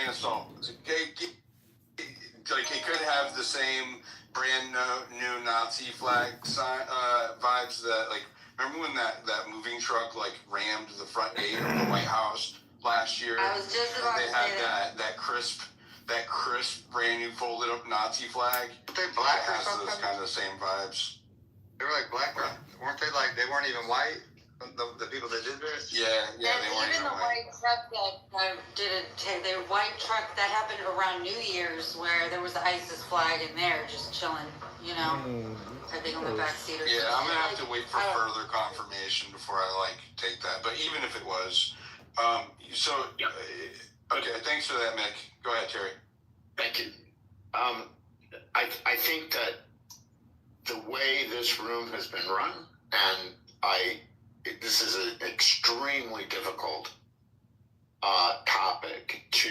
assault. Like it could have the same brand new Nazi flag vibes that, like, remember when that moving truck like rammed the front gate of the White House last year? I was just about to say that. They had that crisp brand new folded up Nazi flag. They black or has something? those kind of the same vibes. They were like black, weren't they? Like they weren't even white. The people that did this. Yeah, and they weren't even the white truck that the white truck that happened around New Year's, where there was the ISIS flag in there, just chilling. You know, I think on the back seat. Yeah, I'm gonna have to wait for further confirmation before I take that. But even if it was, okay, thanks for that, Mick. Go ahead, Terry. Thank you. I think that the way this room has been run, and this is an extremely difficult topic to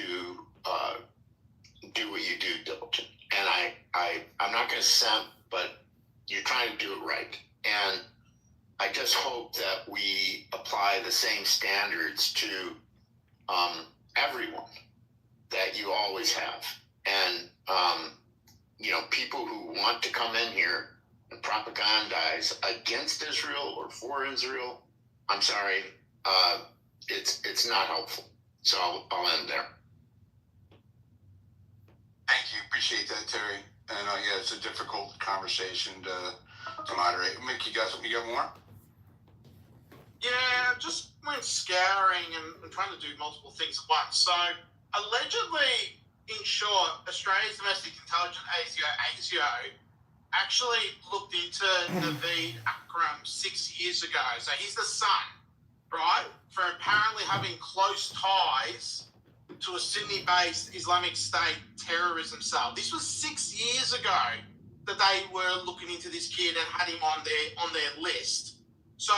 do what you do, Diligent. And I'm not going to simp, but you're trying to do it right. And I just hope that we apply the same standards to everyone that you always have. And, people who want to come in here and propagandize against Israel or for Israel, I'm sorry, it's not helpful. So I'll end there. Thank you. Appreciate that, Terry. And it's a difficult conversation to moderate. Mick, you got more? Yeah, just went scouring and trying to do multiple things at once. So, allegedly, in short, Australia's Domestic Intelligence ASIO actually looked into Naveed Akram 6 years ago. So he's the son, right, for apparently having close ties to a Sydney-based Islamic State terrorism cell. This was 6 years ago that they were looking into this kid and had him on their list. So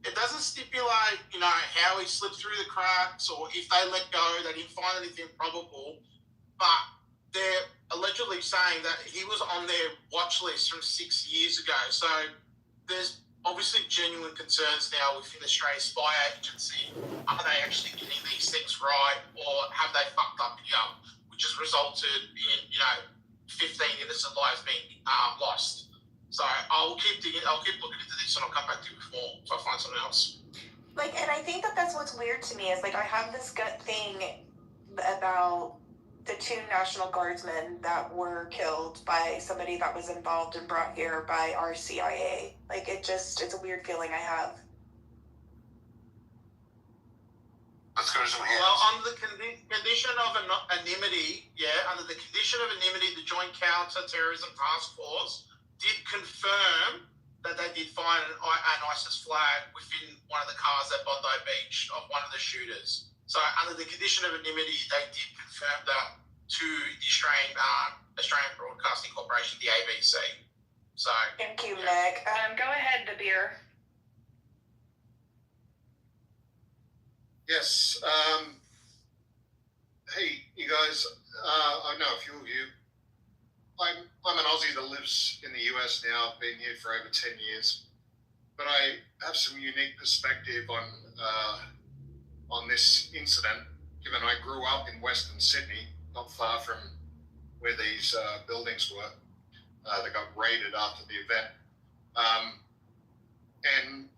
it doesn't stipulate, how he slipped through the cracks or if they let go, they didn't find anything probable. But they're allegedly saying that he was on their watch list from 6 years ago. So there's obviously genuine concerns now within Australia's spy agency. Are they actually getting these things right, or have they fucked up enough, which has resulted in 15 innocent lives being lost? So I'll keep digging. I'll keep looking into this, and I'll come back to you with more if I find something else. And I think that's what's weird to me is I have this gut thing about the 2 National Guardsmen that were killed by somebody that was involved and brought here by our CIA. It's a weird feeling I have. Let's go to some hands. Well, under the condition of anonymity, the Joint Counter-Terrorism Task Force did confirm that they did find an ISIS flag within one of the cars at Bondi Beach of one of the shooters. So under the condition of anonymity, they did confirm that to the Australian Broadcasting Corporation, the ABC. So thank you, Meg. Go ahead, the beer. Yes. Hey, you guys. I know a few of you. I'm an Aussie that lives in the US now. I've been here for over 10 years, but I have some unique perspective on this incident, given I grew up in Western Sydney, not far from where these buildings were that got raided after the event. And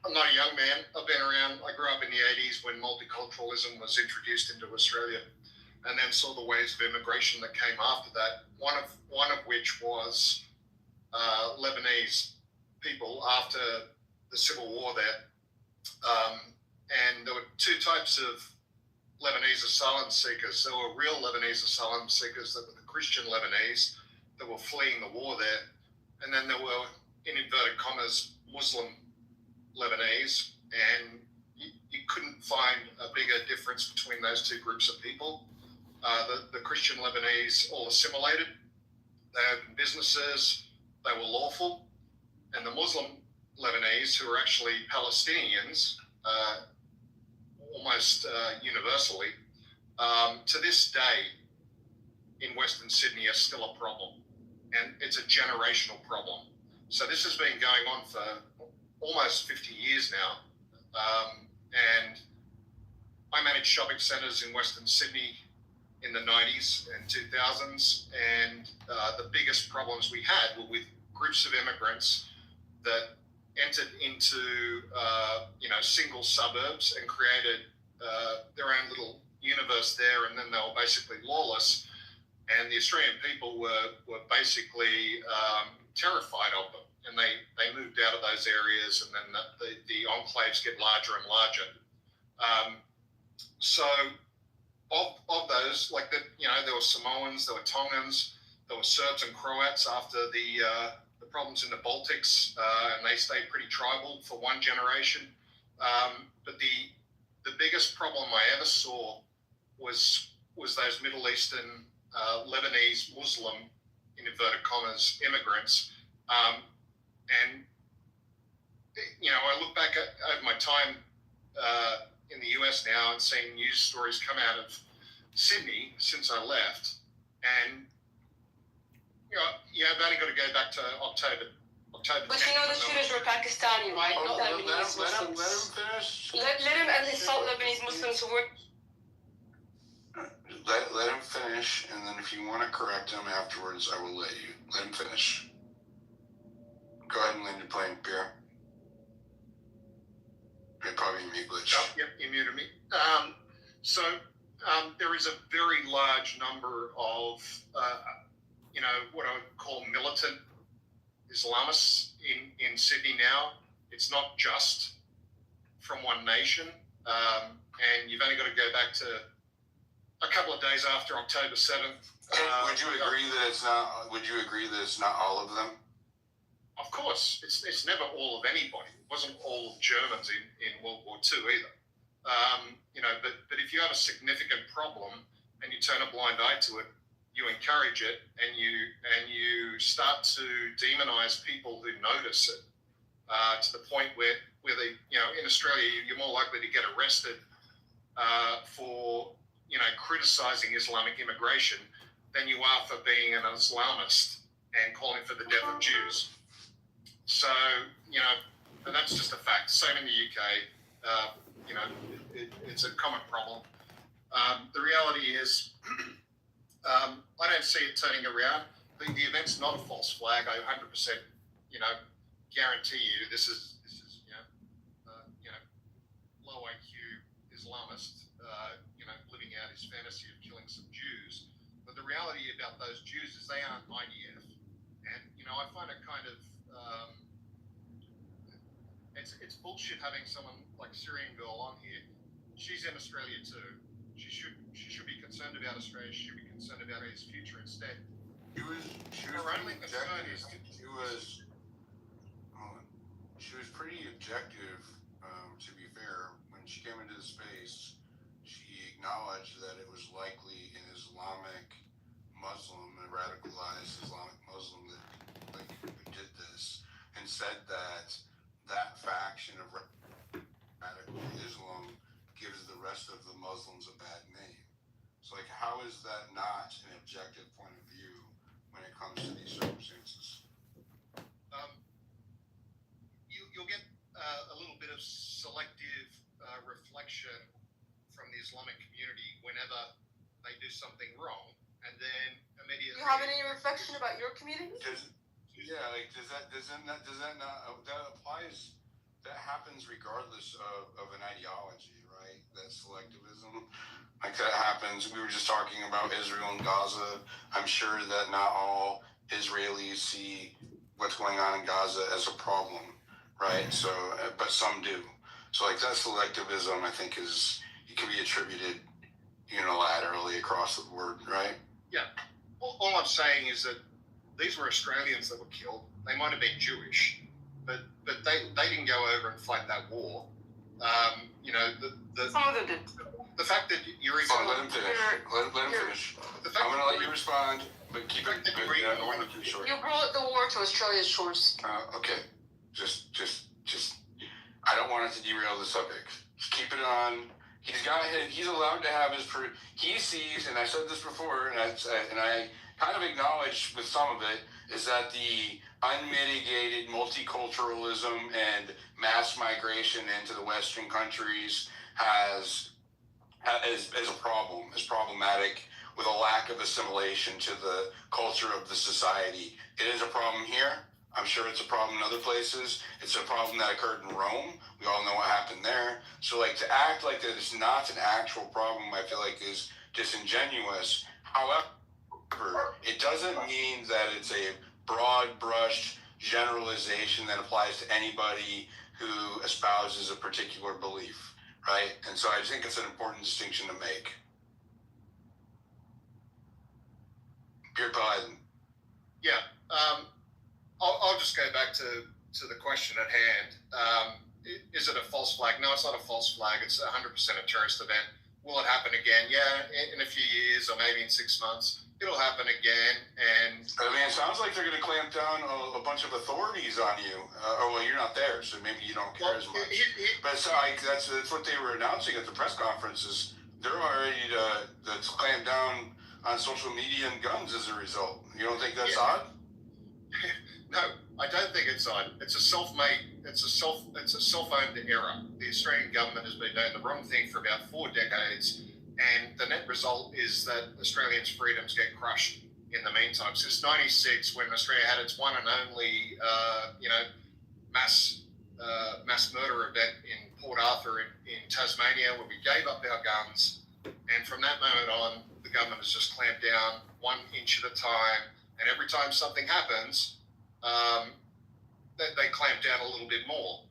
I'm not a young man. I've been around. I grew up in the 80s when multiculturalism was introduced into Australia, and then saw the waves of immigration that came after that. One of which was Lebanese people after the Civil War there. And there were 2 types of Lebanese asylum seekers. There were real Lebanese asylum seekers that were the Christian Lebanese that were fleeing the war there. And then there were, in inverted commas, Muslim Lebanese. And you couldn't find a bigger difference between those 2 groups of people. The Christian Lebanese all assimilated. They opened businesses. They were lawful. And the Muslim Lebanese, who were actually Palestinians, almost universally, to this day in Western Sydney are still a problem, and it's a generational problem. So this has been going on for almost 50 years now, and I manage shopping centres in Western Sydney, in the 90s and 2000s, and the biggest problems we had were with groups of immigrants that entered into single suburbs and created their own little universe there, and then they were basically lawless, and the Australian people were basically terrified of them, and they moved out of those areas, and then the enclaves get larger and larger. So of those, like there were Samoans, there were Tongans, there were Serbs and Croats after the problems in the Baltics, and they stayed pretty tribal for one generation. But the biggest problem I ever saw was those Middle Eastern, Lebanese, Muslim, in inverted commas, immigrants. And I look back over my time in the US now and seeing news stories come out of Sydney since I left, and I've only got to go back to October. But you know the shooters were Pakistani, right? Not Lebanese Muslims. Let him finish. Let him and his Lebanese Muslims who were. Let him finish, and then if you want to correct him afterwards, I will let you. Let him finish. Go ahead and land your plane, Pierre. It probably me glitch. Oh, yep, you muted me. So there is a very large number of, what I would call militant Islamists in Sydney now. It's not just from one nation, and you've only got to go back to a couple of days after October 7th. Would you agree that it's not? Would you agree that it's not all of them? Of course, it's never all of anybody. It wasn't all of Germans in World War II either. But if you have a significant problem and you turn a blind eye to it, you encourage it, and you start to demonize people who notice it to the point where they, in Australia, you're more likely to get arrested for criticizing Islamic immigration than you are for being an Islamist and calling for the death of Jews. So, and that's just a fact. Same in the UK. It's a common problem. The reality is, I don't see it turning around. The event's not a false flag. I 100%, guarantee you this is low IQ Islamist, living out his fantasy of killing some Jews. But the reality about those Jews is they aren't IDF, and I find it kind of it's bullshit having someone like Syrian girl on here. She's in Australia too. She should be concerned about Australia. She should be concerned about his future instead. She was pretty objective, to be fair. When she came into the space, she acknowledged that it was likely an Islamic Muslim, a radicalized Islamic Muslim that did this, and said that faction of radical Islam gives the rest of the Muslims a bad name. So, how is that not an objective point of view when it comes to these circumstances? You'll get a little bit of selective reflection from the Islamic community whenever they do something wrong, and then immediately. Do you have any reflection about your community? That applies. That happens regardless of an ideology, right? That selectivism, that happens. We were just talking about Israel and Gaza. I'm sure that not all Israelis see what's going on in Gaza as a problem, right? So, but some do. So, that selectivism, I think, it can be attributed unilaterally across the board, right? Yeah. All I'm saying is that these were Australians that were killed. They might have been Jewish, but they didn't go over and fight that war. Some of them did. The fact that you're even... Let him finish. Let him finish. I'm going to let you respond, but keep it short. You brought the war to Australia's shores. Okay. Just, I don't want it to derail the subject. Just keep it on. He's allowed to have he sees, and I said this before, and I kind of acknowledged with some of it, is that the unmitigated multiculturalism and mass migration into the Western countries is a problem, is problematic. with a lack of assimilation to the culture of the society. It is a problem here. I'm sure it's a problem in other places. It's a problem that occurred in Rome. We all know what happened there. So, like, to act like that it's not an actual problem, I feel like is disingenuous. However, it doesn't mean that it's a broad brushed generalization that applies to anybody who espouses a particular belief, right? And so I think it's an important distinction to make. Beard Biden. Yeah. I'll just go back to the question at hand. Is it a false flag? No, it's not a false flag. It's 100% a terrorist event. Will it happen again? Yeah, in a few years or maybe in 6 months. It'll happen again. And I mean, it sounds like they're going to clamp down a bunch of authorities on you. Well, you're not there, so maybe you don't care as much. But so, like, that's what they were announcing at the press conferences. They're already to clamp down on social media and guns as a result. You don't think that's odd? No, I don't think it's odd. It's a self-owned error. The Australian government has been doing the wrong thing for about 4 decades, and the net result is that Australians' freedoms get crushed in the meantime. Since '96, when Australia had its one and only, mass murder event in Port Arthur in Tasmania, where we gave up our guns, and from that moment on, the government has just clamped down 1 inch at a time, and every time something happens, they clamp down a little bit more.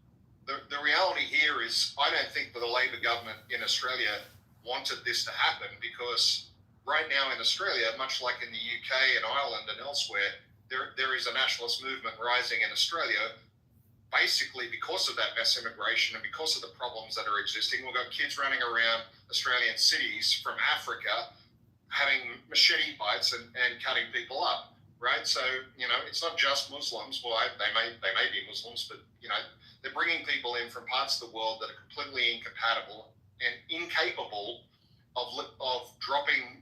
The reality here is, I don't think the Labor government in Australia wanted this to happen, because right now in Australia, much like in the UK and Ireland and elsewhere, there is a nationalist movement rising in Australia, basically because of that mass immigration and because of the problems that are existing. We've got kids running around Australian cities from Africa having machete bites and cutting people up. Right, so it's not just Muslims. Well, they may be Muslims, but they're bringing people in from parts of the world that are completely incompatible and incapable of dropping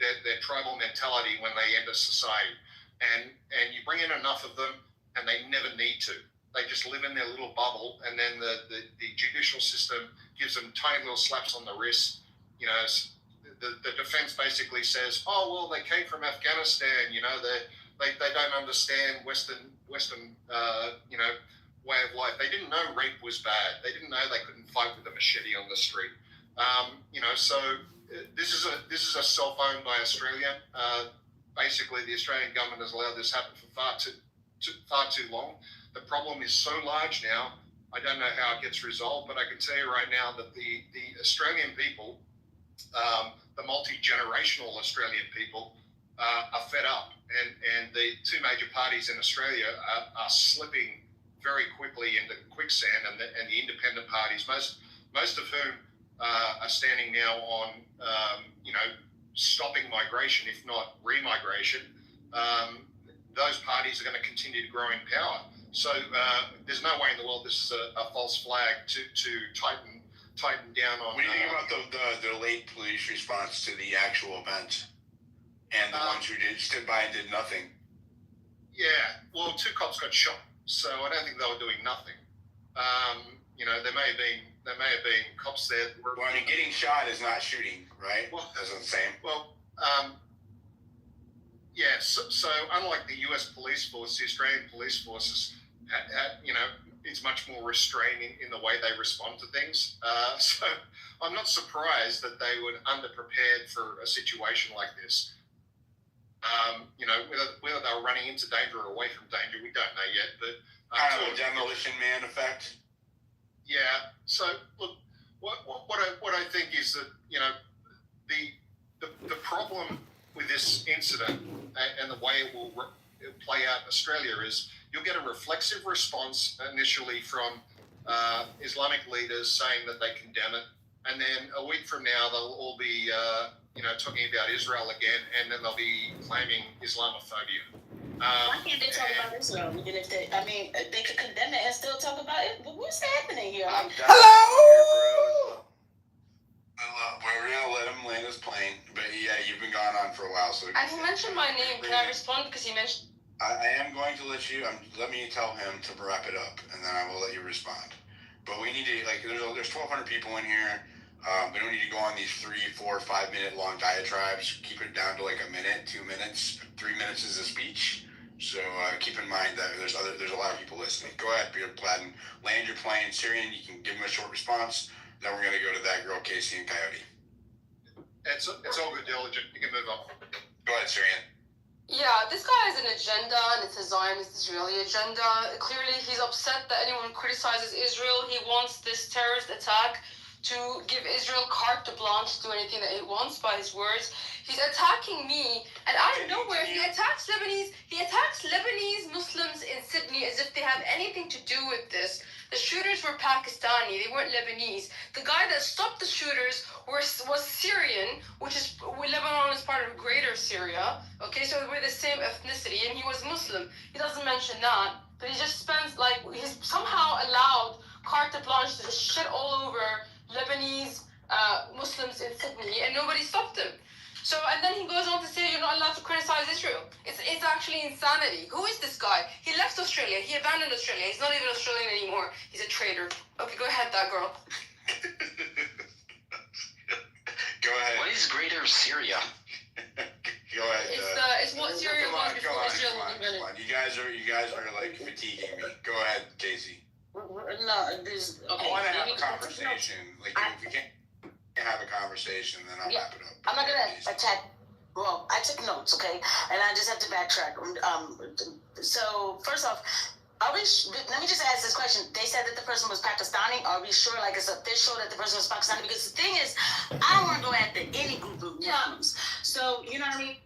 their tribal mentality when they enter society. And you bring in enough of them, and they never need to. They just live in their little bubble, and then the judicial system gives them tiny little slaps on the wrist. The defense basically says, oh, well, they came from Afghanistan, they don't understand Western way of life. They didn't know rape was bad. They didn't know they couldn't fight with a machete on the street. So this is a self-owned by Australia. Basically, the Australian government has allowed this to happen for far too long. The problem is so large now, I don't know how it gets resolved, but I can tell you right now that the Australian people, the multi-generational Australian people, are fed up, and the 2 major parties in Australia are slipping very quickly into quicksand, and the independent parties, most of whom are standing now on stopping migration, if not remigration. Those parties are going to continue to grow in power. So there's no way in the world this is a false flag to tighten down on. What do you think about the late police response to the actual event, and the ones who stood by and did nothing? Yeah, well, 2 cops got shot, so I don't think they were doing nothing. There may have been cops there. Well, I mean, getting shot is not shooting, right? Well, that's the same. Well, yeah. So unlike the U.S. police force, the Australian police force is, it's much more restrained in the way they respond to things. So I'm not surprised that they were underprepared for a situation like this. Whether they were running into danger or away from danger, we don't know yet. But kind of a demolition man effect. Yeah. So look, what I think is that the problem with this incident and the way it will play out in Australia is you'll get a reflexive response initially from Islamic leaders saying that they condemn it, and then a week from now they'll all be talking about Israel again, and then they'll be claiming Islamophobia. Why can't they talk about Israel? Even if they could condemn it and still talk about it. But what's happening here? Hello. We're gonna let him land his plane, but yeah, you've been gone on for a while, so. And he mentioned my name. Can I respond because he mentioned? I am going to let you. Let me tell him to wrap it up, and then I will let you respond. But we need to there's 1,200 people in here. We don't need to go on these 3, 4, 5 minute long diatribes. Keep it down to like a minute, 2 minutes. 3 minutes is a speech. So keep in mind that there's a lot of people listening. Go ahead, Beard Platten. Land your plane, Syrian. You can give him a short response. Then we're gonna go to that girl, Casey and Coyote. It's all good, diligent. You can move on. Go ahead, Syrian. Yeah, this guy has an agenda, and it's a Zionist Israeli agenda. Clearly, he's upset that anyone criticizes Israel. He wants this terrorist attack to give Israel carte blanche to do anything that it wants, by his words. He's attacking me, and out of nowhere, he attacks Lebanese Muslims in Sydney as if they have anything to do with this. The shooters were Pakistani, they weren't Lebanese. The guy that stopped the shooters was Syrian, which is, Lebanon is part of greater Syria, okay, so we're the same ethnicity, and he was Muslim. He doesn't mention that, but he just spends, like, he's somehow allowed carte blanche to just shit all over Lebanese Muslims in Sydney, and nobody stopped him. So, and then he goes on to say you're not allowed to criticize Israel. It's actually insanity. Who is this guy? He left Australia. He abandoned Australia. He's not even Australian anymore. He's a traitor. Okay, go ahead, that girl. Go ahead. What is Greater Syria? Go ahead. It's what Syria was before Israel was invented. You guys are like fatiguing me. Go ahead, Casey. No, there's okay. I want to have a conversation. Like, if we can't have a conversation, then I'll wrap it up. I'm not gonna attack. Well, I took notes, okay, and I just have to backtrack. So first off, let me just ask this question. They said that the person was Pakistani. Are we sure, like, it's official that the person was Pakistani? Because the thing is, I don't want to go after any group of Muslims. So you know what I mean.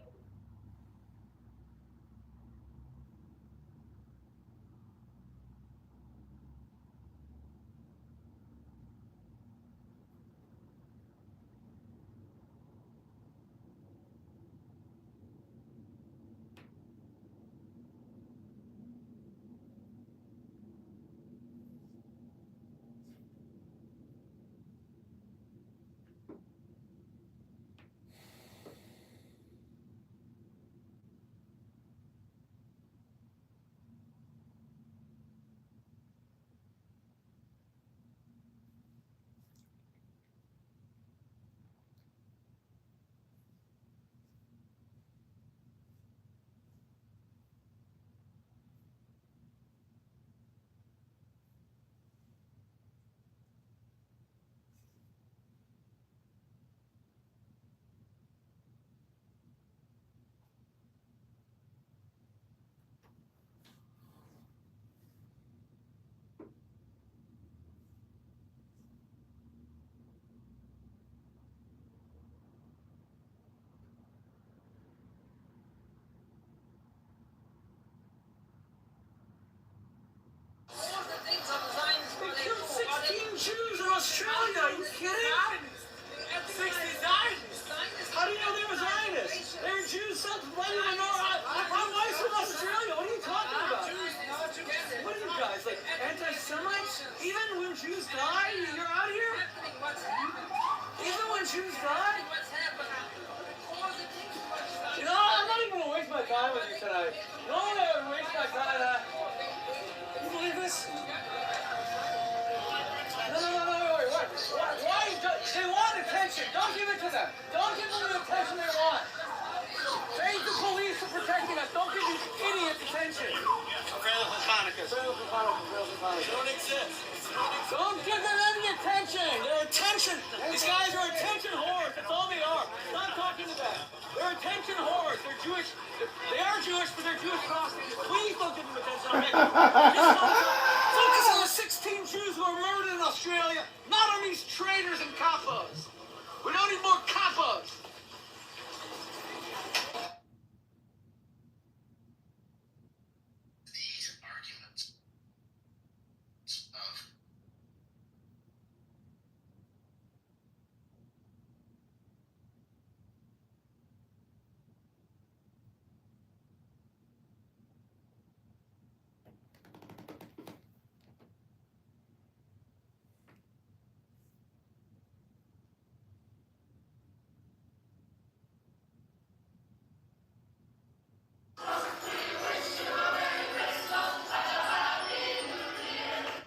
Australia, are you kidding? 60 Zionists. How do you know they were Zionists? They were Jews, why do you know? Why is it Australia? What are you talking about? What are you guys, like anti-Semites? Even when Jews die, you're out here? Even when Jews die? You know, I'm not even going to waste my time with you tonight. You know what I would waste my time on? You believe this? Why? They want attention. Don't give it to them. Don't give them the attention they want. Thank the police for protecting us. Don't give these idiots attention. Don't exist. Don't give them any attention. They're attention. These guys are attention whores. That's all they are. Stop talking to them. They're attention whores. They're Jewish. They are Jewish, but they're Jewish prostitutes. Please don't give them attention. Focus on the 16 Jews who are murdered in Australia, not on these traitors and kappas. We don't need more kappas. These arguments of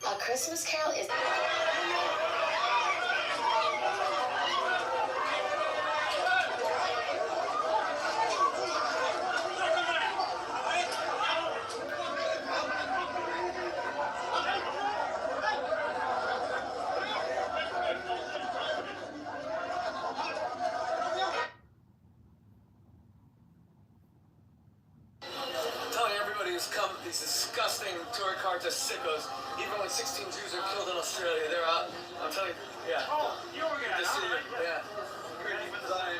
A Christmas Carol is. These disgusting tour cards are sickos. Even when 16 Jews are killed in Australia, they're out. I'm telling you, yeah. Oh, you were Good to see you. Yeah.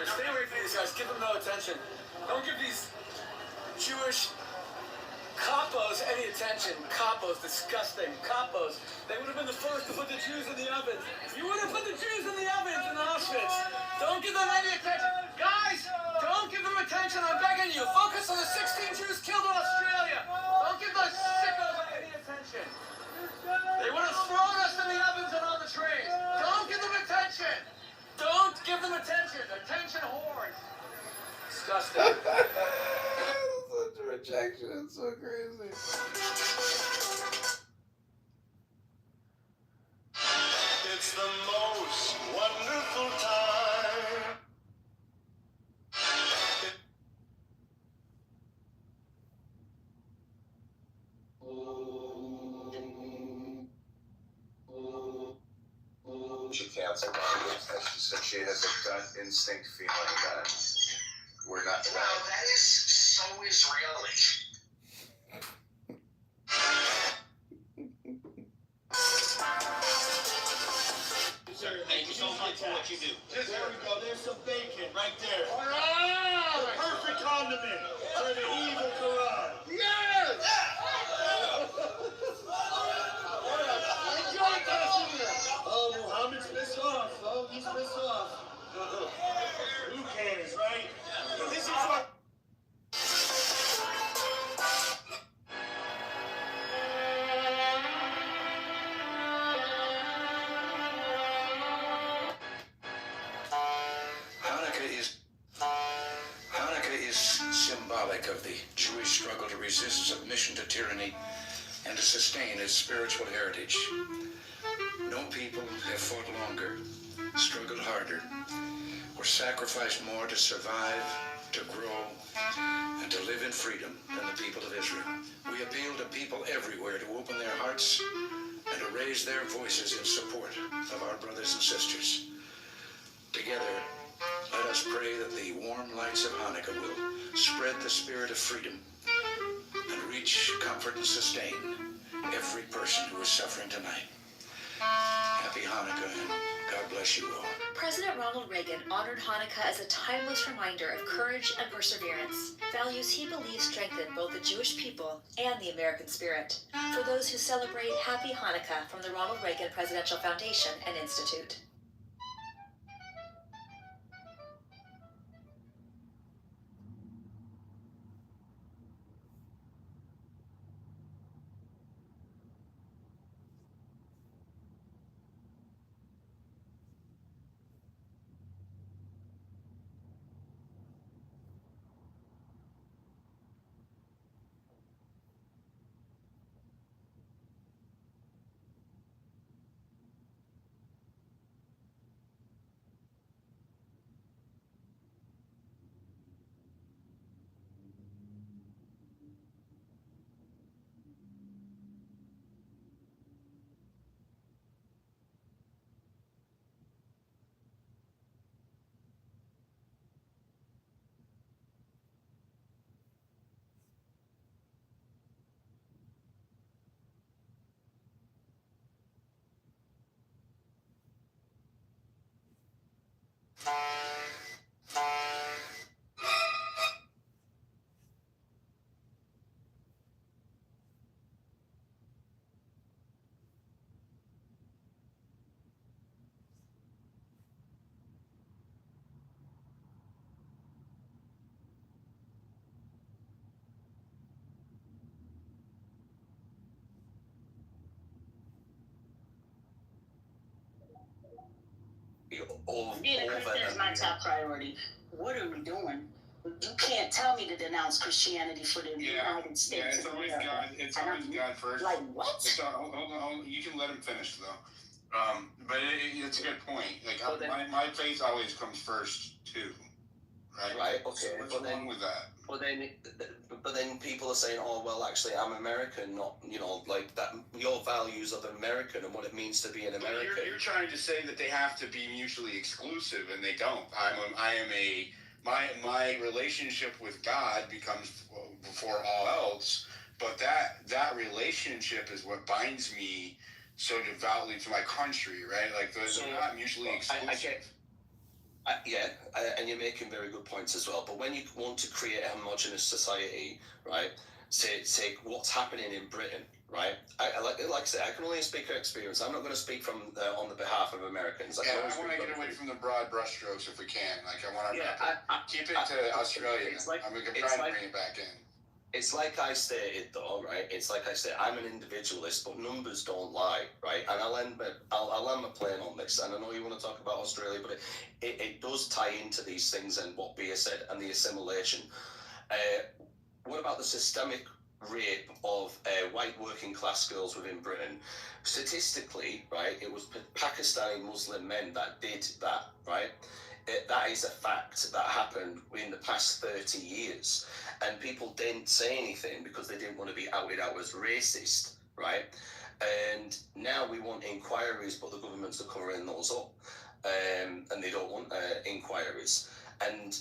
Stay away from these guys. Give them no attention. Don't give these Jewish capos any attention. Capos, disgusting. Capos. They would have been the first to put the Jews in the ovens. You would have put the Jews in the ovens in Auschwitz. Don't give them any attention. Guys, don't give them attention. I'm begging you. Focus on the 16 Jews killed in Australia. Don't give those sickos any attention. They would have thrown us in the ovens and on the trays. Don't give them attention. Don't give them attention. Attention whores. Disgusting. Such a rejection. It's so crazy. It's the most wonderful time. She canceled on it. She said she has a gut instinct feeling that we're not Well, that is so Israeli. Sir, thank you so much for what you do. There we go. There's some bacon right there. The perfect condiment for the evil Quran. Yes! Enjoy this. Oh, Muhammad's pissed off. Oh, he's pissed off. Who cares, right? This is what. Hanukkah is symbolic of the Jewish struggle to resist submission to tyranny and to sustain its spiritual heritage. No people have fought longer, struggled harder, or sacrificed more to survive, to grow, and to live in freedom than the people of Israel. We appeal to people everywhere to open their hearts and to raise their voices in support of our brothers and sisters. Together, let us pray that the warm lights of Hanukkah will spread the spirit of freedom and reach, comfort, and sustain every person who is suffering tonight. Happy Hanukkah, and God bless you all. President Ronald Reagan honored Hanukkah as a timeless reminder of courage and perseverance, values he believes strengthen both the Jewish people and the American spirit. For those who celebrate, Happy Hanukkah from the Ronald Reagan Presidential Foundation and Institute. Being a Christian is my top priority. What are we doing? You can't tell me to denounce Christianity for the United States. Yeah, it's always God. It's always God first. Like what? Hold on. You can let him finish though. But it's a good point. Like my faith always comes first too. Right. Okay. So what's wrong with that? But then people are saying, oh well, actually, I'm American, not like that. Your values of American and what it means to be an American. You're trying to say that they have to be mutually exclusive, and they don't. My relationship with God becomes before all else But that relationship is what binds me so devoutly to my country, right? Like those are not mutually exclusive. And you're making very good points as well. But when you want to create a homogenous society, right? Say what's happening in Britain, right? Like I said, I can only speak from experience. I'm not going to speak from on the behalf of Americans. I want to get away from the broad brushstrokes if we can. Like I want to keep it to Australia. I'm going to try to bring it back in. It's like I stated, though, right? It's like I said, I'm an individualist, but numbers don't lie, right? And I'll end my plane on this. And I know you want to talk about Australia, but it does tie into these things and what Bea said and the assimilation. What about the systemic rape of white working class girls within Britain? Statistically, right, it was Pakistani Muslim men that did that, right? That is a fact that happened in the past 30 years. And people didn't say anything because they didn't want to be outed out as racist, right? And now we want inquiries, but the governments are covering those up. And they don't want inquiries. And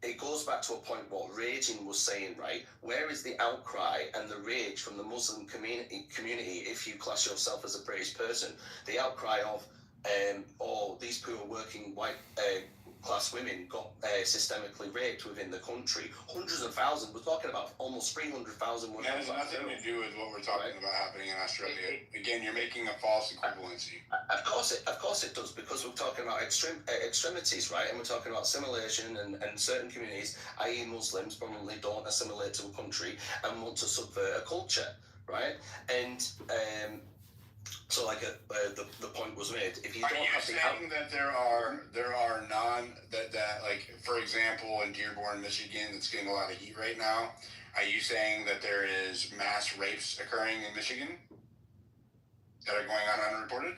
it goes back to a point what Raging was saying, right? Where is the outcry and the rage from the Muslim community if you class yourself as a British person? The outcry of, these poor working white class women got systemically raped within the country. Hundreds of thousands. We're talking about almost 300,000 women. That has nothing to do with what we're talking about happening in Australia. Again, you're making a false equivalency. Of course it does, because we're talking about extremities, right? And we're talking about assimilation, and certain communities, i.e. Muslims, probably don't assimilate to a country and want to subvert a culture, right? And so, like the point was made. If you are you saying that there are that like, for example, in Dearborn, Michigan, that's getting a lot of heat right now? Are you saying that there is mass rapes occurring in Michigan that are going on unreported?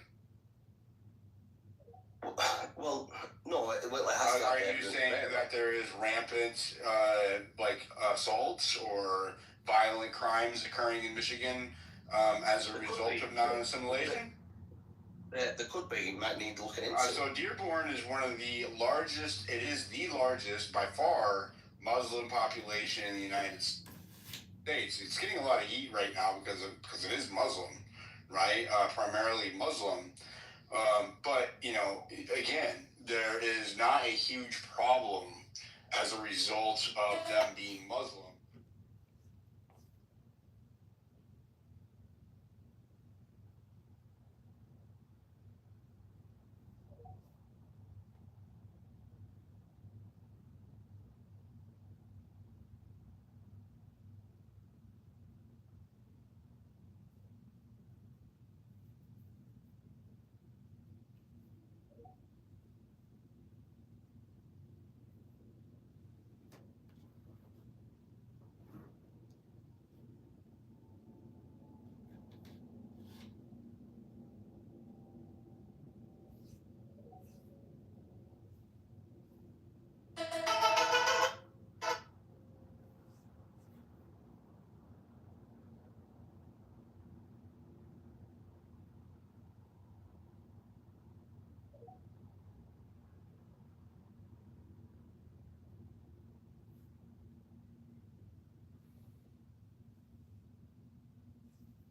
Well, no. Are you saying that there is rampant assaults or violent crimes occurring in Michigan as a result of non-assimilation? There could be. You might need looking into. So Dearborn is one of the largest. It is the largest by far Muslim population in the United States. It's getting a lot of heat right now because it is Muslim, right? Primarily Muslim. But again, there is not a huge problem as a result of them being Muslim.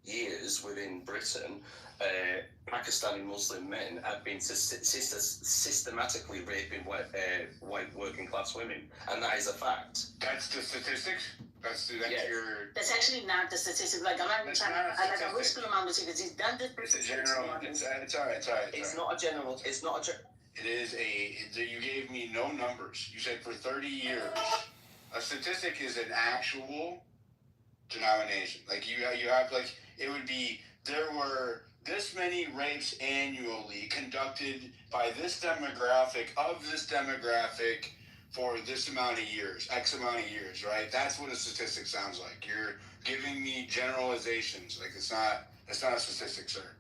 Years within Britain, Pakistani Muslim men have been systematically raping white working class women, and that is a fact. That's the statistics. That's your. That's actually not the statistic. Like, I'm not trying. I wish to remind you because he's done this. It's a general. It's all right. It's not a general. It's not a. It is you gave me no numbers. You said for 30 years. A statistic is an actual denomination. Like you have like, it would be, there were this many rapes annually conducted by this demographic for this amount of years, X amount of years, right? That's what a statistic sounds like. You're giving me generalizations. Like it's not a statistic, sir.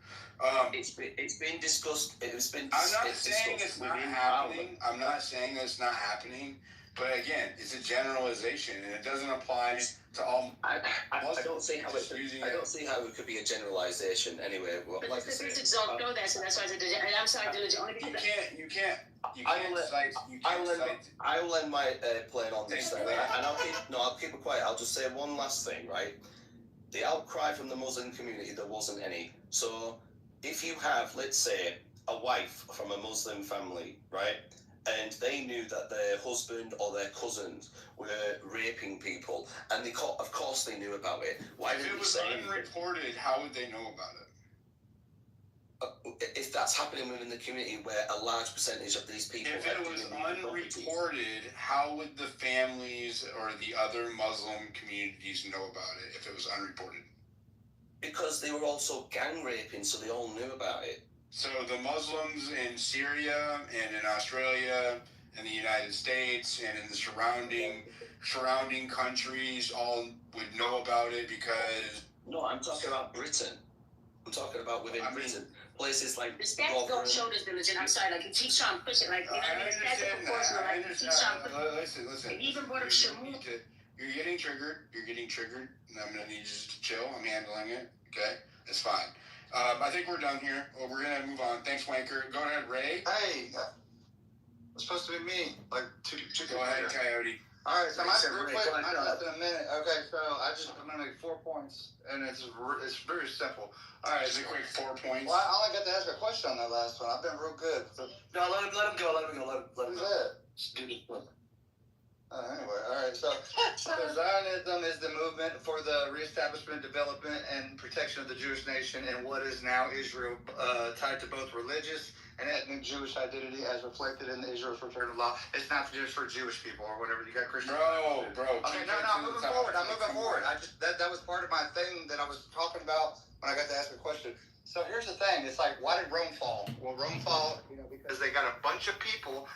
It's been discussed. I'm not saying it's not happening. I'm not saying that it's not happening. But again, it's a generalization, and it doesn't apply to all. I don't see how it. I don't see how it could be a generalization anyway. Well, but like the statistics don't know that, so that's why I said. And I'm sorry, you can't cite. I will end my plane on this then, and I'll keep it quiet. I'll just say one last thing, right? The outcry from the Muslim community, there wasn't any. So if you have, let's say, a wife from a Muslim family, right, and they knew that their husband or their cousins were raping people, and of course they knew about it. Why If didn't it you was say anything? unreported, how would they know about it? If that's happening within the community where a large percentage of these people... If it was unreported, how would the families or the other Muslim communities know about it if it was unreported? Because they were also gang raping, so they all knew about it. So the Muslims in Syria and in Australia and the United States and in the surrounding countries all would know about it because... No, I'm talking about Britain. I'm talking about within Britain. Places like... The stats don't show this diligent. I'm sorry, like, he keeps trying to push it, like, you know what I mean? Stats are proportional, like, he keeps trying to push it. Listen. He even brought up Shamu. You're getting triggered, and I'm going to need you just to chill. I'm handling it, okay? It's fine. I think we're done here. Well, we're going to move on. Thanks, Wanker. Go ahead, Ray. Hey, it's supposed to be me. Like, two Go ahead, Coyote. All right, so real quick, I'm less than a minute. Okay, so I'm gonna make 4 points, and it's very simple. All right, Is it quick 4 points? Well, I only got to ask a question on that last one. I've been real good. No, let him go. Let him Who's go. that? Anyway, all right. So Zionism is the movement for the reestablishment, development, and protection of the Jewish nation in what is now Israel, tied to both religious and ethnic Jewish identity as reflected in the Israel's return of law. It's not just for Jewish people or whatever. You got Christian. Bro. Okay, no, I'm moving forward. I just that was part of my thing that I was talking about when I got to ask a question. So here's the thing. It's like, why did Rome fall? Well, Rome fall, because they got a bunch of people,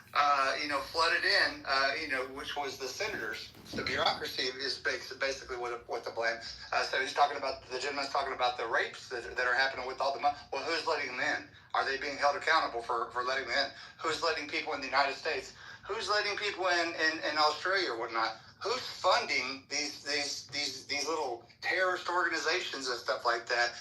flooded in, which was the senators. The bureaucracy is basically what the blame. So he's talking about, the gentleman's talking about the rapes that are happening with all the money. Well, who's letting them in? Are they being held accountable for letting them in? Who's letting people in the United States? Who's letting people in Australia or whatnot? Who's funding these little terrorist organizations and stuff like that?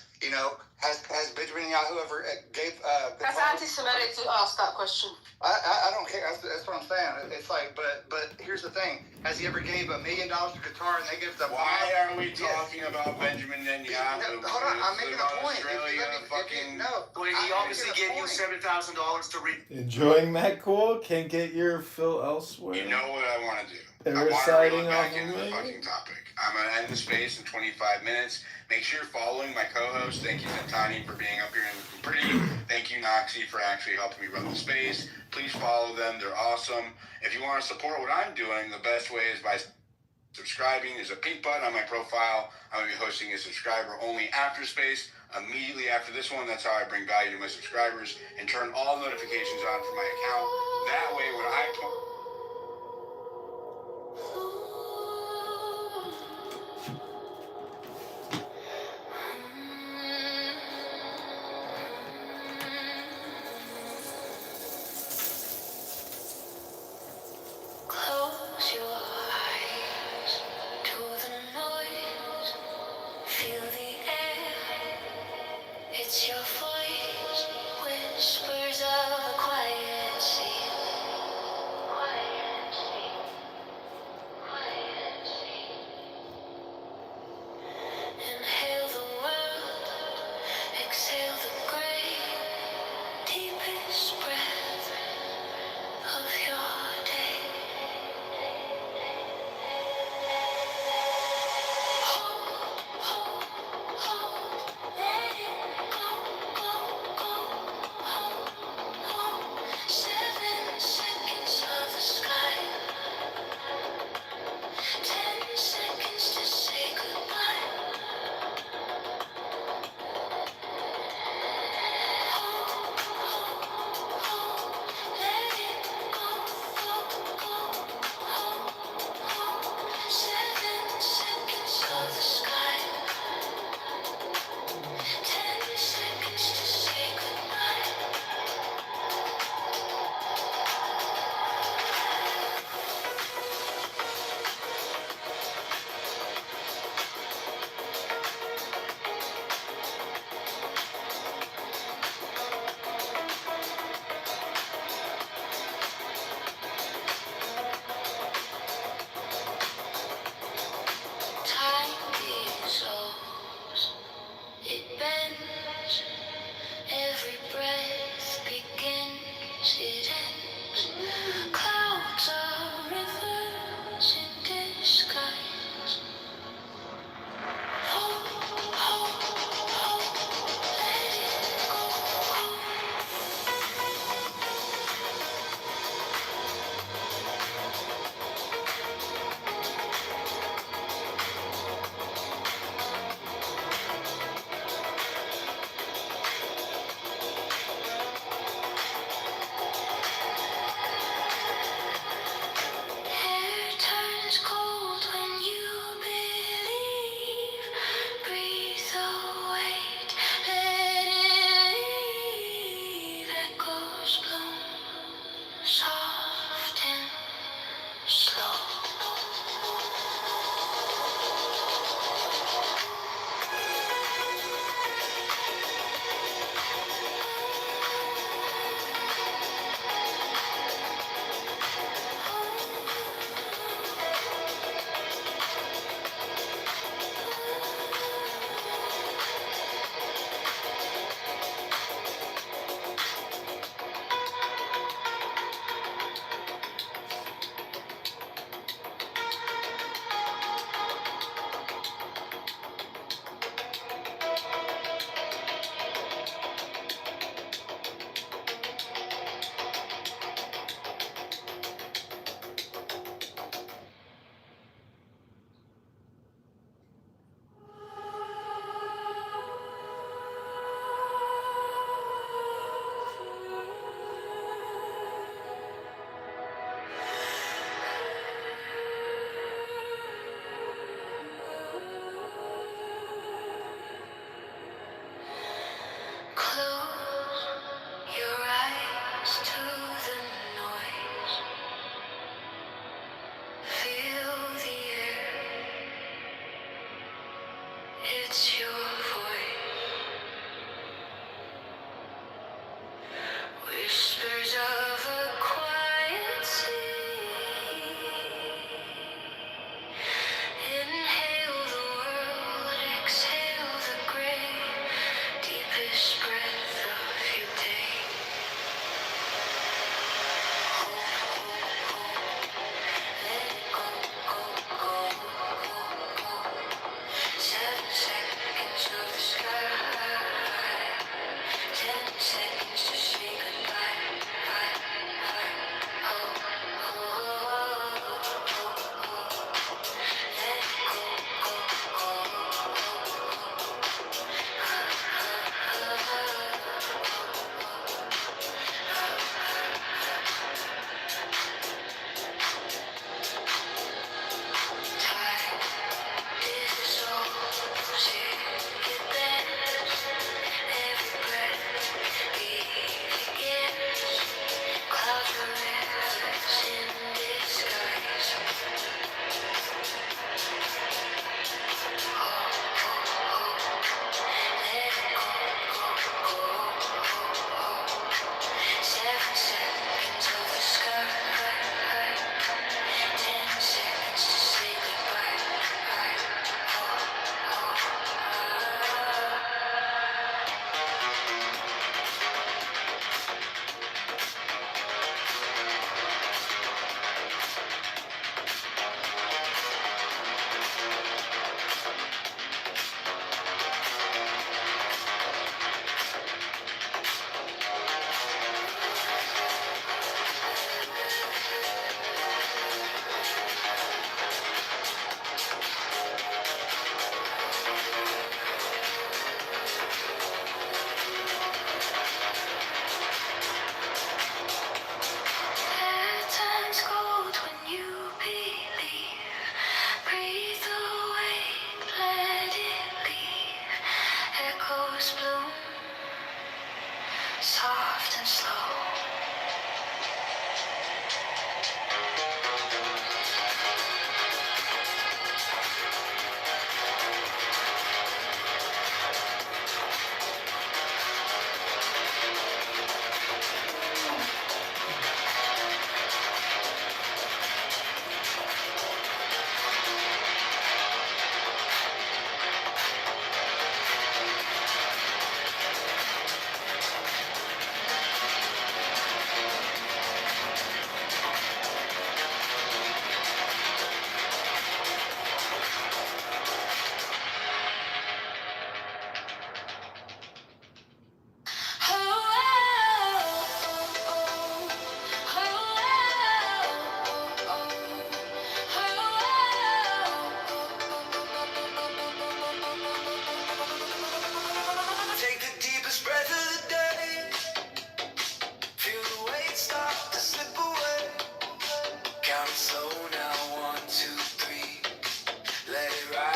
Has Benjamin Netanyahu ever gave? That's anti-Semitic to ask that question. I don't care. That's what I'm saying. It's like, but here's the thing: has he ever gave $1 million to Qatar and they give the? Why are we talking about Benjamin Netanyahu? No, hold on, I'm making a point. He obviously gave you $7,000 to read. Enjoying that quote? Can't get your fill elsewhere. You know what I want to do. And I we're want to reel siding it back off into the of fucking topic. I'm going to end the space in 25 minutes. Make sure you're following my co-host. Thank you, Tani, for being up here and looking pretty. Thank you, Noxie, for actually helping me run the space. Please follow them. They're awesome. If you want to support what I'm doing, the best way is by subscribing. There's a pink button on my profile. I'm going to be hosting a subscriber-only after space immediately after this one. That's how I bring value to my subscribers and turn all notifications on for my account. That way, when I put... Close your eyes to the noise. Feel the air. It's your voice. Whispers of a quiet sea.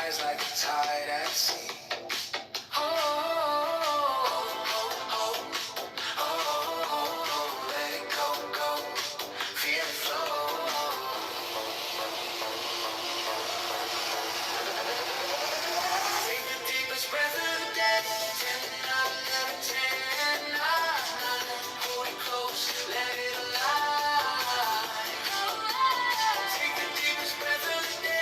rise like a tide at sea. Oh, let it go, feel it flow. Take the deepest breath of the day, 10 out of 10. Hold it close, let it alive. Take the deepest breath of the day.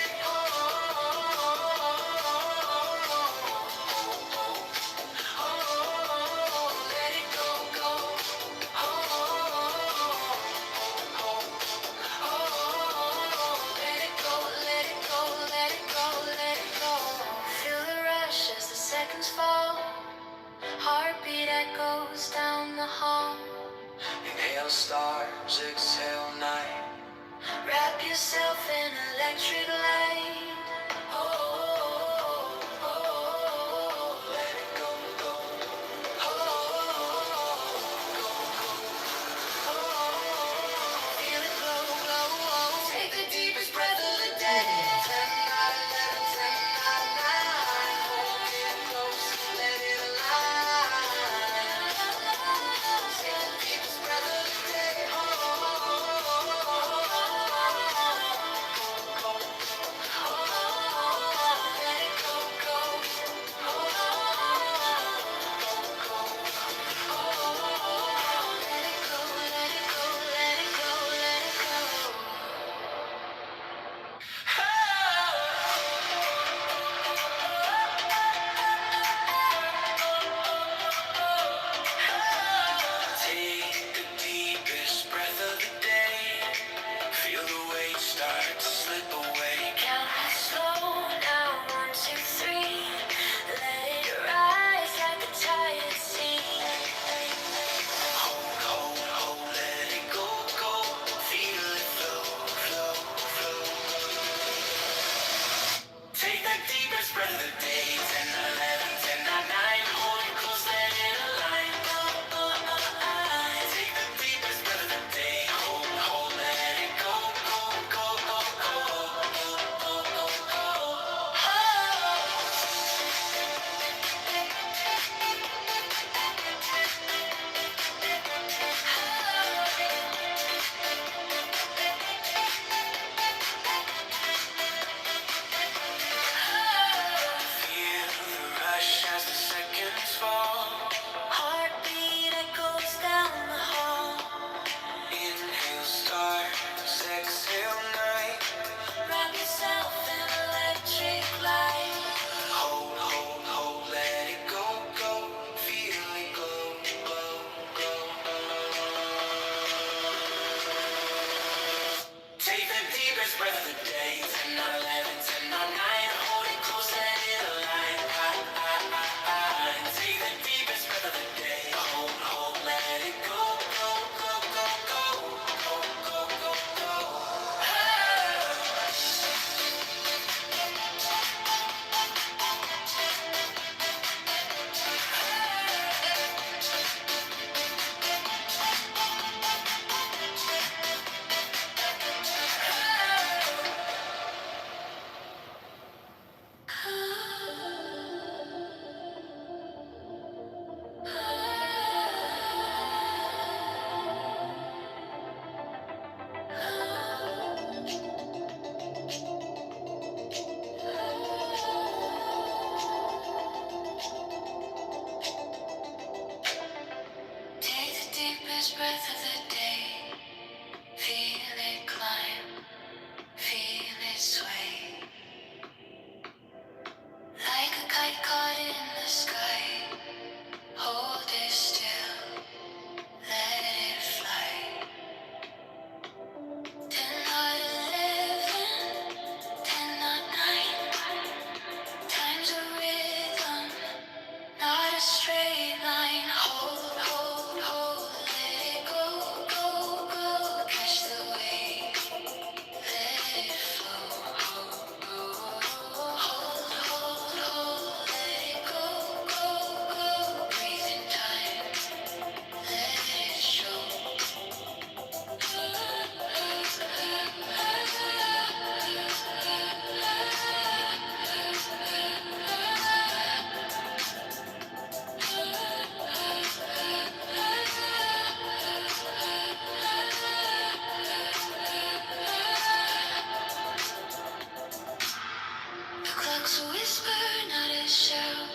clock's a whisper, not a shout.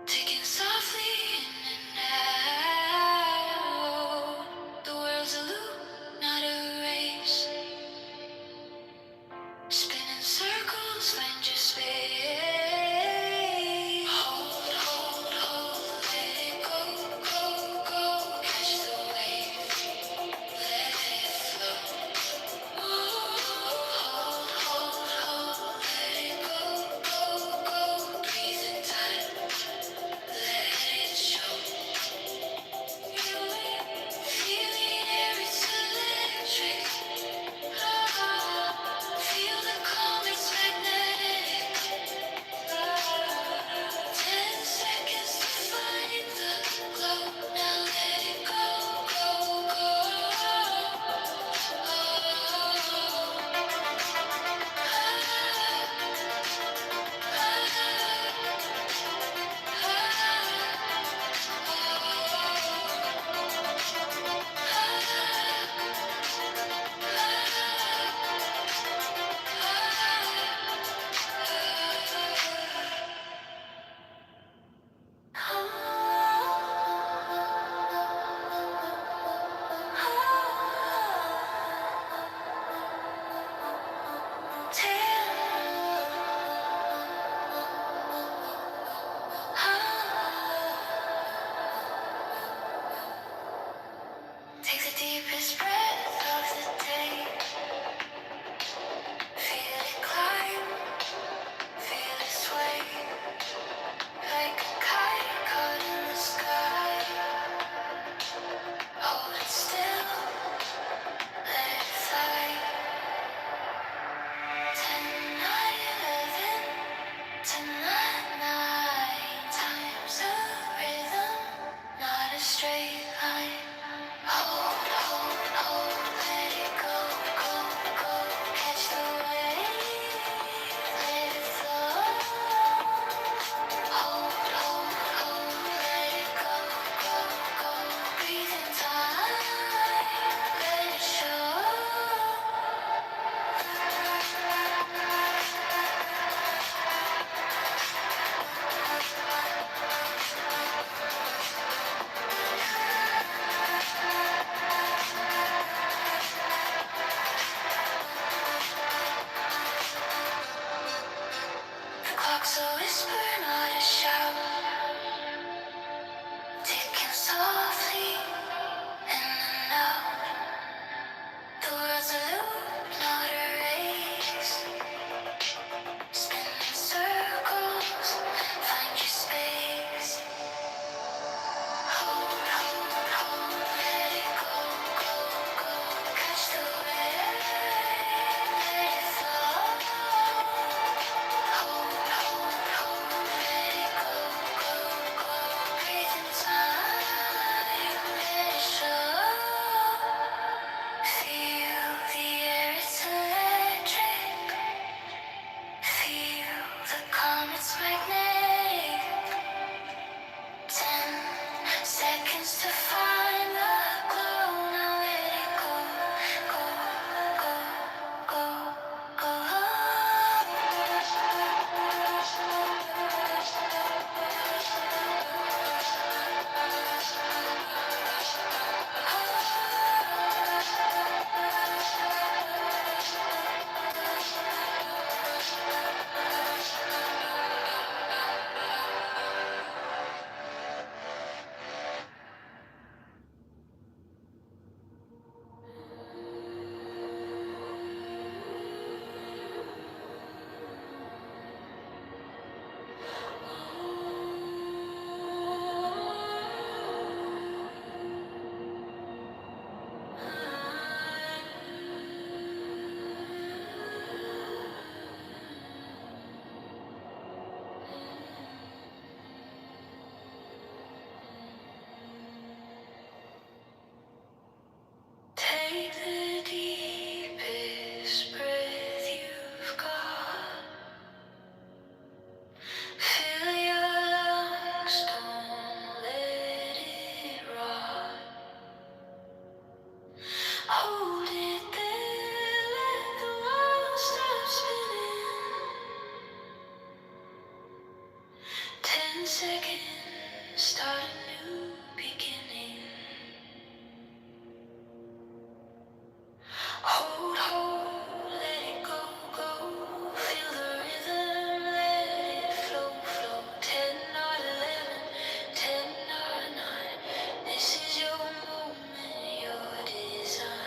Ticking softly in and out. The world's a loop, not a race. Spinning circles, find your space. Hold, hold, hold, let it go, go, go. Catch the wave, let it flow. Hold, hold, hold, let it go, go, go. Breathe in time, let it show. Feeling air, it's electric. Feel the calm, it's magnetic. 10 seconds to find the glow. Now let it go, go, Take the deepest breath of the day. Feel it climb, feel it sway. Like a kite caught in the sky. Hold it still, let it fly. 10, 9, 11. Tonight, night, time's a rhythm, not a straight line. Hold, hold, hold, let it go, go, go. Catch the wave, let it flow. Hold, hold, hold, let it go, go, go. Breathe in time, let it show. The clock's a whisper, not a shout. Ticking softly in and out. The world's a loop, not a race. Spinning circles, find your space. Hold, hold, hold, let it go, go, go. Catch the wave, let it flow. Hold, hold, hold, second, start a new beginning. Hold, let it go, go. Feel the rhythm, let it flow, flow. 10 or 11, 10 or 9. This is your moment, your design.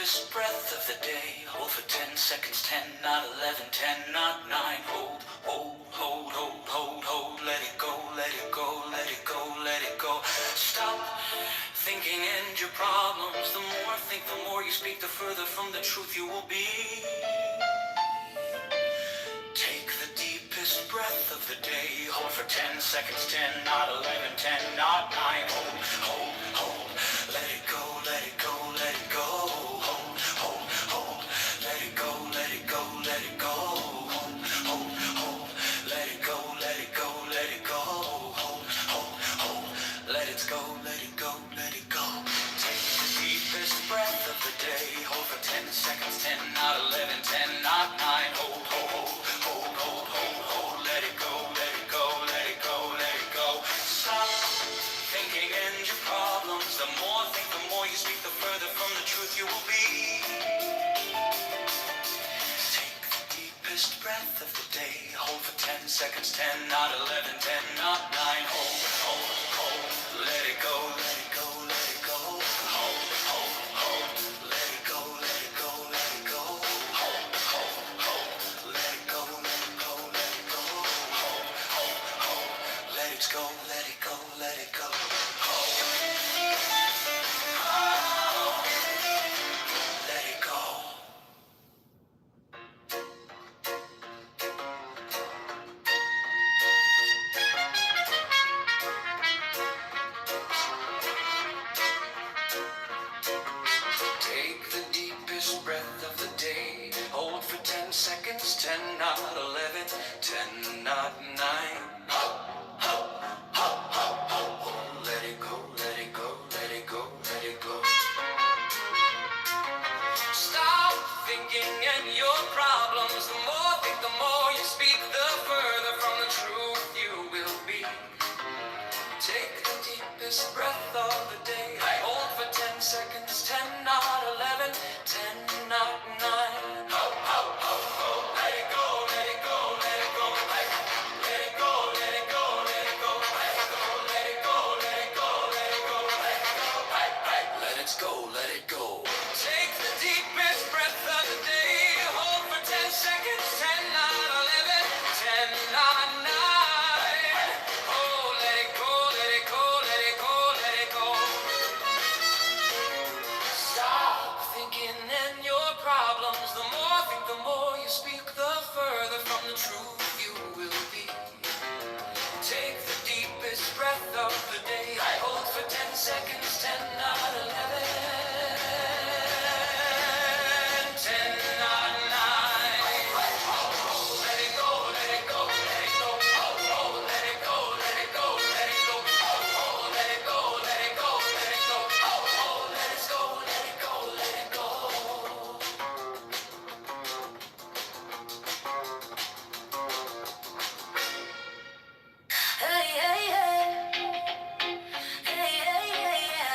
deepest breath of the day. Hold for 10 seconds, 10, not 11, 10, not 9. Hold, hold, hold, hold, hold, hold. Let it go, let it go, let it go, let it go. Stop thinking and your problems. The more think, the more you speak, the further from the truth you will be. Take the deepest breath of the day. Hold for 10 seconds, 10, not 11, 10, not 9. Hold, hold, hold. Let it go, let it go, let it go. Hold, hold, hold. Let it go, let it go, let it go. Hold, hold, hold. Let it go, let it go, let it go. Hold, hold, hold. Let it go, let it go, let it go. Take the deepest breath of the day. Hold for 10 seconds, 10, not 11, 10, not 9. Hold, hold, hold. Hold, hold, hold, hold. Let it go, let it go, let it go, let it go. Stop thinking and your problems. The more think, the more you speak, the further from the truth you will be. Take the deepest breath of the day. Hold for 10 seconds, 10, not 11, 10, not 9. Hold, hold, hold. Let it go, let it go, let it go. Hold, hold, hold. Let it go, let it go, let it go. Hold, hold, hold. Let it go, let it go, let it go. Hold, hold, hold. Let it go, let it go, let it go. Hold. Oh, let it go. Take the deepest breath of the day. Hold for 10 seconds, 10, not 11, 10, not 9. Ho, ho, ho, ho, ho, ho. Let it go, let it go, let it go, let it go. Stop thinking and your problems. The more think, the more you speak, the further from the truth you will be. Take the deepest breath of the day. Hold for 10 seconds, 10, not 11, 10, not 9. Ho, ho, ho, ho. Let it go, let it go, let it go. Let it go, let it go, let it go. Let it go, let it go, let it go, let it go. Let it go, let it go, let it go. Take the deepest breath of the day. Hold for 10 seconds, 10, not 11, 10, not 9. Oh, let it go, let it go, let it go, let it go. Stop thinking and your problems. The more think, the more you speak, the further from the truth you will be. Take the deepest breath of the day. Hold for 10 seconds, 10, not 11, 10, not 9. Let it go, let it go, let it go. Oh, let it go, let it go, let it go. Oh, let it go, let it go, let it go. Oh, let it go, let it go, let it go. Hey, hey, hey. Hey, hey, hey, hey.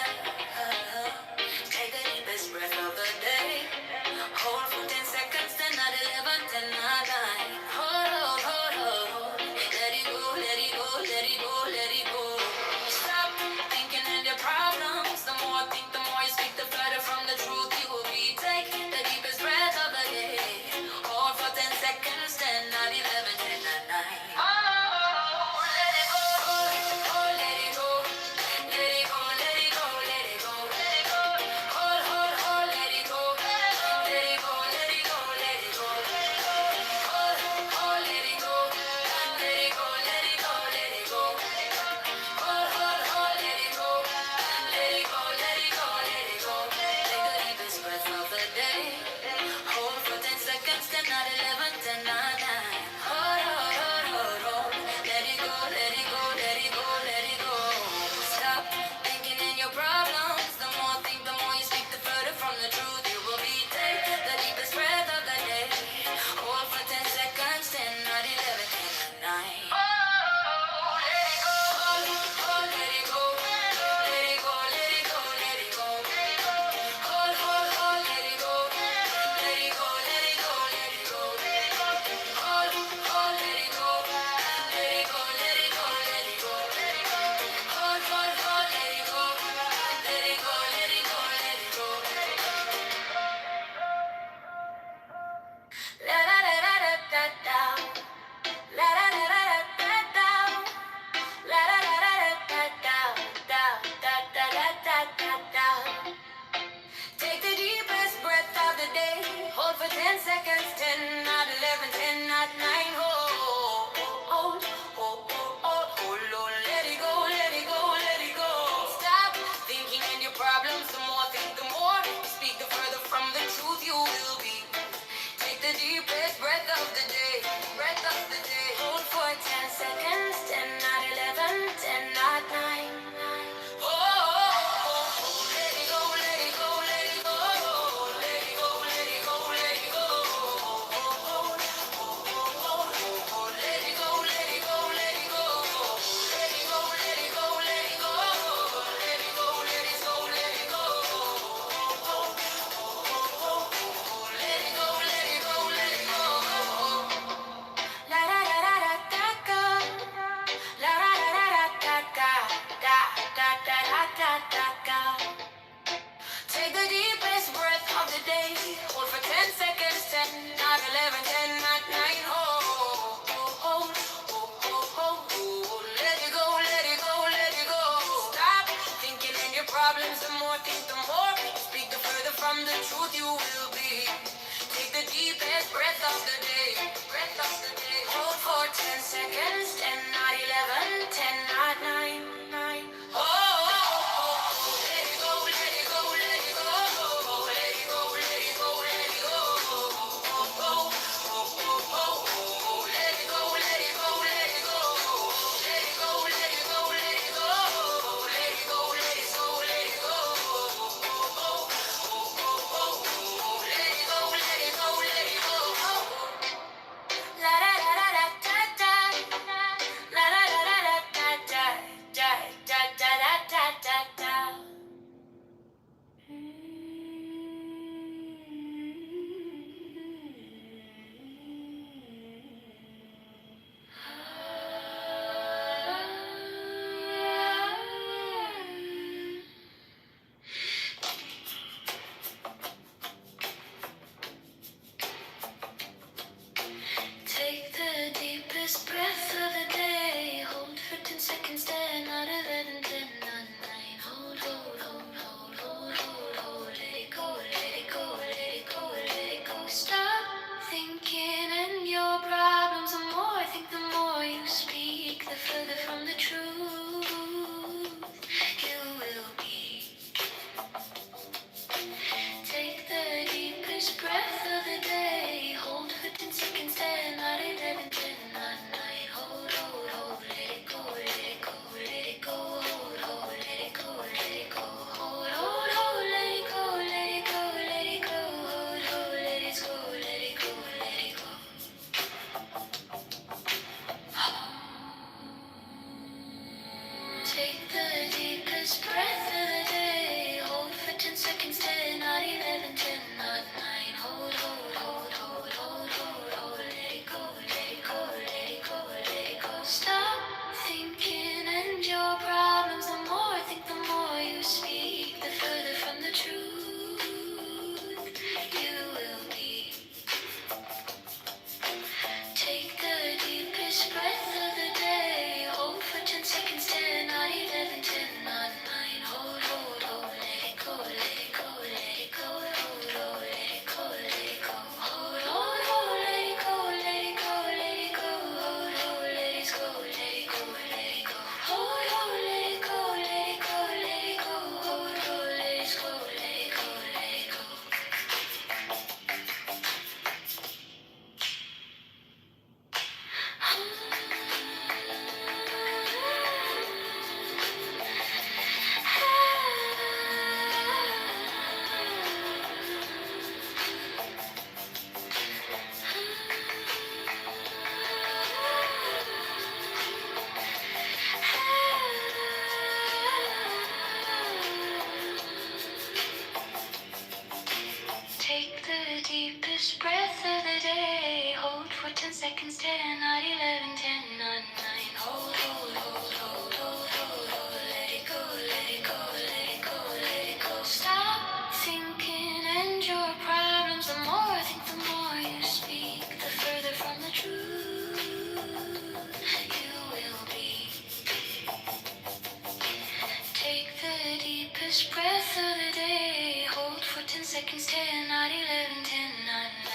10 seconds, 10, not 11, 10, not 9. Hold, let it go, let it go, let it go. Stop thinking and your problems, the more think, the more you speak, the further from the truth you will be. Take the deepest breath of the day, breath of the day. Hold for 10 seconds, 10, not 11, 10, not 9. Let it go, let it go, let it go. Let it go, let it go, let it go. Let it go, let it go, let it go. Let it go, let it go, let it go. Let it go, let it go, let it go. Let it go, let it go, let it go. La da da da da da ga. La da da da da da ga. Da da da da da da ga. Take the deepest breath of the day. Hold for 10 seconds, 10, not 11, 10, not 9. Let it go, let it go, let it go. Stop thinking and your problems, the more think, the more you speak, the further from the truth you will be. Take the deepest breath of the day, breath of the day. Hold for 10 seconds, 10, not 11, 10, not 9, 9. Let it go, let it go, let it go. Let it go, let it go, let it go. Let it go, let it go, let it go. Let it go, let it go, let it go. Let it go, let it go, let it go. Let it go, let it go, let it go. La da da da da da da. La da da da da da da da da da da da. Take the deepest breath of the day. Hold for 10 seconds, 10, not 11, 10, not 9. Hold, hold, hold, hold, hold, hold, hold. Let it go, let it go, let it go, let it go. Stop thinking and your problems, the more I think, the more you speak, the further from the truth you will be. Take the deepest breath of the day. Hold for 10 seconds, 10, not 11, 10, not 9. Hold, hold, hold, let it go, let it go, let it go. Hold, hold, let it go, let it go. Hold, hold, hold, let it go, let it go, let it go. Hold, hold, let it go, let it go, let it go. Take the deepest breath of the day. Hold for 10 seconds, 10, not 11, 10, not 9. Hold, hold, hold, hold, hold, hold, hold. Let it go, let it go, let it go, let it go. Stop thinking and your problems, the more I think, the more you speak, the further from the truth you will be. Take the deepest breath of the day. Hold for 10 seconds, 10, not 11, 10, not 9. Hold, hold, hold, let it go, let it go, let it go. Hold, hold, let it go, let it go. Hold, hold, hold, let it go, let it go, let it go. Hold, hold, let it go, let it go, let it go. Hold, hold, let it go, let it go, let it go. Hold, hold, let it go, let it go, let it go. Take the deepest breath of the day. Hold for 10 seconds, 10, not 11, 10, not 9. Hold, hold, hold, hold, hold, hold, hold. Let it go, let it go, let it go, let it go. Stop thinking and your problems, the more I think, the more you speak, the further from the truth you will be. Take the deepest breath of the day. Hold for 10 seconds, 10, not 11, 10, not 9.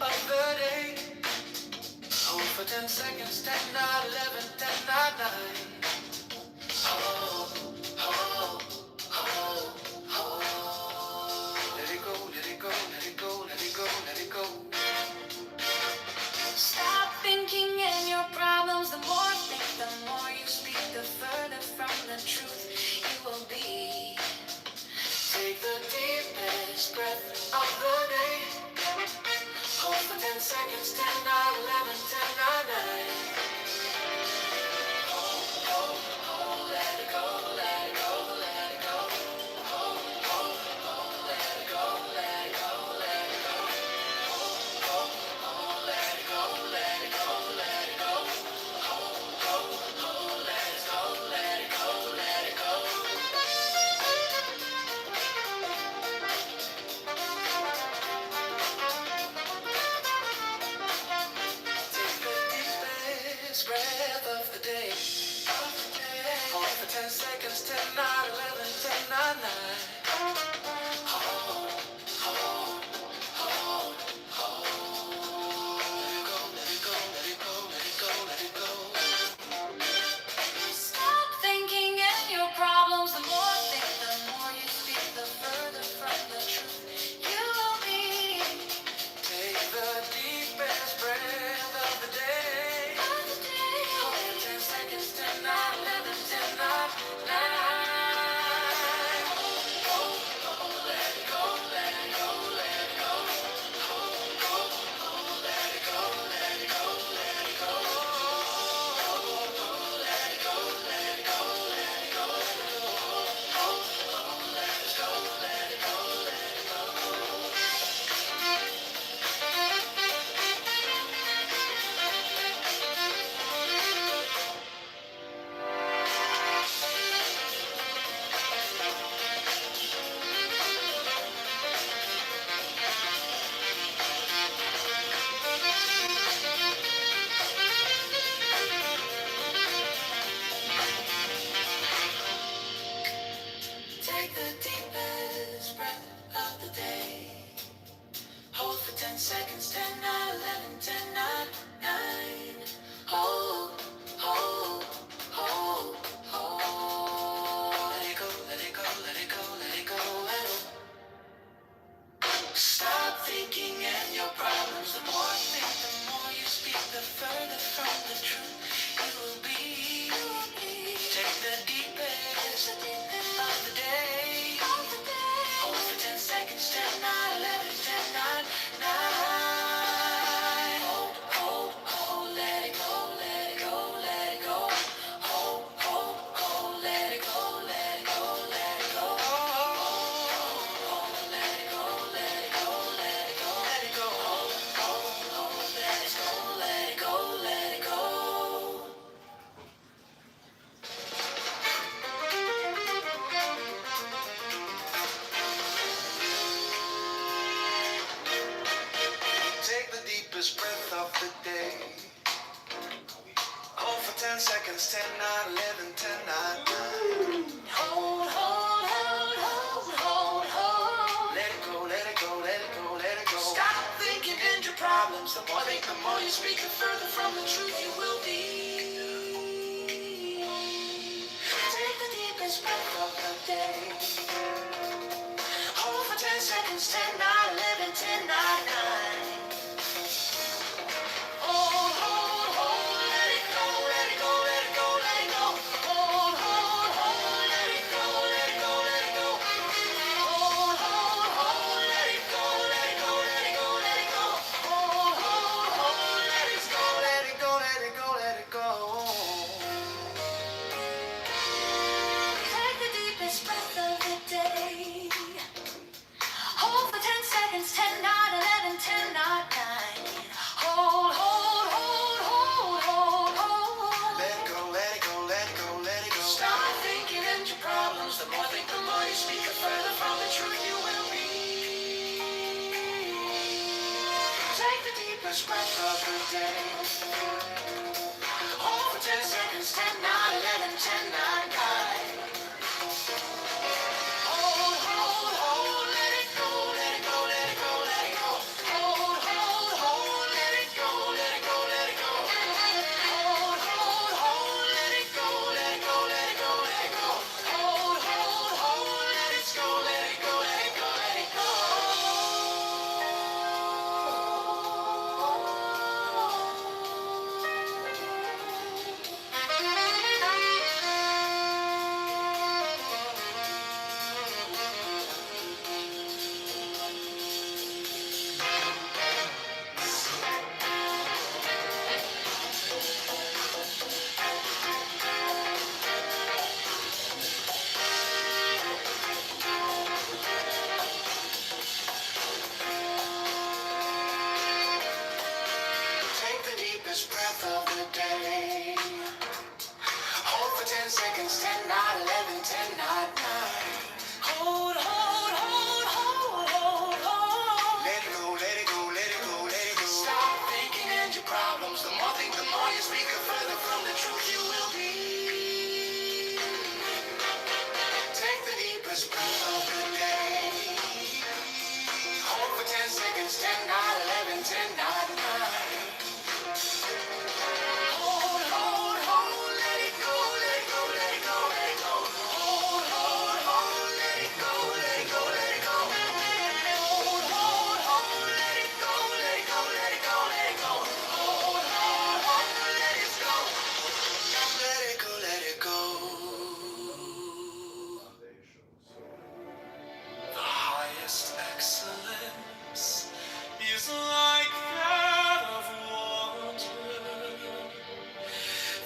of the day. Hold for 10 seconds, 10, 9, 11, 10, 9, 9. Hold, hold, hold, hold. Let it go, let it go, let it go, let it go, let it go. Stop thinking in your problems. The more think, the more you speak, the further from the truth you will be. Take the deepest breath of the day. Hold for 10 seconds, 10, 9, 11, 10, 9, 9. Hold, hold, hold, let it go, let it go, let it go. Hold, hold, hold, let it go, let it go, let it go. Hold, hold, hold, let it go, let it go, let it go. Hold, hold, hold, let it go, let it go, let it go. Take the deepest breath of the day. Hold for 10 seconds, 10, 9, 11, 10, 9, 9. Hold, hold, hold, hold. Let it go, let it go, let it go, let it go, let it go. Stop thinking in your problems. The more think, the more you speak, the further from the truth you will be. Take the deepest breath of the day. Hold for 10 seconds, 10, 9, 11, 10, 9, 9. Hold, hold, let it go, let it go, let it go. Hold, hold, hold, let it go, let it go, let it go. Hold, hold, let it go, let it go, let it go. Hold, hold, let it go, let it go, let it go. Take the deepest breath of the day. Hold for 10 seconds, 10, 9, 11, 10, 9, 9. Hold, hold, hold, hold. Let it go, let it go, let it go, let it go, let it go. Stop thinking in your problems. The more you think, the more you speak, the further from the truth you will be. Take the deepest of the day. Hold for 10 seconds, 10, 9, 11, 10, 9, 9. Hold, hold, hold, let it go, let it go, let it go. Hold, hold, hold, let it go, let it go, let it go. Hold, hold, let it go, let it go, let it go, let it go. Hold, hold, hold, let it go, let it go, let it go. Take the deepest breath of the day. Hold for 10 seconds, 10, 9, 11, 10, 9, 9. Hold, hold, hold, hold, hold, hold. Let it go, let it go, let it go, let it go. Stop thinking in your problems. The more think, the more you speak, the further from the truth you will be. Take the deepest breath of the day. Hold for 10 seconds, 10, 9, 11, 10, 9, 9. Hold, hold, hold, let it go, let it go, let it go, let it go. Hold, hold, hold, let it go, let it go, let it go. Hold, hold, hold, let it go, let it go, let it go, let it go. Hold, hold, hold, let it go, let it go, let it go, let it go. Take the deepest breath of the day. Hold for 10 seconds, 10, 9, 11, 10, 9, 9. Hold, hold, hold, hold, hold, hold. Let it go, let it go, let it go, let it go. Stop thinking into your problems. The more think, the more you speak, the further from the truth you will be. Take the deepest breath of the day. Hold for 10 seconds, 10, 9, 11, 10, 9, 9. Hold, hold, hold, let it go, let it go, let it go, let it go. Hold, hold, hold. day. Hold for 10 seconds, 10, 9, 11, 10, 9, 9. Hold, hold, hold, hold, hold, hold. Let it go, let it go, let it go, let it go. Stop thinking and your problems. The more think, the more you speak, the further from the truth you will be. Take the deepest breath of the day. Hold for 10 seconds, 10, 9, 11, 10, 9, 9. Hold, hold, hold, let it go, let it go, let it go, let it go. Hold, hold, hold, let it go, let it go, let it go. Hold, hold, hold, let it go, let it go, let it go, let it go. Hold, hold, hold, let it go. Let it go, let it go. The highest excellence is like that of water.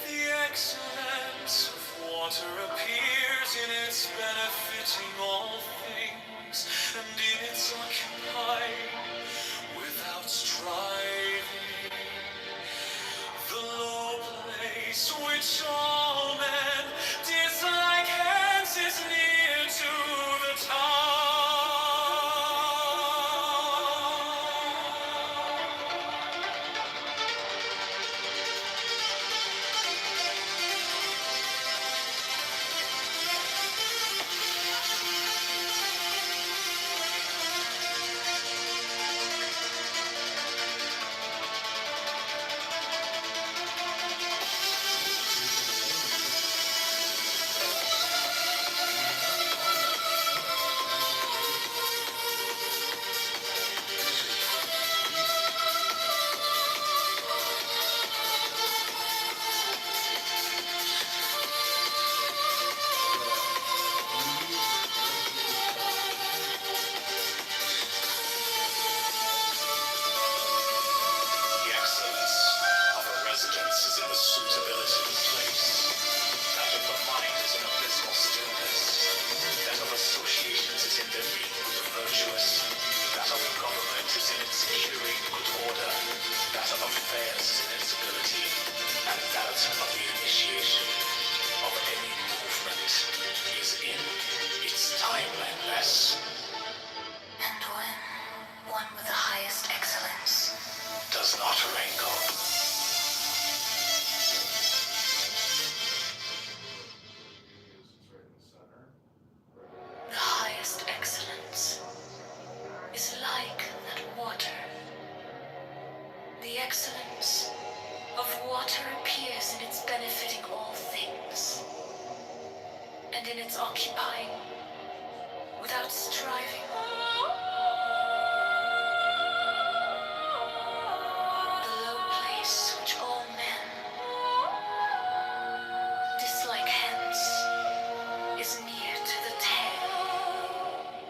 The excellence of water appears in its benefiting all things, and in its occupying without striving. The low place which all men dislike hence is near to the top. The excellence of a residence is in the suitability of the place. That of the mind is in abysmal stillness. That of associations is in their being with the virtuous. That of government is in its adhering good order. That of affairs is in its ability. And that of the initiation of any movement is in its timeliness. And when one with the highest excellence Does not wrinkle. The highest excellence is like that water. The excellence of water appears in its benefiting all things, and in its occupying without striving. The low place which all men dislike hence is near to the tail.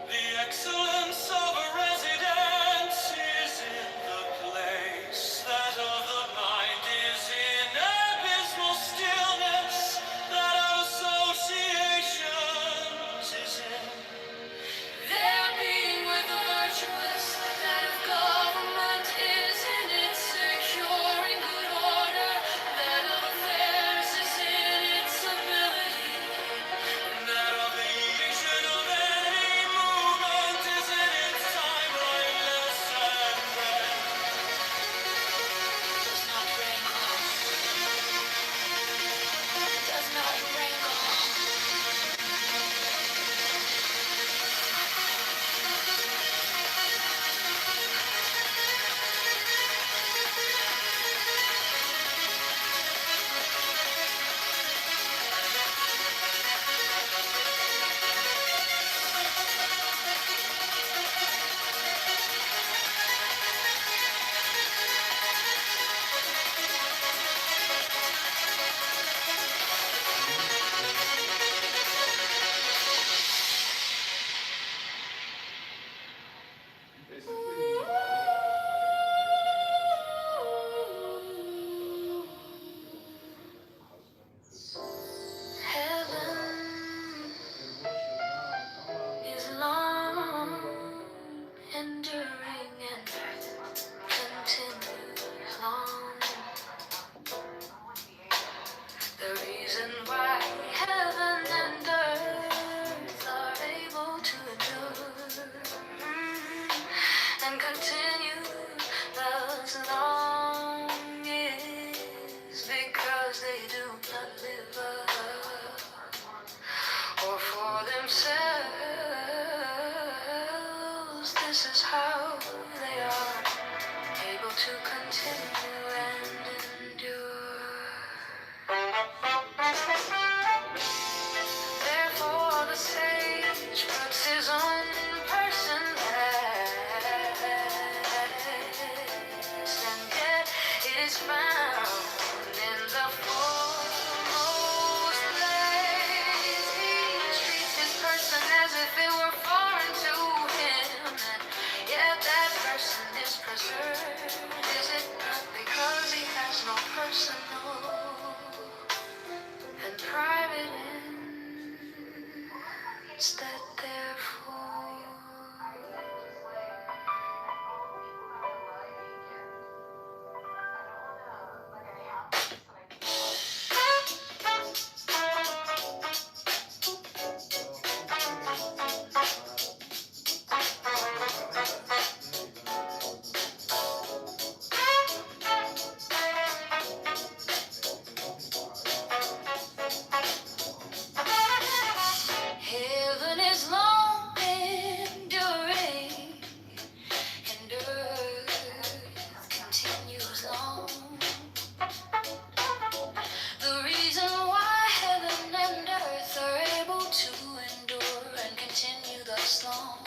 The excellence of a residence is in the place. That of the mind is in abysmal stillness. That of associations is in their is found in the foremost place. He treats his person as if it were foreign to him, and yet that person is preserved. Is it not because he has no personal and private ends that therefore heaven is long enduring, and earth continues long. The reason why heaven and earth are able to endure and continue thus long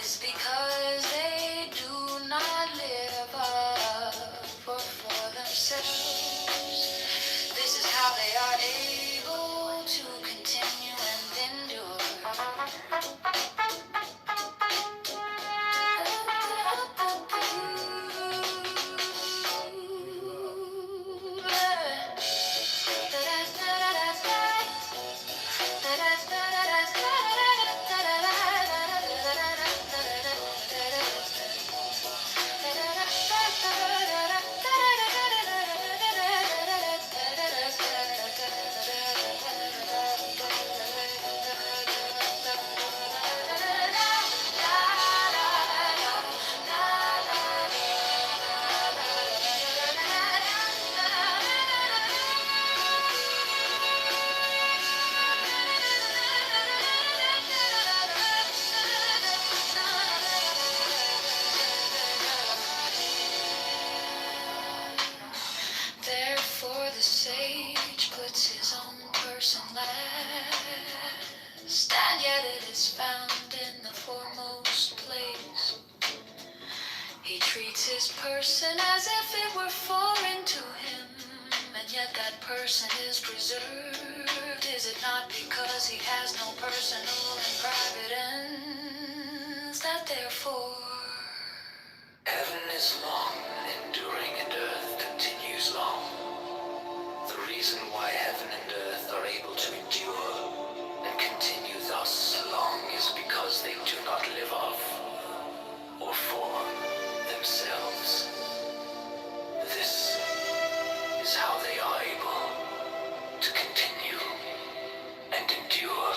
is because they do not live up or for themselves. This is how they are able to continue and endure. Therefore the sage puts his own person last, and yet it is found in the foremost place. He treats his person as if it were foreign to him, and yet that person is preserved. Is it not because he has no personal and private ends that therefore Heaven is long, enduring, and earth continues long. The reason why heaven and earth are able to endure and continue thus long is because they do not live of or for themselves. This is how they are able to continue and endure.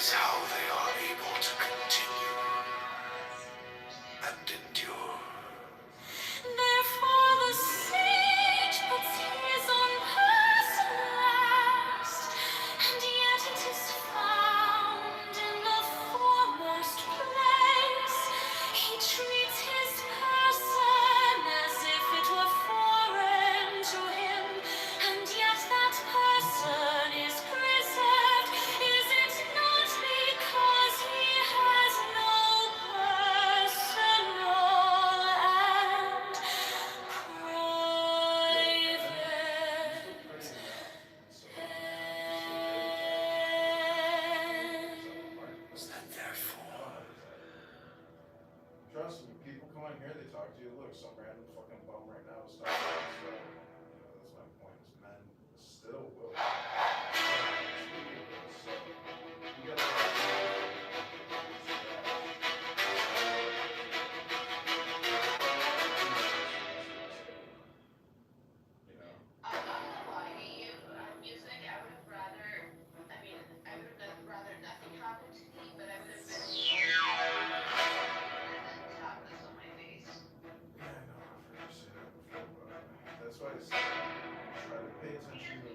is how they are able to continue and endure. Therefore the sage puts his own person last, and yet it is found in the foremost place. He treats his person as if it were foreign to him, and yet that person is preserved. Is it not because he has no personal and private And therefore, Trust me, people come on here, they talk to you. Look, some random fucking bum right now is talking. So, that's my point. Is men still will. So, you gotta. You know. I'm not gonna lie to you. Music, I would have rather. I mean, I would have rather nothing happened to me, but I would have been tablets on my face. Yeah, I know. I've heard you say that before, but that's why I say try to pay attention to.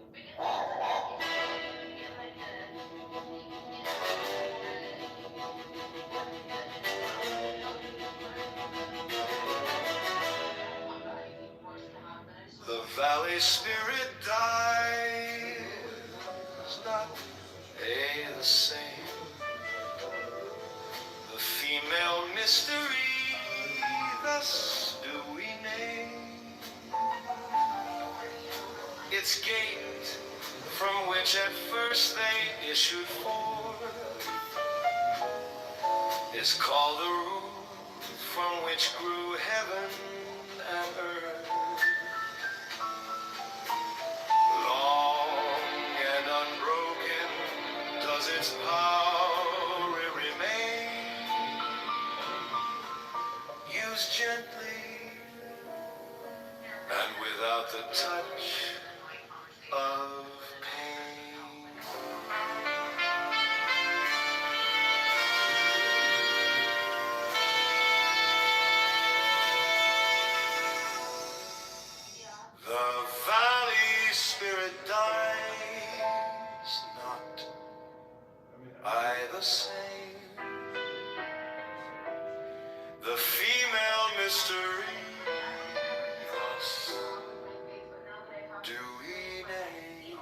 the valley spirit dies not the same. The female mystery thus do we name. Its gate from which at first they issued forth is called the root from which grew heaven and earth. Long and unbroken does its power remain. Used gently and without the touch of pain. The valley spirit dies not I the same. The female mystery thus do we name.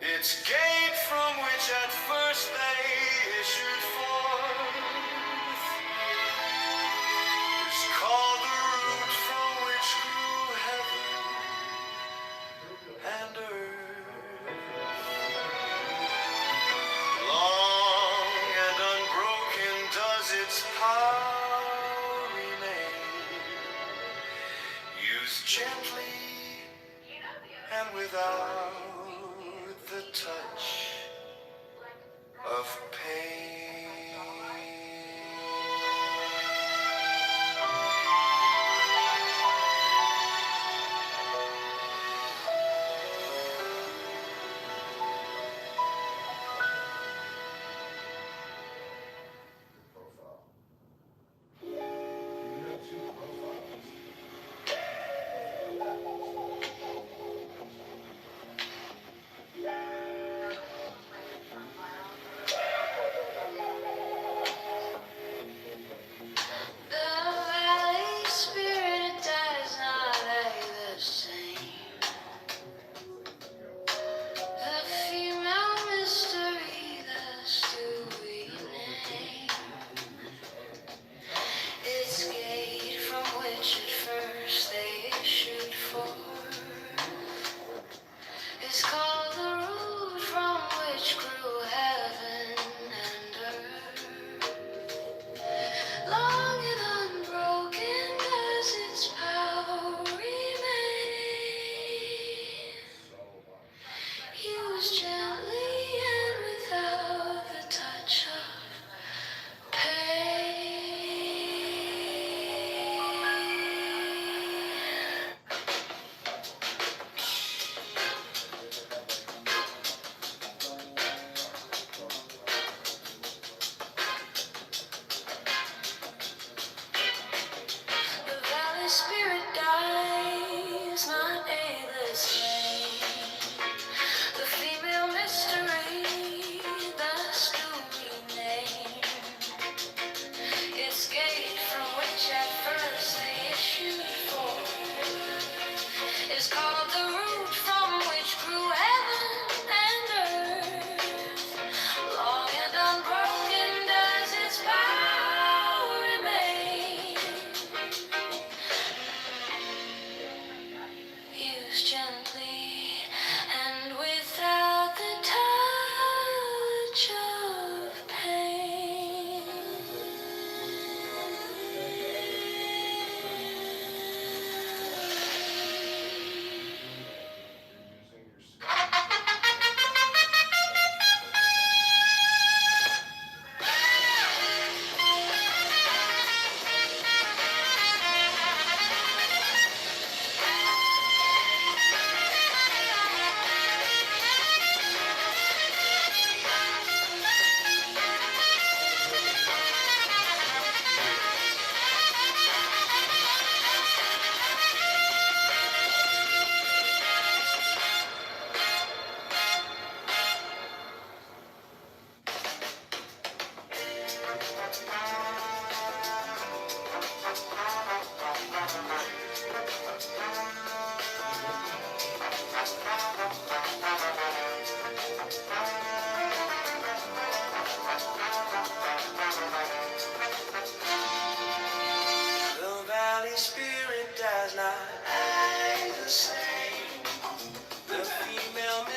Its gate from which at first they issued forth is called the root from which grew heaven and earth. Long and unbroken does its power remain. Used gently and without the touch of pain.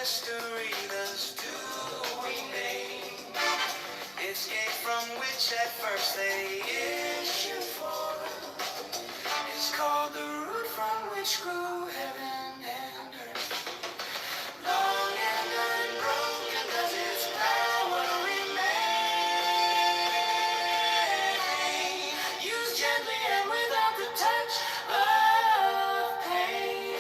mystery thus do remain. Its gate from which at first they issue forth is called the root from which grew heaven and earth. Long and unbroken does its power remain. Used gently and without the touch of pain.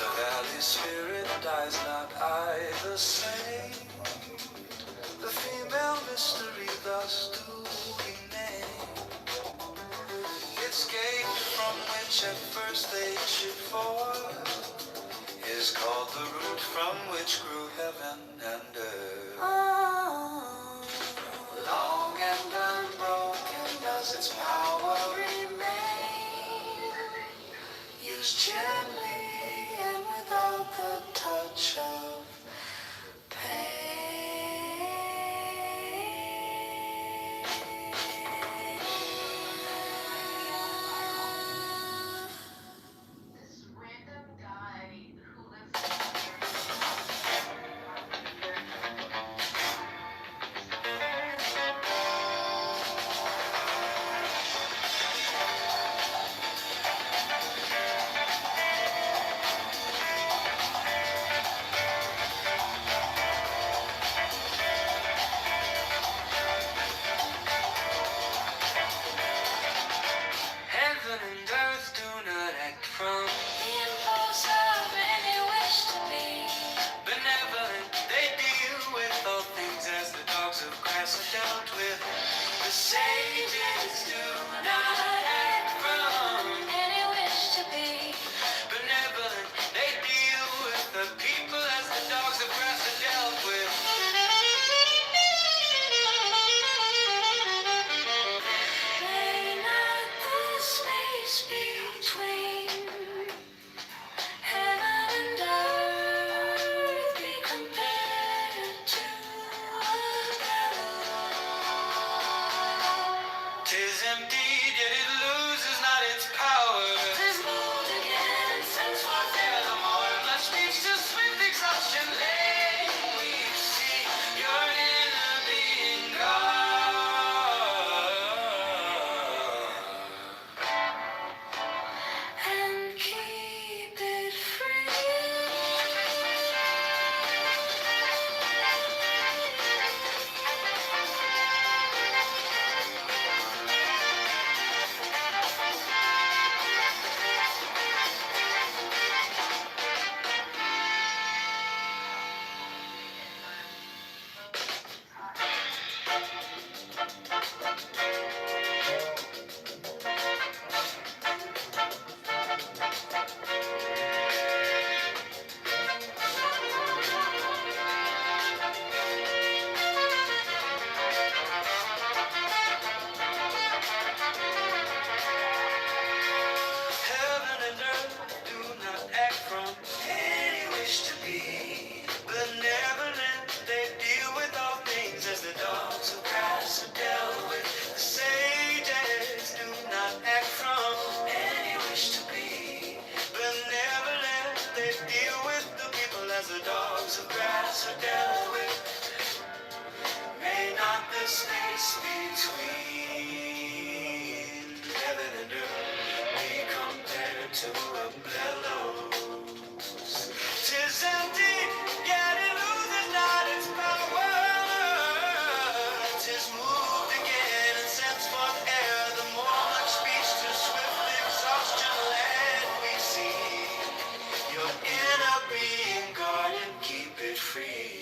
The valley spirit dies not, I the same. The female mystery thus do remain. Its gate from which at first they issued forth is called the root from which grew heaven and earth. Long and unbroken does its power remain. Used gently and without the touch of This random guy who lives in heaven and earth do not act from the impulse of any wish to be benevolent. They deal with all things as the dogs of grass are dealt with. The sages do not act from any wish to be benevolent. They deal with the people as the dogs of grass are dealt with. May not the space between heaven and earth be compared to a bellow? 'Tis emptied, yet it loses not its power. 'Tis moved again, sends forth evermore. Much speech to swift exhaustion laid. We see your inner being God. And keep it free. Heaven and earth do not act from any wish to be benevolent. They deal with all things as the dogs of grass are dealt with. The sages do not act from any wish to be benevolent. They deal with the people as the dogs of grass are dealt with. May not the space between heaven and earth be compared to a bellows. 'Tis empty, yet it loses not its power. 'Tis moved again and sends forth air. The more much speech to swift exhaustion led. We see your inner being guard and keep it free.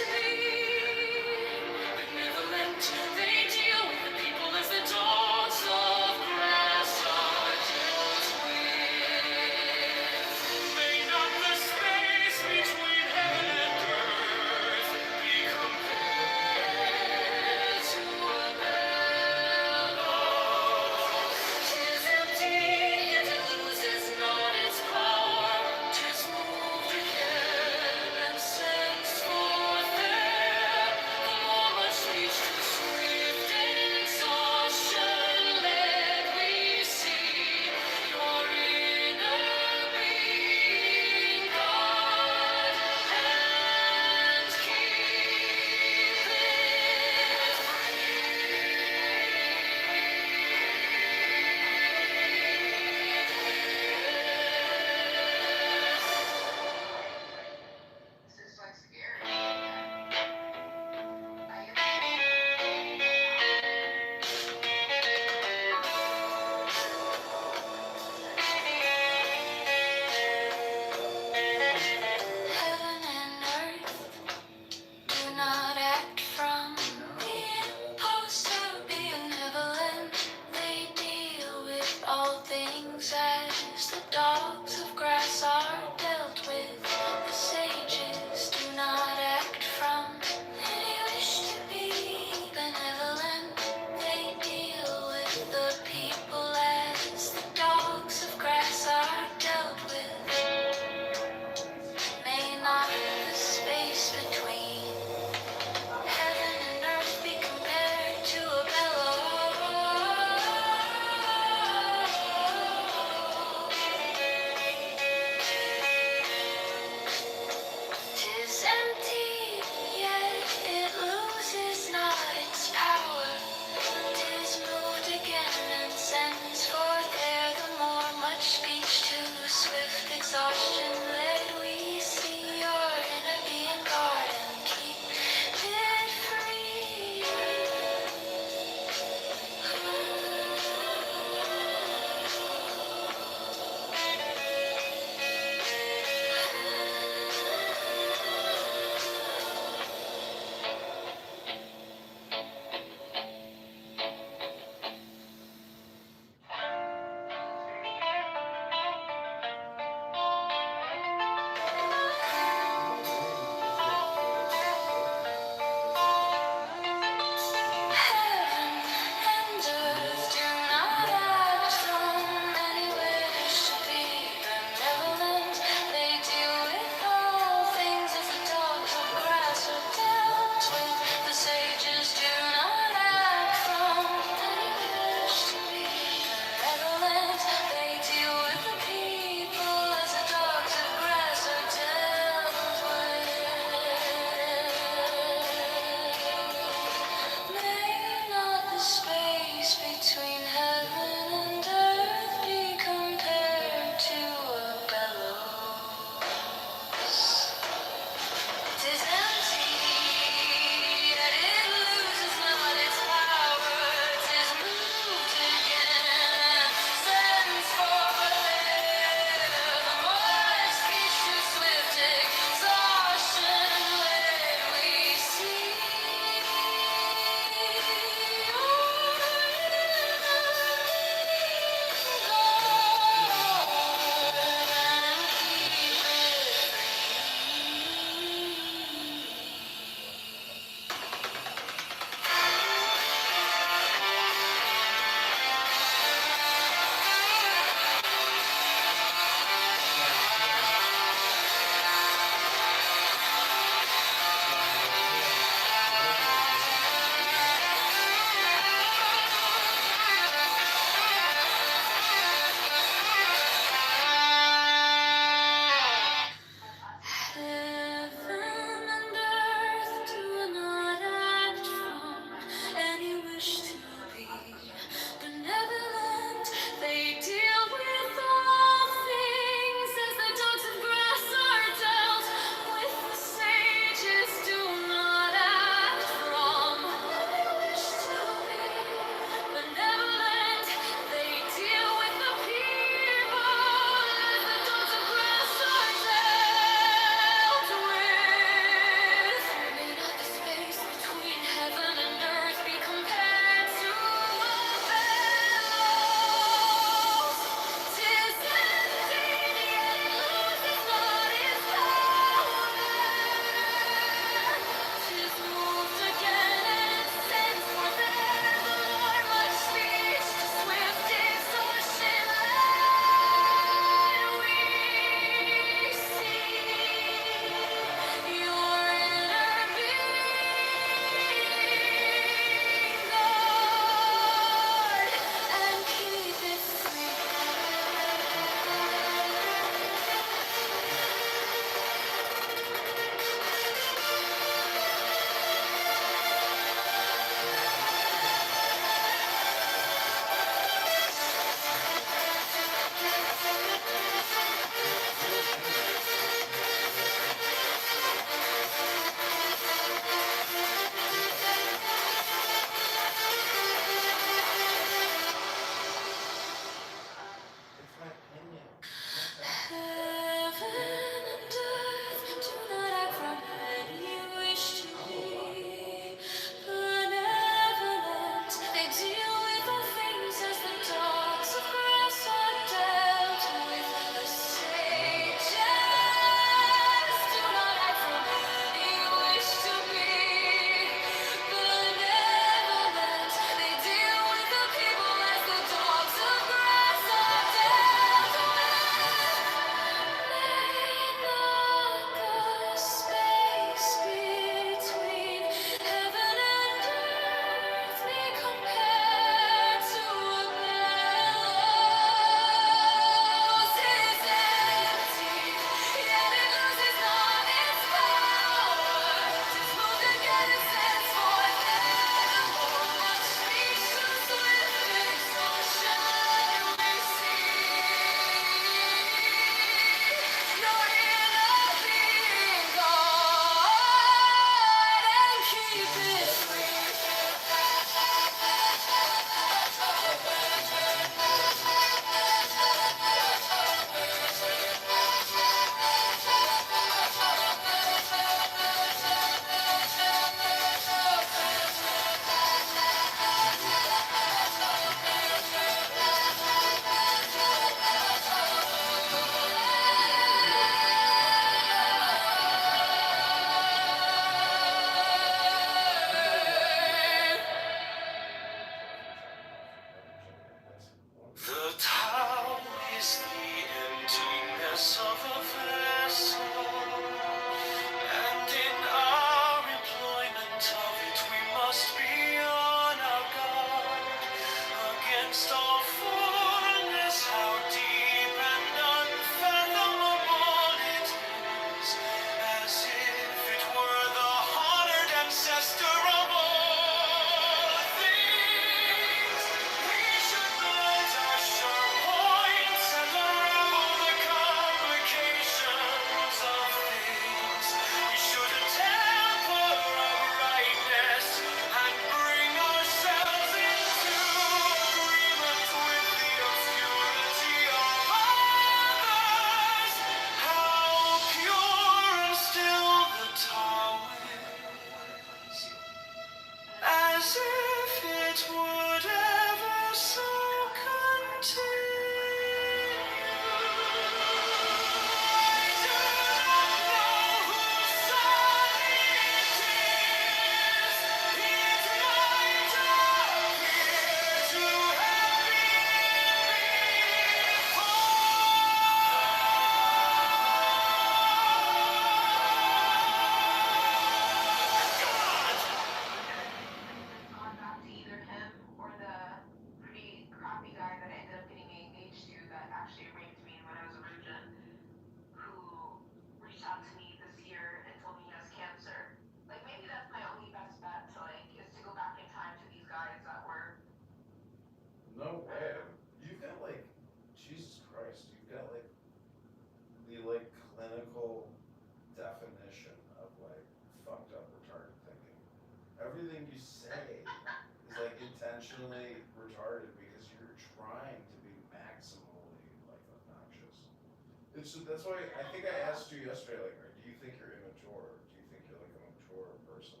So that's why I think I asked you yesterday, like, do you think you're immature? Do you think you're like a mature person?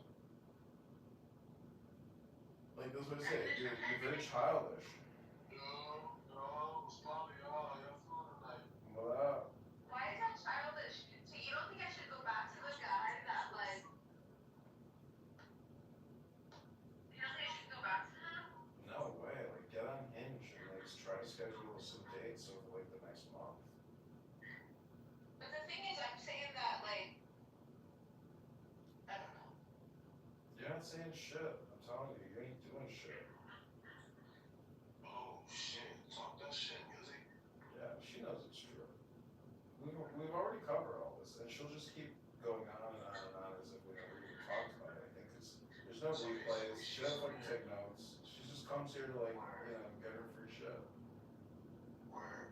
Like, that's what I say. You're very childish. No, Smiley, y'all feeling tonight. Wow. Why is that childish? So you don't think I should go back to the guy that like? You don't think I should go back to him? No way. Like, get on Hinge and like try to schedule some dates over like the next month. But the thing is, I'm saying that like, I don't know. You're not saying shit. I'm telling you, you ain't doing shit. Oh shit, talk that shit, Gizzy. Yeah, she knows it's true. We've already covered all this, and she'll just keep going on and on and on as if we never even talked about it. I think because there's no replays. She doesn't fucking take notes. She just comes here to like, get her free shit. Word.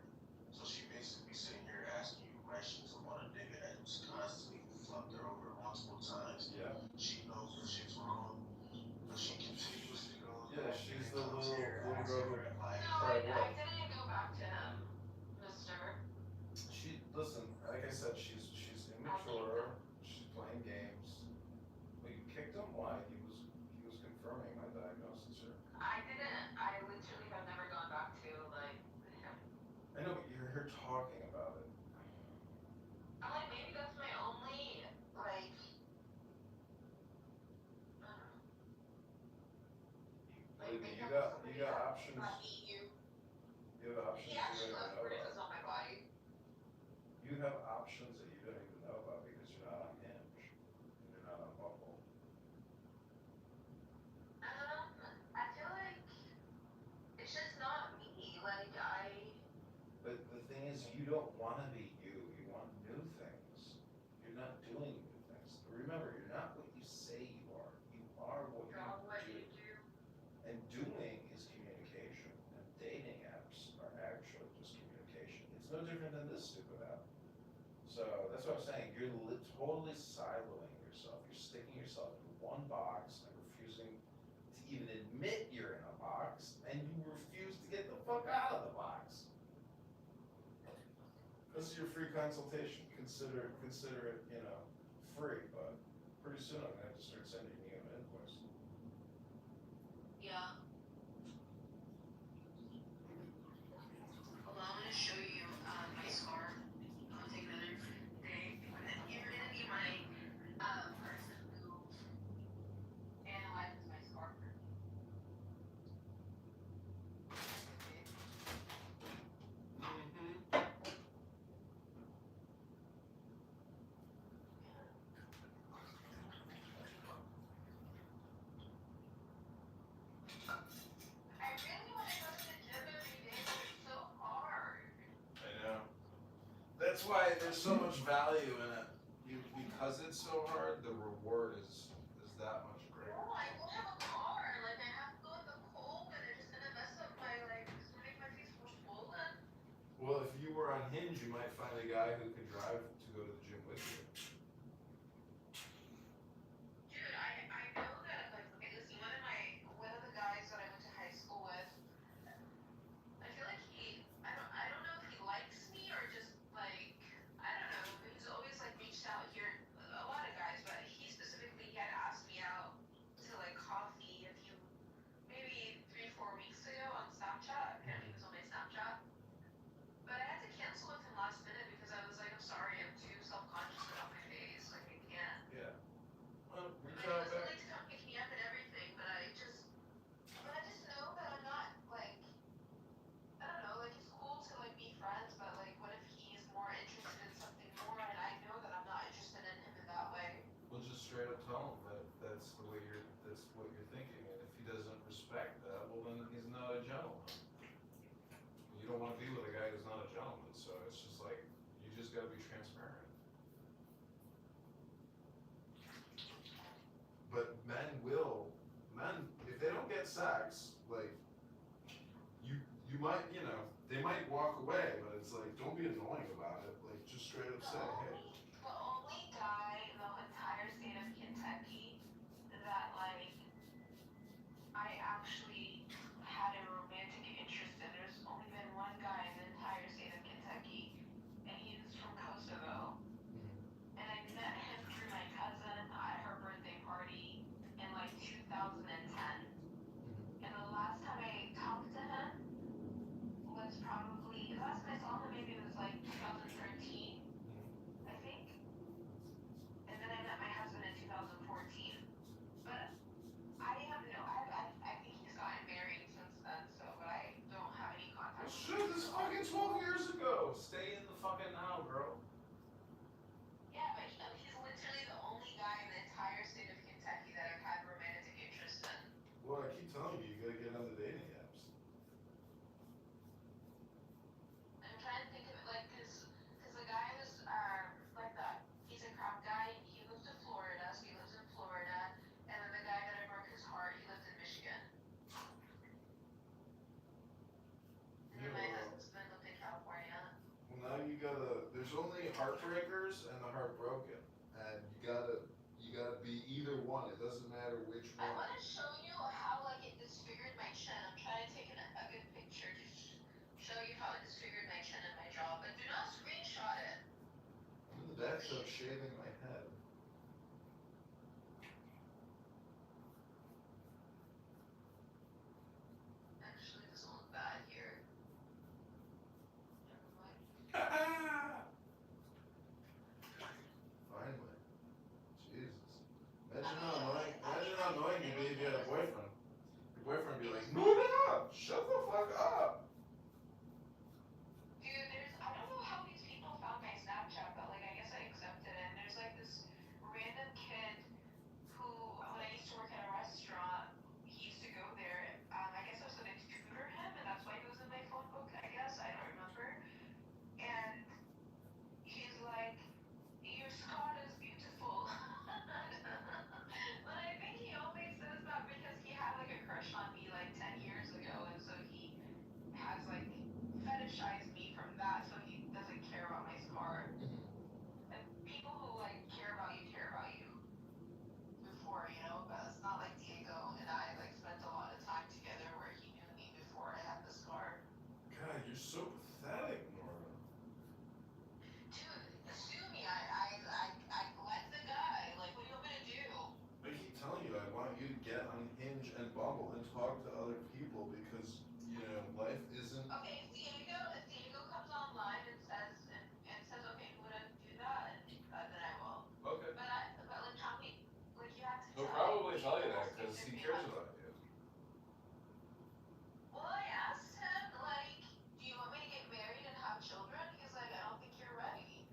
So she basically sitting here asking you questions about a nigga that was constantly fucked her over multiple times. Yeah. She knows that shit's wrong, but she continuously goes. Yeah, she's the little girl who No, I didn't go back to him, mister. Listen, like I said, she's immature. She's playing games. Well, you kicked him? Why? He was confirming my diagnosis here. I literally have never gone back to like him. I know, but you're here talking about it. I'm like, maybe that's my only like. Maybe you got options. You. You have options He you actually don't left even know bruises about. on my body. You have options that you don't even know about because you're not on Hinge. And you're not on Bumble. I feel like it's just not me. Like But the thing is, you don't want to be you. You want new things. You're not doing new things. Remember, you're not what you say you are. You are what you do. And doing is communication. And dating apps are actually just communication. It's no different than this stupid app. So that's what I'm saying. You're totally siloing yourself. You're sticking yourself in one box and refusing to even admit you're in a box, and you refuse to get the fuck out of the box. This is your free consultation. Consider it, free, but pretty soon I'm gonna have to start sending you an invoice. yeah. Hold on, I'm gonna show you my scar. I'll take another day. You're gonna be my person who analyzes my scar. I really want to go to the gym every day, but it's so hard. I know. That's why there's so much value in it. Because it's so hard, the reward is that much greater. No, I won't have a car. Like, I have to go in the cold, and it's just gonna mess up my, like, it's gonna make my face more swollen. Well, if you were on Hinge, you might find a guy who could drive to go to the gym with you. Dude, I know that, like, okay, listen, one of the guys that I went to high school with, I feel like I don't know if he likes me or just, like, I don't know, he's always, like, reached out here, a lot of guys, but he specifically had asked me out to, like, coffee maybe 3-4 weeks ago on Snapchat. Apparently he was on my Snapchat. But I had to cancel with him last minute because I was like, I'm sorry, I'm too self-conscious about my face, like, I can't. Yeah. Well, I mean, he was willing to come pick me up and everything, but I just know that I'm not, like, I don't know, like, it's cool to, like, be friends, but, like, what if he's more interested in something more, and I know that I'm not interested in him in that way. We'll just straight up tell him that that's what you're thinking, and if he doesn't respect that, well then he's not a gentleman. You don't want to be with a guy who's not a gentleman, so it's just like, you just gotta be transparent. But men, if they don't get sex, like, you might, they might walk away, but it's like, don't be annoying about it, like, just straight up say, hey. The only guy in the entire state of Kentucky that, like, I actually had a romantic interest in, there's only been one guy in the entire state of Kentucky, and he's from heartbreakers and the heartbroken, and you gotta be either one. It doesn't matter which I one. want to show you how like it disfigured my chin. I'm trying to take a good picture to show you how it disfigured my chin and my jaw, but do not screenshot it. I'm in the bathtub shaving my head. Actually, this won't look bad here. Never mind. Finally. Jesus. Imagine how annoying you'd be if you had a boyfriend. Your boyfriend would be like, no, shut the fuck up. Dude, I don't know how these people found my Snapchat, but like I guess I accepted it. And there's like this random kid who, when I used to work at a restaurant, he used to go there. I guess I was gonna tutor him, and that's why he was in my phone book. I guess I don't remember. And he's like, "Your scar is beautiful." But I think he only says that because he had like a crush on me like 10 years ago, and so he has like fetishized me from that, so he doesn't care about my scar. And people who like care about you before, but it's not like Diego and I like spent a lot of time together where he knew me before I had the scar. God, you're so pathetic, Nora. Dude, sue me. I let the guy. Like, what do you want me to do? I keep telling you, I want you to get on Hinge and Bumble and talk to other people because, life isn't. Okay, if Diego comes online and says okay, I'm gonna do that, then I will. Okay. But like how many? Like you have to. He'll probably tell you that because he cares about you. Well, I asked him like, do you want me to get married and have children? He's like, I don't think you're ready.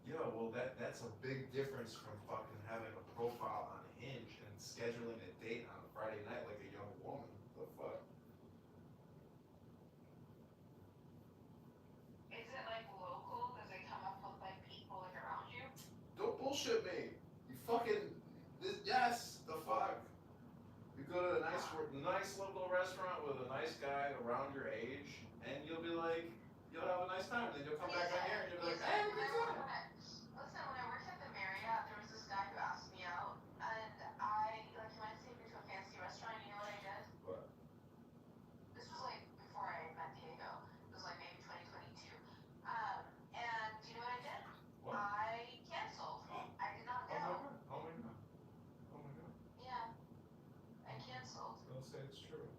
Yeah, well, that's a big difference from fucking having a profile on Hinge and scheduling a date on a Friday night like a young woman. The fuck? Is it like local? Does it come up with like people like around you? Don't bullshit me. You fucking yes. The fuck. You go to a nice little restaurant with a nice guy around your age, and you'll be like, you'll have a nice time. Then you'll come back on here and you'll be like, hey, have a good time. Listen, when I worked at the Marriott, there was this guy who asked me out, and he wanted to take me to a fancy restaurant. You know what I did? What? This was like before I met Diego. It was like maybe 2022. And do you know what I did? What? I canceled. I did not go. Oh my god. Oh my god. Yeah, I canceled. Don't say it's true.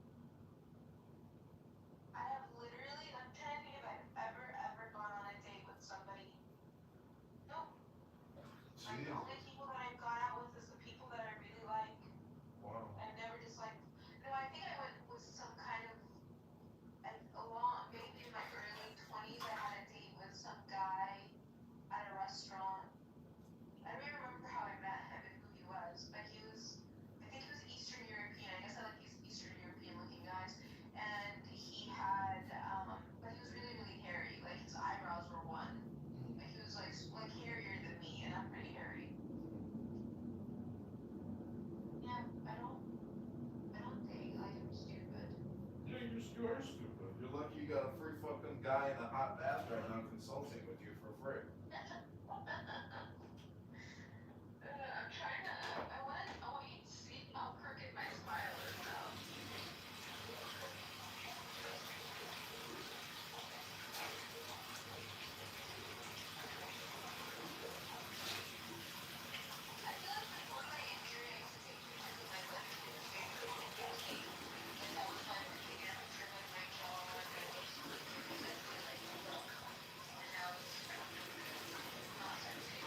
I have literally, I'm trying to think if I've ever gone on a date with somebody. Nope. Like the only people that I've gone out with is the people that I really like. Wow. I've never just like, no, I think I went with some kind of, maybe in my early 20s, I had a date with some guy at a restaurant. I don't even remember how I met him and who he was, but I think he was Eastern European. I guess I like these Eastern European looking guys. And he had, but he was really, really hairy. Like his eyebrows were one. Like he was like hairier than me, and I'm pretty hairy. Yeah, I don't date. Like I'm stupid. Yeah, you are stupid. You're lucky you got a free fucking guy in a hot bath right now consulting with you for free. I'm trying to. I want you to see how crooked my smile is now. I feel like before my injury, I used to take pictures of my lips in the face of the cake. And that was my taking a picture of like my jaw and my lips presented like look. And now it's not sexy.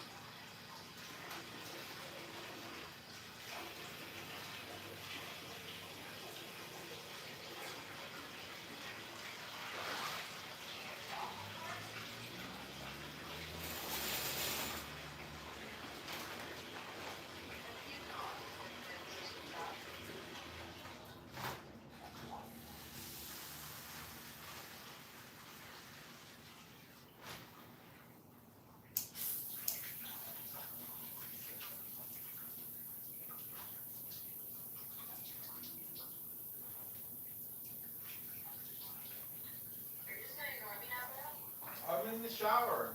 I'm in the shower.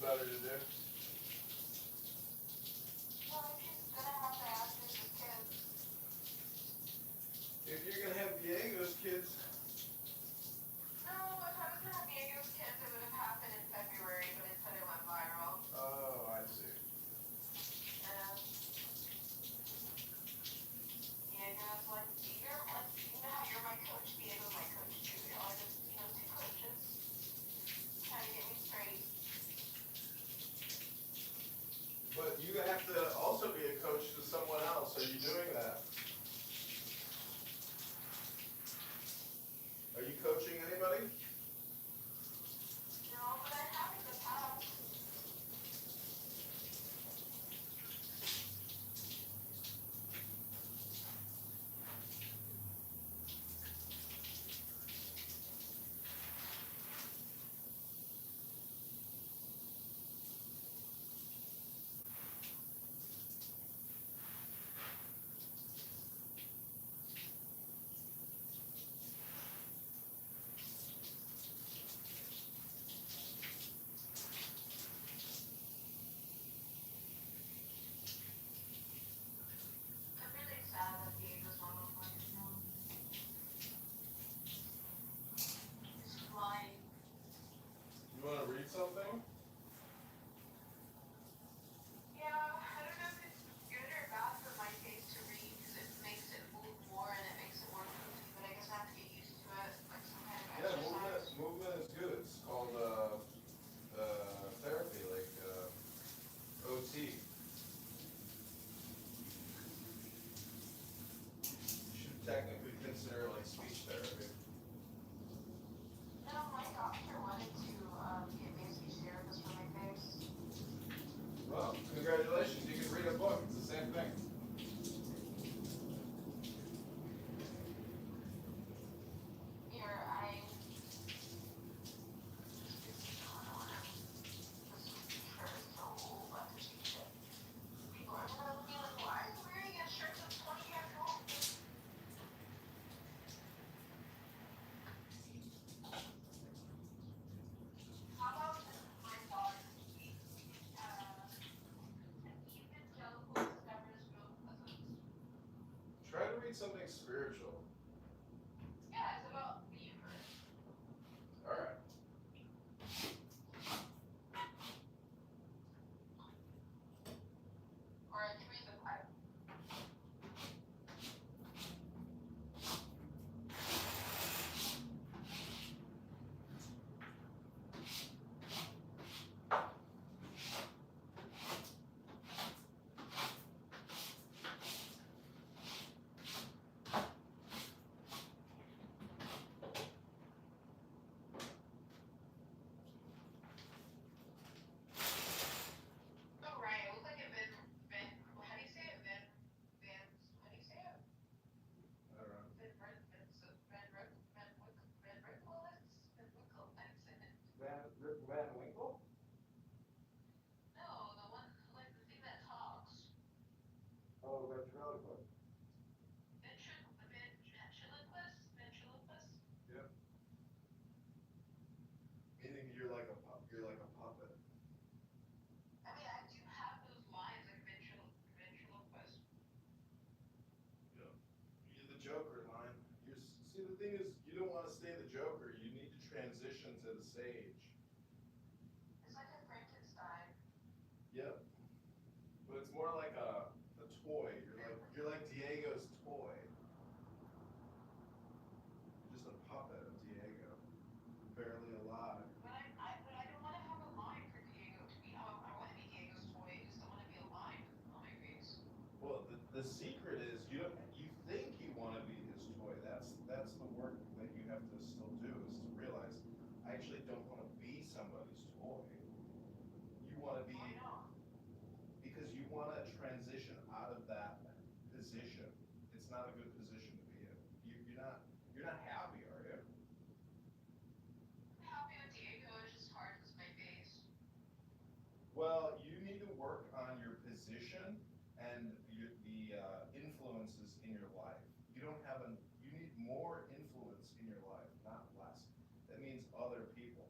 something better to do. Well, she's gonna have to ask his kids. If you're gonna have Diego's kids. No, if I was gonna have Diego's kids, it would have happened in February, but instead it went viral. Oh, I see. Yeah. Diego's like, you're like, you know how you're my coach, Diego's my coach too. Y'all are just, two coaches. Trying to get me straight. But you have to also be a coach to someone else. Are you doing that? Are you coaching anybody? No, but I have in the past. I'm really sad that Diego's not online anymore. He's flying. You want to read something? Yeah, I don't know if it's good or bad for my taste to read because it makes it move more and it makes it more poopy, but I guess I have to get used to it, like some kind of Yeah, exercise. movement is good. It's called therapy, like OT. You should technically consider it like speech therapy. No, my doctor wanted to get me a speech therapist for my face. Well, congratulations. You can read a book. It's the same thing. Here, I don't know. This shirt is so old, I have to change it. People are gonna be like, why are you wearing a shirt that's 20 years old? How about my daughter? An evangelical discovers growth lessons. Try to read something spiritual. Yeah, it's about the universe. All right. Or I can read the Bible. Oh, right. It looks like a how do you say it? How do you say it? I don't know. Van Winkle? No, the one, like the thing that talks. Oh, ventriloquist. Ventriloquist? Yep. Meaning you're like a puppet. I mean, I do have those lines like ventriloquist. Yeah. You're the Joker line. See, the thing is, you don't want to stay the Joker. You need to transition to the stage. It's like a Frankenstein. Yep. But it's more like a toy. You're like Diego's toy. Just a puppet of Diego. Barely alive. But I don't want to have a line for Diego to be. I want to be Diego's toy. I just don't want to be a line on my face. Well, the secret is you think you want to be his toy. That's the work that you have to still do, is to realize I actually don't want to be somebody's toy. You want to be, Why not? because you want to transition out of that position. It's not a good position to be in. You're not happy, are you? I'm happy with Diego. It's just hard because my face. Well, you need to work on your position and the influences in your life. You need more influence in your life, not less. That means other people.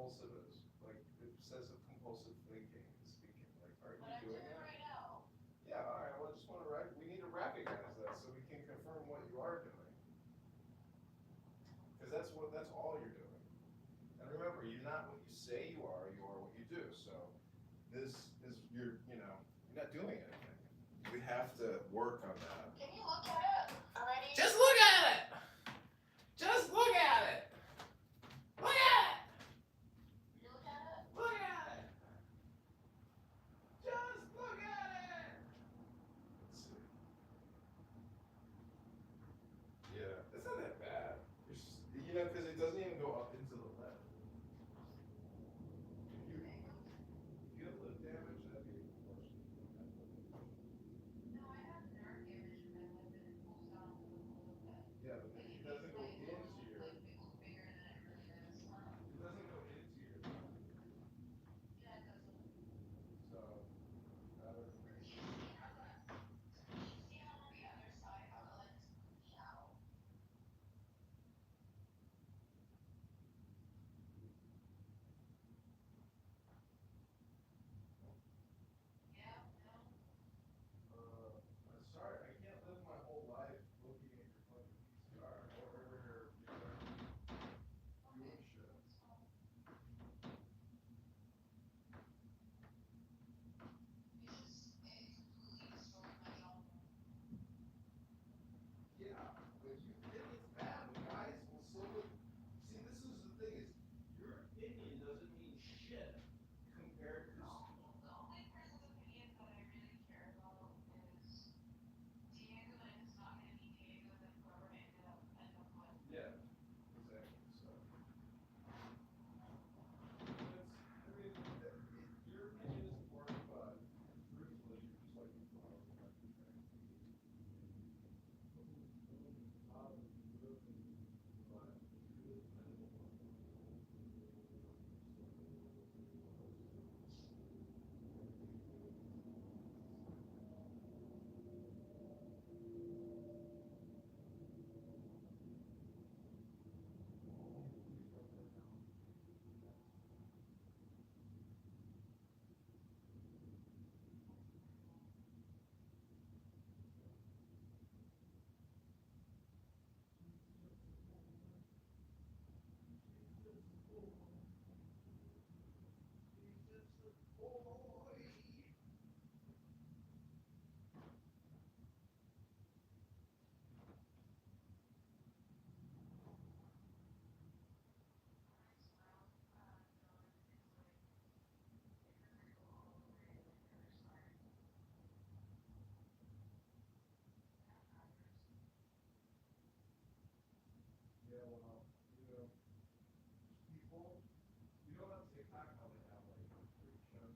compulsive is. Like obsessive compulsive thinking and speaking. Like, are you doing that? Right now. Yeah, all right. Well, I just want to we need to recognize that so we can confirm what you are doing. Because that's all you're doing. And remember, you're not what you say you are what you do. So this is you're not doing anything. We have to work on that. Can you look at it already? Just look at it. Just look at it. Look at it. You look at it? Look at it. Just look at it. Let's see. Yeah, it's not that bad. Because it doesn't even go up into the lip. If you have lip damage, that'd be worse. No, I have nerve damage in my lip and it pulls down a little bit. Yeah, but it doesn't go into your. Like it looks bigger than it really is. It doesn't go into your mouth. Yeah, it doesn't. So, I don't know. See how on the other side how it like pushes out? Yeah, no. I'm sorry, I can't live my whole life looking at your fucking PCR or your doing shit. Yeah, but it's bad. The guys will still see. This is the thing: is your opinion doesn't mean shit compared to. The only person's opinion that I really care about is Diego, and if it's not going to be Diego, then whoever I end up with. Yeah, exactly. So. Your opinion is important, but truthfully, you're just like a flower. Yeah, well, people, you don't have TikTok how they have like freak shows.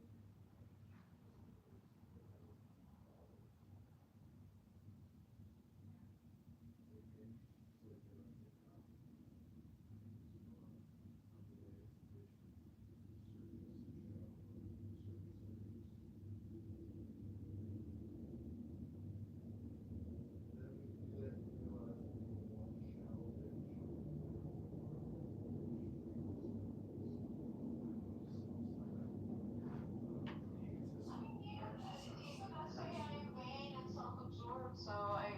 So I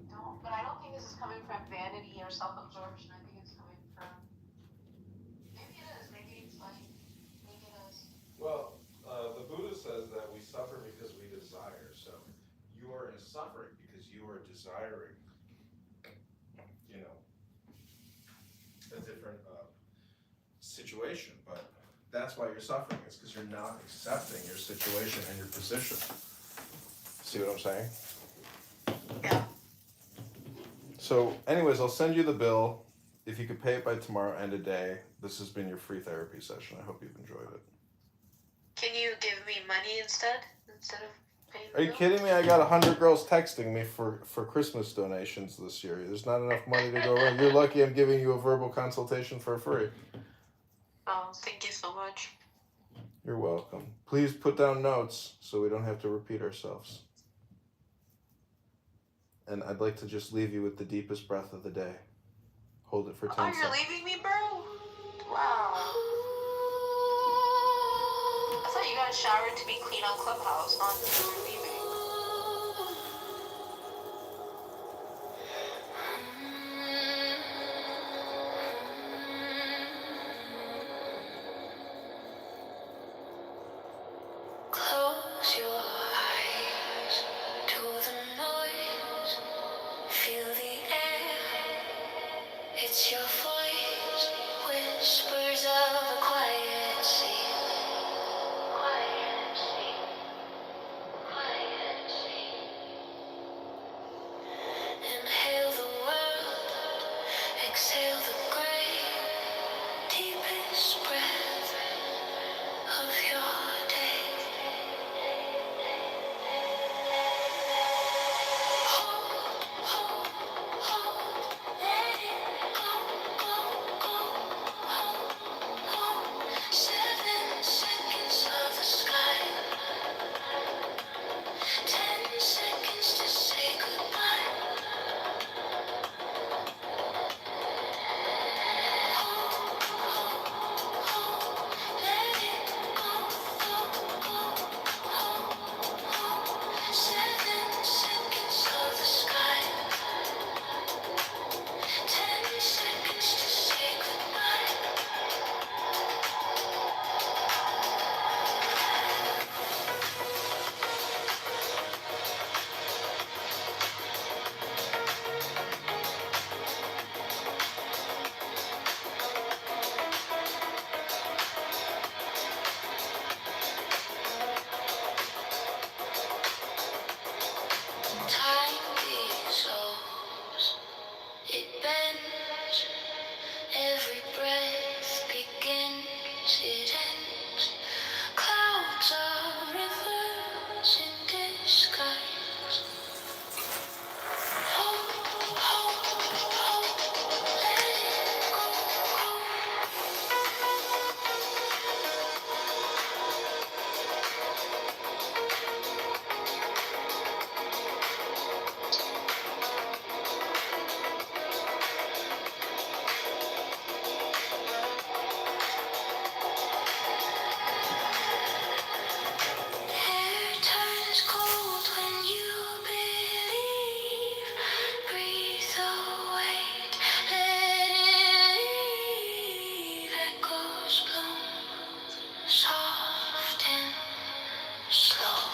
don't, but I don't think this is coming from vanity or self-absorption. I think it's coming from, maybe it is, maybe it's like, maybe it is. Well, the Buddha says that we suffer because we desire. So you are in suffering because you are desiring, a different situation. But that's why you're suffering. It's because you're not accepting your situation and your position. See what I'm saying? Yeah. So, anyways, I'll send you the bill. If you could pay it by tomorrow, end of day. This has been your free therapy session. I hope you've enjoyed it. Can you give me money instead of paying the Are you bill? kidding me? I got 100 girls texting me for Christmas donations this year. There's not enough money to go around. You're lucky I'm giving you a verbal consultation for free. Oh, thank you so much. You're welcome. Please put down notes so we don't have to repeat ourselves. And I'd like to just leave you with the deepest breath of the day. Hold it for 10 Oh, seconds. you're leaving me, bro? Wow. got a shower to be clean on Clubhouse on TV. Close your eyes to the noise. Feel the air. It's your voice. Whispers of a quiet sea. Quiet sea. Quiet sea. Inhale the world. Exhale the gray. Deepest breath of your day. Time dissolves, it bends, every breath begins, it ends. Clouds are rivers in disguise. Hold, let it Hair turns cold when you believe. Breathe away, let it leave. Echoes bloom, soft and slow.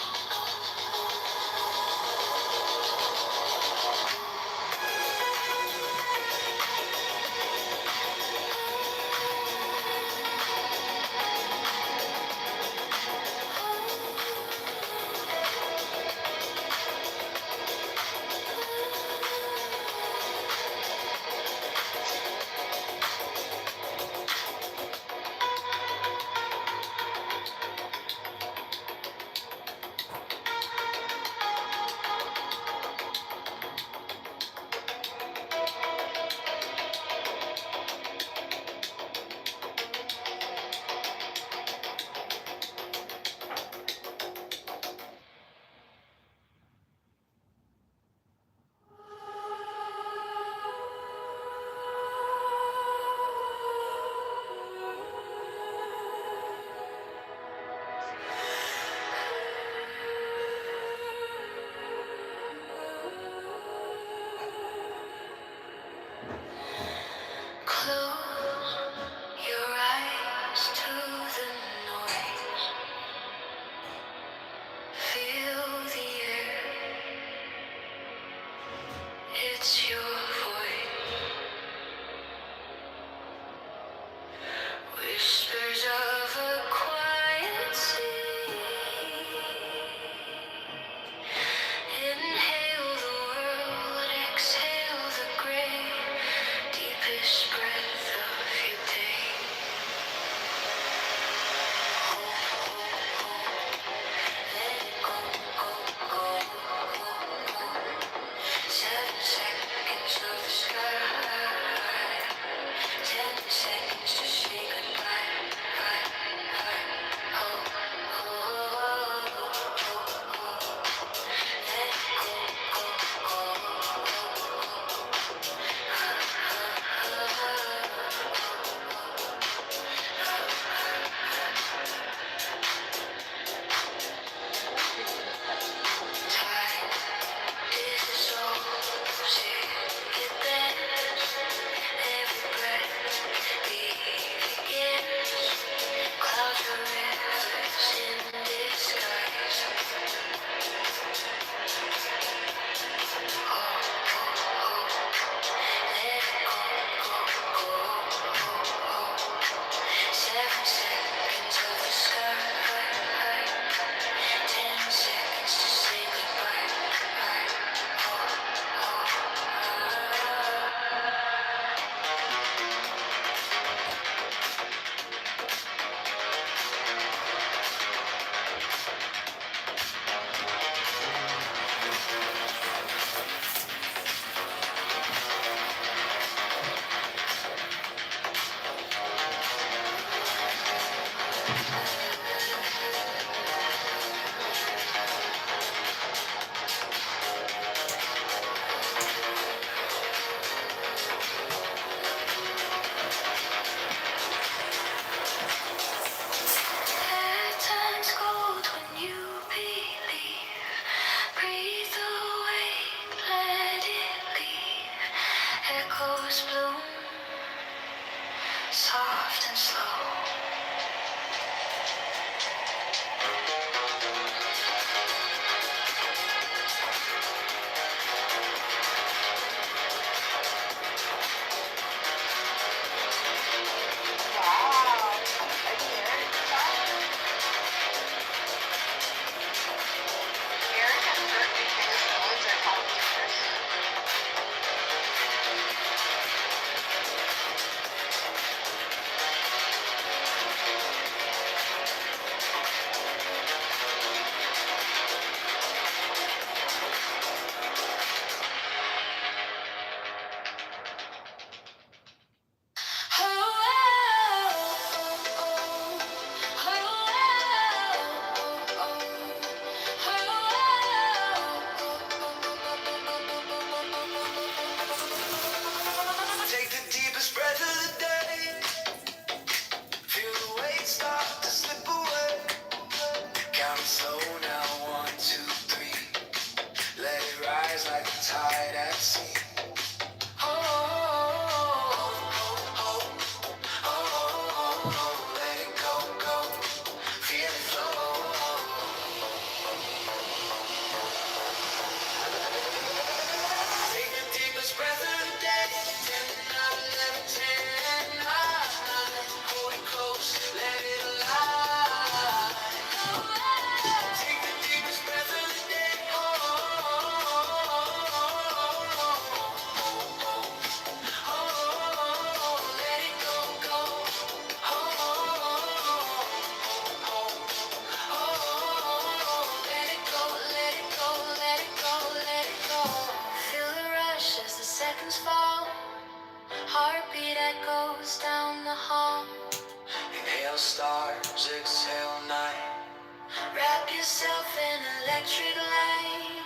electric light.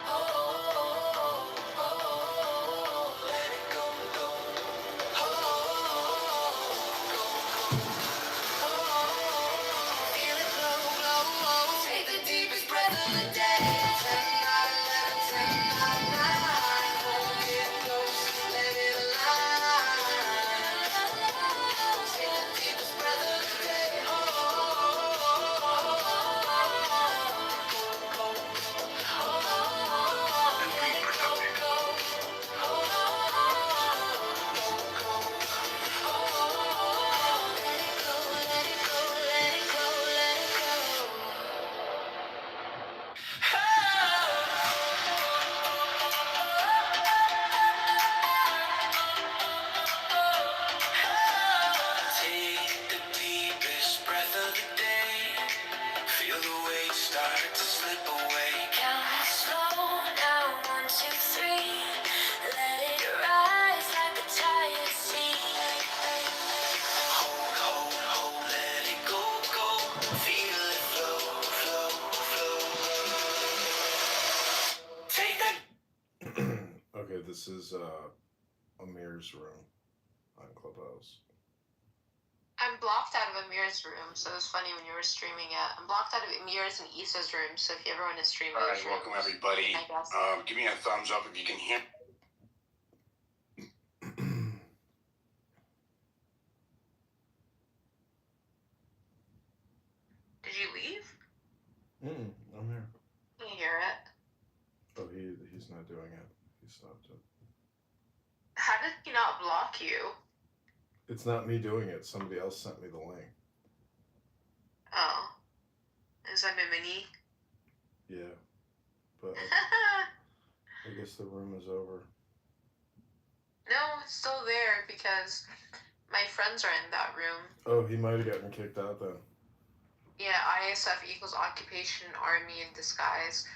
Oh, let it go, go. Feel it flow, flow, flow. Take the deepest breath of the day. 10, 9, 11, 10, 9, 9. Hold it close, let it align. Take the deepest breath of the day. And be productive. Take the deepest breath of the day. Feel the weight start to slip away. Count slow down, 1, 2, 3. Let it rise like a tired sea. Hold, hold, hold, let it go, go. Feel it flow, flow, flow. Take that. Okay, this is Amir's room on Clubhouse. I'm blocked out of Amir's room, so it was funny when you were streaming it. I'm blocked out of Amir's and Issa's room, so if you ever want to stream All right, those rooms, welcome everybody. I guess. Give me a thumbs up if you can hear. Did you leave? I'm here. Can you hear it? Oh, he's not doing it. He stopped it. How did he not block you? It's not me doing it. Somebody else sent me the link. Oh. Is that Mimini? Yeah, but I guess the room is over. No, it's still there because my friends are in that room. Oh, he might have gotten kicked out then. Yeah, ISF equals Occupation Army in Disguise.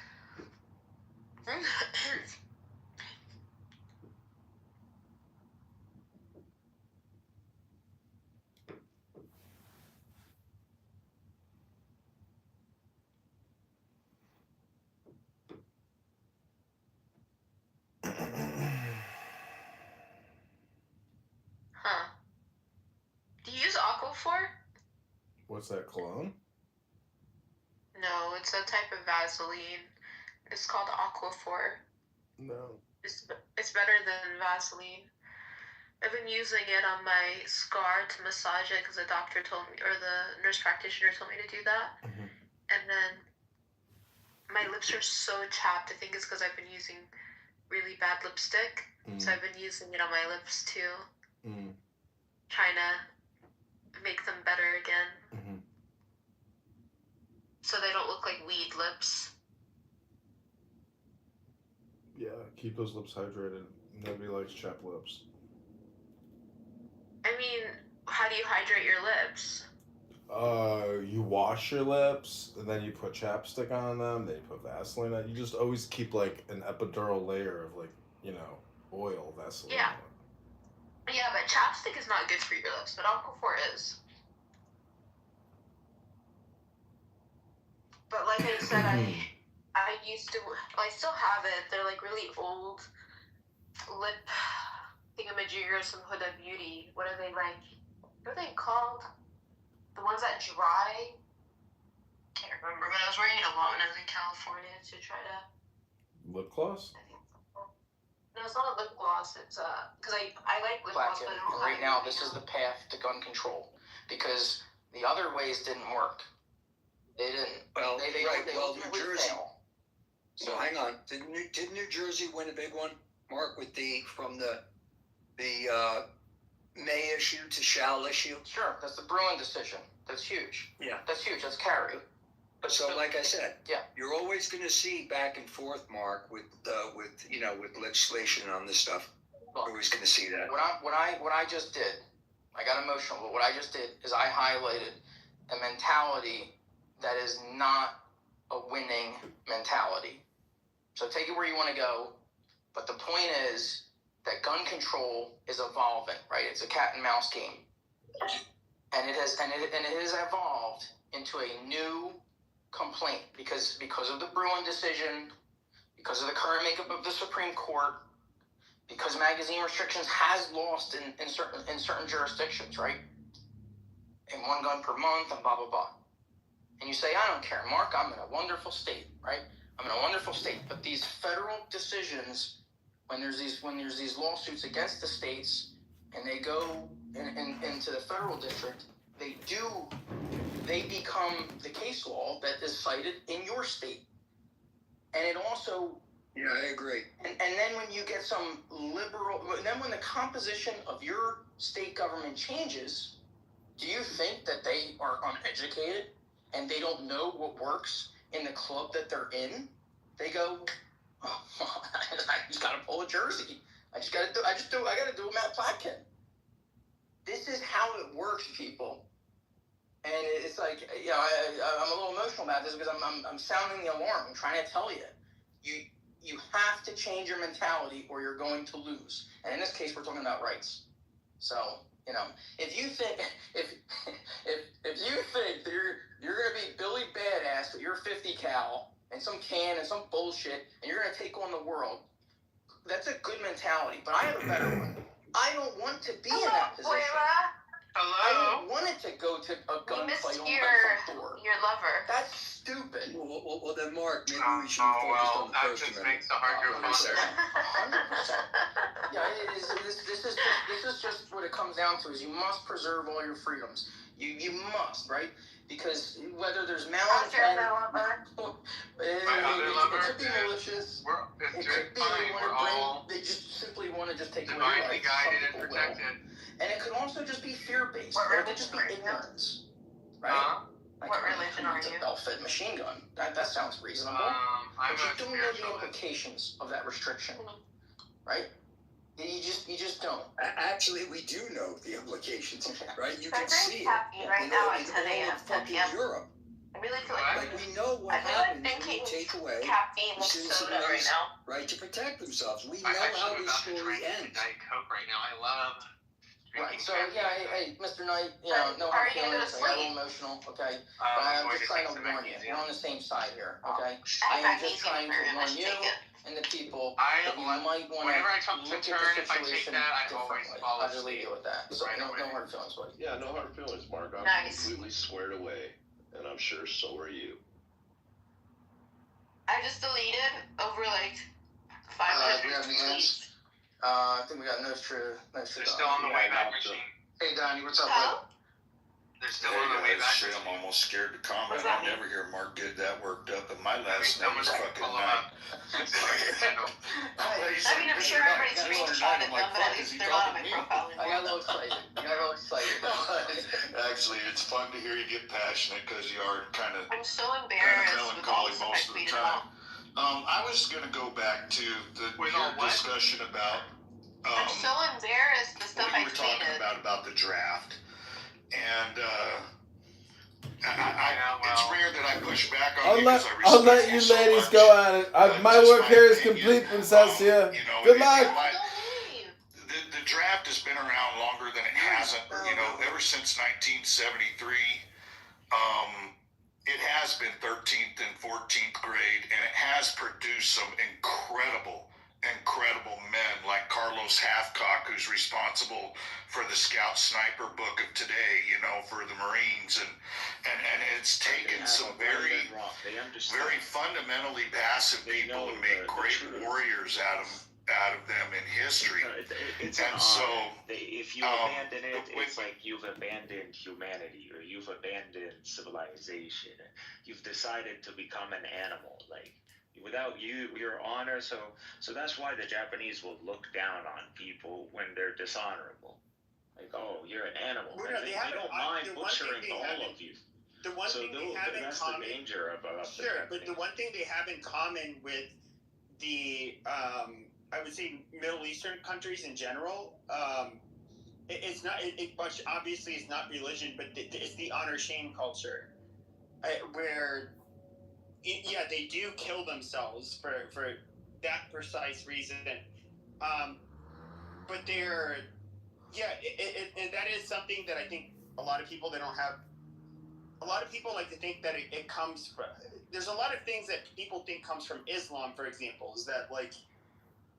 Huh. Do you use Aquaphor? What's that, cologne? No, it's a type of Vaseline. It's called Aquaphor. No. It's better than Vaseline. I've been using it on my scar to massage it because the doctor told me, or the nurse practitioner told me to do that. Mm-hmm. And then my lips are so chapped. I think it's because I've been using really bad lipstick. So I've been using it on my lips too. Trying to make them better again. So they don't look like weed lips. Yeah, keep those lips hydrated. Nobody likes chapped lips. I mean, how do you hydrate your lips? You wash your lips, and then you put chapstick on them, then you put Vaseline on. You just always keep, like, an epidural layer of, like, you know, oil, Vaseline. Yeah. Yeah, but chapstick is not good for your lips, but Aquaphor is. But like I said, I used to, I still have it. They're like really old lip thingamajiggers from Huda Beauty. What are they like? What are they called? The ones that dry? Can't remember, but I was wearing it a lot when I was in California to try to. Lip gloss? No, it's not a lip gloss. It's because I like lip gloss, but I don't right now this is the path to gun control because the other ways didn't work. They didn't. Well, they well, New ultimately Jersey. fail. So hang on. Did New Jersey win a big one, Mark, with from the may issue to shall issue? Sure, that's the Bruin decision. That's huge. Yeah. That's huge. That's carry. So, like I said, yeah, you're always going to see back and forth, Mark, with legislation on this stuff. You're always going to see that. What I just did, I got emotional, but what I just did is I highlighted a mentality that is not a winning mentality. So take it where you want to go, but the point is that gun control is evolving, right? It's a cat and mouse game, and it has evolved into a new complaint because of the Bruin decision, because of the current makeup of the Supreme Court, because magazine restrictions has lost in certain jurisdictions, right? And 1 gun per month and blah blah blah. And you say, I don't care, Mark, I'm in a wonderful state, right? I'm in a wonderful state. But these federal decisions, when there's these lawsuits against the states and they go into the federal district, they become the case law that is cited in your state. And it also... Yeah, I agree. And then when you get some liberal... Then when the composition of your state government changes, do you think that they are uneducated and they don't know what works in the club that they're in? They go, oh, I just got to pull a jersey. I got to do a Matt Platkin. This is how it works, people. And it's like, I'm a little emotional about this because I'm sounding the alarm. I'm trying to tell you. You have to change your mentality or you're going to lose. And in this case, we're talking about rights. So, if you think if you think that you're gonna be Billy Badass with your 50 cal and some can and some bullshit and you're gonna take on the world, that's a good mentality. But I have a better one. I don't want to be in that position. Hello? I don't want it to go to a gunfight on my front door. Your lover. That's stupid. Well, then, Mark, maybe we should focus on the First Amendment. Makes the heart go faster. 100%. Yeah, this is just what it comes down to is you must preserve all your freedoms. You must, right? Because whether there's malice, it could be malicious. It could be they just simply want to just take away your rights. Guided and protected. And it could also just be fear-based. Or it could just be ignorance. Right? What religion are you? A belt-fed machine gun. That sounds reasonable. But you don't know the implications of that restriction. Right? You just don't. Actually, we do know the implications, right? You can see it. Right now at 10 a.m. Fucking Europe. I really feel like we know what happens when you take away caffeine with soda right now. Right to protect themselves. We know how this story ends. Diet Coke right now. I love. Right. So hey, Mr. Knight, no hard feelings. I got a little emotional, okay? But I'm just trying to warn you. We're on the same side here, okay? I am just trying to warn you and the people that you might want to whenever I come to look turn, at the if I take situation that, I always differently. follow I'll just leave you with that. So no hard feelings, buddy. Yeah, no hard feelings, Mark. I'm completely squared away, and I'm sure so are you. I just deleted over like 500 tweets. I think we got Nostra. They're still on the way back machine. Hey, Donnie, what's up, bud? They're still on the way back. Shit, I'm almost scared to comment. I never hear Mark get that worked up, and my last name is fucking Knight. I mean, I'm sure everybody's screenshotted them, but at least they're not on my profile I got a little excited. Actually, it's fun to hear you get passionate because you are kind of I'm so embarrassed with all melancholy the stuff I most of the tweeted time. about. I was going to go back to your discussion about. I'm so embarrassed the stuff what I you were talking tweeted. about the draft, and it's rare that I push back on I'll let you ladies go at it. My work here is complete, Princess. Good luck. The draft has been around longer than it hasn't. Ever since 1973. It has been 13th and 14th grade, and it has produced some incredible men like Carlos Hathcock, who's responsible for the Scout Sniper book of today, for the Marines, and it's taken some very fundamentally passive people and made great warriors out of them in history. If you abandon it, it's like you've abandoned humanity, or you've abandoned civilization. You've decided to become an animal, like without your honor. So that's why the Japanese will look down on people when they're dishonorable. Like, oh, you're an animal. Well, They don't mind butchering all of you. The one thing they have in that's common. the danger about Sure, but the one thing they have in common with the I would say Middle Eastern countries in general, it's not. But obviously, it's not religion, but it's the honor shame culture, where they do kill themselves for that precise reason, but they're and that is something that I think a lot of people, they don't have a lot of people like to think that it comes from. There's a lot of things that people think comes from Islam, for example. Is that like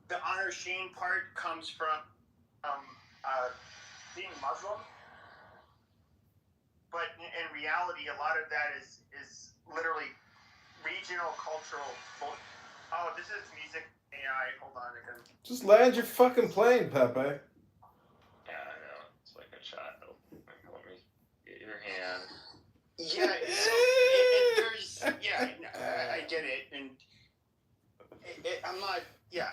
the honor shame part comes from being Muslim, but in reality, a lot of that is literally regional cultural. Oh, this is music AI. Hold on, I can. Just land your fucking plane, Pepe. Yeah, I know. It's like a child. Like, let me get your hand. Yeah, so there's I get it, and I'm not. Yeah,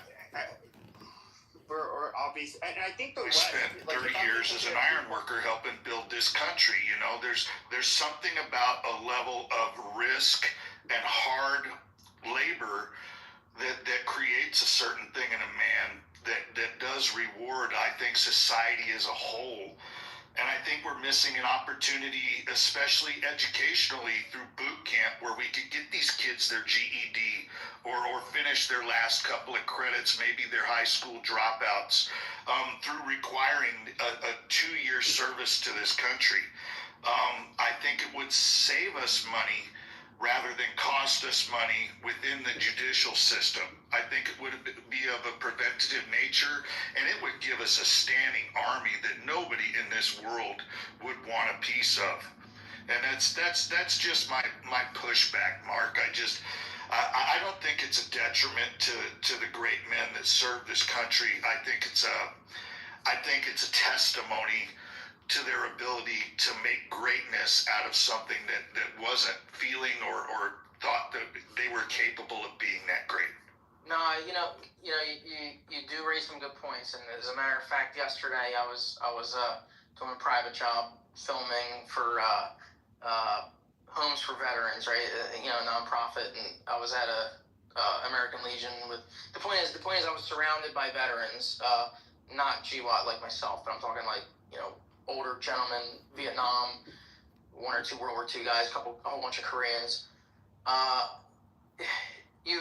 we're obvious, and I think the I West. spent Like, 30 if I'm years as an iron worker helping build this country. You know, there's something about a level of risk and hard labor that creates a certain thing in a man that does reward, I think, society as a whole. And I think we're missing an opportunity, especially educationally through boot camp, where we could get these kids their GED or finish their last couple of credits, maybe their high school dropouts, through requiring a 2-year service to this country. I think it would save us money rather than cost us money within the judicial system. I think it would be of a preventative nature, and it would give us a standing army that nobody in this world would want a piece of. And that's just my pushback, Mark. I don't think it's a detriment to the great men that serve this country. I think it's a testimony to their ability to make greatness out of something that wasn't feeling or thought that they were capable of being that great. No, you do raise some good points, and as a matter of fact, yesterday I was doing a private job filming for Homes for Veterans, right? A nonprofit, and I was at a American Legion with. The point is I was surrounded by veterans, not GWAT like myself, but I'm talking like older gentlemen, Vietnam, 1 or 2 World War II guys, a whole bunch of Koreans. You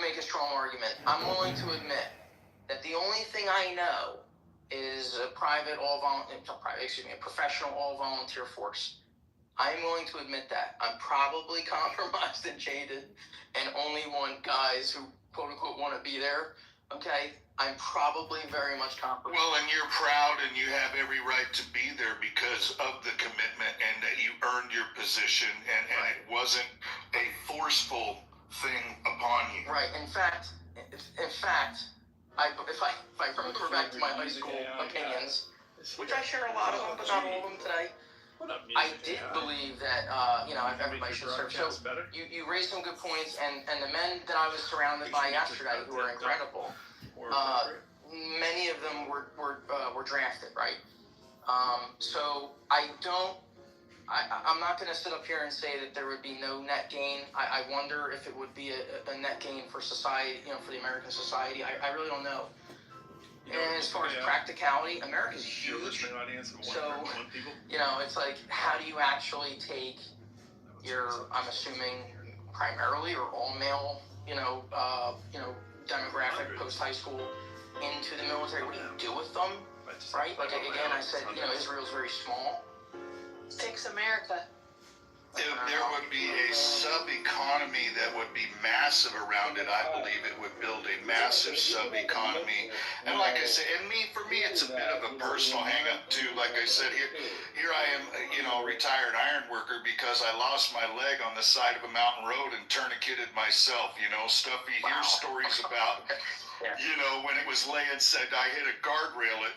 make a strong argument. I'm willing to admit that the only thing I know is a professional all volunteer force. I'm willing to admit that. I'm probably compromised and jaded and only want guys who quote unquote want to be there. Okay? I'm probably very much compromised. Well, and you're proud and you have every right to be there because of the commitment and that you earned your position and it wasn't a forceful thing upon you. Right. In fact, if I remember back to my high school opinions, which I share a lot of them, but not all of them today, I did believe that everybody should serve. So you raised some good points, and the men that I was surrounded by yesterday who were incredible. Many of them were drafted, right? So I'm not going to sit up here and say that there would be no net gain. I wonder if it would be a net gain for society, for the American society. I really don't know. And as far as practicality, America's huge. So, it's like, how do you actually take your, I'm assuming, primarily or all male, demographic post high school into the military? What do you do with them? Right? Like again, I said, Israel's very small. Fix America. There would be a sub-economy that would be massive around it. I believe it would build a massive sub-economy. And like I said, for me, it's a bit of a personal hang-up too. Like I said, here I am, a retired iron worker because I lost my leg on the side of a mountain road and tourniqueted myself. Stuff you hear stories about. When it was laying, said I hit a guardrail, and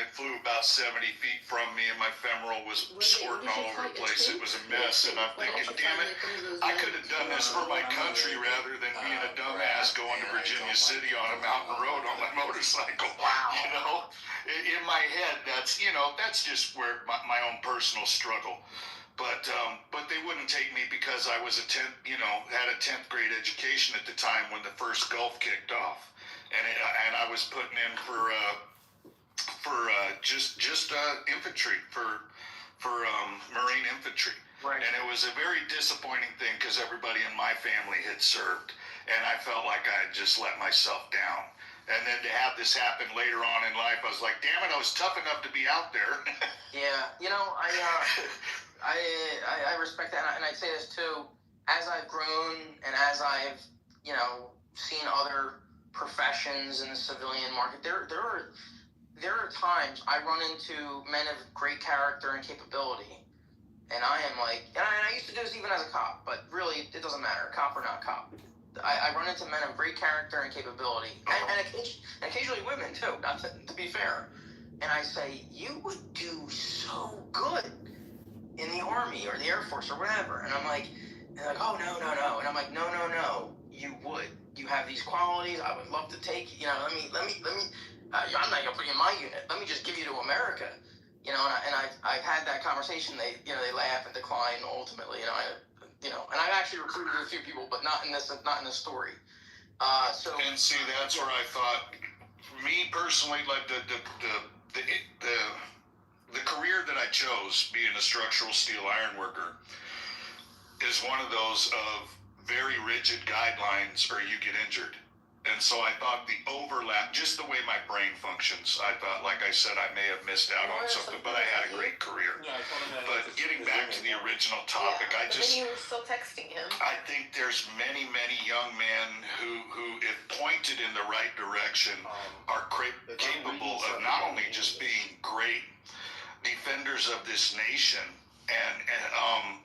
it flew about 70 feet from me, and my femoral was squirting all over the place. It was a mess, and I'm thinking, damn it, I could have done this for my country rather than being a dumbass going to Virginia City on a mountain road on my motorcycle. Wow. In my head, that's just where my own personal struggle. But they wouldn't take me because I was had a 10th grade education at the time when the first Gulf kicked off. And I was putting in for just infantry for Marine infantry, right. And it was a very disappointing thing because everybody in my family had served, and I felt like I had just let myself down. And then to have this happen later on in life, I was like, damn it, I was tough enough to be out there. Yeah, I respect that, and I'd say this too. As I've grown and as I've seen other professions in the civilian market, there are times I run into men of great character and capability, and I am like, and I used to do this even as a cop, but really it doesn't matter, cop or not cop. I run into men of great character and capability, and occasionally women too. Not to be fair, and I say, you would do so good in the Army or the Air Force or whatever. And I'm like, oh, no. And I'm like, no, you would. You have these qualities. I would love to take, let me, I'm not going to put you in my unit. Let me just give you to America. And I've had that conversation. They laugh and decline ultimately, and I've actually recruited a few people, but not in this story. And see, that's where I thought, for me personally, like the career that I chose, being a structural steel iron worker, is one of those of very rigid guidelines or you get injured. And so I thought the overlap, just the way my brain functions, I thought, like I said, I may have missed out on something, but I had a great career. But getting back to the original topic, But then you were still texting him. I think there's many young men who, if pointed in the right direction, are capable of not only just being great defenders of this nation, and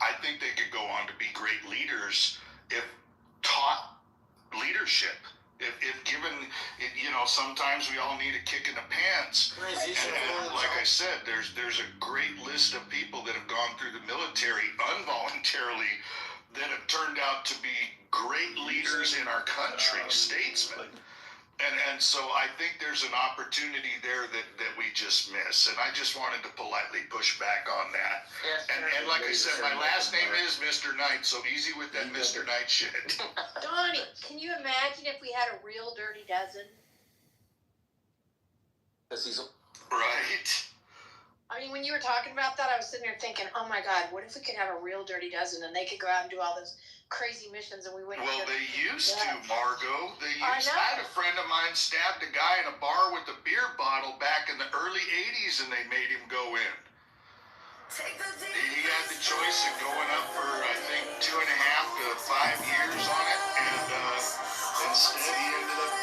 I think they could go on to be great leaders if taught leadership. If given, sometimes we all need a kick in the pants. And like I said, there's a great list of people that have gone through the military involuntarily that have turned out to be great leaders in our country, statesmen. And so I think there's an opportunity there that we just miss. And I just wanted to politely push back on that. And like I said, my last name is Mr. Knight, so easy with that Mr. Knight shit. Donnie, can you imagine if we had a real Dirty Dozen? Right. I mean, when you were talking about that, I was sitting there thinking, oh my God, what if we could have a real Dirty Dozen and they could go out and do all those crazy missions and we wouldn't. Well, they used to, Margot. I had a friend of mine stabbed a guy in a bar with a beer bottle back in the early 80s and they made him go in. He had the choice of going up for, I think, 2.5 to 5 years on it, and instead he ended up.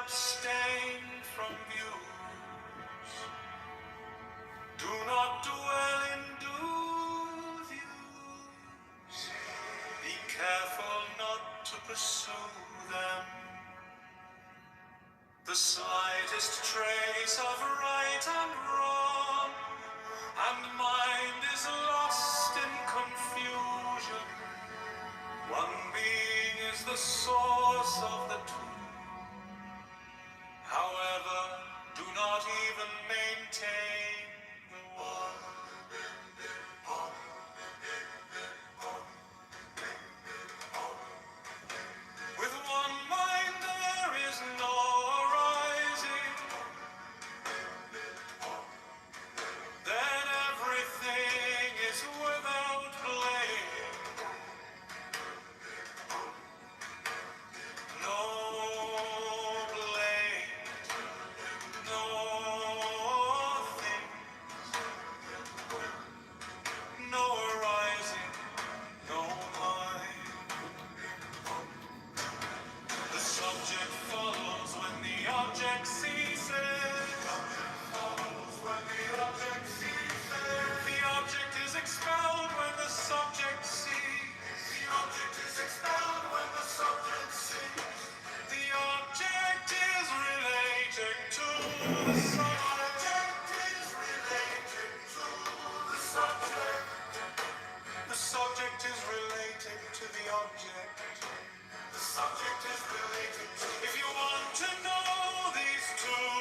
abstain from views. Do not dwell in due views. Be careful not to pursue them. The slightest trace of right and wrong, and mind is lost in confusion. One being is the source of the two. However, do not even maintain the one. With one mind there is no arising. Then everything is without blame. No blame, no thing, no arising, no mind. The subject follows when the object ceases. The object is expelled when the subject ceases. The object is expelled when the subject ceases. The object is related to the subject. The subject is related to the object. The subject is related to. If you want to know these two,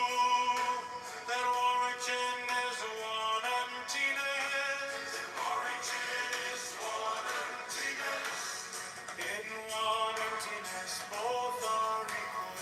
their origin is one emptiness. Origin is one emptiness. In one emptiness, both are equal.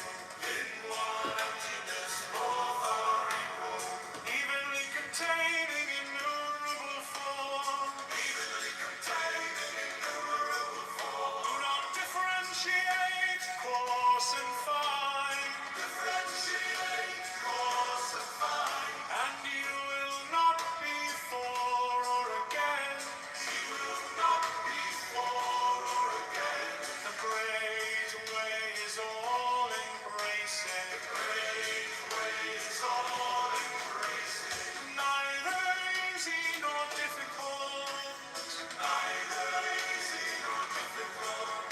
In one emptiness, both are equal. Evenly containing innumerable form. Evenly containing innumerable form. Do not differentiate coarse and fine. Differentiate coarse and fine. And you will not be for or against. You will not be for or against. The great way is all embracing. The great way is all embracing. Neither easy nor difficult. Neither easy nor difficult.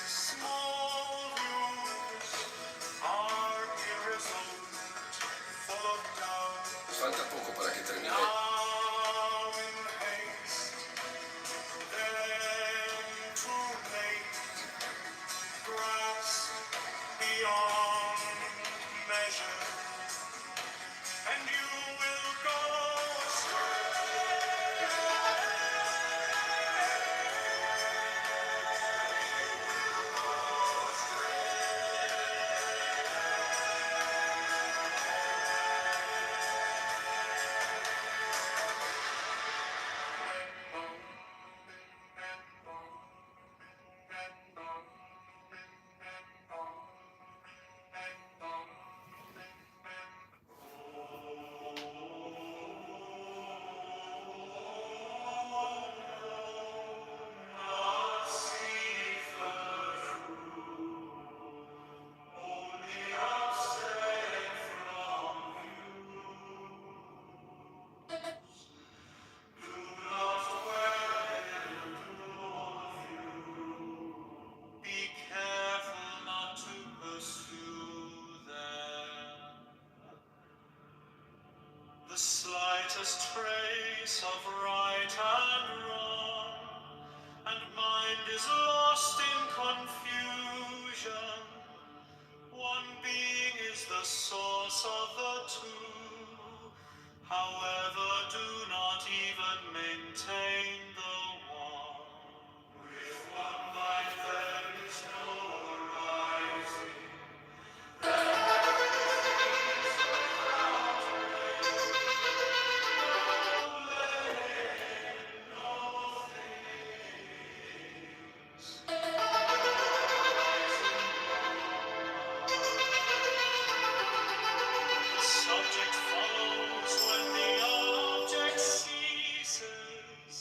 Small views are irresolute, full of doubt. Falta poco para que termine. Now in haste, then too late. Grasp beyond measure, and you will go slightest trace of right and wrong, and mind is lost in confusion. One being is the source of the two. However, do not even maintain the one. With one mind there is no arising. Subject follows when the object ceases.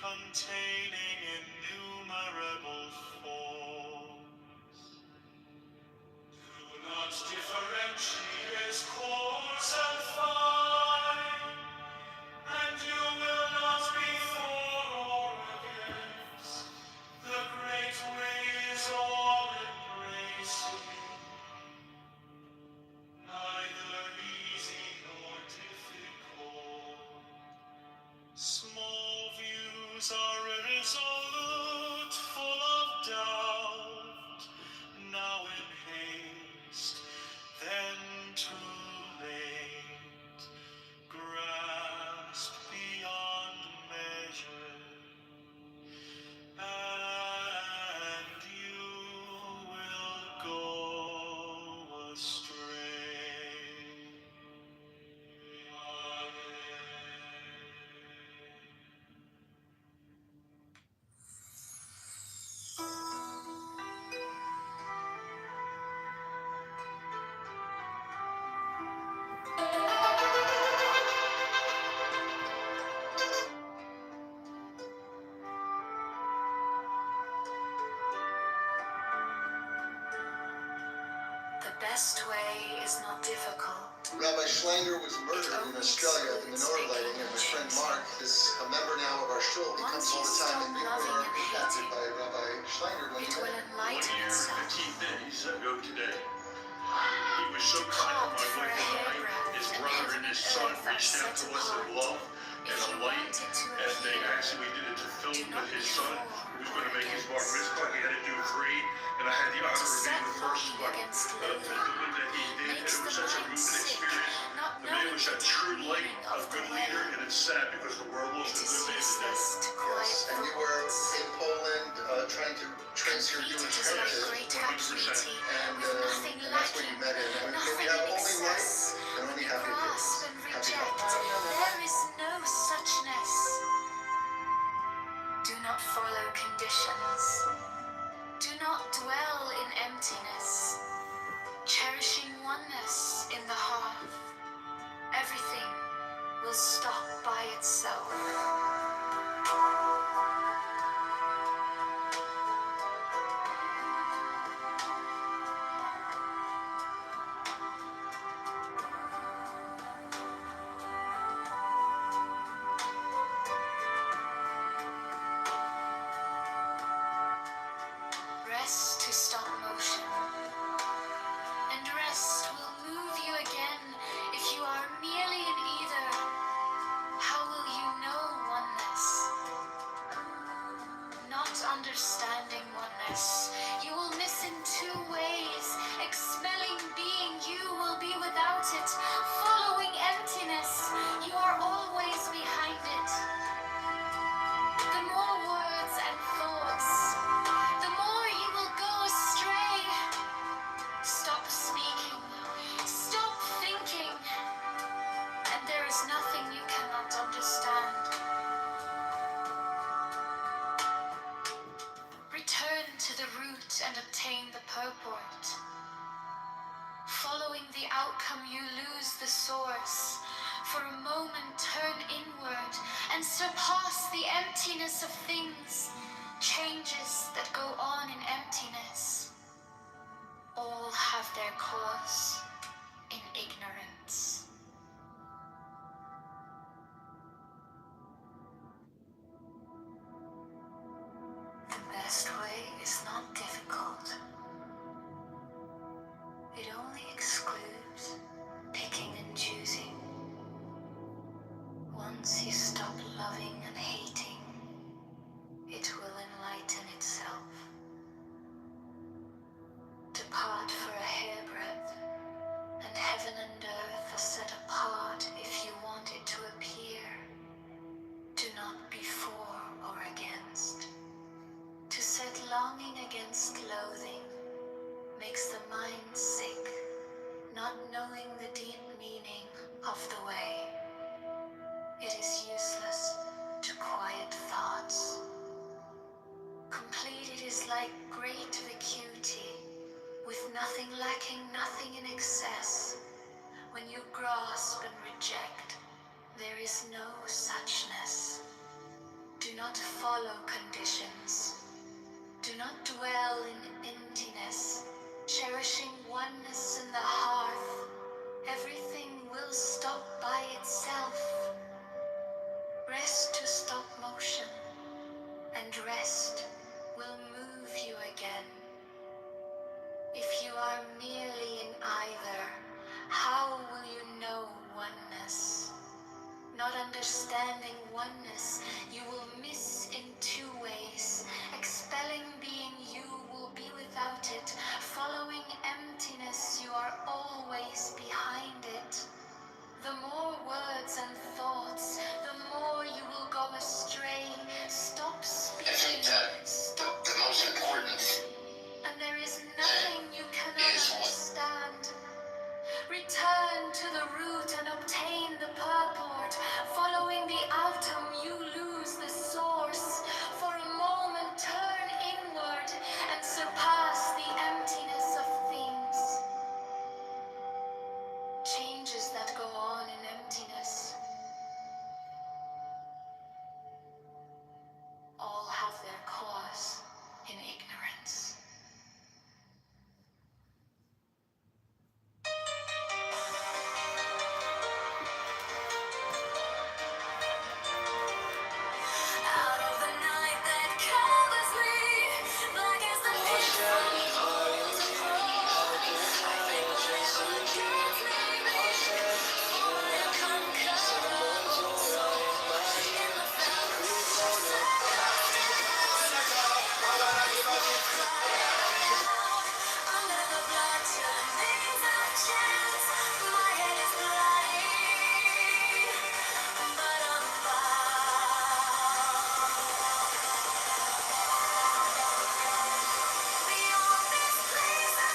containing innumerable forms. Do not differentiate coarse and fine, and you will not be for or against. The great way is all embracing, neither easy nor difficult. Small views are irresolute, full of doubt, now in haste, then too late, grasp beyond measure, and you will go astray. The best way is not difficult. Rabbi Schlanger was murdered in Australia at the menorah lighting, and my friend Mark is a member now of our shul. He comes all the time, and people are impacted by Rabbi Schlanger when he met him. 1 year and 15 days ago today. He was so kind to my wife and I. His brother and his son reached out to us in love and a light, and they actually did it to film with his son, who was going to make his bar mitzvah. He had to do 3, and I had the honor of being the first one to do it that he did, and it was such a moving experience. The man was a true light, a good leader, and it's sad because the world lost a good man today. Yes, and you were in Poland trying to trace your Jewish heritage, and that's where you met him. And we have only life and only happy days. Happy holidays. There is no suchness. Do not follow conditions. Do not dwell in emptiness. Cherishing oneness in the heart. Everything will stop by itself. Rest to stop motion, and rest will move you again. If you are merely in either, how will you know oneness? Not understanding oneness, you will miss in 2 ways. Expelling being, you will be without it. Following emptiness, you are always behind it. The more words and thoughts, the more you will go astray. Stop speaking, stop thinking, and there is nothing you cannot understand. Return to the root and obtain the purport. Following the outcome, you lose the source. For a moment, turn inward and surpass the emptiness of things. Changes that go on in emptiness all have their cause in ignorance. The best way is not difficult. It only excludes picking and choosing. Once you stop loving and hating, it will enlighten itself. Depart for a hairbreadth, and heaven and earth are set apart if you want it to appear. Do not be for or against. To set longing against loathing makes the mind sick, not knowing the deep meaning of the way. It is useless to quiet thoughts. Complete it is like great vacuity, with nothing lacking, nothing in excess. When you grasp and reject, there is no suchness. Do not follow conditions. Do not dwell in emptiness. Cherishing oneness in the hearth, everything will stop by itself. Rest to stop motion, and rest will move you again. If you are merely in either, how will you know oneness? Not understanding oneness, you will miss in two ways. Expelling being you will be without it. Following emptiness, you are always behind it. The more words and thoughts, the more you will go astray. Stop speaking. I think that Stop the most important and there is nothing you cannot understand. Return to the root and obtain the purport. Following the atom, you lose the source. For a moment, turn inward and surpass the emptiness of things. Changes that go on in emptiness all have their cause in ignorance. Out of the night that covers me, black as the pit from pole to pole. I think whatever gets me, for I am conquerable soul. In the under the blood turnings of chance, my head is bloody, but I'm beyond this place of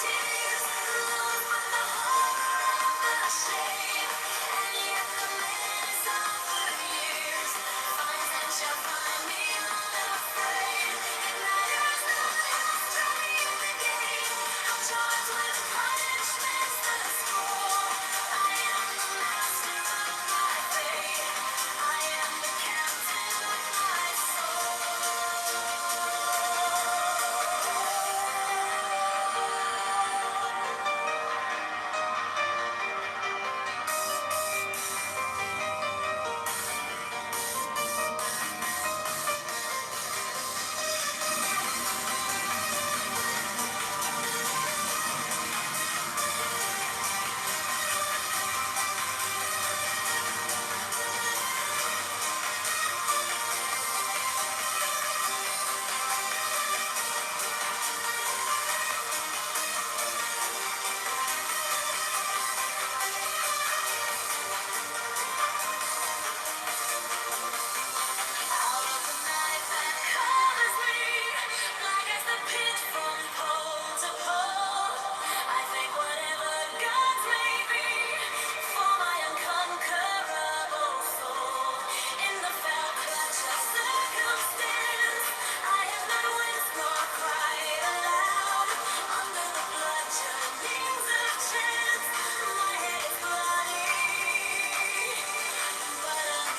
tears, lost but the horror of the shame, and yet the menace of the years finds and shall find me unafraid. It matters not how strange the game, how charged with punishments the score. I am the master of my fate. I am the captain of my Out of the night that covers me, black as the pit from pole to pole. I think whatever gods may be, for my unconquerable soul. In the foul clutch of circumstance, I have not winced nor cried aloud. Under the blood turnings of chance, my head is bloody, but I'm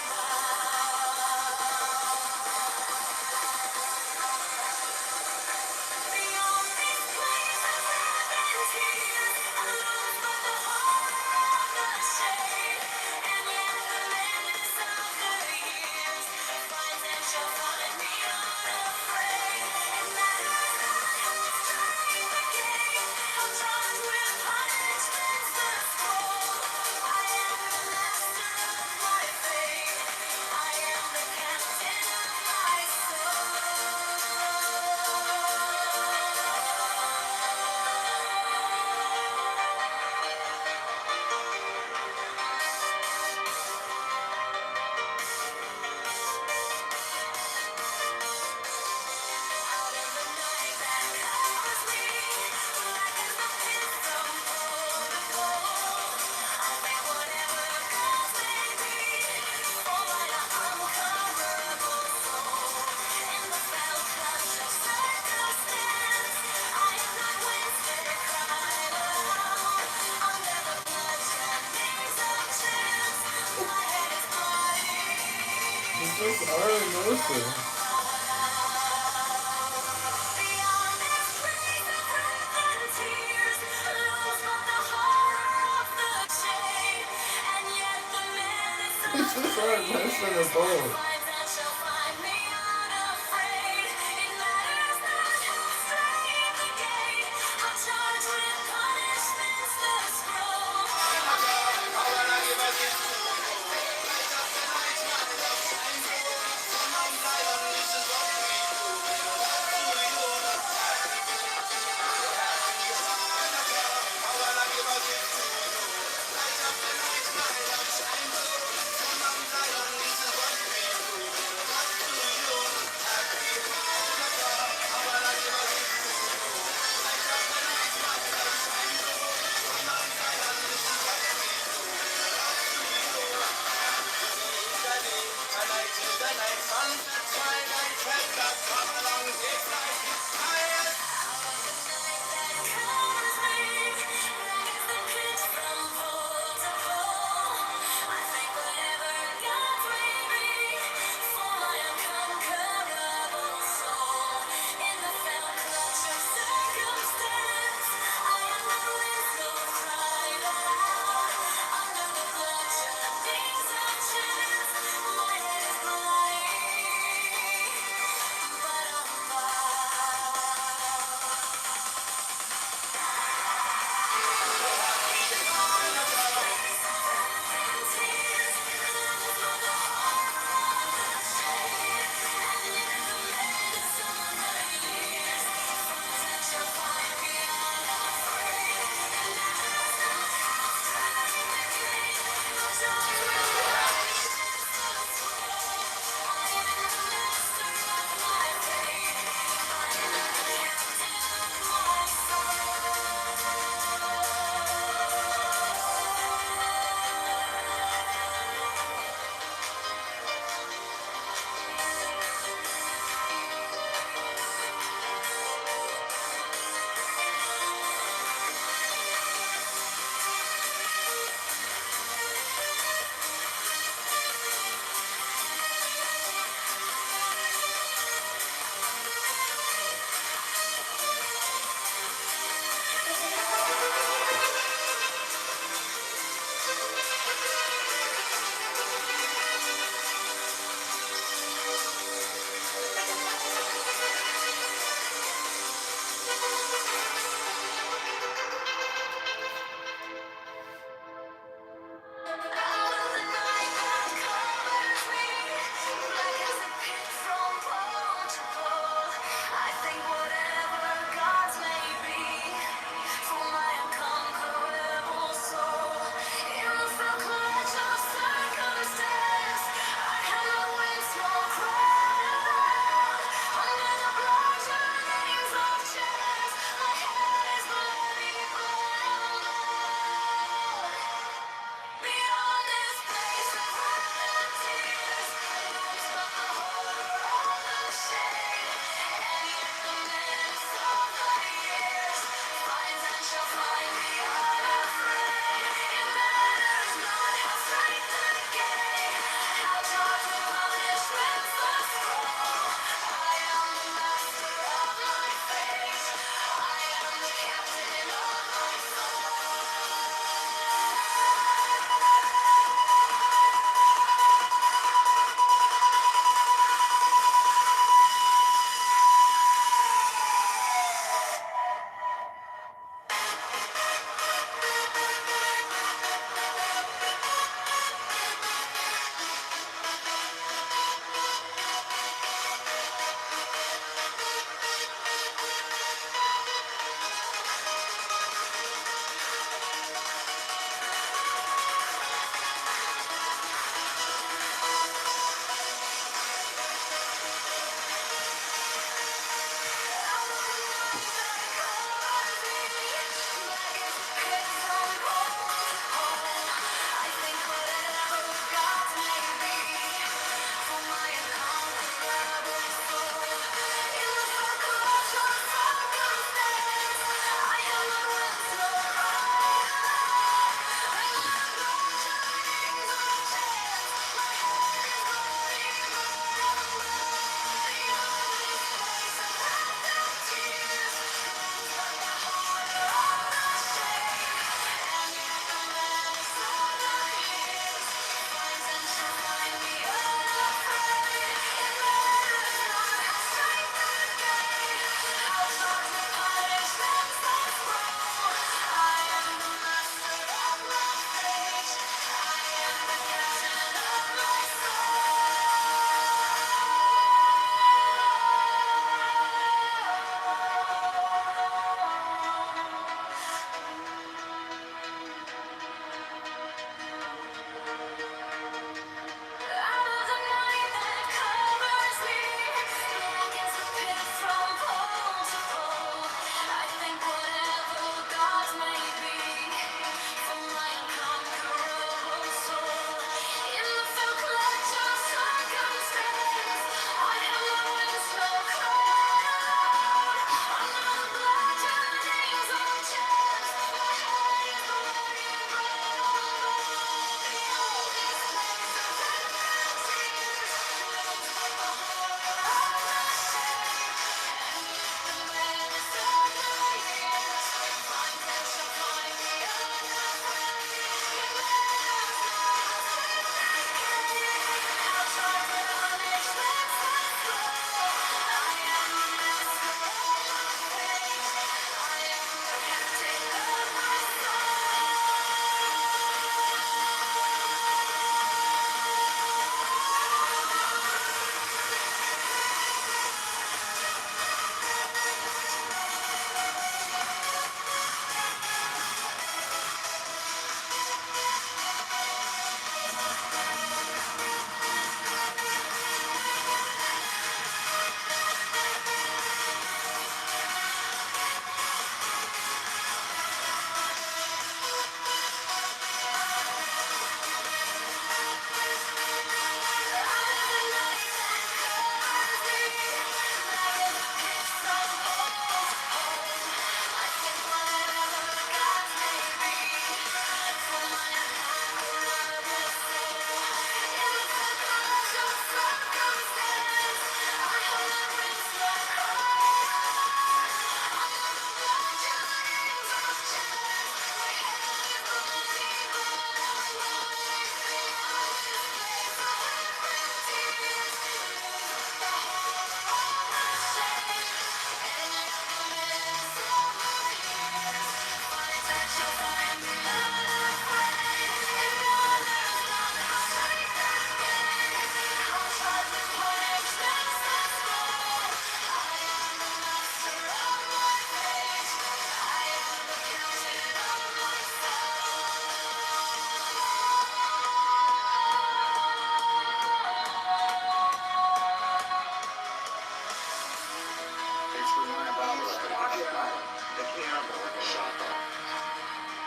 beyond these places I've been tears, alone but the horror of the shade, and yet the menace of the years finds and shall find me unafraid. It matters not how strange the game, how charged with punishments the scroll. I am the master of my fate. I am the captain of my soul. It's just aren't nice in a bowl.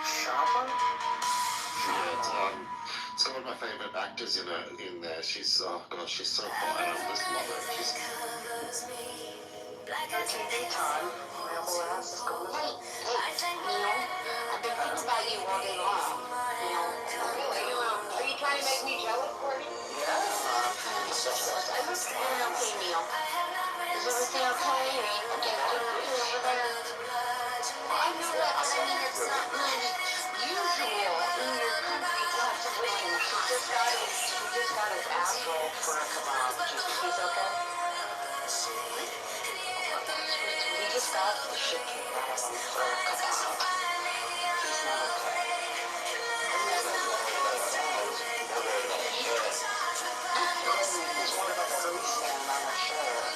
Shopper? Some of my favorite actors in there. She's so hot. I just love her. She's I've been thinking about you all day long. Are you trying to make me jealous, Courtney? Everything okay, Neil? Is everything okay? Okay, over there. I know that, but I mean, it's not really usual in your country to have somebody who just got his ass rolled for a kebab. He's okay? He just got the shit kicked out of him for a kebab. He's not okay. He's one of a fruit stand on a shirt.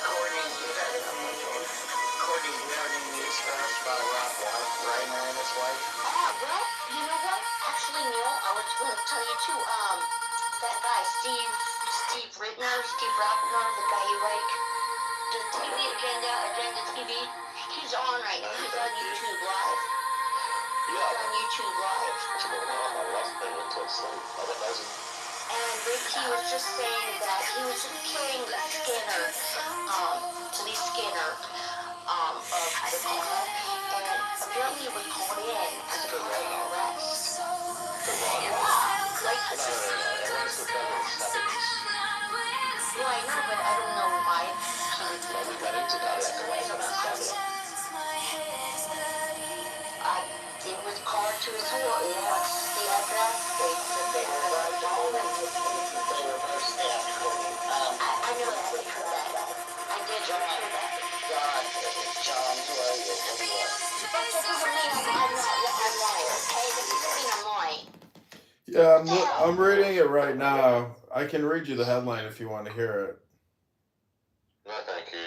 Courtney, do you have any news for us about Reiner and his wife? Well, you know what? Actually, Neil, I was going to tell you too. That guy, Steve Ratner, the guy you like, the TV Agenda TV, he's on right now. He's on YouTube Live. And Ricky was just saying that he was just killing Skinner, Lee Skinner, of the car, and apparently it was called in as a cardiac arrest. Well, I know, but I don't know why it was called to his door. What's the address? They said they were going to call them. I know that. I did hear that. John, who are you? But that doesn't mean I'm lying, okay? That doesn't mean I'm lying. Yeah, I'm reading it right now. I can read you the headline if you want to hear it. No, thank you.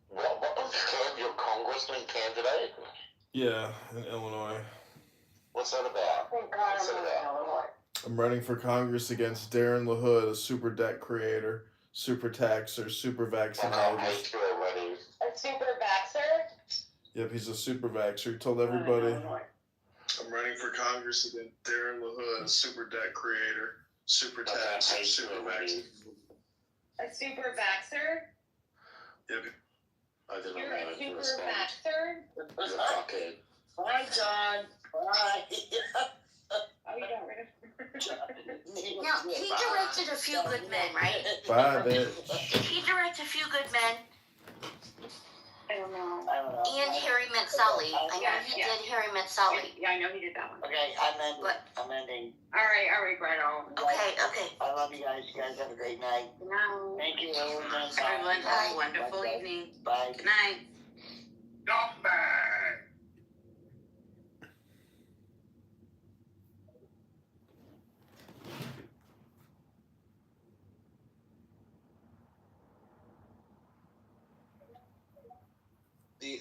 What your congressman candidate? Yeah, in Illinois. What's that about? What's that about? I'm running for Congress against Darren LaHood, a super debt creator, super taxer, super vaccinated. A super vaxxer? Yep, he's a super vaxxer. He told everybody. I'm running for Congress against Darren LaHood, a super debt creator, super taxer, super vaxxer. A super vaxxer? Yep. I didn't You're know a super vaxxer? You're a fuckhead. Bye, John. Bye. Oh, you don't rid of Now, he directed A Few Good Men, right? Bye, bitch. Did he direct A Few Good Men? I don't know. And Harry Met Sally. I know he did Harry Met Sally. Yeah, I know he did that one. Okay, I'm ending. All right, right on. Okay. I love you guys. You guys have a great night. No. Thank you. Everyone have a wonderful evening. Bye. Good night.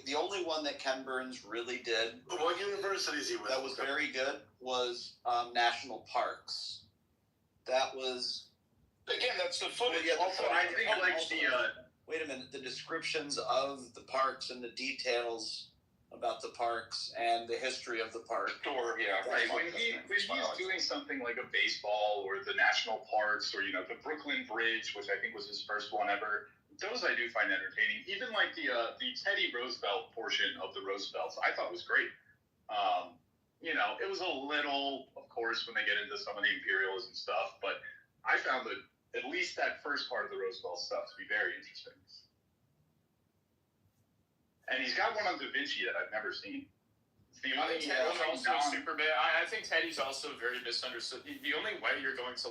The only one that Ken Burns really did. What university is he with? That was very good. Was National Parks. That was. Again, that's the footage. Also, I think like wait a minute. The descriptions of the parks and the details about the parks and the history of the park. Sure, yeah. Right. When he's doing something like a baseball or the national parks or the Brooklyn Bridge, which I think was his first one ever. Those I do find entertaining. Even like the Teddy Roosevelt portion of the Roosevelts, I thought was great. It was a little, of course, when they get into some of the imperialism stuff, but I found that at least that first part of the Roosevelt stuff to be very interesting. And he's got one on Da Vinci that I've never seen. It's the only Teddy's also super bad. I think Teddy's also very misunderstood. The only way you're going to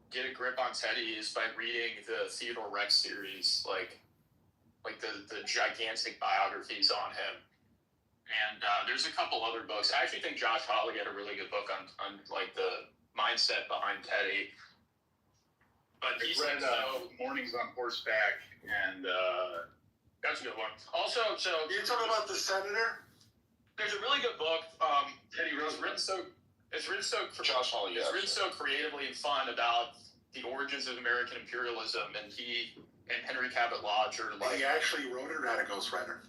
get a grip on Teddy is by reading the Theodore Rex series, like the gigantic biographies on him. And there's a couple other books. I actually think Josh Hawley had a really good book on the mindset behind Teddy. But I read Mornings on Horseback, and that's a good one. Also, so you're talking about the senator? There's a really good book. Teddy Roosevelt. It's written so Josh Hawley. It's written so creatively and fun about The Origins of American Imperialism, and he and Henry Cabot Lodge are like. He actually wrote it at a ghostwriter.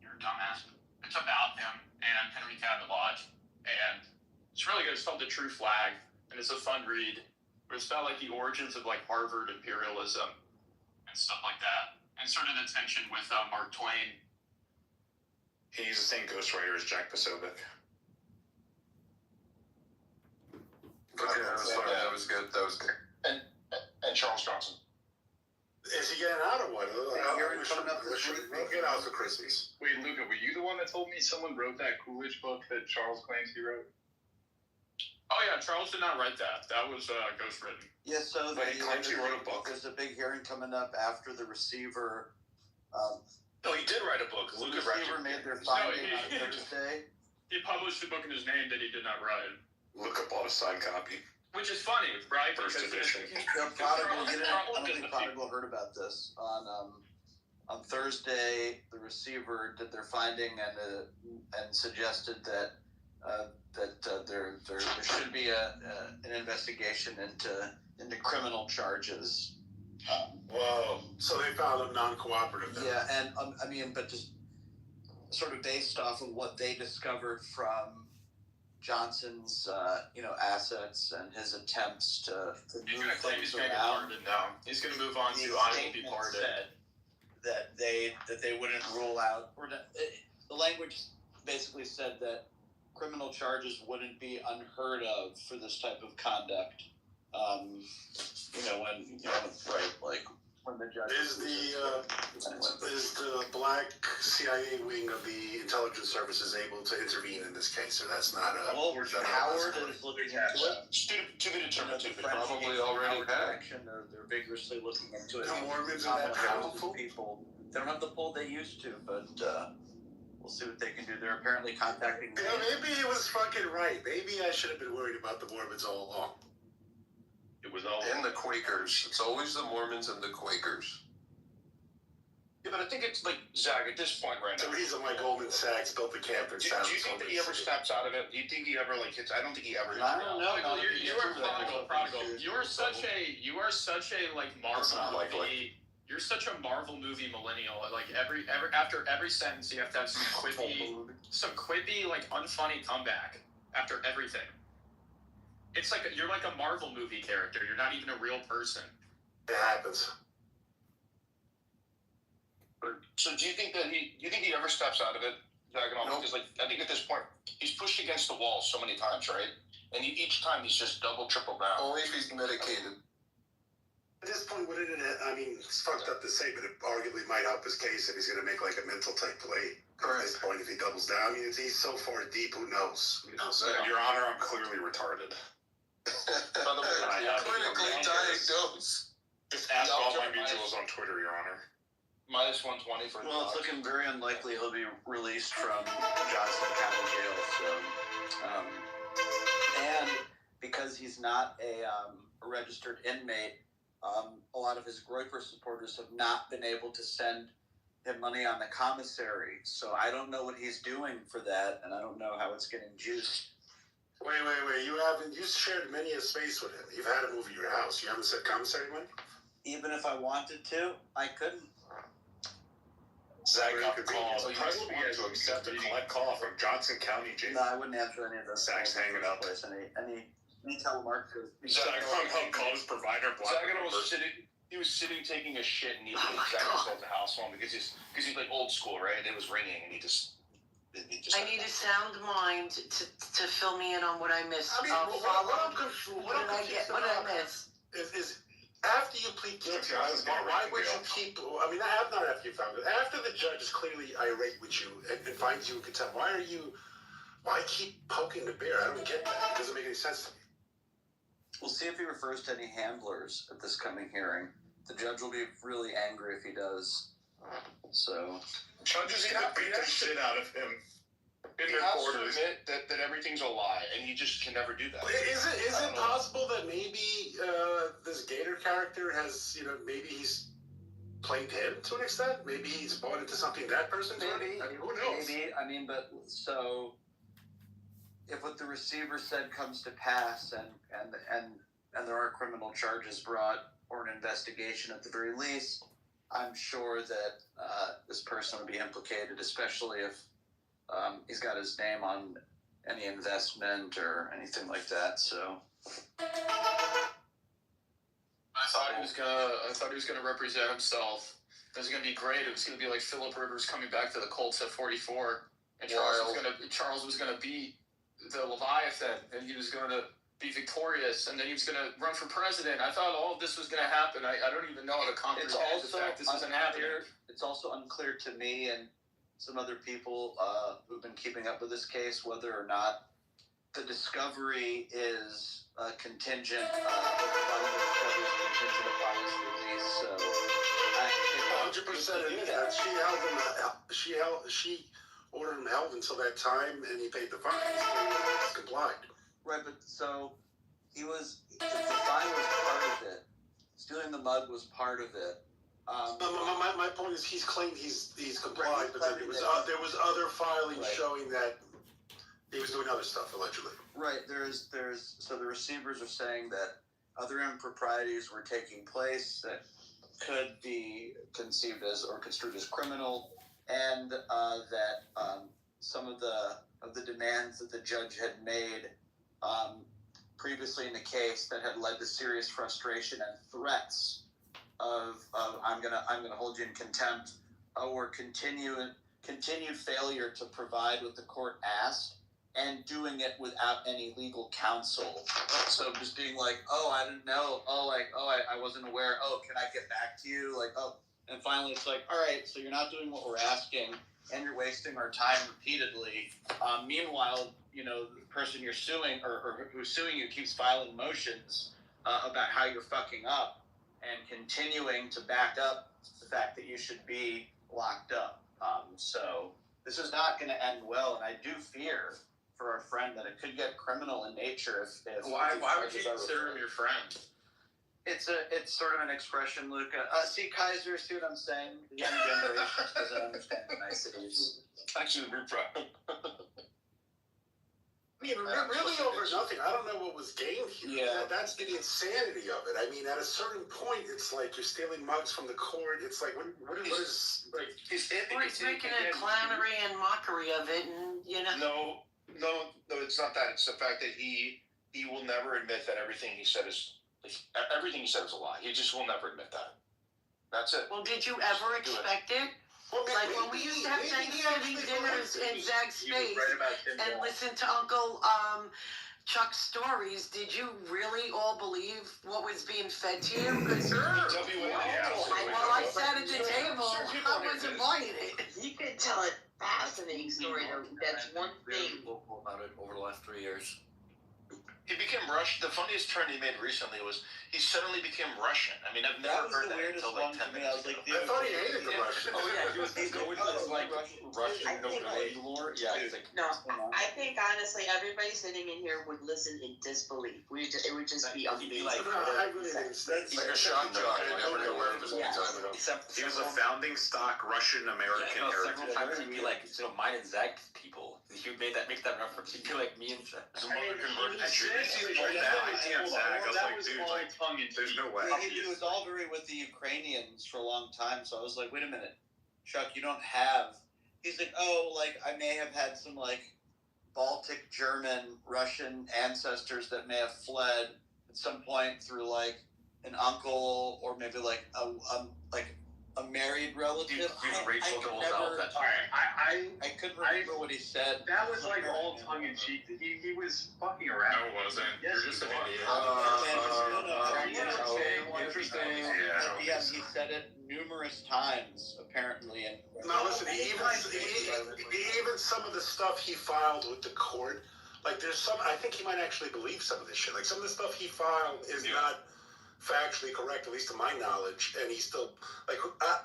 You're a dumbass. It's about him and Henry Cabot Lodge, and it's really good. It's called The True Flag, and it's a fun read. But it's about like the origins of like Harvard imperialism and stuff like that, and sort of the tension with Mark Twain. He's the same ghostwriter as Jack Posobiec. Okay, that was good. That was good. And Charles Johnson. Is he getting out or what? We'll get out for Christmas. Wait, Luca, were you the one that told me someone wrote that Coolidge book that Charles claims he wrote? Oh yeah, Charles did not write that. That was ghostwritten. Yeah, so But he claims he wrote a book. There's a big hearing coming up after the receiver. No, he did write a book. The Luca receiver made their finding on Thursday. He published a book in his name that he did not write. Luca bought a signed copy. Which is funny, right? First edition. Prodigal, I don't think Prodigal heard about this. On Thursday, the receiver did their finding and suggested that there should be an investigation into criminal charges. Whoa! So they found him non-cooperative. Then. Yeah, and but just sort of based off of what they discovered from Johnson's, assets and his attempts to move things around. Now he's going to move on to I will be pardoned. That they wouldn't rule out, or the language basically said that criminal charges wouldn't be unheard of for this type of conduct. When the judge is the black CIA wing of the intelligence services able to intervene in this case, or that's not a. Well, Howard is looking into it. To be determined. Probably already had. They're vigorously looking into it. The Mormons are that powerful. People, they don't have the pull they used to, but we'll see what they can do. They're apparently contacting. Yeah, maybe he was fucking right. Maybe I should have been worried about the Mormons all along. It was all. And the Quakers. It's always the Mormons and the Quakers. Yeah, but I think it's like, Zach, at this point right now. The reason why Goldman Sachs built the camp in Do you think that he ever steps out of it? Do you think he ever hits? I don't think he ever. I don't know. You are prodigal. You are such a like Marvel movie. You're such a Marvel movie millennial. Like after every sentence, you have to have some quippy like unfunny comeback after everything. It's like you're like a Marvel movie character. You're not even a real person. It happens. So do you think he ever steps out of it? Nope. Because I think at this point he's pushed against the wall so many times, right? And each time he's just double, triple down. Only if he's medicated. At this point, it's fucked up to say, but it arguably might help his case if he's going to make like a mental type play. At this point, if he doubles down, he's so far deep, who knows? Your Honor, I'm clearly retarded. Clinically diagnosed. Just ask all my mutuals on Twitter, Your Honor. Minus 120 for. Well, it's looking very unlikely he'll be released from Johnson County Jail. So, and because he's not a registered inmate, a lot of his Groyper supporters have not been able to send him money on the commissary. So I don't know what he's doing for that, and I don't know how it's getting juiced. Wait. You shared many a space with him. You've had him over your house. You haven't said commissary money? Even if I wanted to, I couldn't. Zach got the call. The president has to accept a collect call from Johnson County Jail. No, I wouldn't answer any of those. Zach's hanging up. Any telemarketers. Zach called his provider. He was sitting taking a shit, and Zach called the house phone because he's like old school, right? And it was ringing, and he just. I need a sound mind to fill me in on what I missed. I mean, what did I miss? Is after you plead guilty, why would you keep? I mean, not after you found it. After the judge is clearly irate with you and finds you in contempt, why keep poking the bear? I don't get that. It doesn't make any sense to me. We'll see if he refers to any handlers at this coming hearing. The judge will be really angry if he does. So, judges even beat the shit out of him. He has to admit that everything's a lie, and he just can never do that. Is it possible that maybe this Gator character has, maybe he's played him to an extent? Maybe he's bought into something that person's maybe. I mean, who knows? Maybe. But so if what the receiver said comes to pass, and and there are criminal charges brought or an investigation at the very least, I'm sure that this person would be implicated, especially if he's got his name on any investment or anything like that. So I thought he was gonna represent himself. It was gonna be great. It was gonna be like Phillip Rivers coming back to the Colts at 44, and Charles was gonna beat the Leviathan, and he was gonna be victorious, and then he was gonna run for president. I thought all of this was gonna happen. I don't even know how to comprehend the fact this isn't happening. It's also unclear to me and some other people who've been keeping up with this case whether or not the discovery is contingent. Contingent upon his release. So, 100% it is. She ordered him held until that time, and he paid the fine. He's complied. Right, but so the fine was part of it. Stealing the mug was part of it. My point is, he's claimed he's complied, but then there was other filings showing that he was doing other stuff allegedly. Right. So the receivers are saying that other improprieties were taking place that could be conceived as or construed as criminal, and that some of the demands that the judge had made previously in the case that had led to serious frustration and threats of I'm gonna hold you in contempt, or continued failure to provide what the court asked, and doing it without any legal counsel. So just being like, I didn't know. I wasn't aware. Can I get back to you? And finally it's like, all right, so you're not doing what we're asking, and you're wasting our time repeatedly. Meanwhile, the person you're suing or who's suing you keeps filing motions about how you're fucking up and continuing to back up the fact that you should be locked up. So this is not going to end well, and I do fear for our friend that it could get criminal in nature if Why would you consider him your friend? It's sort of an expression, Luca. See, Kaiser, see what I'm saying? The young generation doesn't understand the niceties. Actually, we're proud. I mean, really over nothing. I don't know what was gained here. Yeah. That's the insanity of it. I mean, at a certain point, it's like you're stealing mugs from the court. It's like, what is... He's making a clownery and mockery of it, and, No, it's not that. It's the fact that he will never admit that everything he said is a lie. He just will never admit that. That's it. Well, did you ever expect it? Like when we used to have Thanksgiving dinners in Zag's Space and listen to Uncle Chuck's stories, did you really all believe what was being fed to you? While I sat at the table, I wasn't buying it. You could tell a fascinating story. That's one thing. Vocal about it over the last 3 years. He became Russian. The funniest turn he made recently was he suddenly became Russian. I mean, I've never heard that until like 10 minutes ago. I thought he hated the Russians. Oh yeah, he's going with this like Russian nobility lore. Yeah, he's like, No, I think honestly, everybody sitting in here would listen in disbelief. It would just be amazing. I really think it's like a shock jock. I never knew where it was any time ago. He was a founding stock Russian American heritage. Several times he'd be like, mine and Zag people. He would make that reference. He'd be like me and Zag. I was like, dude, there's no way. It was all very with the Ukrainians for a long time, so I was like, wait a minute, Chuck, you don't have... He's like, I may have had some, Baltic, German, Russian ancestors that may have fled at some point through, an uncle or maybe, a married relative. Rachel I couldn't remember what he said. That was all tongue in cheek. He was fucking around. No, it wasn't. Yes, You're just an idiot. Interesting. Yeah, he said it numerous times, apparently. And now listen, even some of the stuff he filed with the court, there's some. I think he might actually believe some of this shit. Some of the stuff he filed is not factually correct, at least to my knowledge, and he's still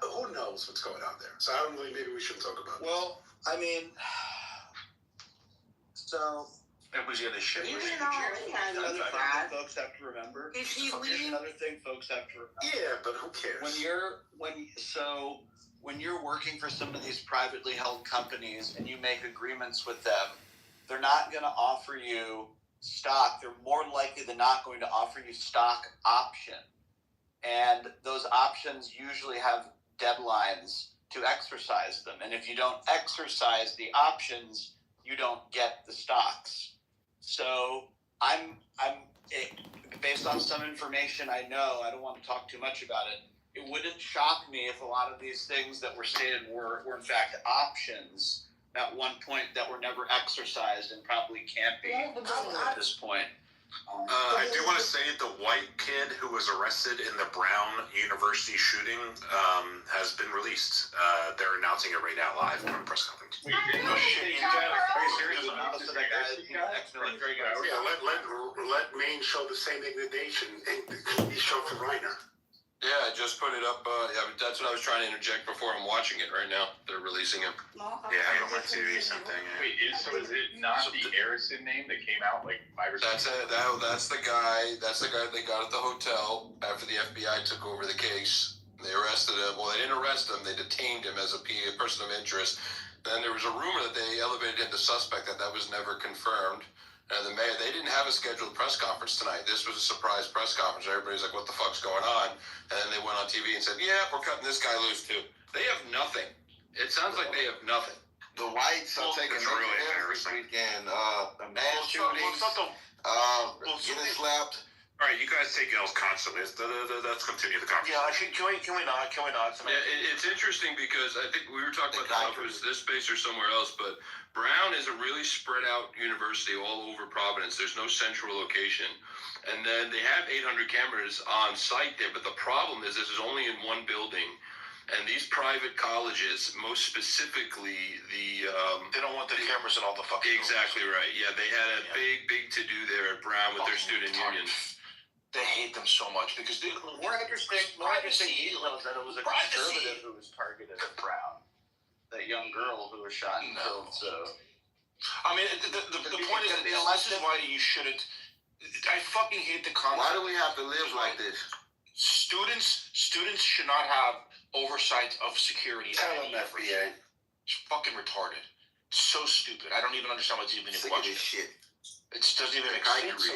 who knows what's going on there. So I don't really. Maybe we shouldn't talk about. Well, I mean, so. Was he on the shit? Another thing folks have to remember. Here's another thing folks have to remember. Yeah, but who cares? When you're working for some of these privately held companies and you make agreements with them, they're not going to offer you stock, they're more likely than not going to offer you stock option. And those options usually have deadlines to exercise them. And if you don't exercise the options, you don't get the stocks. So I'm based on some information I know, I don't want to talk too much about it. It wouldn't shock me if a lot of these things that were stated were in fact options at one point that were never exercised and probably can't be at this point. I do want to say the white kid who was arrested in the Brown University shooting has been released. They're announcing it right now live on a press conference. Wait, no shit, are you serious? Let Maine show the same indignation and be shown for Reiner. Yeah, I just put it up. That's what I was trying to interject before. I'm watching it right now. They're releasing him. Yeah, I don't want to see something. Wait, is it not the Harrison name that came out like 5 or 6 years ago? That's the guy. That's the guy they got at the hotel after the FBI took over the case. They arrested him. Well, they didn't arrest him. They detained him as a person of interest. Then there was a rumor that they elevated him to suspect. That was never confirmed. And the mayor, they didn't have a scheduled press conference tonight. This was a surprise press conference. Everybody's like, what the fuck's going on? And then they went on TV and said, yeah, we're cutting this guy loose too. They have nothing. It sounds like they have nothing. The whites are taking really this weekend. A mass shooting, getting slapped. All right, you guys take L's constantly. Let's continue the conversation. Yeah, can we not? Yeah, it's interesting because I think we were talking about if it was this space or somewhere else, but Brown is a really spread out university all over Providence. There's no central location. And then they have 800 cameras on site there, but the problem is this is only in one building. And these private colleges, most specifically the... they don't want the cameras in all the fucking... Exactly right. Yeah, they had a big to-do there at Brown with their student union. They hate them so much because they... More interesting details that it was a conservative who was targeted at Brown. That young girl who was shot and killed, so... I mean, the point is that this is why you shouldn't... I fucking hate the concept. Why do we have to live like this? Students should not have oversight of security. Tell them FBA. It's fucking retarded. It's so stupid. I don't even understand what's even in question. Shit. It doesn't even make sense.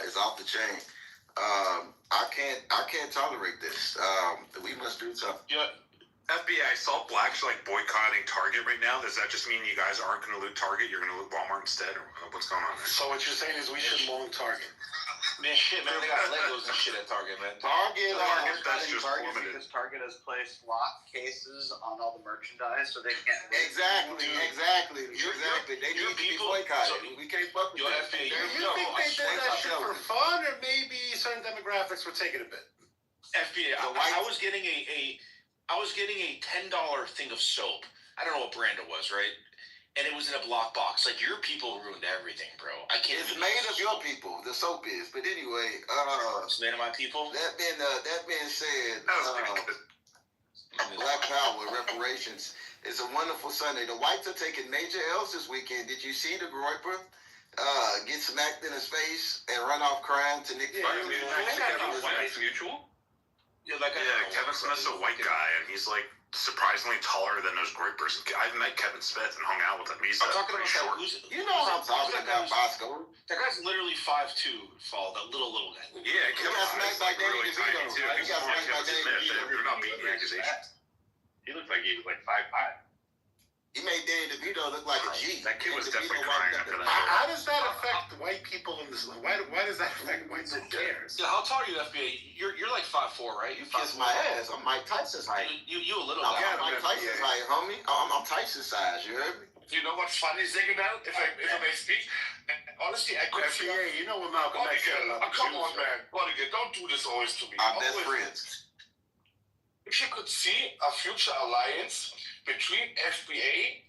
Is off the chain. I can't tolerate this. We must do something. Yeah. FBI, Salt Black's like boycotting Target right now. Does that just mean you guys aren't going to loot Target? You're going to loot Walmart instead? Or what's going on there? So what you're saying is we should long Target. Man, shit, man, they got Legos and shit at Target, man. Target that's just Target limited. because Target has placed lock cases on all the merchandise, so they can't. Exactly. They need to be boycotted. We can't fuck with that. Do you think they did that shit for fun, or maybe certain demographics were taking a bit? FBA, I was getting a $10 thing of soap. I don't know what brand it was, right? And it was in a block box. Like, your people ruined everything, bro. I can't. It's made of your people. The soap is. But anyway, it's made of my people. That being said, Black Power reparations. It's a wonderful Sunday. The whites are taking major L's this weekend. Did you see the Groyper get smacked in his face and run off crying to Nick? Mutual. Yeah, Kevin Smith's a white guy, and he's like surprisingly taller than those Groypers. I've met Kevin Smith and hung out with him. He's I'm talking about short. You know what I'm talking about, Bosco. That guy's literally 5'2", Fall, that little guy. Yeah, Kevin Smith's like really tiny DeVito. too. He got smacked by Danny DeVito. They're not beating the accusation. He looked like he was like 5'5". He made Danny DeVito look like a G. That kid was definitely crying after that. How does that affect white people in this? Why does that affect whites? Who cares? Yeah, how tall are you, FBA? You're like 5'4", right? You kiss my ass. I'm Mike Tyson's height. You a little I'm guy. Mike Tyson's height, homie. I'm Tyson's size. You heard me? You know what's funny, Ziggler? If I may speak, honestly, I could feel. FBA, you know what Malcolm X said about Come on, man. Bodigan, don't do this always to me. Our best friends. If you could see a future alliance between FBA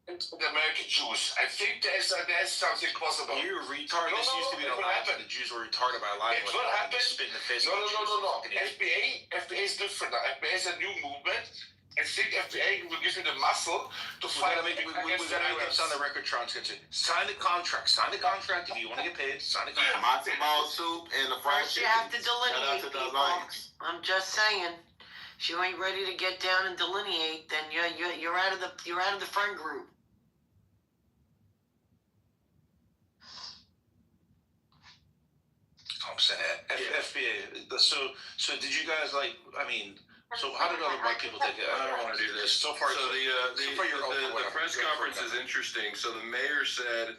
and the American Jews, I think there's something possible. You retard. This used to be the line. The Jews were retarded by a line. It will happen. Spit in the face. No. FBA is different. FBA is a new movement. I think FBA will give you the muscle to fight. We gotta make this on the record, Tron's gonna say, sign the contract. If you want to get paid, sign the contract. Matzo ball soup and the fried First, you chicken. have to delineate people. I'm just saying. If you ain't ready to get down and delineate, then you're out of the friend group. saying FBA. So did you guys like? I mean, so how did other white people take it? I don't want to do this. So far, the press conference is interesting. So the mayor said,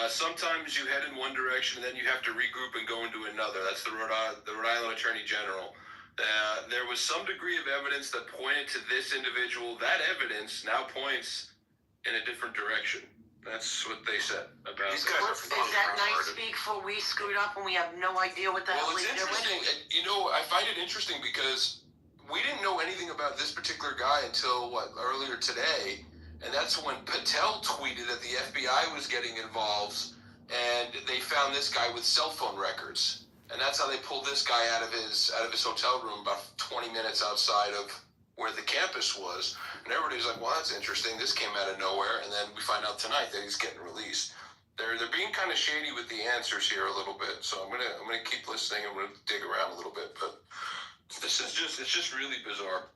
sometimes you head in one direction and then you have to regroup and go into another. That's the Rhode Island Attorney General. There was some degree of evidence that pointed to this individual. That evidence now points in a different direction. That's what they said about Is that nice speak for we screwed up and we have no idea what the hell Well, it's we're interesting. doing? You know, I find it interesting because we didn't know anything about this particular guy until earlier today, and that's when Patel tweeted that the FBI was getting involved, and they found this guy with cell phone records, and that's how they pulled this guy out of his hotel room about 20 minutes outside of where the campus was, and everybody's like, "Well, that's interesting. This came out of nowhere," and then we find out tonight that he's getting released. They're being kind of shady with the answers here a little bit, so I'm gonna keep listening. I'm gonna dig around a little bit, but it's just really bizarre,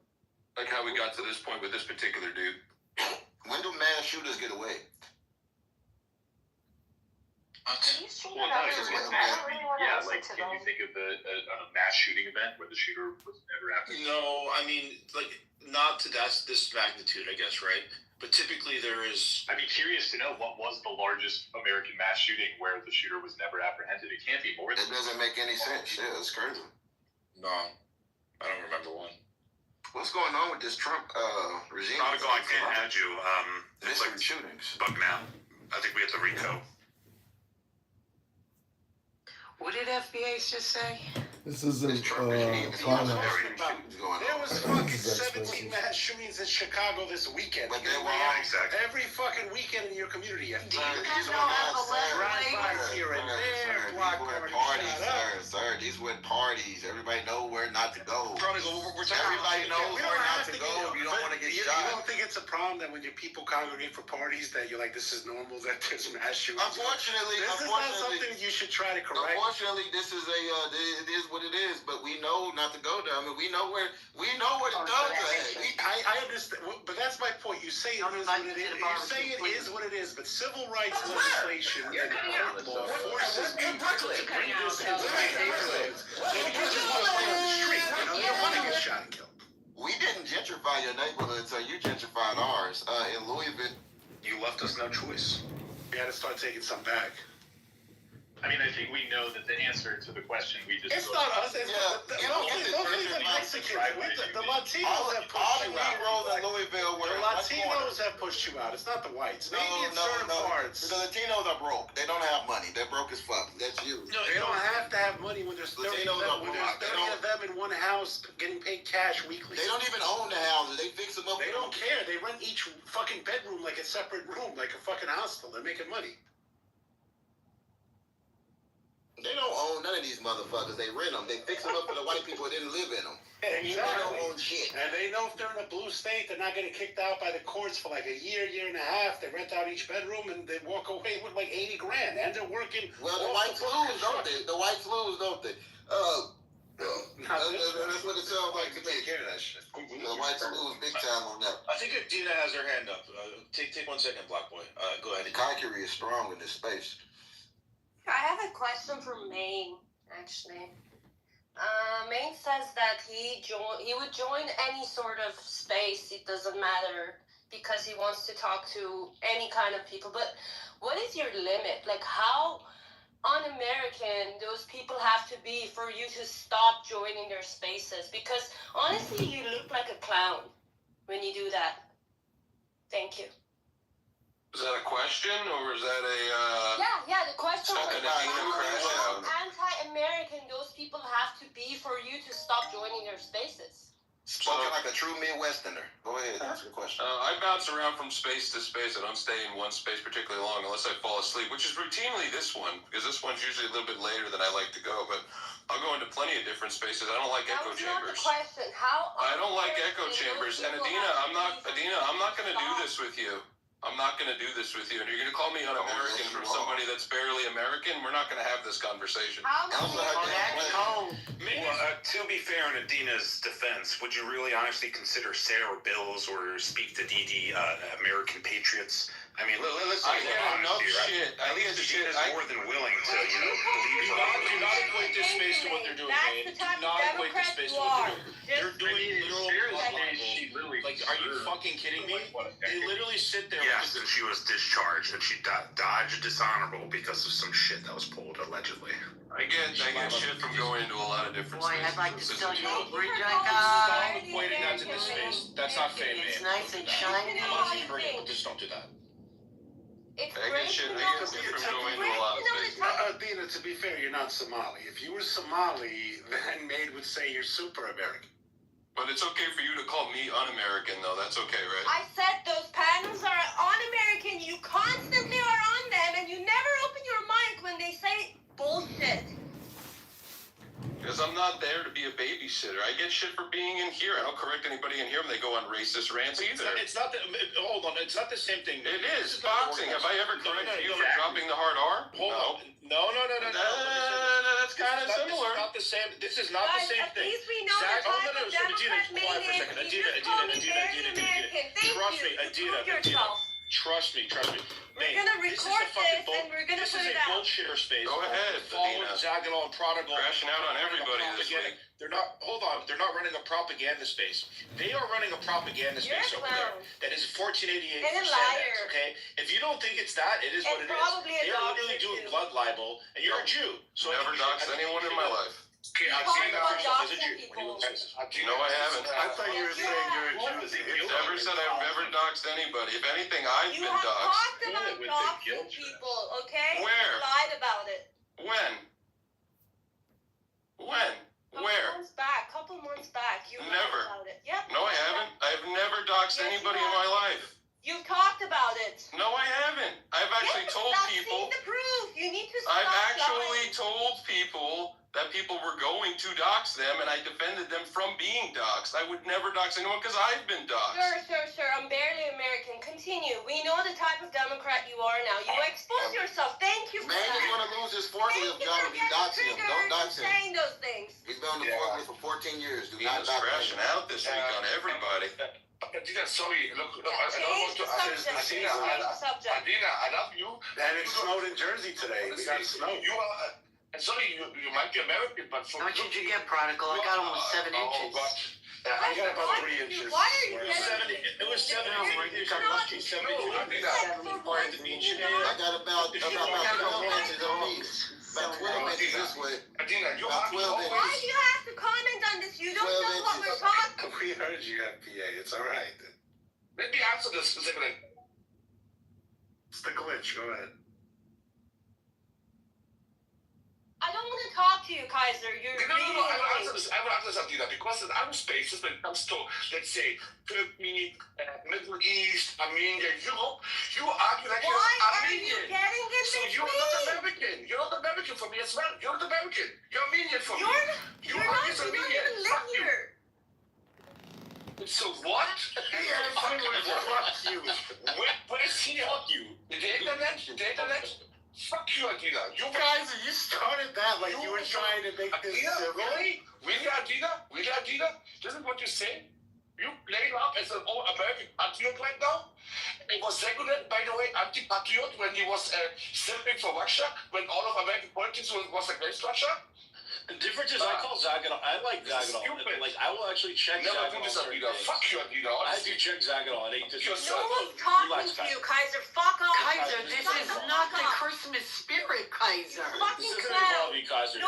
like how we got to this point with this particular dude. When do mass shooters get away? Can you think of a mass shooting event where the shooter was never after? No, I mean, like, not to this magnitude, I guess, right? But typically there is... I'd be curious to know what was the largest American mass shooting where the shooter was never apprehended. It can't be more than... It doesn't make any sense. Yeah, it's crazy. No, I don't remember one. What's going on with this Trump regime? Prodigal, I can't add you. It's like shootings. Bug now. I think we have the RICO. What did FBA just say? This isn't There was fucking 17 mass shootings in Chicago this weekend. But they were all exactly every fucking weekend in your community. Do you guys know how the drive-bys here and there, block parties, sir. These were parties. Everybody know where not to go. Everybody knows where not to go. You don't want to get shot. You don't think it's a problem that when your people congregate for parties that you're like, this is normal that there's mass shootings? Unfortunately, this is not something you should try to correct. Unfortunately, this is it is what it is. But we know not to go there. I mean, we know where the guns are. I understand, but that's my point. You say it is what it is. You say it is what it is, but civil rights legislation and court law forces you to bring this into the neighborhoods. Because you want to play on the street. You don't want to get shot and killed. We didn't gentrify your neighborhood, so you gentrified ours. In Louisville, you left us no choice. We had to start taking some back. I mean, I think we know that the answer to the question we just... It's not us. It's mostly the Mexicans. The Latinos have pushed you out. in Louisville were the Latinos have pushed you out. It's not the whites. Maybe in certain parts. The Latinos are broke. They don't have money. They're broke as fuck. That's you. No, they don't have to have money when there's 30 of them in one house getting paid cash weekly. They don't even own the houses. They fix them up. They don't care. They rent each fucking bedroom like a separate room, like a fucking hostel. They're making money. They don't own none of these motherfuckers. They rent them. They fix them up for the white people who didn't live in them. Exactly. They don't own shit. And they know if they're in a blue state, they're not getting kicked out by the courts for like a year and a half. They rent out each bedroom and they walk away with like $80 grand. And they're working. Well, the whites lose, don't they? The whites lose, don't they? That's what it sounds like to me. Take care of that shit. The whites lose big time on that. I think Dina has her hand up. Take 1 second, Black Boy. Go ahead. Kaikiri is strong in this space. I have a question for Maine, actually. Maine says that he would join any sort of space, it doesn't matter, because he wants to talk to any kind of people. But what is your limit? Like, how un-American those people have to be for you to stop joining their spaces? Because honestly, you look like a clown when you do that. Thank you. Is that a question, or is that a... Yeah, the question was how out. anti-American those people have to be for you to stop joining their spaces. Spoken like a true Midwesterner. Go ahead, ask your question. I bounce around from space to space. I don't stay in one space particularly long unless I fall asleep, which is routinely this one, because this one's usually a little bit later than I like to go, but I'll go into plenty of different spaces. I don't like echo chambers. That was not the question. I don't like echo chambers. And Adina, I'm not going to do this with you. I'm not going to do this with you. And you're going to call me un-American from somebody that's barely American? We're not going to have this conversation. Well, to be fair, in Adina's defense, would you really honestly consider Sarah Bills or speak to DD American patriots? I mean, listen, I get enough shit. At least the shit is more than willing to, believe Do not equate this space to what they're doing, man. Do not equate this space to what they're doing. They're doing literal like, are you fucking kidding me? They literally sit there. Yes, and she was discharged, and she dodged dishonorable because of some shit that was pulled, allegedly. I get shit from going into a lot of different Boy, spaces. I'd like to still you a bridge I Stop got. equating that to this space. That's not fair, man. It's nice and shiny. I'm not even bringing it, but just don't do that. It's I great get shit to from going into a lot of spaces. Dina, to be fair, you're not Somali. If you were Somali, then Maid would say you're super American. But it's okay for you to call me un-American, though. That's okay, right? I said those panels are un-American. You constantly are on them, and you never open your mic when they say bullshit. Because I'm not there to be a babysitter. I get shit for being in here. I don't correct anybody in here when they go on racist rants either. It's not the, hold on, it's not the same thing. It is boxing. Have I ever corrected you for dropping the hard R? Hold on. No. That's kind of similar. This is not the same. This is not the same thing. At least we know the type of Democrat made it. You just call me very American. Thank you. You prove yourself. Trust me. We're gonna record this and we're gonna put it out. This is a bullshitter space. Go ahead, Following Adina. Zagadol and Prodigal. Crashing out on everybody this week. They're not. Hold on. They're not running a propaganda space. They are running a propaganda space over there. That is 1488. And a liar. Okay. If you don't think it's that, it is what it is. They're literally doing blood libel, and you're a Jew. So never doxed anyone in my life. Okay, I've seen that yourself as a Jew. No, I haven't. I thought you were saying you're a Jew. Never said I've ever doxed anybody. If anything, I've been You have doxed. talked about doxing people, okay? Where? You lied about it. When? Couple months back, you Never. lied about it. Yep. No, I haven't. I've never doxed anybody in my life. You talked about it. No, I haven't. I've actually told people. The proof. You need to stop. I've actually told people that people were going to dox them, and I defended them from being doxed. I would never dox anyone because I've been doxed. Sure. I'm barely American. Continue. We know the type of Democrat you are now. You expose yourself. Thank you for Man, that. he's gonna lose his forklift job if you dox him. Don't dox him. Saying those things. He's been on the forklift for 14 years. Do not He's dox crashing him. out this week on everybody. Adina, sorry. Look, I don't want to. Adina, I love you. And it snowed in Jersey today. We got snow. You are. Sorry, you might be American, but for How much did you get, Prodigal? I got almost 7 inches. I got about 3 inches. Why are you It was 70. You got lucky. 70. I got about 12 inches on me. About 12 inches this way. Adina, you About 12 Why inches. do you have to comment on this? You don't know what we're talking. We heard you got PA. It's all right. Let me answer this specifically. It's the glitch. Go ahead. I don't want to talk to you, Kaiser. You're No, I will answer this. Adina, because in other spaces, when it comes to, let's say, Turkey, Middle East, Armenia, Europe, you argue like you're Armenian. Getting in So you're not American. You're not American for me as well. You're not American. You're Armenian for me. You're not even live here. So what? Fuck you. Where's he? Fuck you. The internet? Fuck you, Adina. You Guys, you started that like you were trying to make this civil. Really, Adina? This is what you say? You played up as an old American patriot right now? It was regulated, by the way, anti-patriot when he was simping for Russia, when all of American politics was against Russia? The difference is I call Zagadol. I like Zagadol. Like I will actually check Zagadol. Fuck you, Adina. I do check Zagadol. I ain't just. No one's talking to you, Kaiser. Fuck off. Kaiser, this is not the Christmas spirit, Kaiser. Fucking This isn't clown. involving Kaiser.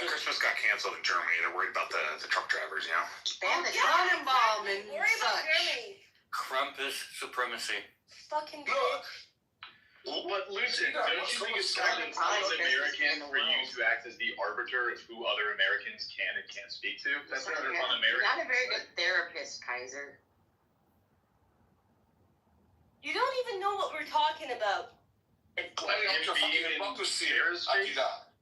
Christmas got canceled in Germany. They're worried about the truck drivers, you know? And the Tannenbaum and Worry about such. Germany. Krampus supremacy. Fucking bitch. But listen, don't you think it's kind of un-American for you to act as the arbiter of who other Americans can and can't speak to? That's rather un-American. You're not a very good therapist, Kaiser. You don't even know what we're talking about. Calling out your fucking hypocrisy, Adina.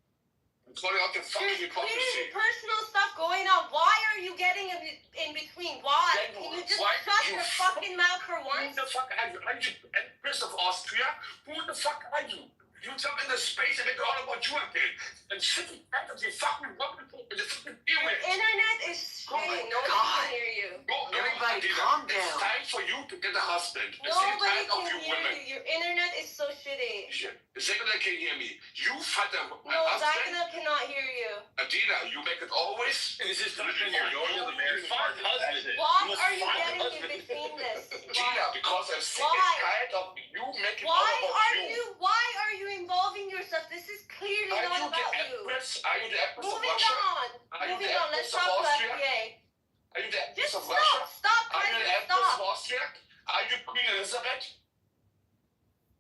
Calling out your fucking There's hypocrisy. clearly personal stuff going on. Why are you getting in between? Why? Can you just shut your fucking mouth for Who once? the fuck are you? Are you Empress of Austria? Who the fuck are you? You jump into space and make it all about you again. And shit, you fucking welcome to the fucking Your internet is shitty. Nobody can hear you. Everybody, calm down. It's time for you to get a husband. Nobody can hear you. Your internet is so shitty. Shit. Zagana can hear me. You fight a No, husband. Zagana cannot hear you. Adina, you make it always. It's just you're the married husband. Why are you getting in between this? Gina, because I'm sick and tired of you making all about you. Why are you involving yourself? This is clearly Are not you about the you. Empress? Are you the Empress of Moving Russia? on. Are you Moving the on. Let's Empress of talk about Austria? PA. Are you the Empress Just of stop. Russia? Stop. Are you Kaiser, the Empress of stop. Austria? Are you Queen Elizabeth?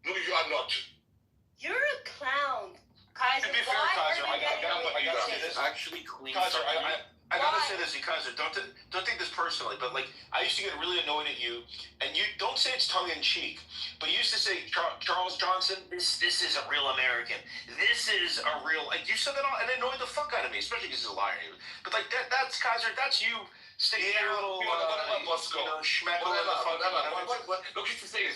No, you are not. You're a clown. Kaiser, To be fair, why Kaiser, are I you getting gotta say in this. Actually clean. Kaiser, I gotta Why? say this, Kaiser. Don't take this personally, but like I used to get really annoyed at you, and you don't say it's tongue in cheek, but you used to say Charles Johnson, this is a real American. This is a real. Like you said that all, and it annoyed the fuck out of me, especially because he's a liar. But like that's Kaiser. That's you sticking your little schmeckle in the fucking. Look at the thing.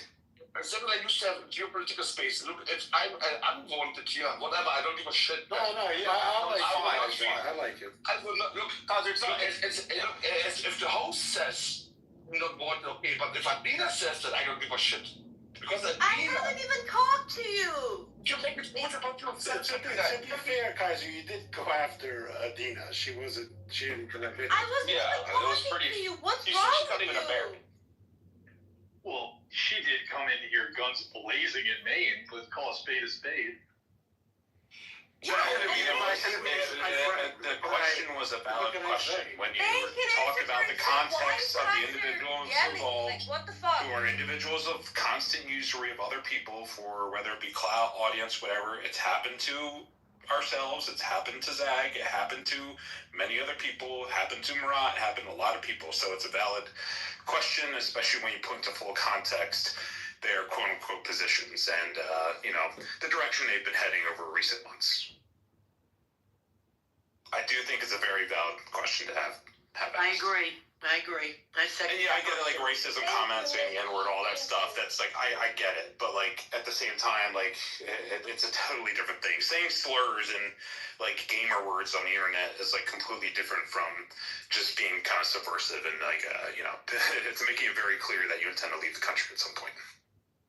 Except I used to have geopolitical space. Look, if I'm unwanted here, whatever, I don't give a shit. No, yeah, I like it. I will not look. It's not. If the host says you're not wanted, okay, but if Adina says that, I don't give a shit. Because I haven't even talked to you. You make it more about yourself. To be fair, Kaiser, you did go after Adina. She didn't connect it. I wasn't even talking to you. What's wrong with you? Well, she did come in here guns blazing in Maine. Let's call a spade a spade. The question was a valid question when you talk about the context of the individuals involved, what the fuck? who are individuals of constant usury of other people for whether it be clout, audience, whatever. It's happened to ourselves. It's happened to Zag. It happened to many other people. It happened to Murat. It happened to a lot of people. So it's a valid question, especially when you put into full context their quote-unquote positions and, the direction they've been heading over recent months. I do think it's a very valid question to have I asked. agree. I second. And yeah, I get it, like racism comments, saying the N-word, all that stuff. That's like, I get it. But like, at the same time, like, it's a totally different thing. Saying slurs and like gamer words on the internet is like completely different from just being kind of subversive and like, it's making it very clear that you intend to leave the country at some point.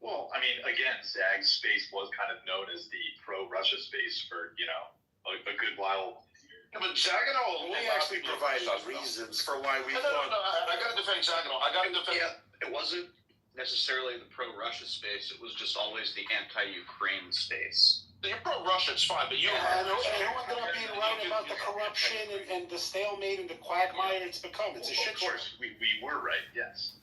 Well, I mean, again, Zag's space was kind of known as the pro-Russia space for, a good while. Yeah, but Zagano, We actually provided reasons for why we No, I gotta defend Zagano. Yeah, it wasn't necessarily the pro-Russia space. It was just always the anti-Ukraine space. You're pro-Russia, it's fine, but you... And who ended up being right about the corruption and the stalemate and the quagmire it's become? It's a shit show. Of course, we were right, yes.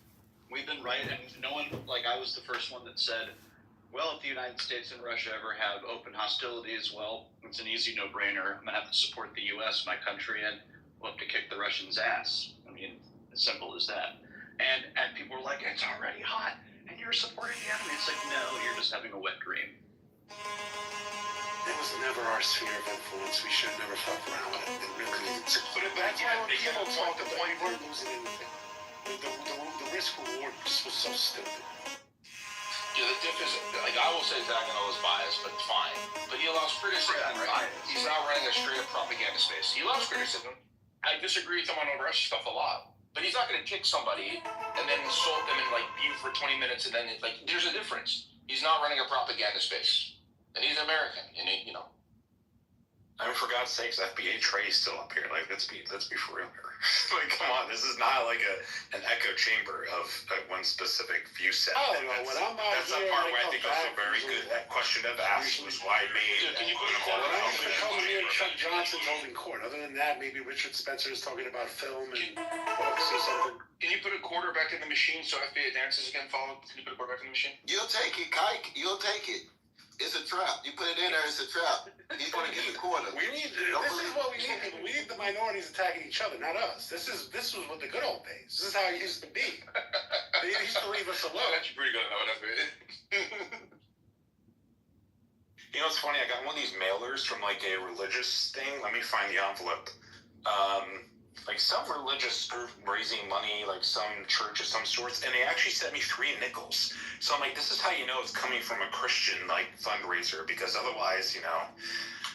We've been right, and no one, I was the first one that said, well, if the United States and Russia ever have open hostilities, well, it's an easy no-brainer. I'm going to have to support the U.S., my country, and we'll have to kick the Russians' ass. I mean, as simple as that. And people were like, it's already hot, and you're supporting the enemy. It's like, no, you're just having a wet dream. It was never our sphere of influence. We should never fuck around with it. But that's why when people talk about we weren't losing anything. The risk reward just was so stupid. Yeah, the diff is, like, I will say Zagano is biased, but fine. But he allows criticism, right? He's not running a straight up propaganda space. He loves criticism. I disagree with him on the Russia stuff a lot. But he's not going to kick somebody and then insult them and, like, beat for 20 minutes and then, there's a difference. He's not running a propaganda space. And he's American, and I mean, for God's sakes, FBA Trey's still up here. Like, let's be for real here. Like, come on, this is not like an echo chamber of one specific view set. I don't know. When I'm out that's the here, part where I think was a very good question to ask was why I made. Can you put a When I'm coming here, Chuck Johnson's holding court. Other than that, maybe Richard Spencer is talking about film and books or something. Can you put a quarter back in the machine so FBA dances again follow? Can you put a quarter back in the machine? You'll take it, Kike. You'll take it. It's a trap. You put it in there, it's a trap. He's going to get the quarter. This is what we need, people. We need the minorities attacking each other, not us. This was what the good old days. This is how it used to be. They used to leave us alone. That's pretty good. You know, it's funny. I got one of these mailers from like a religious thing. Let me find the envelope. like some religious group raising money, like some church of some sorts, and they actually sent me 3 nickels. So I'm like, this is how you know it's coming from a Christian like fundraiser, because otherwise, you know,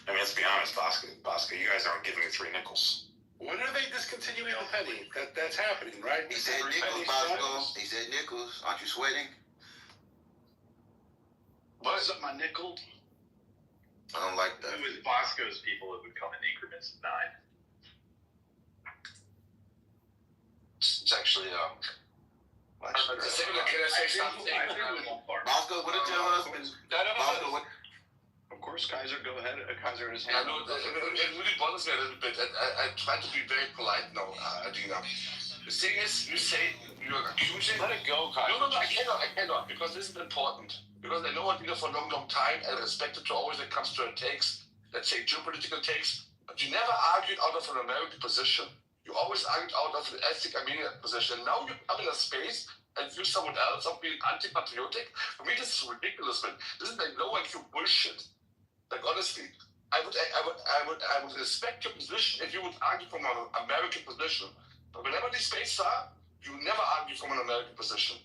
I mean, let's be honest, Bosco, you guys aren't giving me 3 nickels. When are they discontinuing the penny? That's happening, right? He said nickels, Bosco. He said nickels. Aren't you sweating? What is up, my nickel? I don't like that. It was Bosco's people that would come in increments of 9. It's actually, can I say something? Bosco, what did your husband? Bosco, what? Of course, Kaiser, go ahead. Kaiser is Yeah, no, it really bothers me a little bit. I try to be very polite now, Adina. The thing is, you say you're accusing. Let it go, Kaiser. No, I cannot, because this is important. Because I know Adina for a long, long time, and respect it to always when it comes to takes, let's say geopolitical takes, but you never argued out of an American position. You always argued out of an ethnic Armenian position. Now you come in a space and use someone else of being anti-patriotic. For me, this is ridiculous, man. This is like low IQ bullshit. Like honestly, I would respect your position if you would argue from an American position. But whenever these spaces are, you never argue from an American position.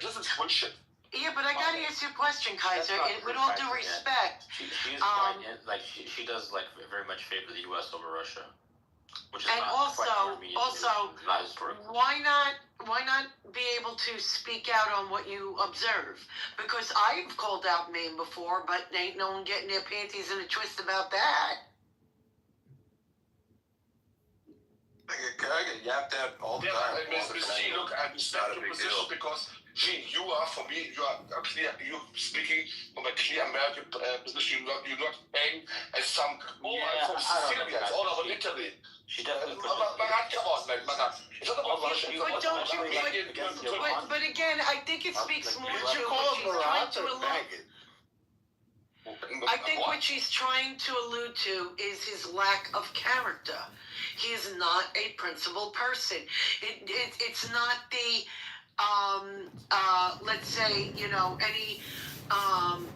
This is bullshit. Yeah, but I gotta ask you a question, Kaiser. With all due respect, she is quite, like she does like very much favor the U.S. over Russia. Which is and not also, why not be able to speak out on what you observe? Because I've called out Maine before, but ain't no one getting their panties in a twist about that. I get yapped at all the time. Look, I respect your position because, Gene, you are, for me, you are clear, you're speaking from a clear American position. You're not paying as some, from Sicilians all over Italy. She definitely Marat, come on, man, Marat. It's not about Russia. But again, I think it speaks more to what she's trying to allude. I think what she's trying to allude to is his lack of character. He is not a principled person. It's not the let's say, any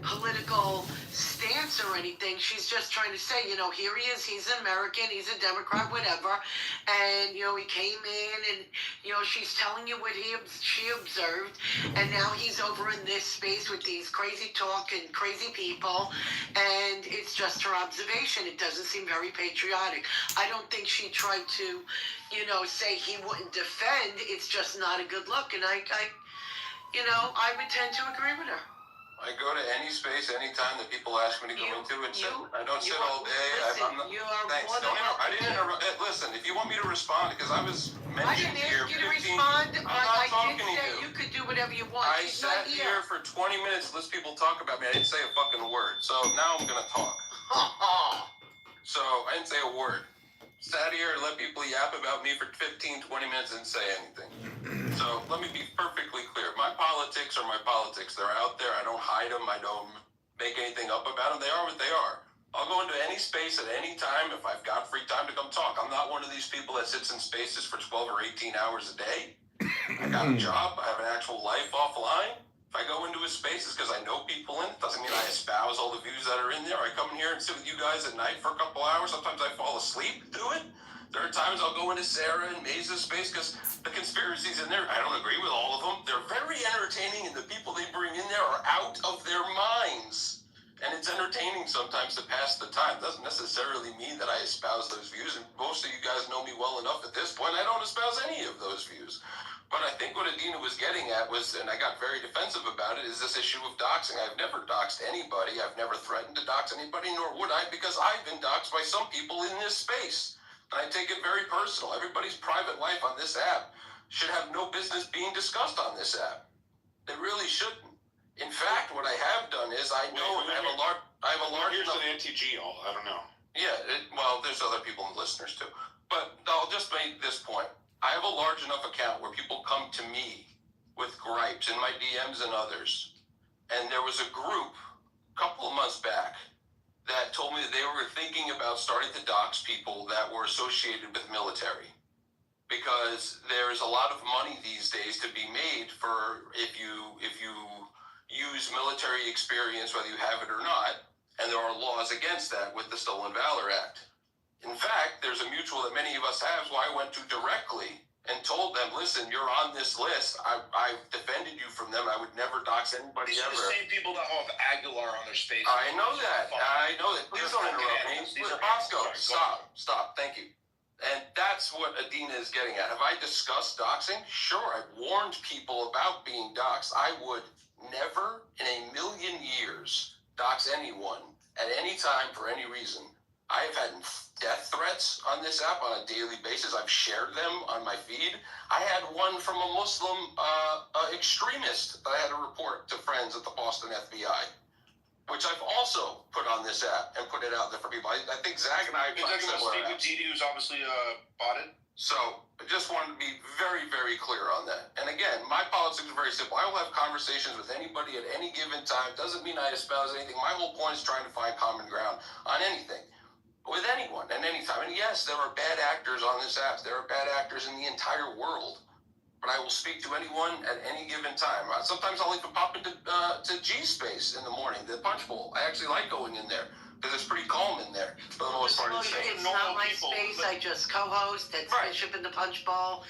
political stance or anything. She's just trying to say, here he is, he's an American, he's a Democrat, whatever, and, he came in and, she's telling you what she observed, and now he's over in this space with these crazy talk and crazy people, and it's just her observation. It doesn't seem very patriotic. I don't think she tried to, say he wouldn't defend. It's just not a good look, and I would tend to agree with her. I go to any space, anytime that people ask me to go into it. I don't sit all day. I'm not. Thanks. I didn't interrupt. Listen, if you want me to respond, because I was mentioned here. I didn't ask you to respond. I did say you could do whatever you want. I sat here for 20 minutes. Let people talk about me. I didn't say a fucking word. So now I'm gonna talk. So I didn't say a word. Sat here and let people yap about me for 15, 20 minutes and say anything. So let me be perfectly clear. My politics are my politics. They're out there. I don't hide them. I don't make anything up about them. They are what they are. I'll go into any space at any time if I've got free time to come talk. I'm not one of these people that sits in spaces for 12 or 18 hours a day. I got a job. I have an actual life offline. If I go into a space, it's because I know people in it. Doesn't mean I espouse all the views that are in there. I come in here and sit with you guys at night for a couple hours. Sometimes I fall asleep to it. There are times I'll go into Sarah and Maze's space because the conspiracies in there, I don't agree with all of them. They're very entertaining, and the people they bring in there are out of their minds. And it's entertaining sometimes to pass the time. Doesn't necessarily mean that I espouse those views. And most of you guys know me well enough at this point, I don't espouse any of those views. But I think what Adina was getting at was, and I got very defensive about it, is this issue of doxing. I've never doxed anybody. I've never threatened to dox anybody, nor would I, because I've been doxed by some people in this space. And I take it very personal. Everybody's private life on this app should have no business being discussed on this app. It really shouldn't. In fact, what I have done is I know I have a large Here's an NTG. I don't know. Yeah, well, there's other people and listeners too. But I'll just make this point. I have a large enough account where people come to me with gripes in my DMs and others. And there was a group a couple of months back that told me that they were thinking about starting to dox people that were associated with military. Because there's a lot of money these days to be made for if you use military experience, whether you have it or not. And there are laws against that with the Stolen Valor Act. In fact, there's a mutual that many of us have, who I went to directly and told them, listen, you're on this list. I've defended you from them. I would never dox anybody These ever. are the same people that have Aguilar on their space. I know that. I know that. Please don't interrupt me. Bosco, stop. Thank you. And that's what Adina is getting at. Have I discussed doxing? Sure, I've warned people about being doxed. I would never in a million years dox anyone at any time for any reason. I have had death threats on this app on a daily basis. I've shared them on my feed. I had one from a Muslim extremist that I had to report to friends at the Boston FBI, which I've also put on this app and put it out there for people. I think Zach and I... You're talking about Steve Gutidi, who's obviously bought it? So, I just wanted to be very, very clear on that. And again, my politics is very simple. I will have conversations with anybody at any given time. Doesn't mean I espouse anything. My whole point is trying to find common ground on anything, with anyone, at any time. And yes, there are bad actors on this app. There are bad actors in the entire world. But I will speak to anyone at any given time. Sometimes I'll even pop into to G-Space in the morning, the punch bowl. I actually like going in there, because it's pretty calm in there for the most part of the day. It's not my space. I just co-host. That's Bishop in the Punch Bowl.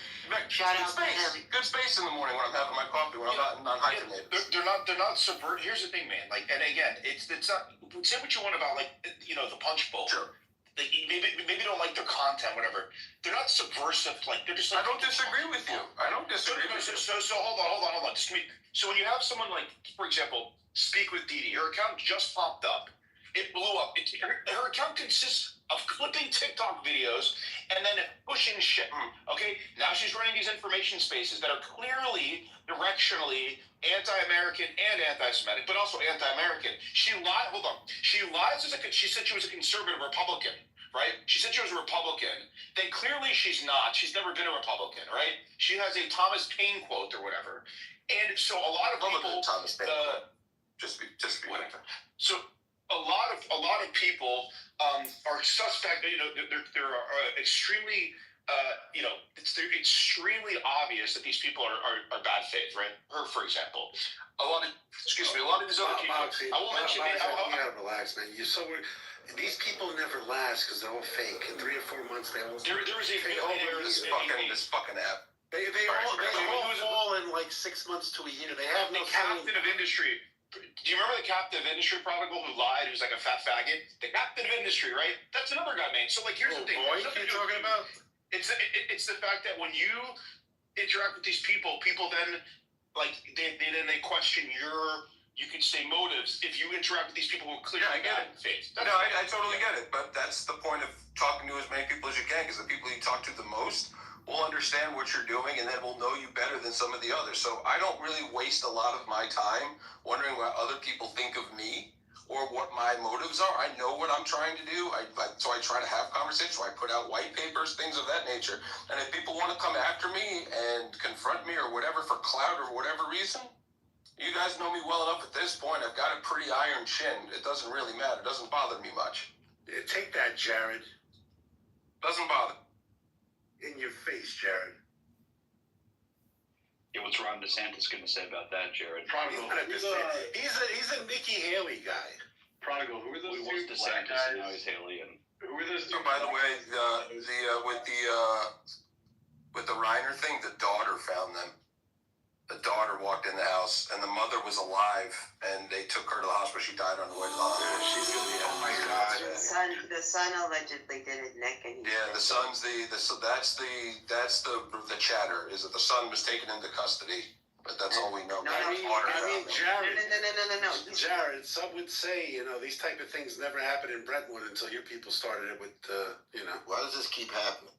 Shout out to him. Good space in the morning when I'm having my coffee, when I'm not hyphenated. They're not subvert. Here's the thing, man. Like, and again, it's not. Say what you want about, like, the Punch Bowl. Sure. Like, maybe don't like their content, whatever. They're not subversive. Like, they're just like. I don't disagree with you. I don't disagree with you. So hold on. Just me. So when you have someone like, for example, Speak with Didi, her account just popped up. It blew up. Her account consists of clipping TikTok videos and then pushing shit. Okay? Now she's running these information spaces that are clearly, directionally anti-American and anti-Semitic, but also anti-American. She lied. Hold on. She lies she said she was a conservative Republican, right? She said she was a Republican. Then clearly she's not. She's never been a Republican, right? She has a Thomas Paine quote or whatever. And so a lot of people... Thomas Paine quote. Just be So a lot of people are suspect. They're extremely. They're extremely obvious that these people are bad faith, right? Her, for example, a lot of these other people. I won't mention names. You gotta relax, man. These people never last because they're all fake. In 3 or 4 months, they all. There was a this fucking app. They all fall in like 6 months to a year. They have no. The captain of industry. Do you remember the captain of industry prodigal who lied, who's like a fat faggot? The captain of industry, right? That's another guy, man. So, like, here's the thing. What are you talking about? It's the fact that when you interact with these people then, like, they question you could say motives if you interact with these people who clearly bad faith. I totally get it. But that's the point of talking to as many people as you can, because the people you talk to the most will understand what you're doing, and then will know you better than some of the others. So I don't really waste a lot of my time wondering what other people think of me or what my motives are. I know what I'm trying to do, so I try to have conversations, so I put out white papers, things of that nature. And if people want to come after me and confront me or whatever for clout or whatever reason, you guys know me well enough at this point. I've got a pretty iron chin. It doesn't really matter. It doesn't bother me much. Yeah, take that, Jared. Doesn't bother. In your face, Jared. Yeah, what's Ron DeSantis going to say about that, Jared? Prodigal. He's a Nikki Haley guy. Prodigal. Who are those two black guys? Now he's Haley. And who are those two? Oh, by the way, with the Reiner thing, the daughter found them. The daughter walked in the house, and the mother was alive, and they took her to the hospital. She died on the way to the hospital. She's gonna be, oh my God. The son allegedly did it, Nick, and the son's that's the chatter is that the son was taken into custody, but that's all we know. Jared. No. Jared, some would say, these type of things never happened in Brentwood until your people started it with, Why does this keep happening?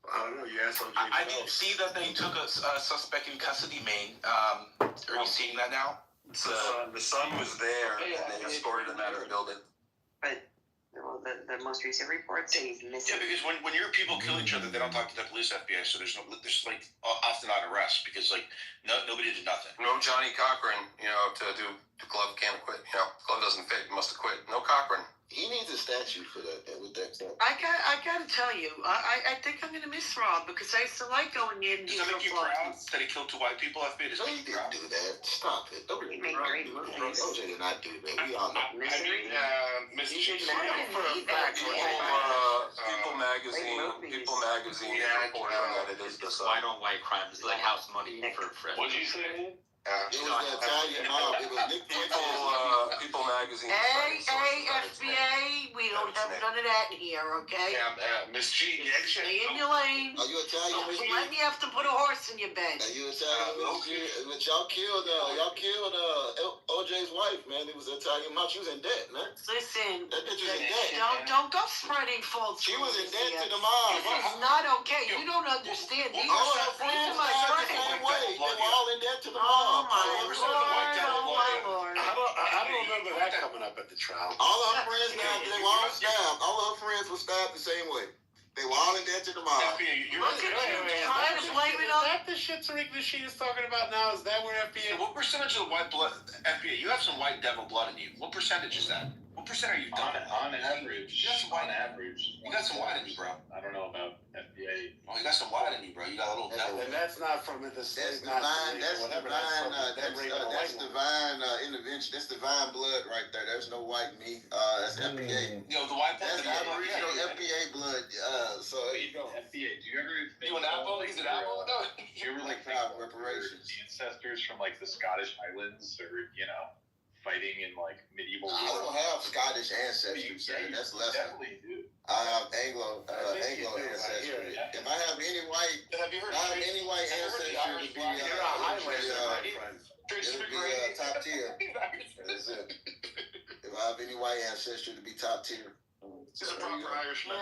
I don't know. You asked I didn't see that they took a suspect in custody, Maine. Are you seeing that now? The son was there, and they escorted him out of the building. But the most recent report say he's missing. Yeah, because when your people kill each other, they don't talk to the police, FBI. So there's like often not arrests because like nobody did nothing. No Johnny Cochran, to do The glove can't quit. You know, glove doesn't fit. Must have quit. No Cochran. He needs a statue for that. With that stuff. I gotta tell you, I think I'm gonna miss Rob because I used to like going in. Does that make you proud that he killed 2 white people? FBI does No, make he you proud. didn't do that. Stop it. Don't He made great movies. OJ did not do that. We all know. Misery. Mr. He Chief, did not for a need fact, that. People magazine reported that it is the White on white crime. It's like house money for What did you say? It was the Italian mob. It was Nick People magazine. Hey, FBA, we don't have none of that here, okay? Miss G, Stay in your lane. Are you Italian? Don't let me have to put a horse in your bed. Are you Italian? But y'all killed OJ's wife, man. It was the Italian mob. She was in debt, man. Listen, That bitch was in debt. don't go spreading false. She was in debt to the This mob. is not okay. You don't understand. These All are her friends died the same way. They were all in debt to the Oh mob. my lord. I don't remember that coming up at the trial. All of her friends died. They were all stabbed. All of her friends were stabbed the same way. They were all in debt to the mob. Look at you trying to blame it on. Is that the shit Tariq Nasheed is talking about now? Is that where FBI? What percentage of the white blood, FBI, you have some white devil blood in you. What percentage is that? What percent are you done? On average. You got some white average. You got some white in you, bro. I don't know about FBA. Oh, you got some white in you, bro. You got a little devil. And that's not from the That's divine. That's divine intervention. That's divine blood right there. There's no white meat. That's FBA. Yo, the white blood. That's Aboriginal FBA blood. So there you go. FBA. Do you ever? You an apple? He's an apple? No. Do you ever like proud reparations? Ancestors from like the Scottish Highlands, or fighting in like medieval. I don't have Scottish ancestors. That's less. Definitely do. I have Anglo ancestry. If I have any white, Have you heard? any white ancestry to be top tier. That's it. If I have any white ancestry to be top tier. He's a proper Irishman.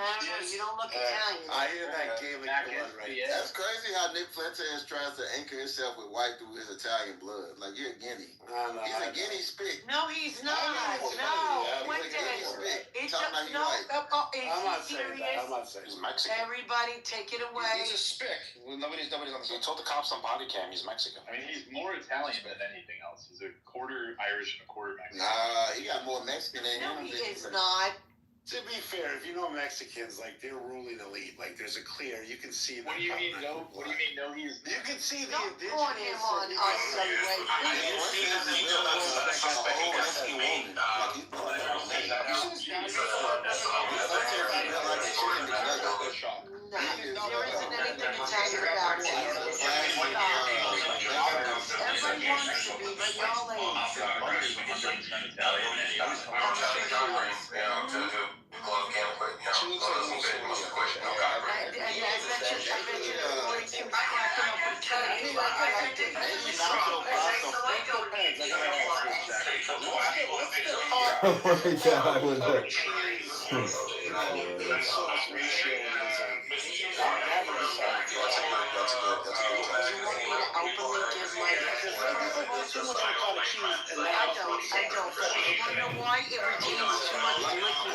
You don't look Italian. I hear that Gaelic blood right there. That's crazy how Nick Fuentes tries to anchor himself with white through his Italian blood. Like, you're a Guinea. He's a Guinea spick. No, he's not. No, Fuentes. It's just no. I'm not saying that. I'm not saying He's that. Mexican. Everybody, take it away. He's a spick. Well, nobody's on the He told the cops on body cam he's Mexican. I mean, he's more Italian than anything else. He's a quarter Irish and a quarter Mexican. Nah, he got more Mexican than No, him. he is not. To be fair, if you know Mexicans, like they're ruling elite. Like there's a clear, you can see. What do you mean? No. What do you mean? No, he's. You can see the Don't indigenous. point him on us anyway. No, there isn't anything Italian about it. Everybody wants to be, but y'all ain't. Oh my God. I don't. You know why? It retains too much liquid.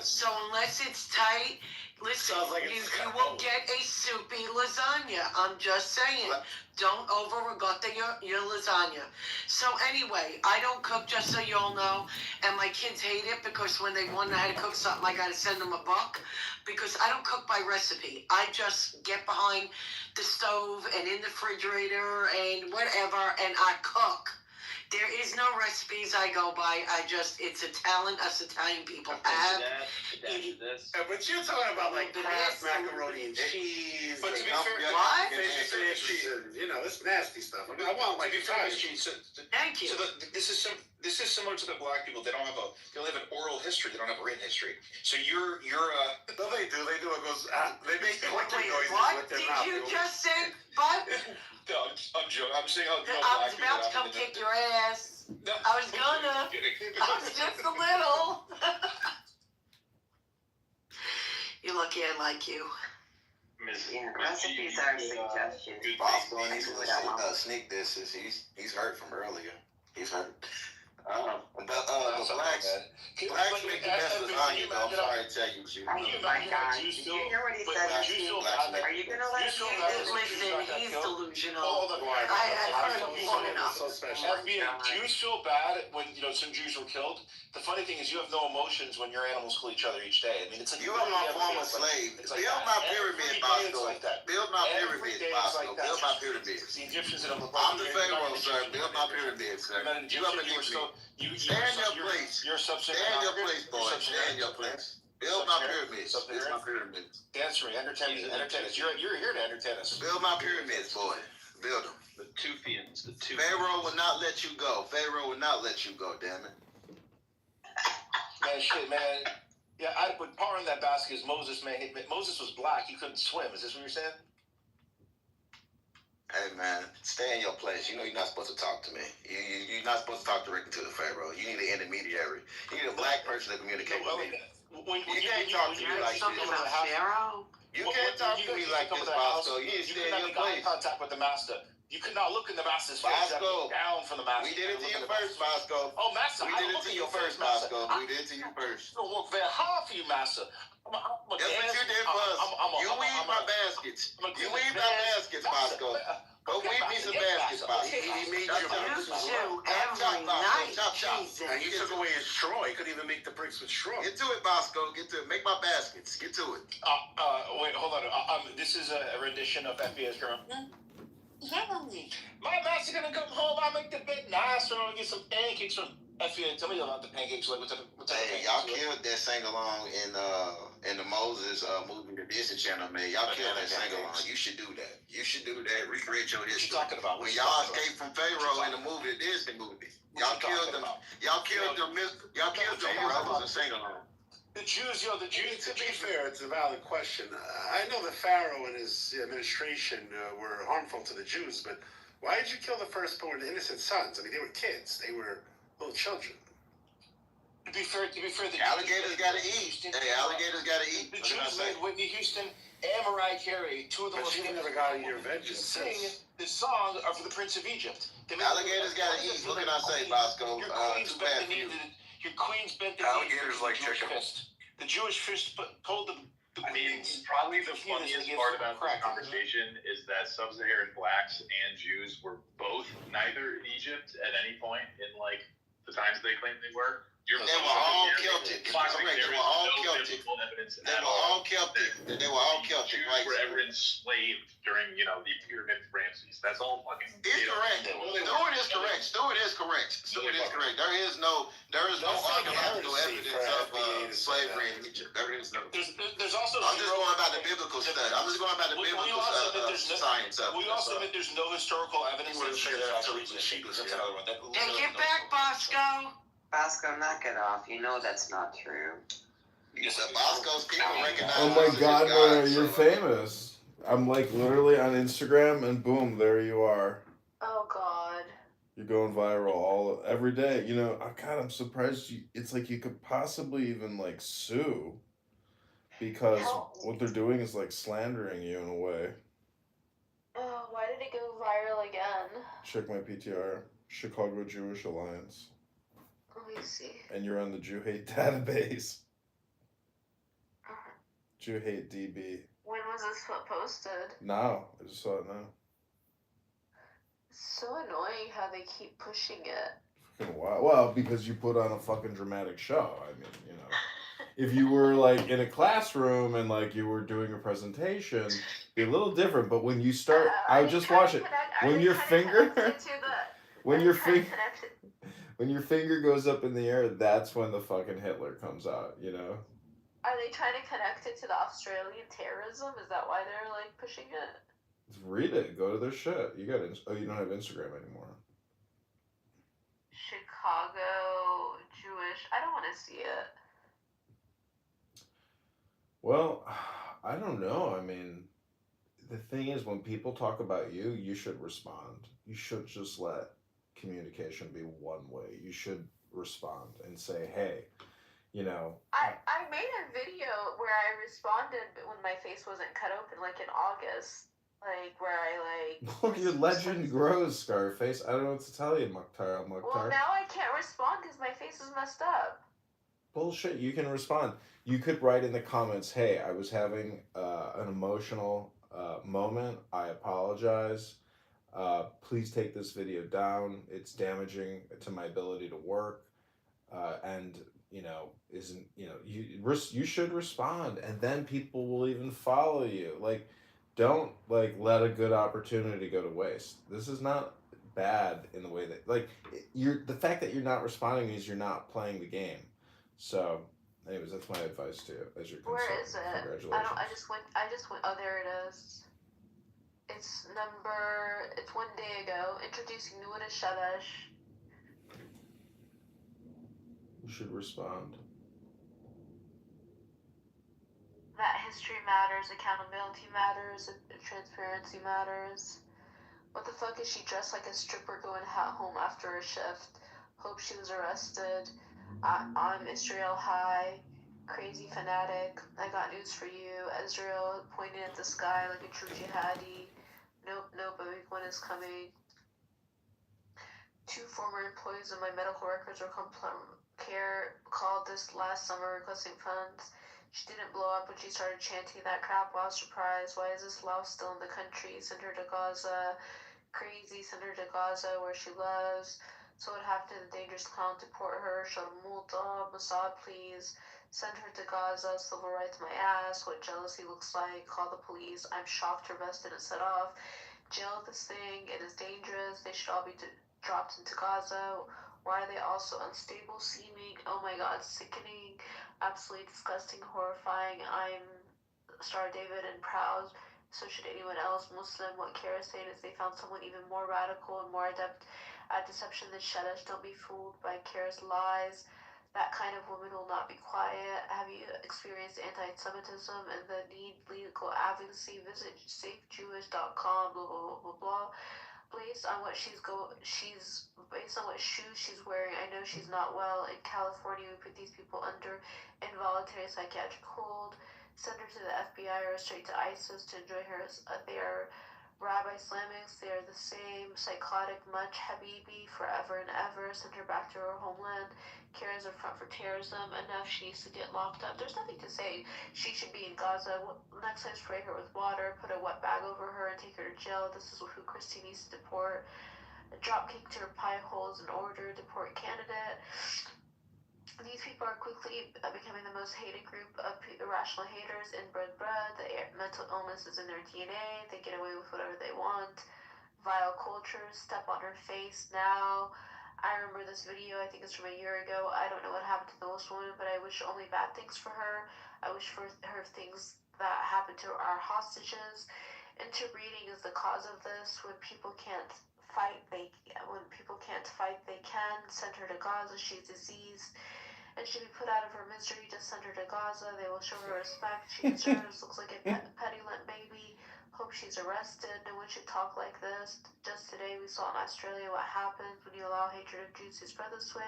So unless it's tight, listen, you will get a soupy lasagna. I'm just saying. Don't over regatta your lasagna. So anyway, I don't cook, just so you all know. And my kids hate it because when they want to know how to cook something, I got to send them a book. Because I don't cook by recipe. I just get behind the stove and in the refrigerator and whatever, and I cook. There is no recipes I go by. It's a talent us Italian people have. But you're talking about like Kraft macaroni and cheese. But to be fair, what? This nasty stuff. I mean, I want like cheese. Thank you. So this is similar to the black people. They don't have an oral history. They don't have a written history. So you're No, they do. They do. It goes. They make clicking noises What with their did mouth. you just say, bud? No, I'm joking. I'm saying how I was about to come kick your ass. I was gonna. I was just a little. You're lucky I like you. Yeah, recipes are suggestions. Boss doing these sneak dishes. He's hurt from earlier. He's hurt. The blacks make the best lasagna, though. I'm sorry to tell you. my God. Did you hear what he said? Are you going to let him Listen, he's delusional. Hold on. I've heard him long enough. FBI, Jews feel bad when some Jews were killed. The funny thing is, you have no emotions when your animals kill each other each day. I mean, it's like you are my former slave. Build my pyramid, Bosco. Build my pyramid, Bosco. Build my pyramid. The Egyptians that I'm the Pharaoh, sir. Build my pyramid, sir. You up against me. Stay in your place. You're Stay in your place, boy. Stay in your place. Build my pyramids. Build my pyramids. Answer me. Entertain us. You're here to entertain us. Build my pyramids, boy. Build them. The Tufians. Pharaoh will not let you go. Pharaoh will not let you go, damn it. Man, shit, man. Yeah, I'd put par in that basket because Moses was black. He couldn't swim. Is this what you're saying? Hey, man, stay in your place. You know you're not supposed to talk to me. You're not supposed to talk directly to the Pharaoh. You need an intermediary. You need a black person to communicate with me. You can't talk to me like this. Pharaoh? You can't talk to me like this, Bosco. You need to stay in your place. Contact with the master. You could not look in the master's face. Bosco, down from the master. we did it to you first, Bosco. Oh, master, we did it to you first, Bosco. We did it to you first. I'm gonna work very hard for you, master. That's what you did for us. You weave my baskets. You weave my baskets, Bosco. Go weave me some baskets, Bosco. He made you every night. Jesus. And he took away his straw. He couldn't even make the bricks with straw. Get to it, Bosco. Get to it. Make my baskets. Get to it. Wait, hold on. This is a rendition of FBI's Girl. My master gonna come home. I make the bed nice. I'm gonna get some pancakes from FBI. Tell me about the pancakes. Like, what type of hey, y'all killed that sing along in the Moses movie the Disney Channel made. Y'all killed that sing along. You should do that. You should do that. Recreate your history. What you talking about? When y'all escaped from Pharaoh in the movie, the Disney movie, y'all killed them. Y'all killed the rebels and sing along. The Jews. To be fair, it's a valid question. I know the Pharaoh and his administration were harmful to the Jews, but why did you kill the firstborn innocent sons? I mean, they were kids. They were little children. To be fair, the alligators got to eat. Hey, alligators got to eat. The Jews made Whitney Houston and Mariah Carey, two of the most famous. Never got your vengeance. Sing this song for the Prince of Egypt. Alligators got to eat. What can I say, Bosco? Too bad for you. Your queen's bent the alligators like chicken. Fist. The Jewish fist told the I mean, probably the funniest part about this conversation is that sub-Saharan blacks and Jews were both neither in Egypt at any point in like the times they claimed they were. They were all Celtic. They were all Celtic. They were all Celtic. They were all Celtic. Jews were ever enslaved during, the pyramid Ramses. That's all fucking. It's correct. Stewart is correct. Stewart is correct. There is no archaeological evidence of slavery in Egypt. There is no. There's also. I'm just going about the biblical study. I'm just going about the biblical science of it. We also admit there's no historical evidence. That's another one. Hey, get back, Bosco. Bosco, knock it off. You know that's not true. Bosco's people recognize. Oh my God, Mara, you're famous. I'm like literally on Instagram, and boom, there you are. Oh God. You're going viral every day. God, I'm surprised. It's like you could possibly even like sue, because what they're doing is like slandering you in a way. Oh, why did it go viral again? Check my PTR. Chicago Jewish Alliance. Let me see. And you're on the Jew Hate database. Jew Hate DB. When was this posted? Now. I just saw it now. It's so annoying how they keep pushing it. Fucking wild. Well, because you put on a fucking dramatic show. I mean, if you were like in a classroom and like you were doing a presentation, it'd be a little different. But when you start, I would just watch it. When your finger, when your finger goes up in the air, that's when the fucking Hitler comes out, Are they trying to connect it to the Australian terrorism? Is that why they're like pushing it? Read it. Go to their shit. You don't have Instagram anymore. Chicago Jewish. I don't want to see it. Well, I don't know. I mean, the thing is, when people talk about you, you should respond. You shouldn't just let communication be one way. You should respond and say, hey, I made a video where I responded when my face wasn't cut open, like in August, like where I Look, your legend grows, Scarface. I don't know what to tell you, Mukhtar. Well, now I can't respond because my face is messed up. bullshit. You can respond. You could write in the comments, hey, I was having an emotional moment. I apologize. Please take this video down. It's damaging to my ability to work. And, you know, you should respond. And then people will even follow you. Like, don't, like, let a good opportunity go to waste. This is not bad in the way that, like, the fact that you're not responding means you're not playing the game. So, anyways, that's my advice to you as your consultant. Where is it? Congratulations. I just went. Oh, there it is. It's 1 day ago. Introducing Nuada Shavesh. You should respond. That history matters, accountability matters, transparency matters. What the fuck is she dressed like a stripper going home after a shift? Hope she was arrested. I'm Israel High. Crazy fanatic. I got news for you. Israel pointing at the sky like a true jihadi. Nope, a big one is coming. 2 former employees of my medical records or care called this last summer requesting funds. She didn't blow up when she started chanting that crap. Wow, surprise. Why is this louse still in the country? Send her to Gaza. Crazy, send her to Gaza where she loves. So what happened to the dangerous clown? Deport her. Sharmulta. Mossad, please. Send her to Gaza. Civil rights my ass. What jealousy looks like. Call the police. I'm shocked her vest didn't set off. Jail this thing. It is dangerous. They should all be dropped into Gaza. Why are they all so unstable seeming? Oh my god, sickening. Absolutely disgusting, horrifying. I'm Star David and proud. So should anyone else. Muslim. What Kara is saying is they found someone even more radical and more adept at deception than Shadash. Don't be fooled by Kara's lies. That kind of woman will not be quiet. Have you experienced anti-Semitism and the need legal advocacy? Visit safejewish.com, blah, blah, blah, blah, blah. Based on what based on what shoes she's wearing, I know she's not well. In California, we put these people under involuntary psychiatric hold. Send her to the FBI or straight to ISIS to enjoy her. They are Rabbi Islamics. They are the same psychotic much Habibi forever and ever. Send her back to her homeland. Kara's a front for terrorism. Enough. She needs to get locked up. There's nothing to say. She should be in Gaza. Next time, spray her with water. Put a wet bag over her and take her to jail. This is who Christine needs to deport. Dropkick to her pie holes in order. Deport candidate. These people are quickly becoming the most hated group of irrational haters. Inbred bread. The mental illness is in their DNA. They get away with whatever they want. Vile culture. Step on her face now. I remember this video. I think it's from a year ago. I don't know what happened to the Welsh woman, but I wish only bad things for her. I wish for her things that happened to our hostages. Interbreeding is the cause of this. When people can't fight, they can. Send her to Gaza. She's diseased and should be put out of her misery. Just send her to Gaza. They will show her respect. She deserves. Looks like a petulant baby. Hope she's arrested. No one should talk like this. Just today we saw in Australia what happens when you allow hatred of Jews to spread this way.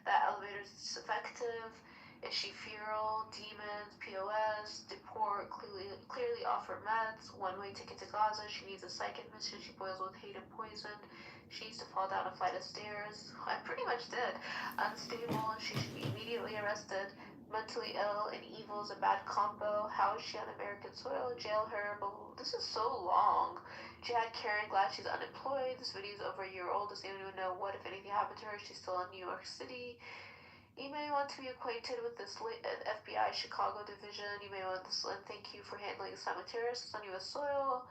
That elevator is effective. Is she feral? Demons? POS? Deport? Clearly offer meds. One-way ticket to Gaza. She needs a psych admission. She boils with hate and poison. She needs to fall down a flight of stairs. I pretty much did. Unstable. She should be immediately arrested. Mentally ill and evil is a bad combo. How is she on American soil? Jail her. This is so long. Jihad Karen, glad she's unemployed. This video is over a year old. Does anyone know what, if anything, happened to her? She's still in New York City. You may want to be acquainted with this FBI Chicago division. You may want this, and thank you for handling Islamic terrorists on U.S. soil.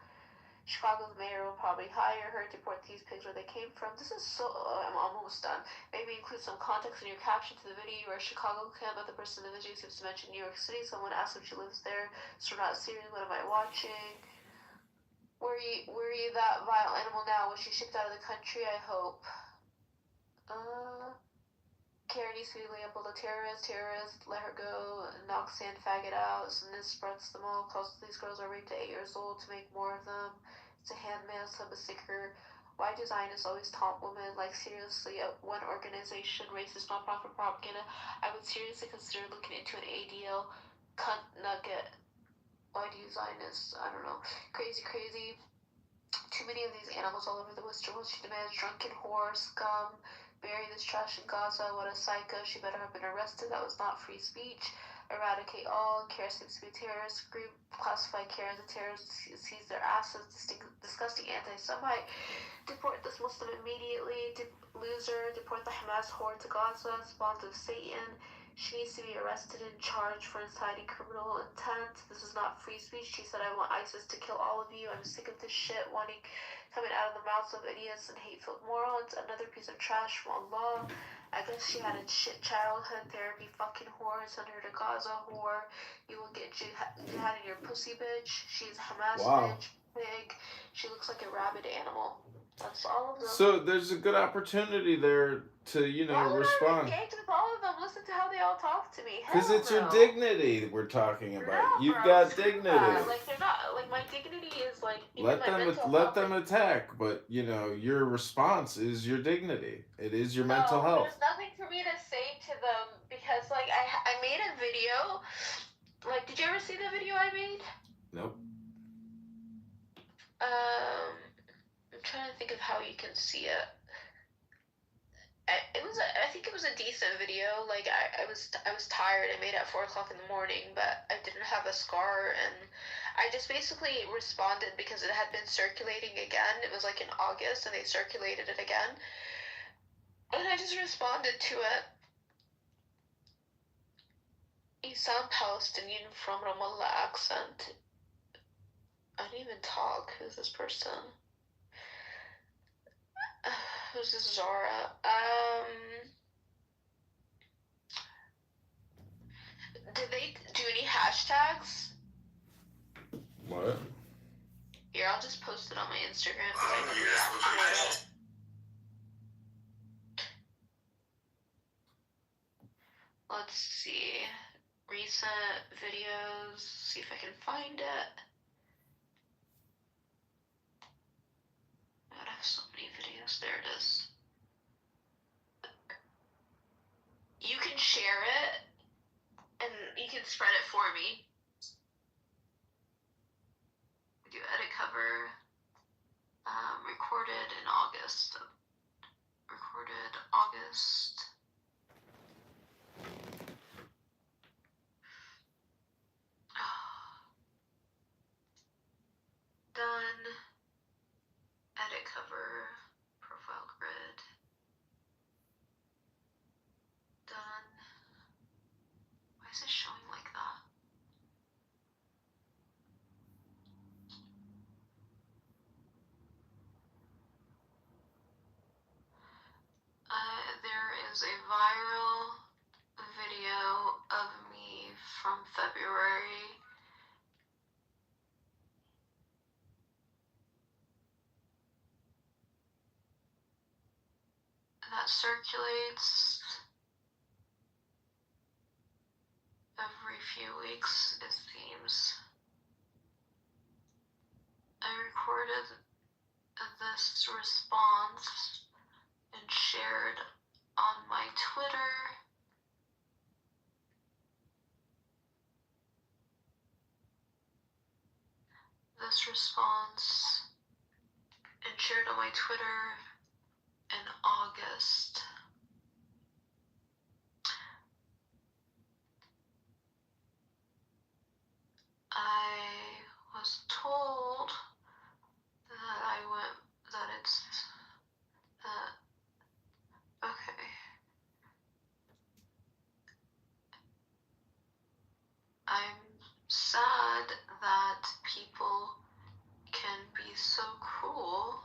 Chicago's mayor will probably hire her to report these pigs where they came from. This is so... I'm almost done. Maybe include some context in your caption to the video. You are a Chicago camp, but the person in the video seems to mention New York City. Someone asked if she lives there. So we're not serious. What am I watching? Were you that vile animal now? Was she shipped out of the country? I hope. Karen needs to be labeled a terrorist, let her go, knock sand faggot out, so this spreads them all, cause these girls are raped at 8 years old to make more of them. It's a handmail, sub a sticker. Why do Zionists always taunt women? Like seriously, one organization, racist nonprofit propaganda, I would seriously consider looking into an ADL cunt nugget. Why do Zionists? I don't know. Crazy. Too many of these animals all over the Western world. She demands drunken whore, scum, Bury this trash in Gaza. What a psycho. She better have been arrested. That was not free speech. Eradicate all. CARE seems to be a terrorist group. Classify CARE as a terrorist. Seize their assets. Disgusting anti-Semite. Deport this Muslim immediately. Loser. Deport the Hamas horde to Gaza. Spawn of Satan. She needs to be arrested and charged for inciting criminal intent. This is not free speech. She said, I want ISIS to kill all of you. I'm sick of this shit coming out of the mouths of idiots and hateful morons. Another piece of trash from Allah. I guess she had a shit childhood. Therapy fucking whore. Send her to Gaza whore. You will get jihad in your pussy, bitch. She's Hamas bitch. Pig. She looks like a rabid animal. That's all of them. So there's a good opportunity there to, respond. Engage with all of them. Listen to how they all talk to me. Because it's your dignity we're talking about. You've got dignity. Like they're not. Like my dignity is like. Let them attack, but your response is your dignity. It is your mental health. There's nothing for me to say to them because like I made a video. Like, did you ever see the video I made? Nope. I'm trying to think of how you can see it. I think it was a decent video. Like I was tired. I made it at 4 o'clock in the morning, but I didn't have a scar, and I just basically responded because it had been circulating again. It was like in August, and they circulated it again, and I just responded to it. You sound Palestinian from Ramallah accent. I didn't even talk. Who's this person? Who's this Zara? Did they do any hashtags? What? Here, I'll just post it on my Instagram. Let's see. Recent videos. See if I can find it. I have so many videos. There it is. You can share it, and you can spread it for me. Do edit cover. Recorded in August. Recorded August. Done. Edit cover. Profile grid. Done. Why is it showing like that? There is a viral video of me from February. That circulates every few weeks, it seems. I recorded this response and shared on my Twitter. This response and shared on my Twitter in August. I was told that it's okay. I'm sad that people can be so cruel.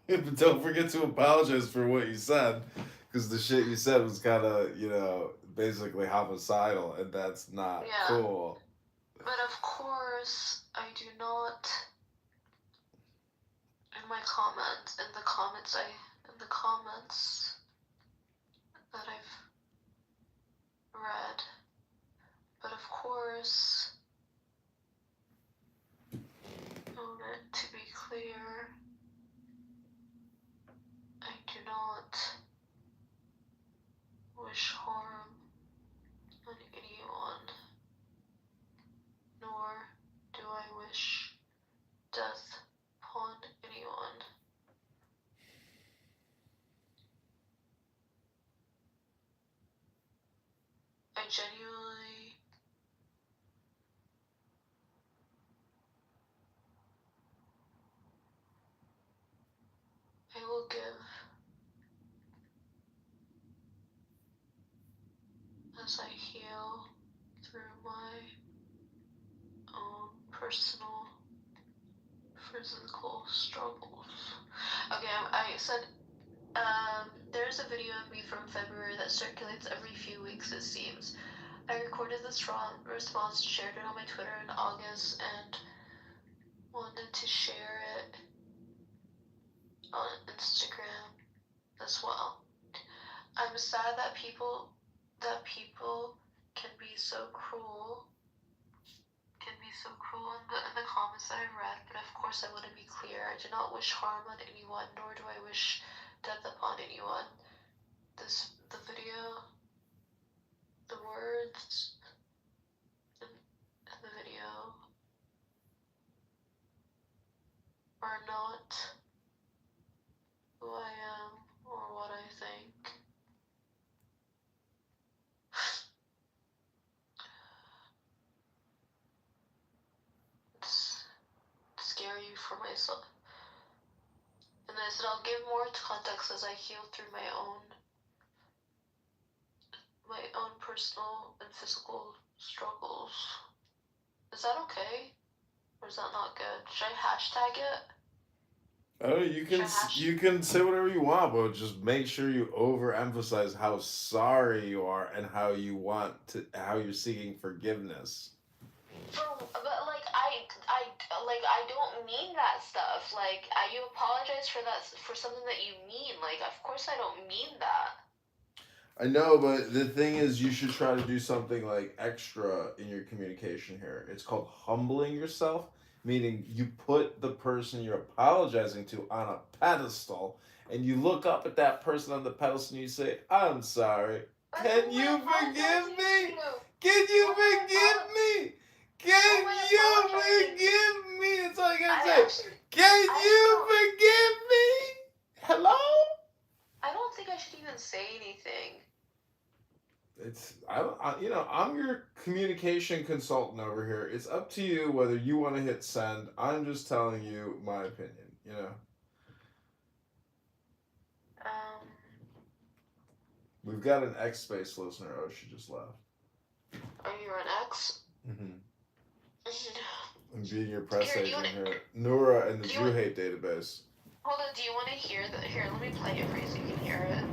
But don't forget to apologize for what you said, because the shit you said was kind of, basically homicidal, and that's not cool. But of course, I do not. In the comments that I've read. But of course, I want it to be clear, I do not wish harm on anyone, nor do I wish death upon anyone. genuinely. I will give as I heal through my own personal physical struggles. Okay, I said, there's a video of me from February that circulates every few weeks, it seems. I recorded this response, shared it on my Twitter in August, and wanted to share it on Instagram as well. I'm sad that people can be so cruel in the comments that I've read, but of course I want to be clear. I do not wish harm on anyone, nor do I wish death upon anyone. The video, the words in the video are not who I am or what I think. It's scary for myself. And I said I'll give more context as I heal through my own personal and physical struggles. Is that okay? Or is that not good? Should I hashtag it? Oh, you can say whatever you want, but just make sure you overemphasize how sorry you are and how you're seeking forgiveness. But like I don't mean that stuff. Like you apologize for something that you mean. Like of course I don't mean that. I know, but the thing is, you should try to do something like extra in your communication here. It's called humbling yourself, meaning you put the person you're apologizing to on a pedestal, and you look up at that person on the pedestal and you say, "I'm sorry. Can you forgive me? Can you forgive me? Can you forgive me?" That's all you gotta say. Can you forgive me? Hello? I don't think I should even say anything. I'm your communication consultant over here. It's up to you whether you want to hit send. I'm just telling you my opinion, We've got an X-Space listener. Oh, she just left. Oh, you're an X? I'm being your press agent here. Noura and the Jew Hate database. Hold on, do you want to hear here, let me play it for you so you can hear it.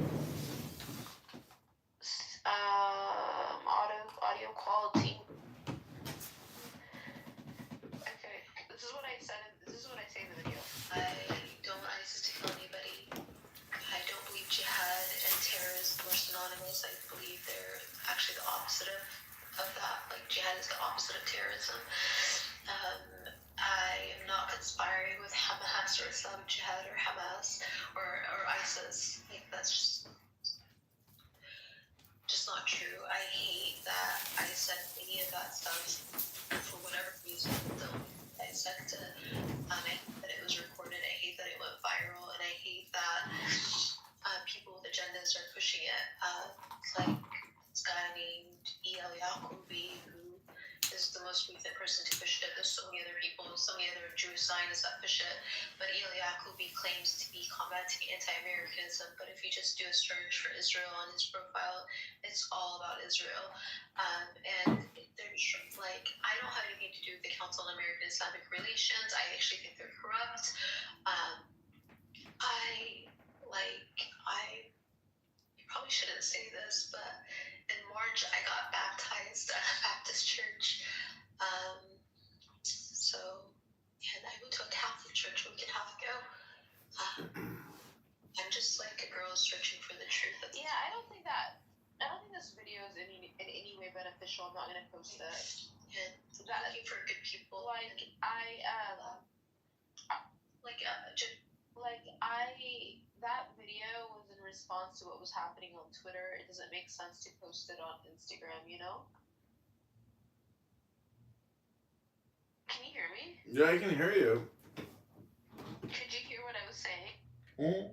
Audio quality. Okay, this is what I say in the video. I don't want ISIS to kill anybody. I don't believe jihad and terrorism are synonymous. I believe they're actually the opposite of that. Like jihad is the opposite of terrorism. I am not conspiring with Hamas or Islamic Jihad or Hamas or ISIS. Like that's just not true. I hate that I said any of that stuff for whatever reason. Don't dissect it. I hate that it was recorded. I hate that it went viral, and I hate that people with agendas are pushing it. Like this guy named El Yaqubi, who is the most recent person to push it. There's so many other people, so many other Jewish Zionists that push it. But El Yaqubi claims to be combating anti-Americanism. But if you just do a search for Israel on his profile, it's all about Israel. And there's I don't have anything to do with the Council on American Islamic Relations. I actually think they're corrupt. You probably shouldn't say this, but in March I got baptized at a Baptist church. And I went to a Catholic church a week and a half ago. I'm just like a girl searching for the truth. Yeah, I don't think this video is in any way beneficial. I'm not gonna post it. And looking for good people. That video was in response to what was happening on Twitter. It doesn't make sense to post it on Instagram, Can you hear me? Yeah, I can hear you. Could you hear what I was saying? Mm-hmm.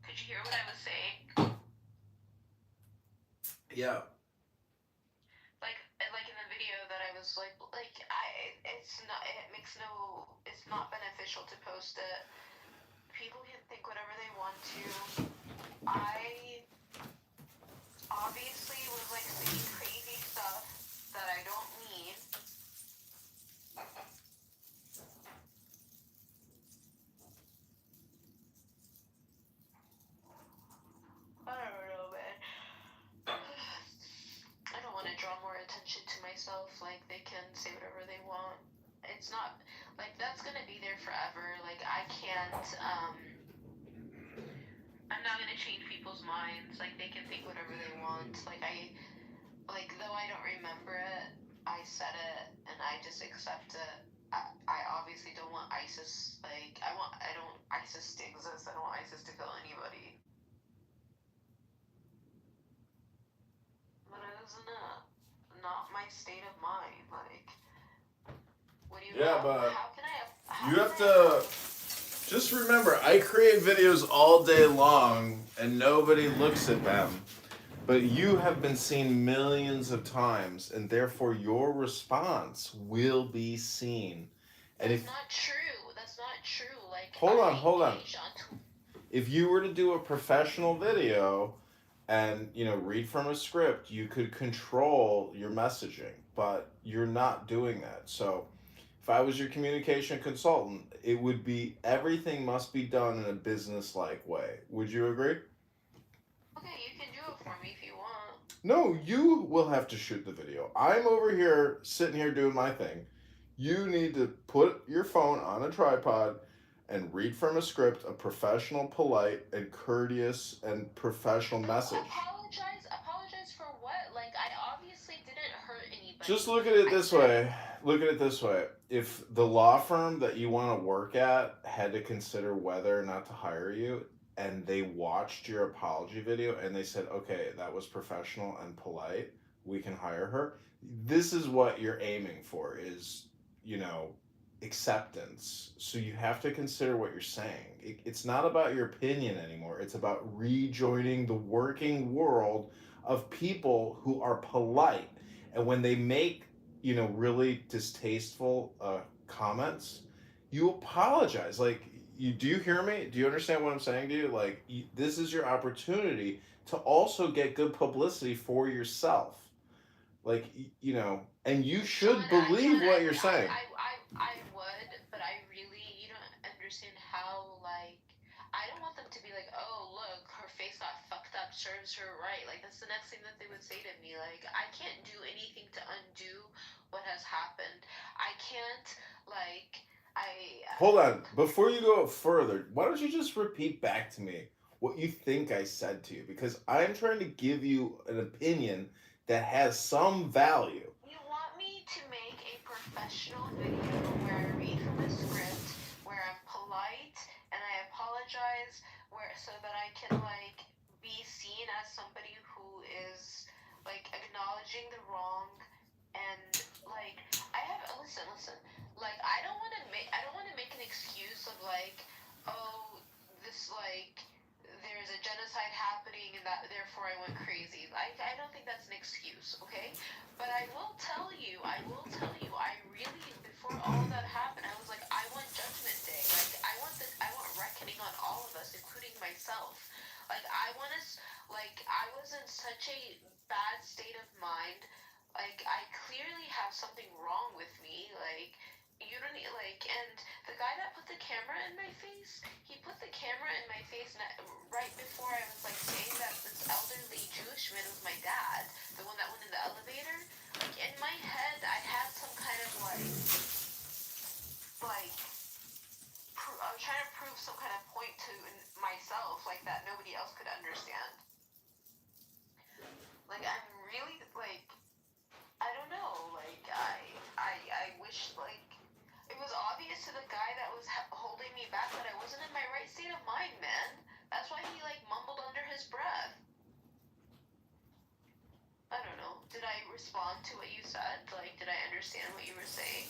Could you hear what I was saying? Yeah. Like in the video that I was like it's not beneficial to post it. People can think whatever they want to. I obviously was like saying crazy stuff that I don't mean. I don't know, man. I don't want to draw more attention to myself. Like, they can say whatever they want. It's not, like, that's gonna be there forever. Like, I can't, I'm not gonna change people's minds. Like, they can think whatever they want. Like, though I don't remember it, I said it, and I just accept it. I obviously don't want ISIS, like, I don't want ISIS to exist. I don't want ISIS to kill anybody. But it isn't not my state of mind. Like, what do you? Yeah, but how can I? you have to just remember, I create videos all day long, and nobody looks at them. But you have been seen millions of times, and therefore your response will be seen. And That's not true. That's not true. Like, hold on. If you were to do a professional video and, read from a script, you could control your messaging, but you're not doing that. So if I was your communication consultant, it would be everything must be done in a business-like way. Would you agree? Okay, you can do it for me if you want. No, you will have to shoot the video. I'm over here, sitting here doing my thing. You need to put your phone on a tripod and read from a script a professional, polite, and courteous and professional message. Apologize for what? Like, I obviously didn't hurt anybody. Just look at it this way. Look at it this way. If the law firm that you want to work at had to consider whether or not to hire you, and they watched your apology video and they said, okay, that was professional and polite, we can hire her. This is what you're aiming for is, acceptance. So you have to consider what you're saying. It's not about your opinion anymore. It's about rejoining the working world of people who are polite. And when they make, really distasteful comments, you apologize. Like, do you hear me? Do you understand what I'm saying to you? Like, this is your opportunity to also get good publicity for yourself. Like, and you should believe what you're saying. I would, but I really, you don't understand how, like, I don't want them to be like, oh, look, her face got fucked up, serves her right. Like, that's the next thing that they would say to me. Like, I can't do anything to undo what has happened. I can't, like, Hold on. Before you go further, why don't you just repeat back to me what you think I said to you? Because I'm trying to give you an opinion that has some value. You want me to make a professional video where I read from a script, where I'm polite, and I apologize, so that I can, like, be seen as somebody who is, like, acknowledging the wrong, and, like, listen, like, I don't want to make an excuse of, like, oh, this, like, there's a genocide happening and that therefore I went crazy. Like, I don't think that's an excuse, okay? But I will tell you, I really, before all of that happened, I was like, I want Judgment Day. Like, I want reckoning on all of us, including myself. Like, I was in such a bad state of mind. Like, I clearly have something wrong with me. Like, you don't need, like, and the guy that put the camera in my face, he put the camera in my face right before I was, like, saying that this elderly Jewish man was my dad, the one that went in the elevator. Like, in my head, I had some kind of, I was trying to prove some kind of point to myself, like, that nobody else could understand. Like, I'm really, like, I don't know, like, I wish, like, it was obvious to the guy that was holding me back that I wasn't in my right state of mind, man. That's why he, like, mumbled under his breath. I don't know. Did I respond to what you said? Like, did I understand what you were saying?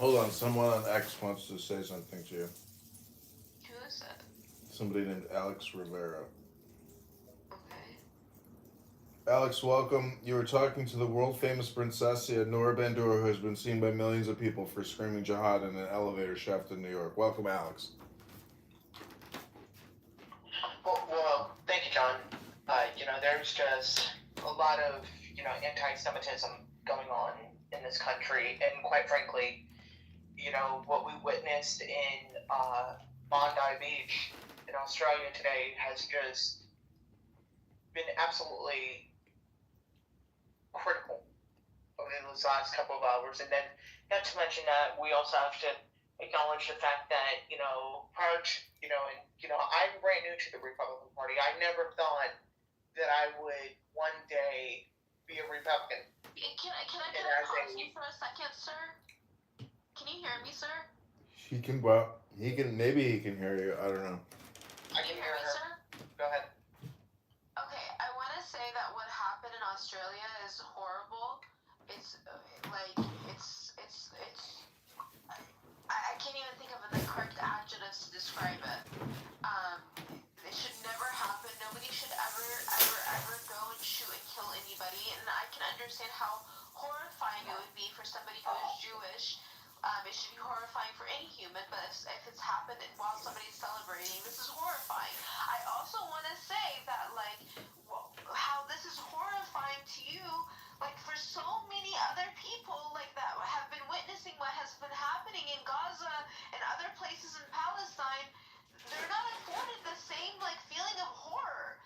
Hold on, someone on X wants to say something to you. Who is it? Somebody named Alex Rivera. Okay. Alex, welcome. You were talking to the world-famous Princessia, Noura Bandura, who has been seen by millions of people for screaming jihad in an elevator shaft in New York. Welcome, Alex. Well, thank you, John. There's just a lot of, anti-Semitism going on in this country, and quite frankly, what we witnessed in Bondi Beach in Australia today has just been absolutely critical over those last couple of hours. And then, not to mention that, we also have to acknowledge the fact that, prior to, I'm brand new to the Republican Party. I never thought that I would one day be a Republican. Can I pause you for a second, sir? Can you hear me, sir? Maybe he can hear you. I don't know. I can hear her. Sir? Go ahead. Okay, I want to say that what happened in Australia is horrible. It's I can't even think of the correct adjectives to describe it. It should never happen. Nobody should ever go and shoot and kill anybody. And I can understand how horrifying it would be for somebody who is Jewish. It should be horrifying for any human, but if it's happened while somebody's celebrating, this is horrifying. I also want to say that, how this is horrifying to you, for so many other people, that have been witnessing what has been happening in Gaza and other places in Palestine, they're not afforded the same, feeling of horror.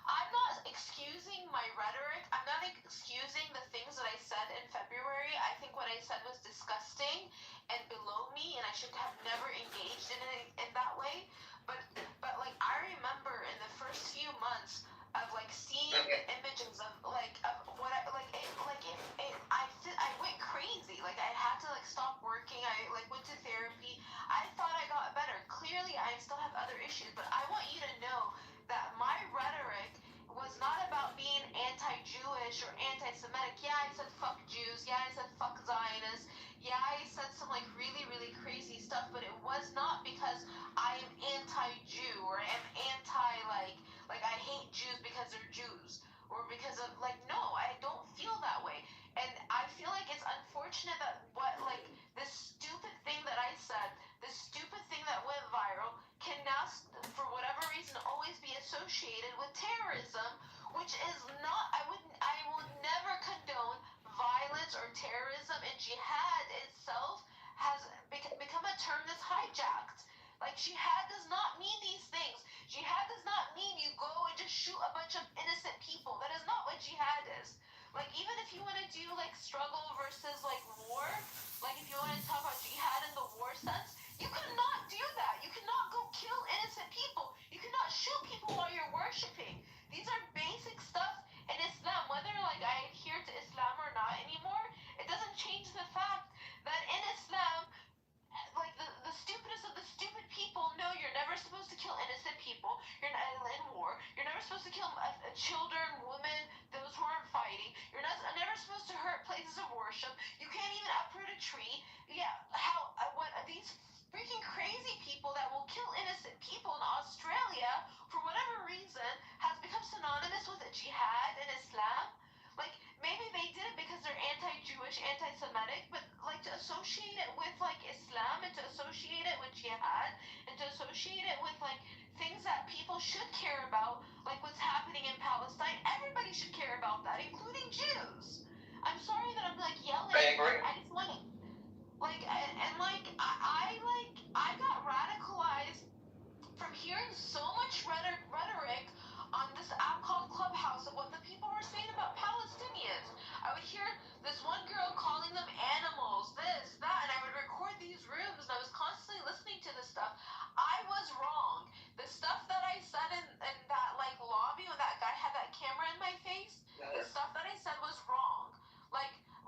I'm not excusing my rhetoric. I'm not excusing the things that I said in February. I think what I said was disgusting and below me, and I should have never engaged in it in that way. But I remember in the first few months of seeing images of what I went crazy. I had to stop working. I went to therapy. I thought I got better. Clearly, I still have other issues, but I want you to know that my rhetoric was not about being anti-Jewish or anti-Semitic. Yeah, I said fuck Jews. Yeah, I said fuck Zionists. Yeah, I said some really, really crazy stuff, but it was not because I am anti-Jew or I am anti I hate Jews because they're Jews or because of no, I don't feel that way. And I feel like it's unfortunate that this stupid thing that I said, this stupid thing that went viral can now, for whatever reason, always be associated with terrorism, which is not, I will never condone violence or terrorism, and jihad itself has become a term that's hijacked. Jihad does not mean these things. Jihad does not mean you go and just shoot a bunch of innocent people. That is not what jihad is. Even if you want to do struggle versus war, if you want to talk about jihad in the war sense, you cannot do that. You cannot go kill innocent people. You cannot shoot people while you're worshiping. These are basic stuff in Islam. Whether I adhere to Islam or not anymore, it doesn't change the fact that in Islam, the stupidest of the stupid people know you're never supposed to kill innocent people. You're not in war. You're never supposed to kill children, women, those who aren't fighting. You're never supposed to hurt places of worship. You can't even uproot a tree. Yeah, what these freaking crazy people that will kill innocent people in Australia for whatever reason has become synonymous with jihad in Islam. Maybe they did it because they're anti-Jewish, anti-Semitic, but to associate it with Islam and to associate it with jihad and to associate it with things that people should care about, what's happening in Palestine, everybody should care about that, including Jews. I'm sorry that I'm yelling. I agree. I just want to I got radicalized from hearing so much rhetoric on this app called Clubhouse of what the people were saying about Palestinians. I would hear this one girl calling them animals, this, that, and I would record these rooms, and I was constantly listening to this stuff. I was wrong. The stuff that I said in that lobby when that guy had that camera in my face, the stuff that I said was wrong.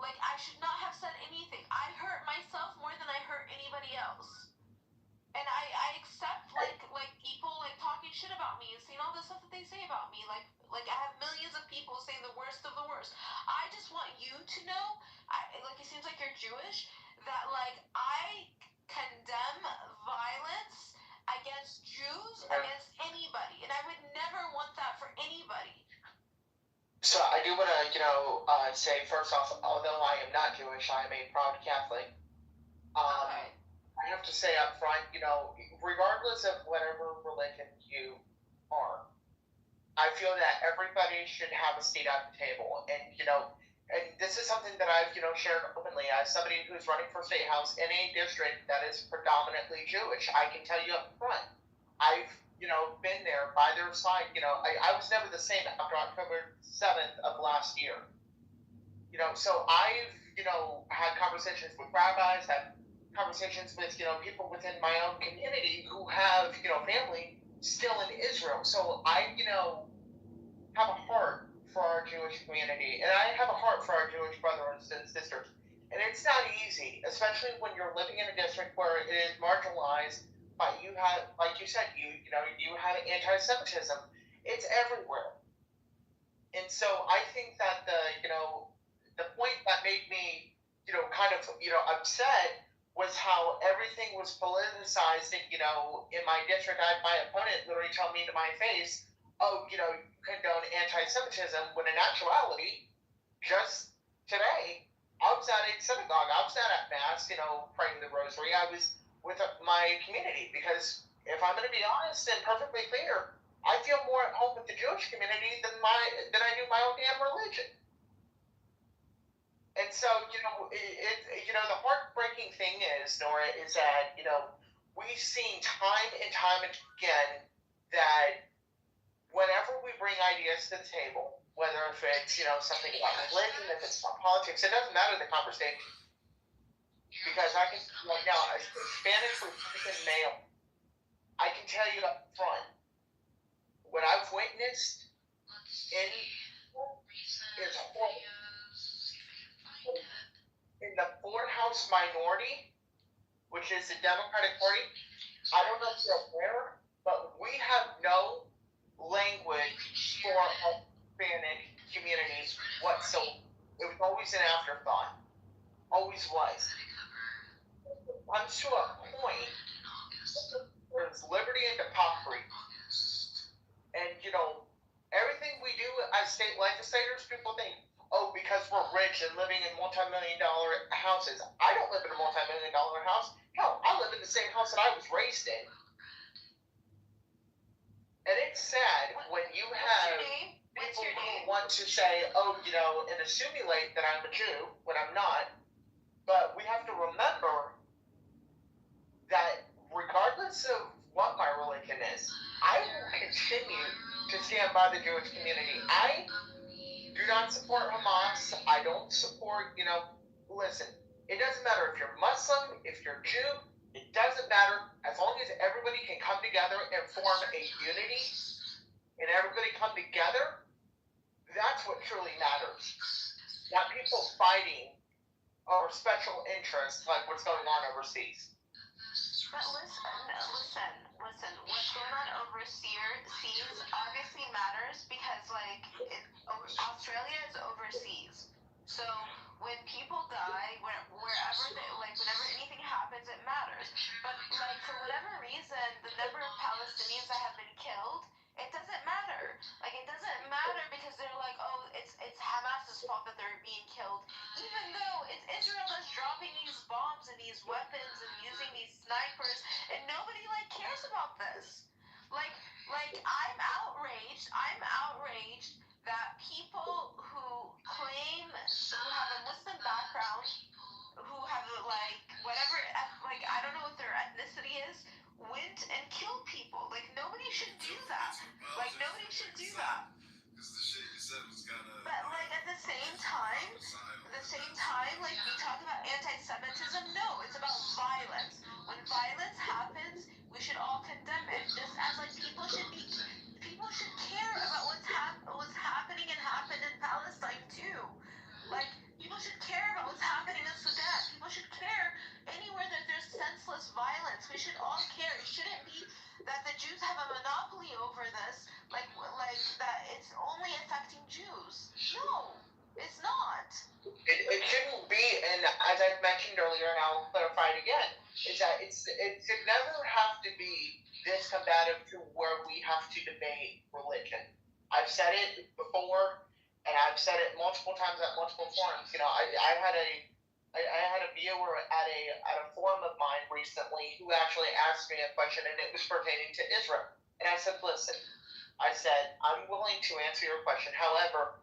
I should not have said anything. I hurt myself more than I hurt anybody else. And I accept people talking shit about me and saying all the stuff that they say about me. I have millions of people saying the worst of the worst. I just want you to know, it seems like you're Jewish, that I condemn violence against Jews, against anybody, and I would never want that for anybody. So I do want to, say first off, although I am not Jewish, I am a proud Catholic. I have to say up front, regardless of whatever religion you are, I feel that everybody should have a seat at the table. And, and this is something that I've, shared openly as somebody who's running for state house in a district that is predominantly Jewish. I can tell you up front, I've, been there by their side. I was never the same after October 7th of last year. So I've, had conversations with rabbis, had conversations with, people within my own community who have, family still in Israel. So I, have a heart for our Jewish community, and I have a heart for our Jewish brothers and sisters. And it's not easy, especially when you're living in a district where it is marginalized, but you have, like you said, you have anti-Semitism. It's everywhere. And so I think that the point that made me, kind of, upset was how everything was politicized. And, in my district, I had my opponent literally tell me to my face, oh, you condone anti-Semitism, when in actuality, just today, I was at a synagogue, I was not at Mass, praying the rosary. I was with my community, because if I'm going to be honest and perfectly clear, I feel more at home with the Jewish community than I do my own damn religion. And so, the heartbreaking thing is, Nora, is that, we've seen time and time again that whenever we bring ideas to the table, whether if it's, something about religion, if it's about politics, it doesn't matter the conversation. Because I can, right now, as Spanish Republican male, I can tell you up front, what I've witnessed is horrible. In the foreign house minority, which is the Democratic Party, I don't know if you're aware, but we have no language for Hispanic communities whatsoever. It was always an afterthought. Always was. I'm to a point where it's liberty and democracy. And, everything we do as state legislators, people think, oh, because we're rich and living in multi-million-dollar houses. I don't live in a multi-million-dollar house. Hell, I live in the same house that I was raised in. And it's sad when you have people who want to say, oh, and assimilate that I'm a Jew when I'm not. But we have to remember that regardless of what my religion is, I will continue to stand by the Jewish community. I do not support Hamas. I don't support, listen, it doesn't matter if you're Muslim, if you're Jew, it doesn't matter. As long as everybody can come together and form a unity, and everybody come together, that's what truly matters. Not people fighting over special interests like what's going on overseas. But listen, what's going on overseas obviously matters because, Australia is overseas. So when people die, whenever anything happens, it matters. But, for whatever reason, the number of Palestinians that have been killed, it doesn't matter. It doesn't matter because they're like, oh, it's Hamas's fault that they're being killed. Even though it's Israel that's dropping these bombs and these weapons and using these snipers, and nobody, cares about this. I'm outraged that people who claim, who have a Muslim background, who have, whatever, I don't know what their ethnicity is, went and killed people. Nobody should do that. Nobody should do that. But, at the same time, we talk about anti-Semitism. No, it's about violence. When violence happens, we should all condemn it. Just as, people should care about what's happening and happened in Palestine, too. People should care about what's happening in Sudan. People should care anywhere that there's senseless violence. We should all care. It shouldn't be that the Jews have a monopoly over this, that it's only affecting Jews. No, it's not. It shouldn't be, and as I mentioned earlier, and I'll clarify it again, is that it should never have to be this combative to where we have to debate religion. I've said it before, and I've said it multiple times at multiple forums. You know, I had a viewer at a forum of mine recently who actually asked me a question, and it was pertaining to Israel. And I said, listen, I said, I'm willing to answer your question. However,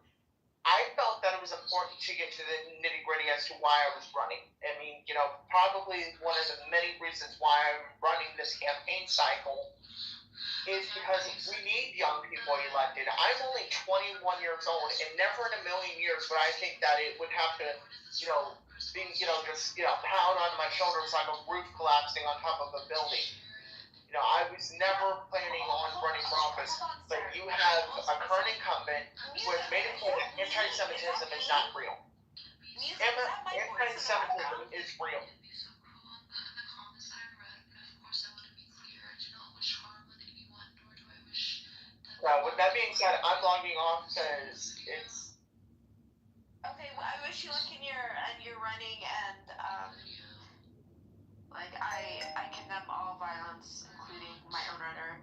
I felt that it was important to get to the nitty-gritty as to why I was running. I mean, you know, probably one of the many reasons why I'm running this campaign cycle is because we need young people elected. I'm only 21 years old, and never in a million years would I think that it would have to, you know, be, you know, just, you know, pound on my shoulders like a roof collapsing on top of a building. You know, I was never planning on running for office, but you have a current incumbent who has made it clear that anti-Semitism is not real. Anti-Semitism is real. With that being said, I'm logging off because it's. Okay, well, I wish you luck in your running, and like I condemn all violence, including my own runner.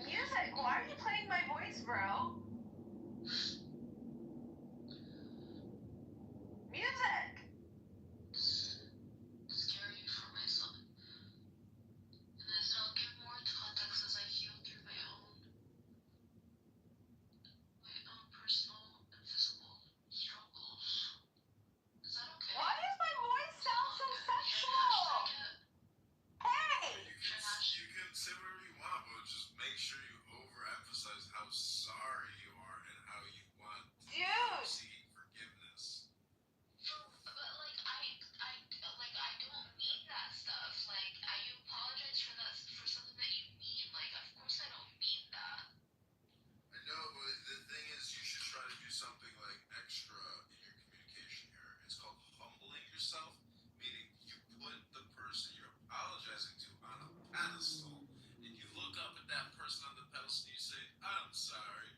Music, why are you playing my voice, bro? Music. And you look up at that person on the pedestal and you say, I'm sorry.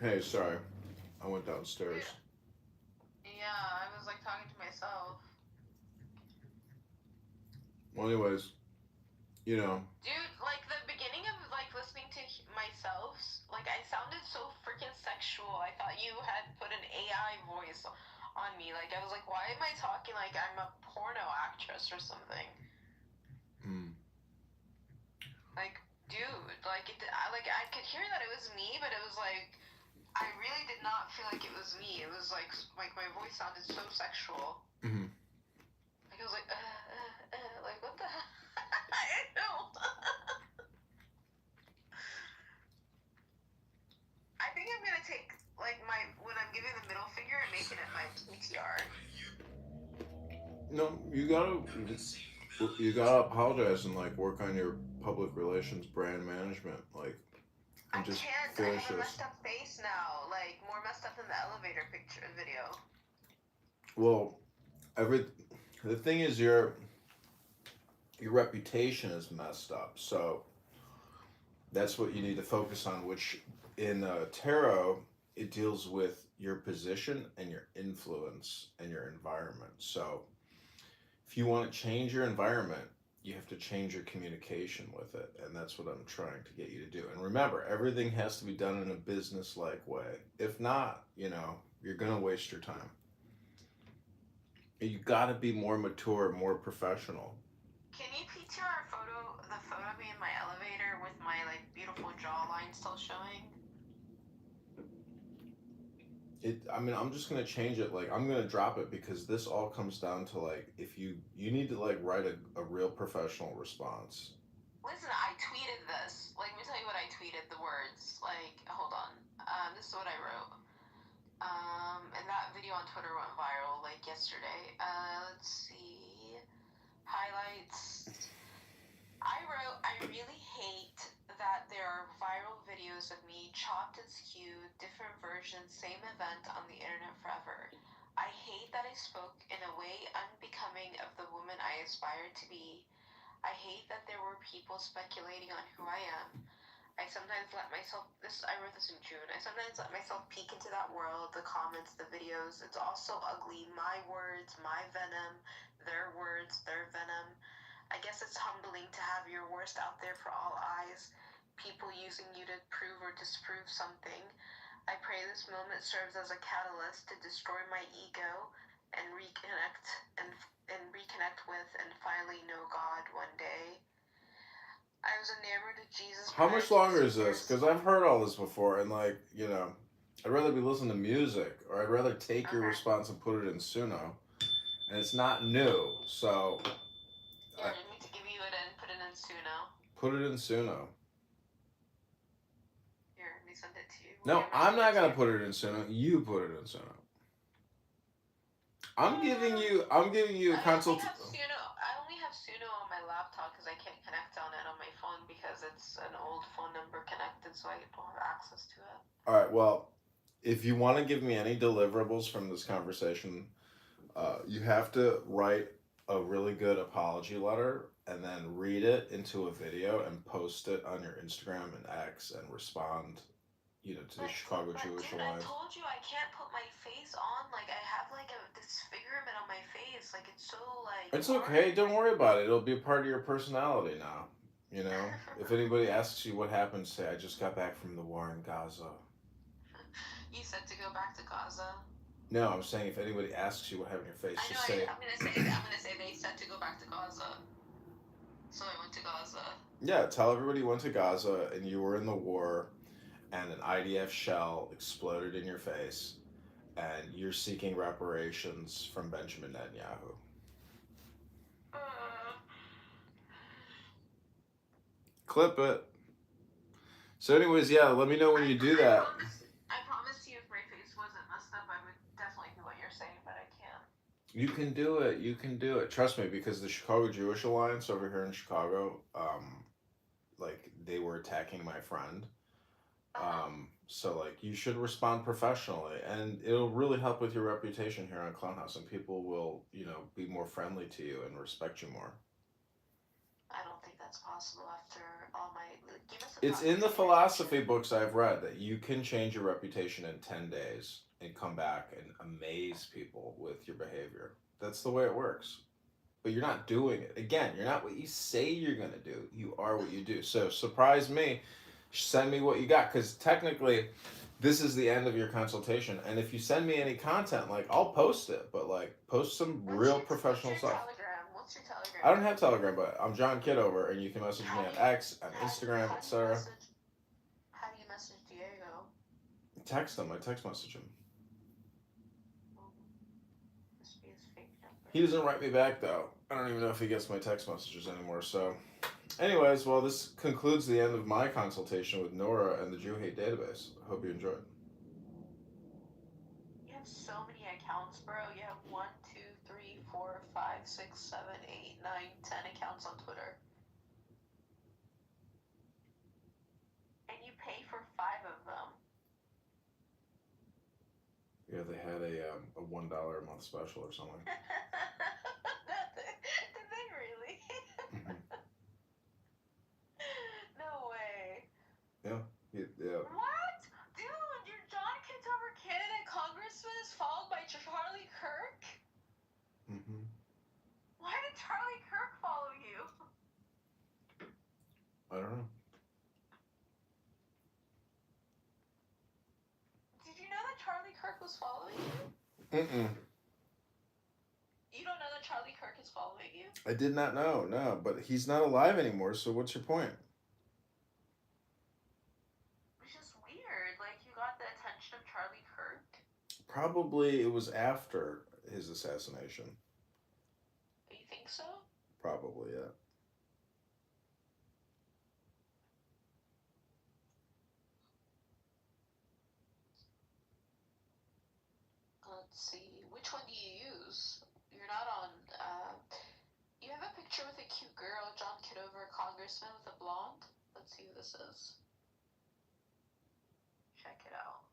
Hey, sorry. I went downstairs. Yeah, I was like talking to myself. Well, anyways, you know. Dude, like the beginning of like listening to myself, like I sounded so freaking sexual. I thought you had put an AI voice on me. Like I was like, why am I talking like I'm a porno actress or something? Like, dude, like I could hear that it was me, but it was like I really did not feel like it was me. It was like my voice sounded so sexual. Like I was like what the hell? I know. I think I'm gonna take like when I'm giving the middle finger and making it my PTR. No, you gotta apologize and like work on your public relations brand management, like, and just finish I have a this. messed up face now, like more messed up than the elevator picture video. Well, the thing is your reputation is messed up, so that's what you need to focus on, which in tarot it deals with your position and your influence and your environment. So if you want to change your environment, you have to change your communication with it, and that's what I'm trying to get you to do. And remember, everything has to be done in a business-like way. If not, you're gonna waste your time. You gotta be more mature, more professional. Can you PTR the photo of me in my elevator with my like beautiful jawline still showing? I'm just gonna change it. Like, I'm gonna drop it because this all comes down to like, if you need to like write a real professional response. Listen, I tweeted this. Like, let me tell you what I tweeted. The words. Like, hold on. This is what I wrote. And that video on Twitter went viral like yesterday. Let's see. Highlights. I wrote, I really hate that there are viral videos of me chopped and skewed, different versions, same event on the internet forever. I hate that I spoke in a way unbecoming of the woman I aspire to be. I hate that there were people speculating on who I am. I sometimes let myself, I wrote this in June, I sometimes let myself peek into that world, the comments, the videos. It's all so ugly. My words, my venom, their words, their venom. I guess it's humbling to have your worst out there for all eyes, people using you to prove or disprove something. I pray this moment serves as a catalyst to destroy my ego and reconnect with and finally know God one day. I was enamored of Jesus. How much longer is this? Because I've heard all this before, and like, I'd rather be listening to music, or I'd rather take your response and put it in Suno, and it's not new, so. You wanted me to give you it and put it in Suno. Put it in Suno. Here, let me send it to you. No, I'm not gonna put it in Suno. You put it in Suno. I'm giving you a consultation. I only have Suno on my laptop because I can't connect on it on my phone because it's an old phone number connected, so I don't have access to it. All right. Well, if you want to give me any deliverables from this conversation, you have to write a really good apology letter and then read it into a video and post it on your Instagram and X and respond, to the Chicago Jewish Alliance. I told you I can't put my face on. Like, I have like a disfigurement on my face. Like, it's so like. It's okay. Don't worry about it. It'll be a part of your personality now. If anybody asks you what happened, say, I just got back from the war in Gaza. You said to go back to Gaza? No, I'm saying if anybody asks you what happened to your face, just say. I'm gonna say they said to go back to Gaza. So I went to Gaza. Yeah, tell everybody you went to Gaza and you were in the war and an IDF shell exploded in your face and you're seeking reparations from Benjamin Netanyahu. Clip it. So anyways, yeah, let me know when you do that. I promise you if my face wasn't messed up, I would definitely do what you're saying, but I can't. You can do it. You can do it. Trust me, because the Chicago Jewish Alliance over here in Chicago, they were attacking my friend. So, you should respond professionally, and it'll really help with your reputation here on Clownhouse, and people will, be more friendly to you and respect you more. I don't think that's possible after all my. You must have It's in the philosophy books I've read that you can change your reputation in 10 days and come back and amaze people with your behavior. That's the way it works. But you're not doing it. Again, you're not what you say you're going to do. You are what you do. So surprise me. Send me what you got. Because technically, this is the end of your consultation. And if you send me any content, like, I'll post it. But, like, post some real professional stuff. What's your Telegram? I don't have Telegram, but I'm John Kitover. And you can message me on X, on Instagram, etc. How do you message Diego? Text him. I text message him. He doesn't write me back, though. I don't even know if he gets my text messages anymore. So, anyways, well, this concludes the end of my consultation with Nora and the Jew Hate Database. I hope you enjoyed. You have so many accounts, bro. You have 1, 2, 3, 4, 5, 6, 7, 8, 9, 10 accounts on Twitter. And you pay for 5 of them. Yeah, they had a $1 a month special or something. Did they really? No way. Yeah. What? Dude, your John Kitover candidate congressman is followed by Charlie Kirk? Mm-hmm. Why did Charlie Kirk follow you? I don't know. Did you know that Charlie Kirk was following you? Mm-mm. You don't know that Charlie Kirk is following you? I did not know, no. But he's not alive anymore, so what's your point? Which is weird. Like, you got the attention of Charlie Kirk? Probably it was after his assassination. You think so? Probably, yeah. Let's see. Which one do you use? You're not on, you have a picture with a cute girl, John Kitover, congressman with a blonde. Let's see who this is. Check it out.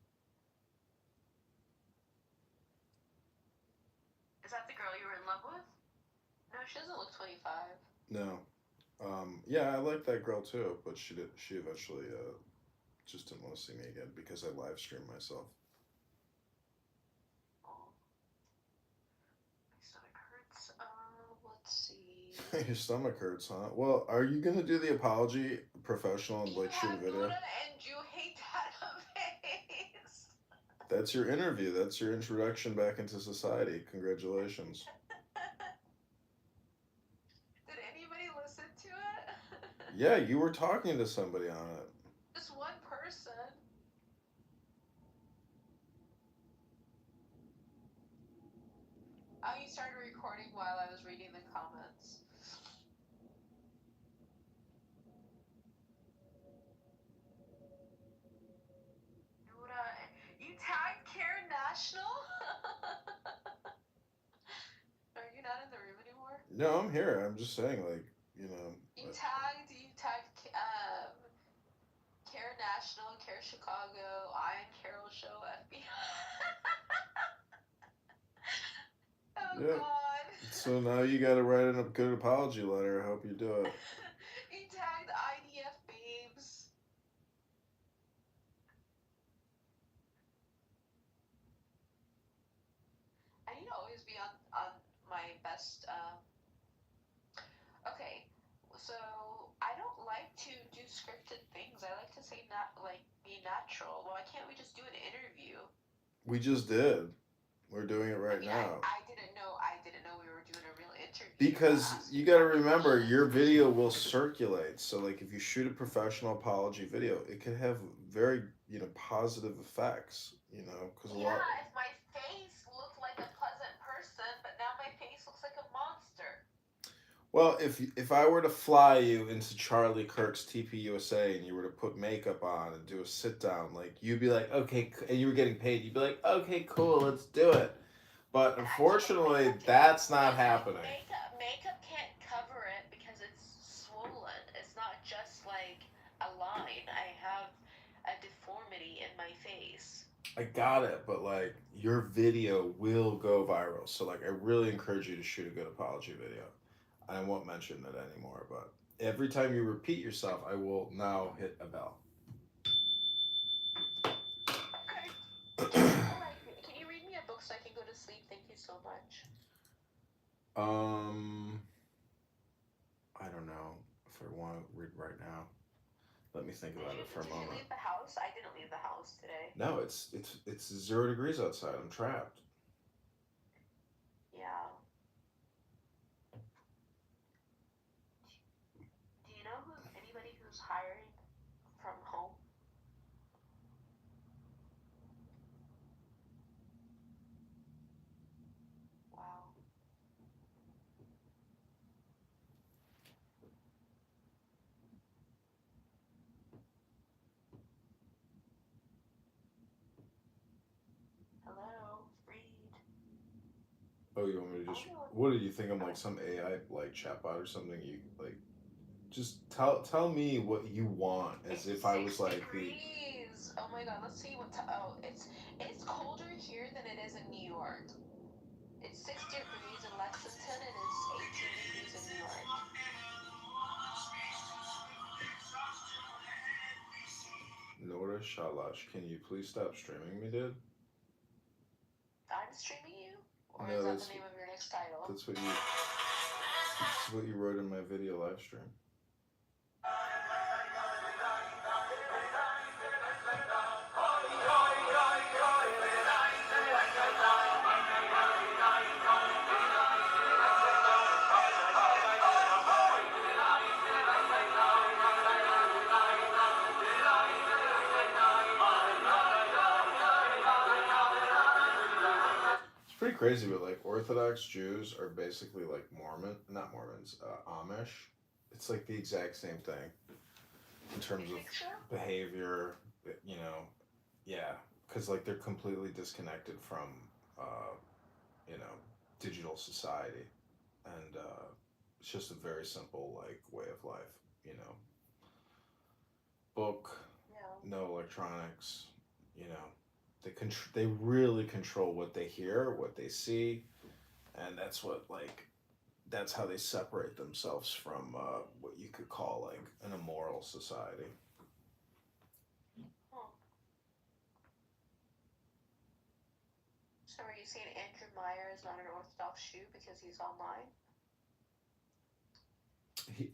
Is that the girl you were in love with? No, she doesn't look 25. No. Yeah, I like that girl too, but she eventually just didn't want to see me again because I live streamed myself. Let's see. Your stomach hurts, huh? Well, are you gonna do the apology professional and like shoot a video? And you hate database. That's your interview. That's your introduction back into society. Congratulations. Did anybody listen to it? Yeah, you were talking to somebody on it. Just one person. Oh, you started recording while I was reading the comments. You tagged Karen National? Are you not in the room anymore? No, I'm here. I'm just saying, like, you know. You tagged Karen National, Karen Chicago, I and Carol Show, FBI. Oh, yeah. God. So now you got to write a good apology letter. I hope you do it. You tagged IDF babes. I need to always be on my best. Okay, so I don't like to do scripted things. I like to say be natural. Why can't we just do an interview? We just did. We're doing it right now. I didn't know we were doing a real interview. Because you got to remember, your video will circulate. So, like, if you shoot a professional apology video, it could have very, positive effects. Because if my face looked like a pleasant person, but now my face looks like a monster. Well, if I were to fly you into Charlie Kirk's TPUSA and you were to put makeup on and do a sit down, like, you'd be like, okay, and you were getting paid, you'd be like, okay, cool, let's do it. But unfortunately, that's not happening. Makeup can't cover it because it's swollen. It's not just like a line. I have a deformity in my face. I got it, but like, your video will go viral. So like, I really encourage you to shoot a good apology video. I won't mention it anymore, but every time you repeat yourself, I will now hit a bell. Okay. Can you read me a book so I can go to sleep? Thank you so much. I don't know if I want to read right now. Let me think about it for a moment. Did you leave the house? I didn't leave the house today. No, it's 0 degrees outside. I'm trapped. Yeah. Do you know anybody who's hiring from home? Wow. Hello, read. Oh, you want me to just? What did you think? I'm like some AI like chatbot or something? You like, just tell me what you want as if I was like the. Oh my God, let's see what. It's colder here than it is in New York. It's 6 degrees in Lexington and it's 18 degrees in New York. Nora Shalash, can you please stop streaming me, dude? I'm streaming you? Or No, is that that's the name of your next title? that's what you wrote in my video live stream. It's pretty crazy, but like Orthodox Jews are basically like not Mormons, Amish. It's like the exact same thing in terms of behavior, you know. Yeah, because like they're completely disconnected from, you know, digital society, and it's just a very simple like way of life, you know. Book, no electronics, you know. They really control what they hear, what they see, and that's how they separate themselves from what you could call like an immoral society. So are you saying Andrew Meyer is not an Orthodox Jew because he's online?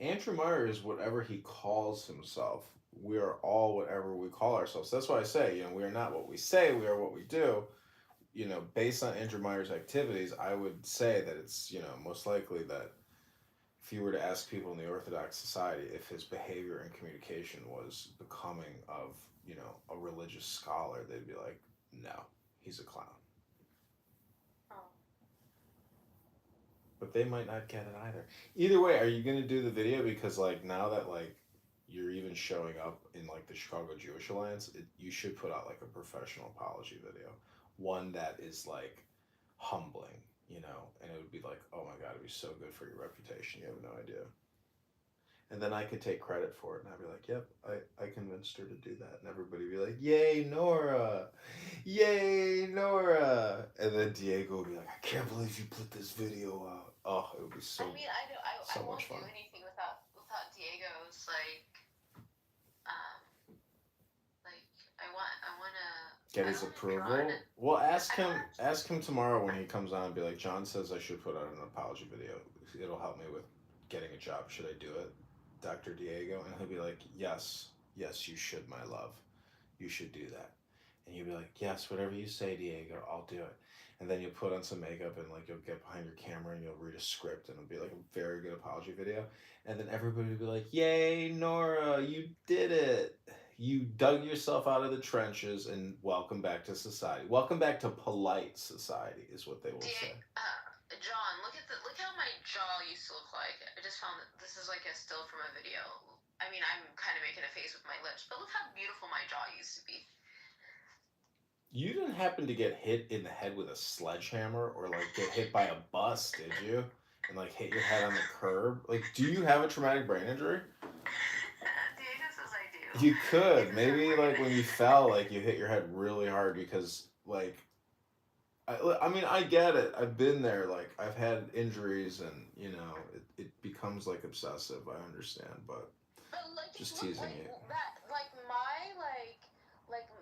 Andrew Meyer is whatever he calls himself. We are all whatever we call ourselves. That's why I say, you know, we are not what we say, we are what we do. You know, based on Andrew Meyer's activities, I would say that it's, you know, most likely that if you were to ask people in the Orthodox society if his behavior and communication was becoming of, you know, a religious scholar, they'd be like, no, he's a clown. But they might not get it either. Either way, are you going to do the video? Because like now that like you're even showing up in like the Chicago Jewish Alliance, you should put out like a professional apology video. One that is like humbling, you know, and it would be like, oh my God, it'd be so good for your reputation. You have no idea. And then I could take credit for it, and I'd be like, yep, I convinced her to do that. And everybody would be like, yay, Nora! Yay, Nora! And then Diego would be like, I can't believe you put this video out. Oh, it would be so, I mean, I won't much fun. do anything without Diego's, I want to... Get his approval? Well, ask him tomorrow when he comes on and be like, John says I should put out an apology video. It'll help me with getting a job. Should I do it, Dr. Diego? And he'll be like, yes, you should, my love. You should do that. And you'll be like, yes, whatever you say, Diego, I'll do it. And then you'll put on some makeup and like you'll get behind your camera and you'll read a script and it'll be like a very good apology video. And then everybody will be like, yay, Nora, you did it. You dug yourself out of the trenches and welcome back to society. Welcome back to polite society is what they will say. John, look how my jaw used to look like. I just found that this is like a still from a video. I mean, I'm kind of making a face with my lips, but look how beautiful my jaw used to be. You didn't happen to get hit in the head with a sledgehammer or like get hit by a bus, did you? And like hit your head on the curb? Like, do you have a traumatic brain injury? Diego says I do. You could. Maybe like when you fell, like you hit your head really hard because like I mean, I get it. I've been there. Like, I've had injuries, and you know, it becomes like obsessive. I understand, but like, just look, teasing like you. that, like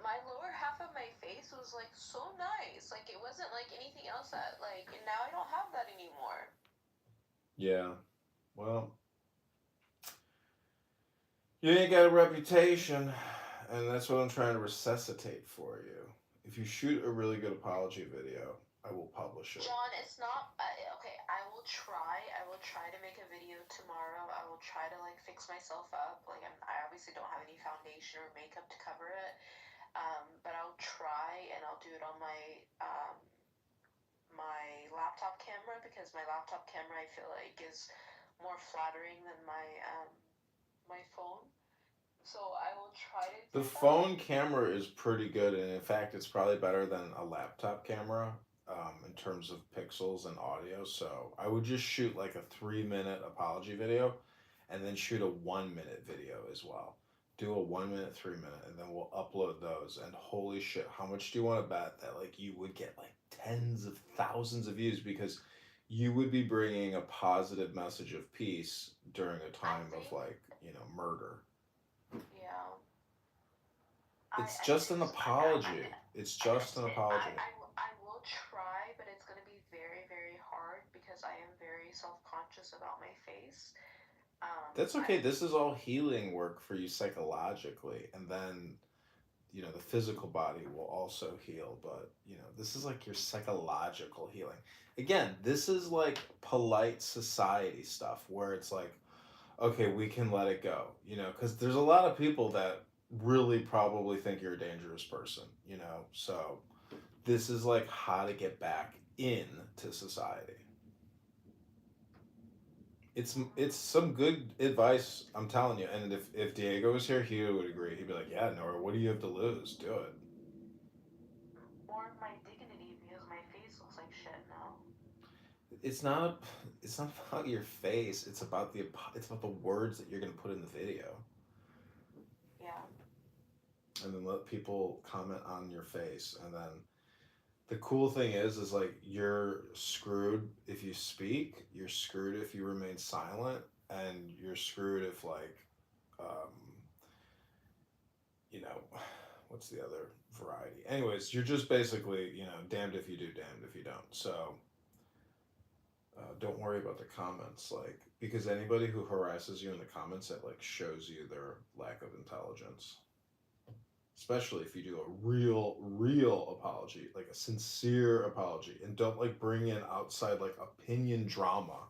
my lower half of my face was like so nice. Like it wasn't like anything else that like, and now I don't have that anymore. Yeah. Well, you ain't got a reputation, and that's what I'm trying to resuscitate for you. If you shoot a really good apology video, I will publish it. John, it's not okay. I will try. I will try to make a video tomorrow. I will try to like fix myself up. Like I obviously don't have any foundation or makeup to cover it. But I'll try and I'll do it on my laptop camera because my laptop camera I feel like is more flattering than my phone. So I will try to do The phone camera is pretty good, and in fact, it's probably better than a laptop camera in terms of pixels and audio. So I would just shoot like a 3-minute apology video, and then shoot a 1-minute video as well. Do a 1 minute, 3 minute, and then we'll upload those. And holy shit, how much do you want to bet that like you would get like tens of thousands of views because you would be bringing a positive message of peace during a time of like murder. Yeah. It's just an apology. It's just an apology. I will try, but it's going to be very, very hard because I am very self-conscious about my face. That's okay. This is all healing work for you psychologically, and then the physical body will also heal, but this is like your psychological healing. Again, this is like polite society stuff where it's like, okay, we can let it go, because there's a lot of people that really probably think you're a dangerous person, so this is like how to get back into society. It's some good advice, I'm telling you. And if Diego was here, he would agree. He'd be like, yeah, Nora, what do you have to lose? Do it. More of my dignity because my face looks like shit now. It's not about your face. It's about the words that you're gonna put in the video. Yeah. And then let people comment on your face, and then the cool thing is like you're screwed if you speak, you're screwed if you remain silent, and you're screwed if like, what's the other variety? Anyways, you're just basically, damned if you do, damned if you don't. So don't worry about the comments, like, because anybody who harasses you in the comments, it like shows you their lack of intelligence. Especially if you do a real apology, like a sincere apology, and don't like bring in outside like opinion drama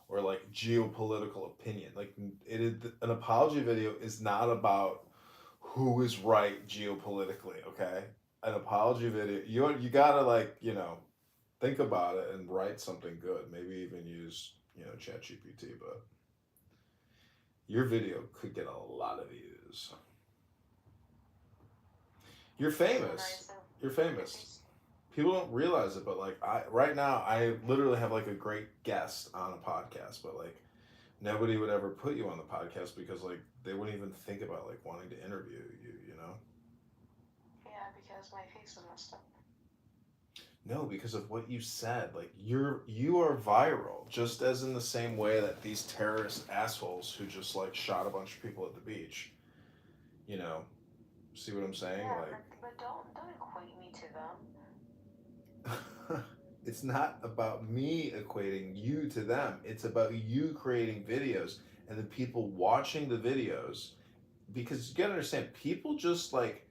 or like geopolitical opinion. Like an apology video is not about who is right geopolitically. Okay, an apology video, you gotta like think about it and write something good. Maybe even use ChatGPT, but your video could get a lot of views. You're famous. You're famous. People don't realize it, but like right now, I literally have like a great guest on a podcast, but like nobody would ever put you on the podcast because like they wouldn't even think about like wanting to interview you, Yeah, because my face is messed up. No, because of what you said. Like you are viral, just as in the same way that these terrorist assholes who just like shot a bunch of people at the beach, See what I'm saying? Yeah, like, but don't equate me to them. It's not about me equating you to them. It's about you creating videos and the people watching the videos. Because you gotta understand, people just like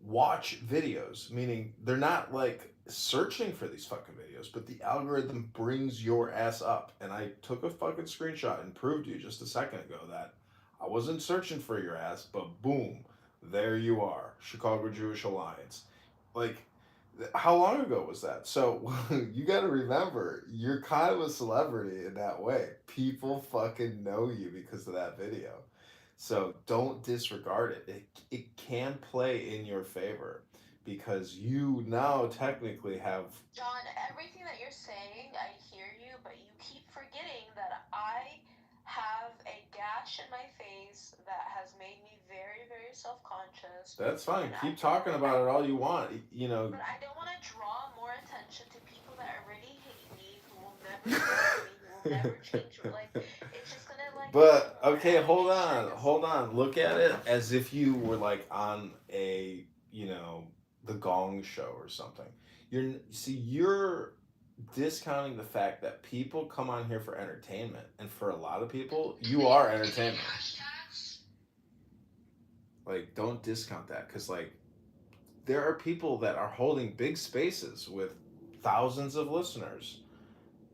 watch videos, meaning they're not like searching for these fucking videos, but the algorithm brings your ass up. And I took a fucking screenshot and proved to you just a second ago that I wasn't searching for your ass, but boom. There you are, Chicago Jewish Alliance. Like, how long ago was that? So, you gotta remember, you're kind of a celebrity in that way. People fucking know you because of that video. So, don't disregard it. It can play in your favor because you now technically have... John, everything that you're saying, I hear you, but you keep forgetting that I have a gash in my face that has made me very, very self-conscious. That's fine. Keep talking about it all you want, But I don't want to draw more attention attention to people that already hate me, who will never love me, who will never change your life. It's just gonna like. But okay, hold on. Look at it as if you were like on a, the Gong Show or something. You're discounting the fact that people come on here for entertainment, and for a lot of people, you are entertainment. Like, don't discount that, because like, there are people that are holding big spaces with thousands of listeners,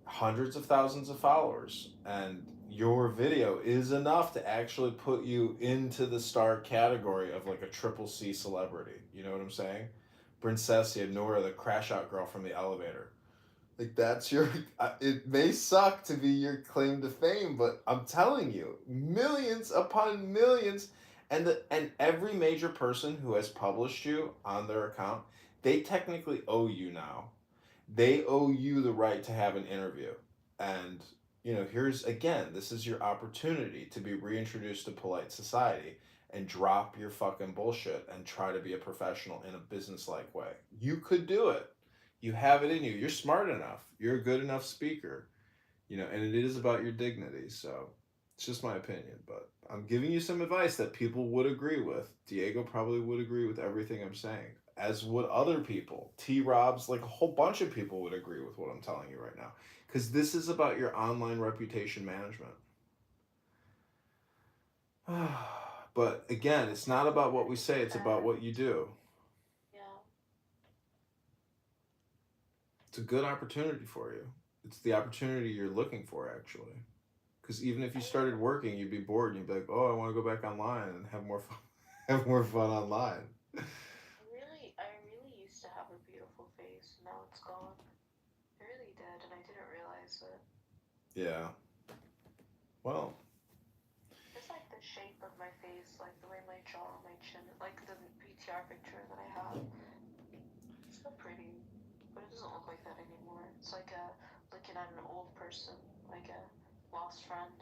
hundreds of thousands of followers, and your video is enough to actually put you into the star category of like a triple C celebrity. You know what I'm saying? Princessia, Nora, the crash out girl from the elevator. Like, that's your, it may suck to be your claim to fame, but I'm telling you, millions upon millions, and every major person who has published you on their account, they technically owe you now. They owe you the right to have an interview. And, here's, again, this is your opportunity to be reintroduced to polite society and drop your fucking bullshit and try to be a professional in a business-like way. You could do it. You have it in you. You're smart enough. You're a good enough speaker. And it is about your dignity. So it's just my opinion. But I'm giving you some advice that people would agree with. Diego probably would agree with everything I'm saying, as would other people. T-Robs, like a whole bunch of people would agree with what I'm telling you right now. Because this is about your online reputation management. But again, it's not about what we say. It's about what you do. It's a good opportunity for you. It's the opportunity you're looking for, actually. Because even if you started working, you'd be bored and you'd be like, oh, I want to go back online and have more fun, online. I really used to have a beautiful face. Now it's gone. I really did, and I didn't realize it. Yeah. Well. It's like the shape of my face, like the way my jaw, my chin, like the PTR picture that I have. It's still pretty. But it doesn't look like that anymore. It's like looking at an old person, like a lost friend.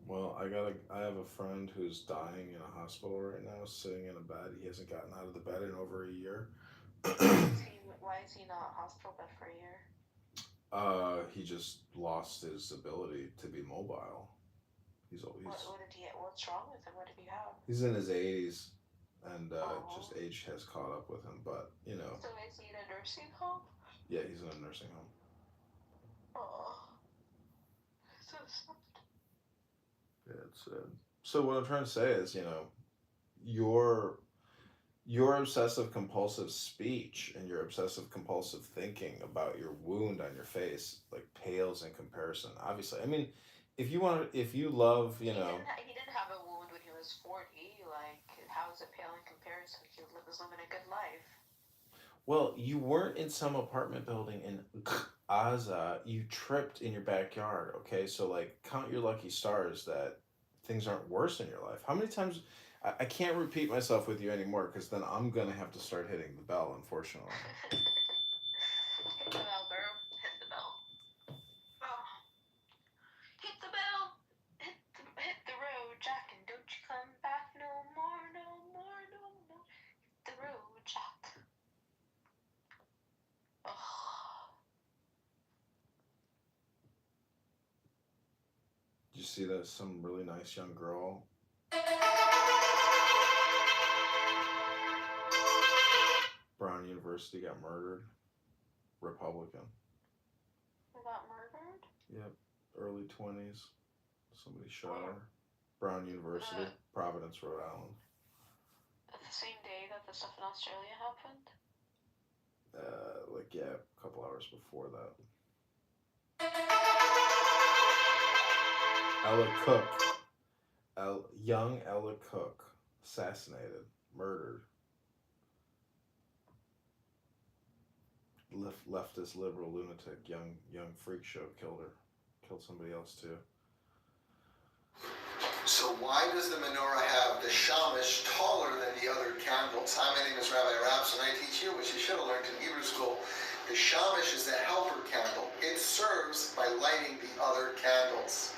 Well, I have a friend who's dying in a hospital right now, sitting in a bed. He hasn't gotten out of the bed in over a year. Why is he not hospital bed for a year? He just lost his ability to be mobile. What's wrong with him? What did he have? He's in his 80s. And just age has caught up with him, but So is he in a nursing home? Yeah, he's in a nursing home. Oh, so sad. Yeah, it's sad. So what I'm trying to say is, your obsessive compulsive speech and your obsessive compulsive thinking about your wound on your face like pales in comparison. Obviously, I mean, if you love, He didn't have a wound when he was 40. Like, how is it pale in comparison? He was living a good life. Well, you weren't in some apartment building in Gaza. You tripped in your backyard, okay? So, like, count your lucky stars that things aren't worse in your life. How many times... I can't repeat myself with you anymore, because then I'm going to have to start hitting the bell, unfortunately. Hit the bell, bro. Hit the bell. Oh. Hit the bell. Hit the road, Jack, and don't you come back no more, no more, no more. Hit the road, Jack. Oh. Did you see that some really nice young girl... Brown University got murdered. Republican. Who got murdered? Yep. Early 20s. Somebody shot her. Brown University, Providence, Rhode Island. The same day that the stuff in Australia happened? A couple hours before that. Ella Cook. Young Ella Cook. Assassinated. Murdered. Leftist liberal lunatic, young freak show killed her. Killed somebody else too. So why does the menorah have the shamash taller than the other candles? Hi, my name is Rabbi Raps, and I teach you what you should have learned in Hebrew school. The shamash is the helper candle. It serves by lighting the other candles.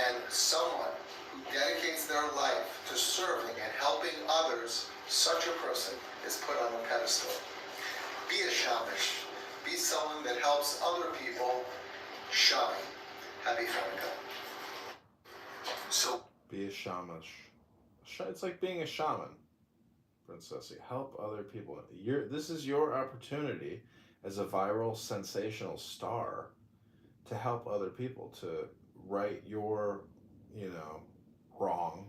And someone who dedicates their life to serving and helping others, such a person is put on a pedestal. Be a shamash. Be someone that helps other people shine. Happy Hanukkah. So be a shamash. It's like being a shaman, Princessy. Help other people. This is your opportunity as a viral sensational star to help other people, to right your, wrong,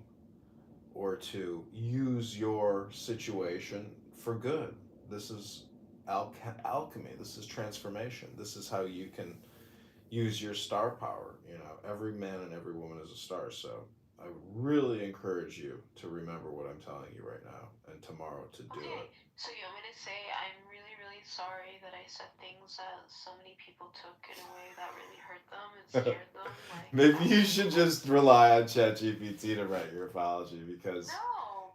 or to use your situation for good. This is alchemy. This is transformation. This is how you can use your star power. Every man and every woman is a star. So I really encourage you to remember what I'm telling you right now and tomorrow to do it. So you want me to say I'm really, really sorry that I said things that so many people took in a way that really hurt them and scared them? Maybe you should just rely on ChatGPT to write your apology, because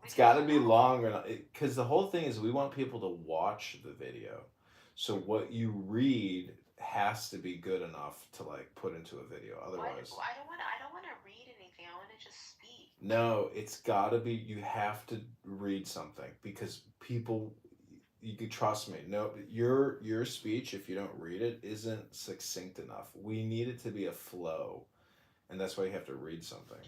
it's got to be long. Because the whole thing is we want people to watch the video. So what you read has to be good enough to put into a video. Otherwise, I don't want to read anything. I want to just speak. No, it's got to be. You have to read something, because people. You could trust me. No, your speech, if you don't read it, isn't succinct enough. We need it to be a flow, and that's why you have to read something.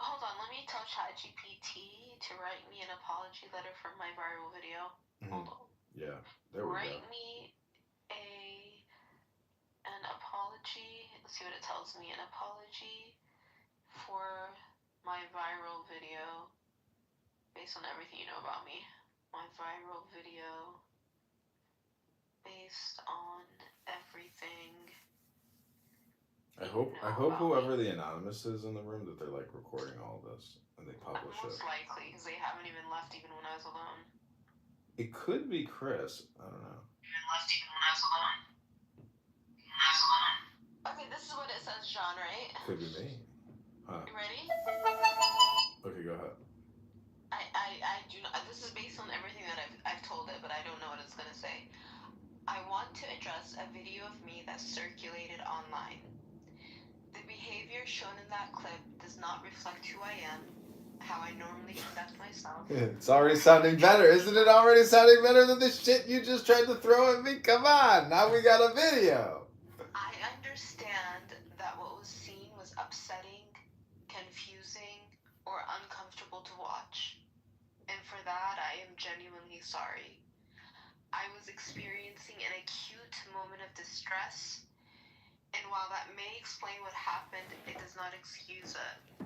Hold on, let me tell ChatGPT to write me an apology letter for my viral video. Hold on. Yeah, there we go. Write me an apology. Let's see what it tells me. An apology for my viral video based on everything you know about me. My viral video based on everything. I hope whoever the anonymous is in the room, that they're recording all this and they publish it. Most likely, because they haven't even left even when I was alone. It could be Chris. I don't know. Even left even when I was alone. Okay, this is what it says, John, right? Could be me. Huh. You ready? Okay, go ahead. I do not. This is based on everything that I've told it, but I don't know what it's gonna say. I want to address a video of me that circulated online. The behavior shown in that clip does not reflect who I am, how I normally conduct myself. It's already sounding better. Isn't it already sounding better than the shit you just tried to throw at me? Come on, now we got a video. I understand that what was seen was upsetting, confusing, or uncomfortable to watch. And for that, I am genuinely sorry. I was experiencing an acute moment of distress, and while that may explain what happened, it does not excuse it.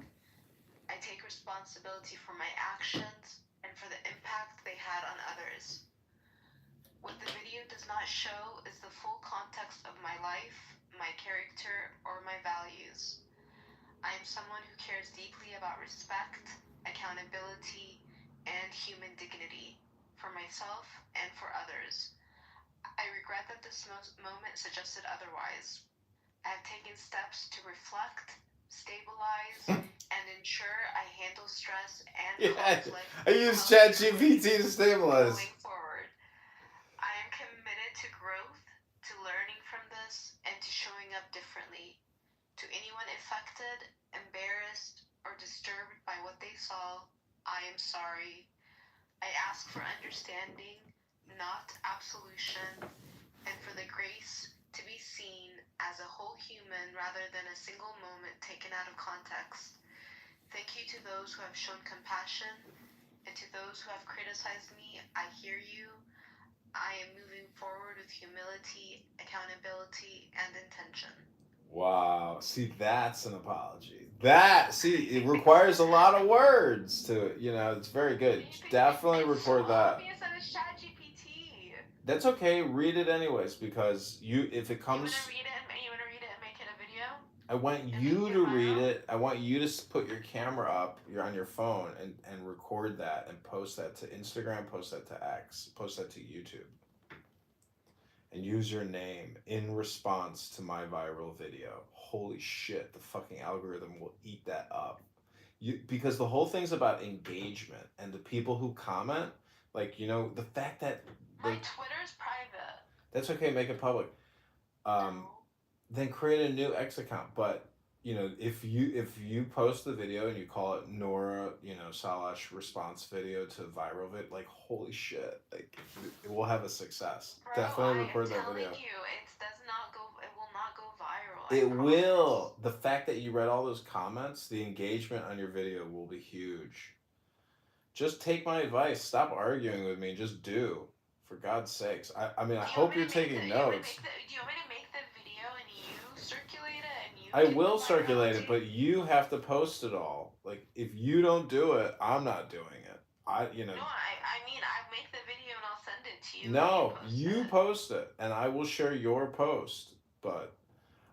I take responsibility for my actions and for the impact they had on others. What the video does not show is the full context of my life, my character, or my values. I am someone who cares deeply about respect, accountability, and human dignity for myself and for others. I regret that this moment suggested otherwise. I have taken steps to reflect, stabilize, and ensure I handle stress and conflict. I use ChatGPT to stabilize. Going forward, I am committed to growth, to learning from this, and to showing up differently. To anyone affected, embarrassed, or disturbed by what they saw, I am sorry. I ask for understanding, not absolution, and for the grace to be seen as a whole human rather than a single moment taken out of context. Thank you to those who have shown compassion, and to those who have criticized me. I hear you. I am moving forward with humility, accountability, and intention. Wow. See, that's an apology. It requires a lot of words to, it's very good. Definitely record that. That's okay. Read it anyways, because if it comes. You want to read it and make it a video? I want you to read it. I want you to put your camera up. You're on your phone and record that and post that to Instagram, post that to X, post that to YouTube. And use your name in response to my viral video. Holy shit, the fucking algorithm will eat that up. Because the whole thing's about engagement, and the people who comment, the fact that... My Twitter's private. That's okay, make it public. Then create a new X account, but you know, if you post the video and you call it Nora, you know, Salash response video to viral vid, like holy shit, like it will have a success. Bro, Definitely I am record that telling video. you, it will not go viral. It will. The fact that you read all those comments, the engagement on your video will be huge. Just take my advice. Stop arguing with me. Just do. For God's sakes. I mean, I hope you're taking notes. Do you want me to make the video and you circulate it and you? I will circulate it, but you have to post it all. Like, if you don't do it, I'm not doing it. No, I mean, I make the video and I'll send it to you. No, you post it, and I will share your post, but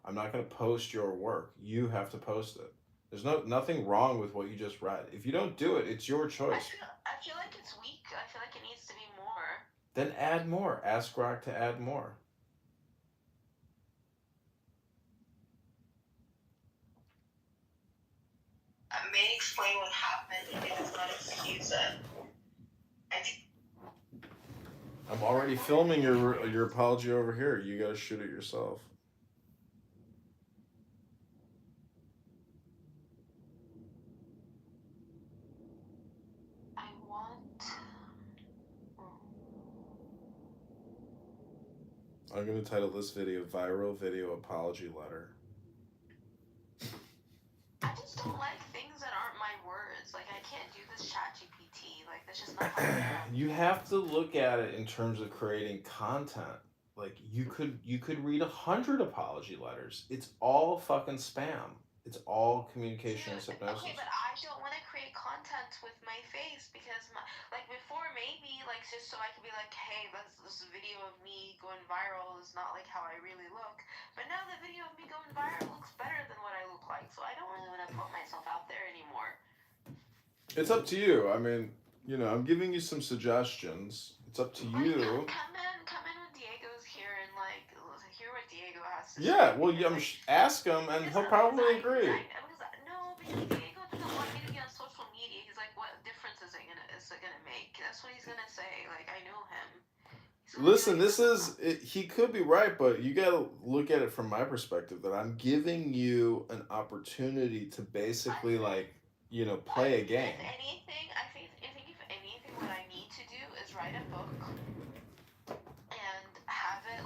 I'm not going to post your work. You have to post it. There's nothing wrong with what you just read. If you don't do it, it's your choice. I feel like it's weak. I feel like it needs to be more. Then add more. Ask Rock to add more. May explain what happened. It does not excuse it. I'm already filming your apology over here. You gotta shoot it yourself. I'm gonna title this video "Viral Video Apology Letter." I just don't like things that aren't my words. Like, I can't do this ChatGPT. Like, that's just not how I am. You have to look at it in terms of creating content. Like, you could read 100 apology letters. It's all fucking spam. It's all communication and hypnosis. Okay, but I don't want to create content with my face because, before maybe, just so I could be like, hey, this video of me going viral is not like how I really look. But now the video of me going viral looks better than what I look like, so I don't really want to put myself out there anymore. It's up to you. I mean, you know, I'm giving you some suggestions. It's up to you. Come in when Diego's here and hear what Diego has to say. Yeah, well, ask him and he'll probably agree. No, because Diego doesn't want me to be on social media. He's like, what difference is it gonna make? That's what he's gonna say. Like, I know him. Listen, he could be right, but you gotta look at it from my perspective that I'm giving you an opportunity to basically, play a game. I think if anything, what I need to do is write a book and have it,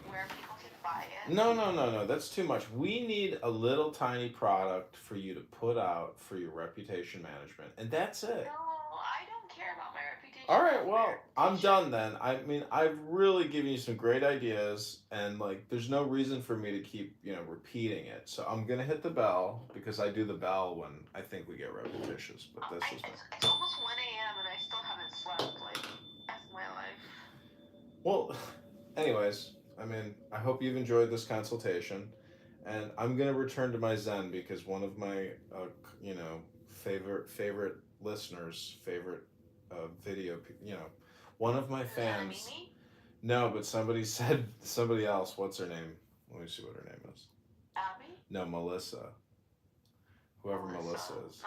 where people can buy it. No, that's too much. We need a little tiny product for you to put out for your reputation management, and that's it. No, I don't care about my reputation. All right, well, I'm done then. I mean, I've really given you some great ideas, and there's no reason for me to keep, repeating it. So I'm gonna hit the bell because I do the bell when I think we get repetitious. But this is it's almost 1 a.m. and I still haven't slept. That's my life. Well, anyways, I mean, I hope you've enjoyed this consultation, and I'm gonna return to my Zen because one of my, favorite listeners, favorite video, one of my fans. No, but somebody else. What's her name? Let me see what her name is. Abby? No, Melissa. Whoever Melissa is.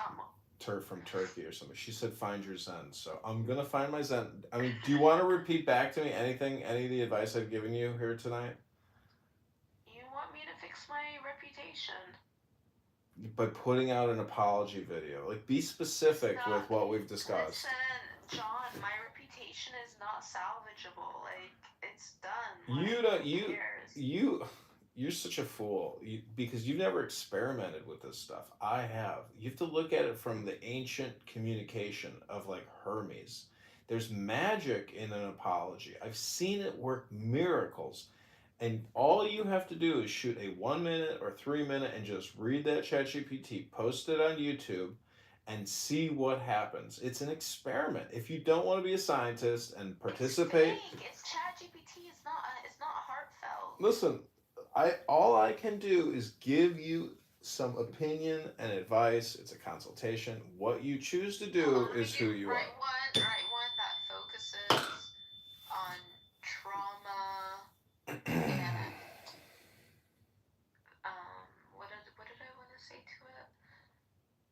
From Turkey or something. She said find your Zen. So I'm gonna find my Zen. I mean, do you want to repeat back to me any of the advice I've given you here tonight? You want me to fix my reputation? By putting out an apology video. Be specific with what we've discussed. Listen, John, my reputation is not salvageable. It's done. You're such a fool because you've never experimented with this stuff. I have. You have to look at it from the ancient communication of Hermes. There's magic in an apology. I've seen it work miracles. And all you have to do is shoot a 1 minute or 3 minute and just read that ChatGPT, post it on YouTube, and see what happens. It's an experiment. If you don't want to be a scientist and participate, it's ChatGPT. It's not heartfelt. Listen, all I can do is give you some opinion and advice. It's a consultation. What you choose to do is who you are. Write one that focuses on trauma and what did I want to say to it?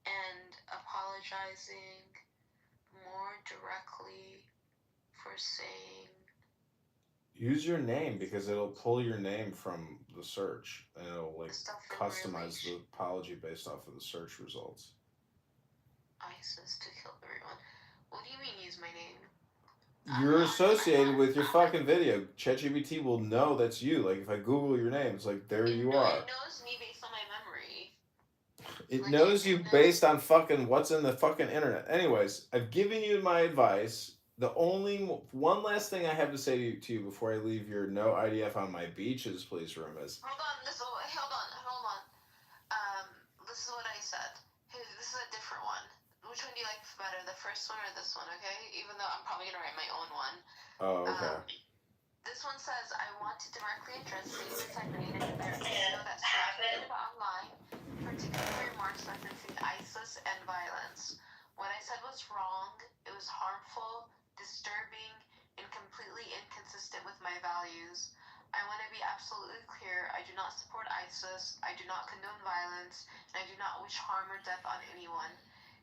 And apologizing more directly for saying Use your name because it'll pull your name from the search and it'll like customize the apology based off of the search results. ISIS to kill everyone. What do you mean use my name? You're associated with your fucking video. ChatGPT will know that's you. Like if I Google your name, it's like there you are. It knows me based on my memory. It knows you based on fucking what's in the fucking internet. Anyways, I've given you my advice. The only one last thing I have to say to you before I leave your no IDF on my beaches, please, room is. Hold on. This is what I said. Hey, this is a different one. Which one do you like better, the first one or this one? Okay, even though I'm probably gonna write my own one. Oh, okay. This one says, I want to directly address statements I made in a video that circulated online, particularly remarks referencing ISIS and violence. What I said was wrong, it was harmful, disturbing, and completely inconsistent with my values. I want to be absolutely clear, I do not support ISIS, I do not condone violence, and I do not wish harm or death on anyone.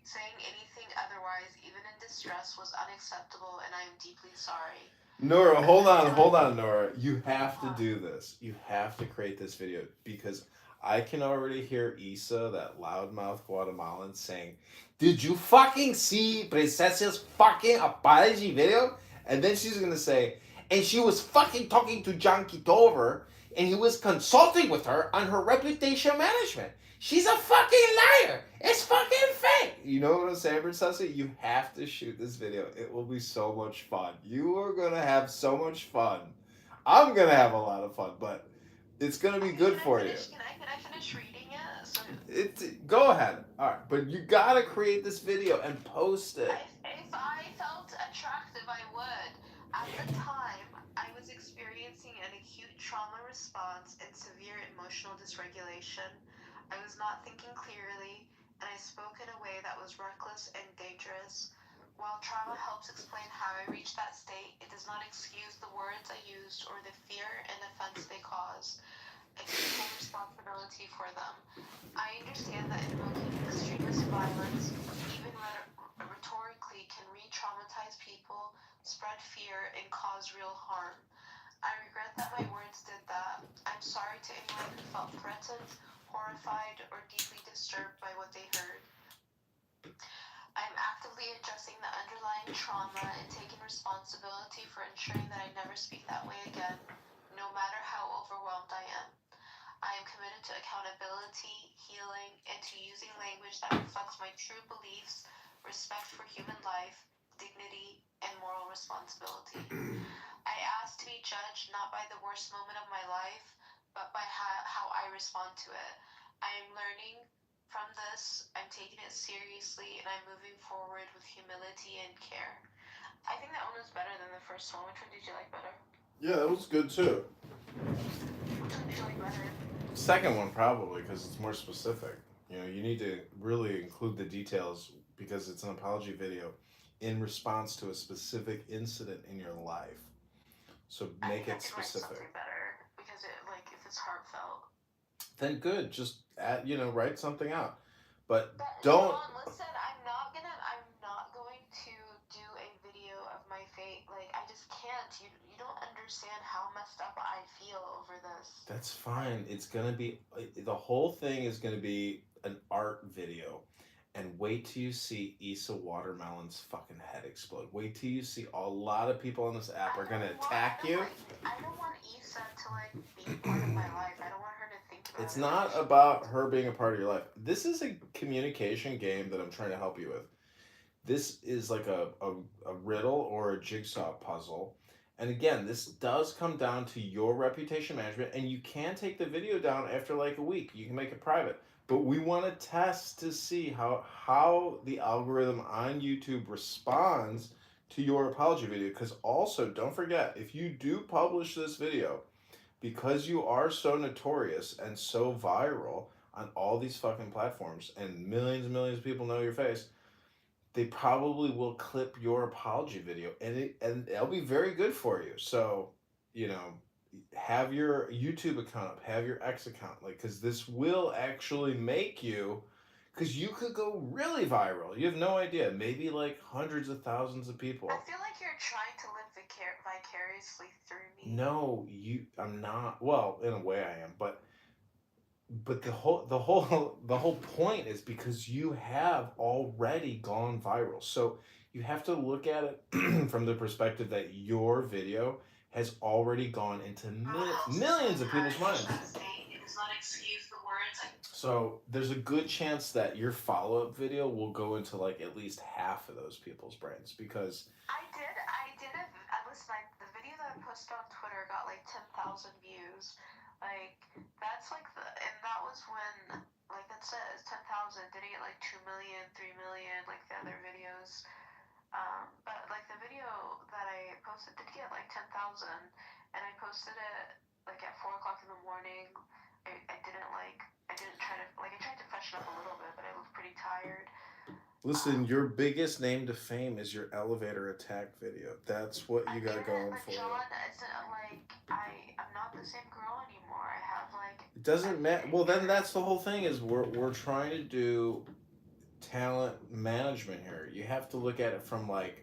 Saying anything otherwise, even in distress, was unacceptable, and I am deeply sorry. Nora, hold on, Nora. You have to do this. You have to create this video because I can already hear Issa, that loudmouth Guatemalan, saying, "Did you fucking see Princessa's fucking apology video?" And then she's gonna say, "And she was fucking talking to John Kitover, and he was consulting with her on her reputation management. She's a fucking liar. It's fucking fake." You know what I'm saying, Princessa? You have to shoot this video. It will be so much fun. You are gonna have so much fun. I'm gonna have a lot of fun, but it's gonna be good for you. Can I finish reading it? Go ahead. All right, but you gotta create this video and post it. If I felt attractive, I would. At the time, I was experiencing an acute trauma response and severe emotional dysregulation. I was not thinking clearly, and I spoke in a way that was reckless and dangerous. While trauma helps explain how I reached that state, it does not excuse the words I used or the fear and offense they caused. I take full responsibility for them. I understand that invoking extremist violence, even rhetorically, can re-traumatize people, spread fear, and cause real harm. I regret that my words did that. I'm sorry to anyone who felt threatened, horrified, or deeply disturbed by what they heard. I'm actively addressing the underlying trauma and taking responsibility for ensuring that I never speak that way again, no matter how overwhelmed I am. I am committed to accountability, healing, and to using language that reflects my true beliefs, respect for human life, dignity, and moral responsibility. I ask to be judged not by the worst moment of my life, but by how I respond to it. I am learning from this, I'm taking it seriously, and I'm moving forward with humility and care. I think that one was better than the first one. Which one did you like better? Yeah, that was good too. Which one did you like better? Second one probably because it's more specific. You know, you need to really include the details because it's an apology video in response to a specific incident in your life. So make it specific. Something better because if it's heartfelt. Then good, just write something out, but don't. John, listen, I'm not going to do a video of my fate. Like I just can't. You don't understand how messed up I feel over this. That's fine. It's gonna be the whole thing is gonna be an art video. And wait till you see Issa Watermelon's fucking head explode. Wait till you see a lot of people on this app are gonna attack you. I don't want Issa to be part of my life. I don't want her to think about it. It's not about her being a part of your life. This is a communication game that I'm trying to help you with. This is like a riddle or a jigsaw puzzle. And again, this does come down to your reputation management, and you can take the video down after like a week. You can make it private. But we want to test to see how the algorithm on YouTube responds to your apology video. Because also, don't forget, if you do publish this video, because you are so notorious and so viral on all these fucking platforms, and millions and millions of people know your face, they probably will clip your apology video, and it'll be very good for you. So, have your YouTube account up, have your X account, because this will actually make you, because you could go really viral. You have no idea. Maybe hundreds of thousands of people. I feel like you're trying to live vicariously through me. No, I'm not. Well, in a way I am, but the whole point is because you have already gone viral. So you have to look at it from the perspective that your video has already gone into millions of people's minds. So there's a good chance that your follow-up video will go into like at least half of those people's brains because listen, the video that I posted on Twitter got like 10,000 views. Like, that's like and that was when, like, that says 10,000, didn't get like 2 million, 3 million, like the other videos. But like the video that I posted did get like 10,000, and I posted it like at 4 o'clock in the morning. I tried to freshen up a little bit, but I looked pretty tired. Listen, your biggest name to fame is your elevator attack video. That's what you got going for you. John, I'm not the same girl anymore. I have like. It doesn't matter. Well, then that's the whole thing is we're trying to do talent management here. You have to look at it from like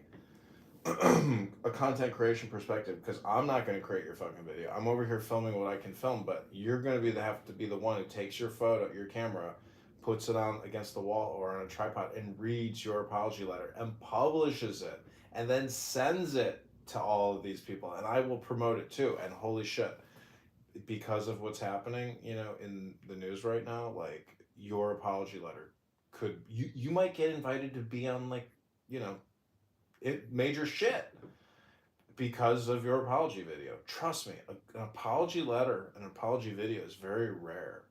a content creation perspective because I'm not going to create your fucking video. I'm over here filming what I can film, but you're going to have to be the one who takes your photo, your camera, puts it on against the wall or on a tripod and reads your apology letter and publishes it and then sends it to all of these people, and I will promote it too. And holy shit, because of what's happening, in the news right now, like your apology letter you might get invited to be on like, major shit because of your apology video. Trust me, an apology letter, an apology video is very rare.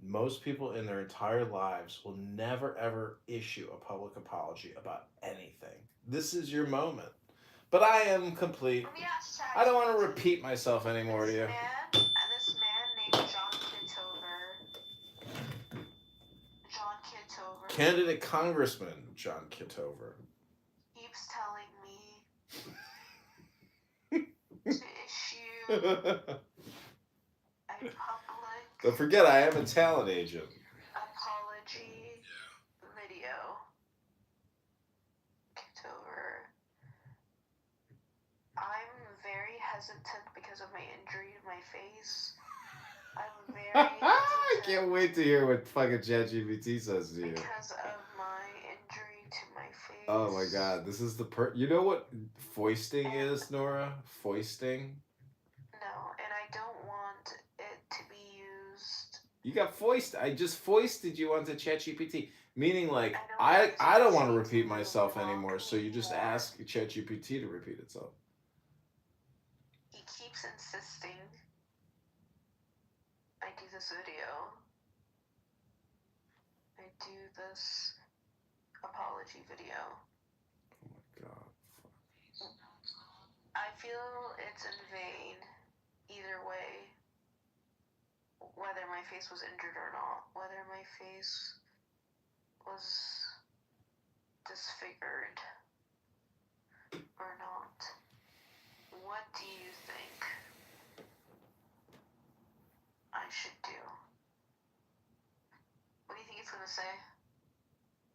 Most people in their entire lives will never ever issue a public apology about anything. This is your moment. But I am complete. I don't want to repeat myself anymore to you. This man named John Kitover. Candidate Congressman John Kitover. Keeps telling me to issue a public. Don't forget, I am a talent agent. Apology video. Kitover. I'm very hesitant because of my injury to my face. I'm very hesitant. I can't wait to hear what fucking ChatGPT says to you. Because of my injury to my face. Oh my god, this is you know what foisting is, Nora? Foisting? No, and I don't want it to be used. You got foisted. I just foisted you onto ChatGPT. Meaning, like, I don't want to repeat myself anymore, so you just ask ChatGPT to repeat itself. He keeps insisting I do this video. I do this apology video. Oh my god. I feel it's in vain either way. Whether my face was injured or not, whether my face was disfigured or not. What do you think I should do? What do you think it's gonna say?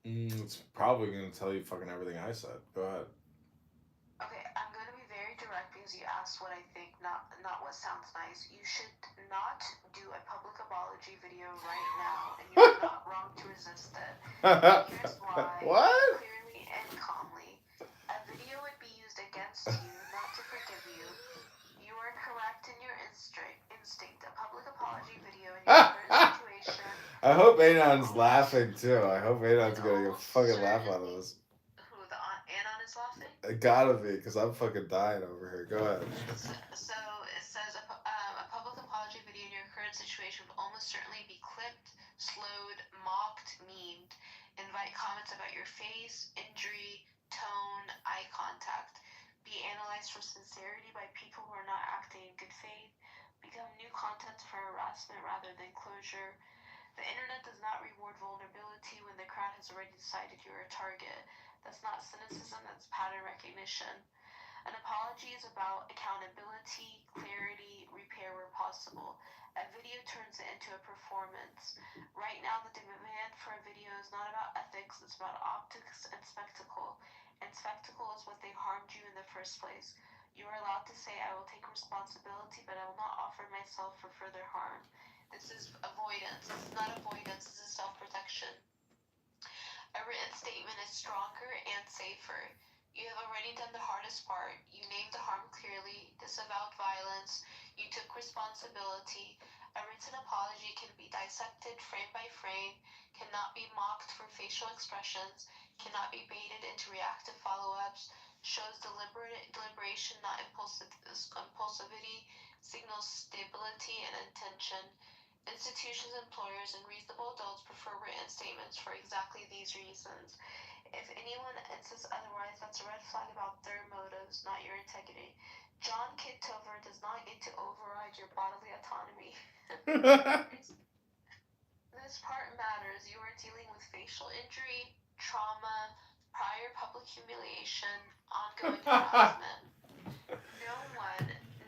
It's probably gonna tell you fucking everything I said. Go ahead. Okay, I'm gonna be very direct because you asked what I think, not what sounds nice. You should not do a public apology video right now, and you're not wrong to resist it. Here's why. What? Clearly and calmly. A video would be used against you, not to forgive you. You are correct in your instinct. A public apology video in your current situation. I hope Anon's laughing too. I hope Anon's gonna get a fucking laugh out of this. Who, Anon is laughing? It gotta be, because I'm fucking dying over here. Go ahead. So it says a public apology video in your current situation would almost certainly be clipped, slowed, mocked, memed, invite comments about your face, injury, tone, eye contact, be analyzed for sincerity by people who are not acting in good faith, become new content for harassment rather than closure. The internet does not reward vulnerability when the crowd has already decided you're a target. That's not cynicism, that's pattern recognition. An apology is about accountability, clarity, repair where possible. A video turns it into a performance. Right now, the demand for a video is not about ethics, it's about optics and spectacle. And spectacle is what they harmed you in the first place. You are allowed to say, I will take responsibility, but I will not offer myself for further harm. This is avoidance. This is not avoidance. This is self-protection. A written statement is stronger and safer. You have already done the hardest part. You named the harm clearly, disavowed violence, you took responsibility. A written apology can be dissected frame by frame, cannot be mocked for facial expressions, cannot be baited into reactive follow-ups, shows deliberation, not impulsivity, signals stability and intention. Institutions, employers, and reasonable adults prefer written statements for exactly these reasons. If anyone insists otherwise, that's a red flag about their motives, not your integrity. John Kitover does not get to override your bodily autonomy. This part matters. You are dealing with facial injury, trauma, prior public humiliation, ongoing harassment.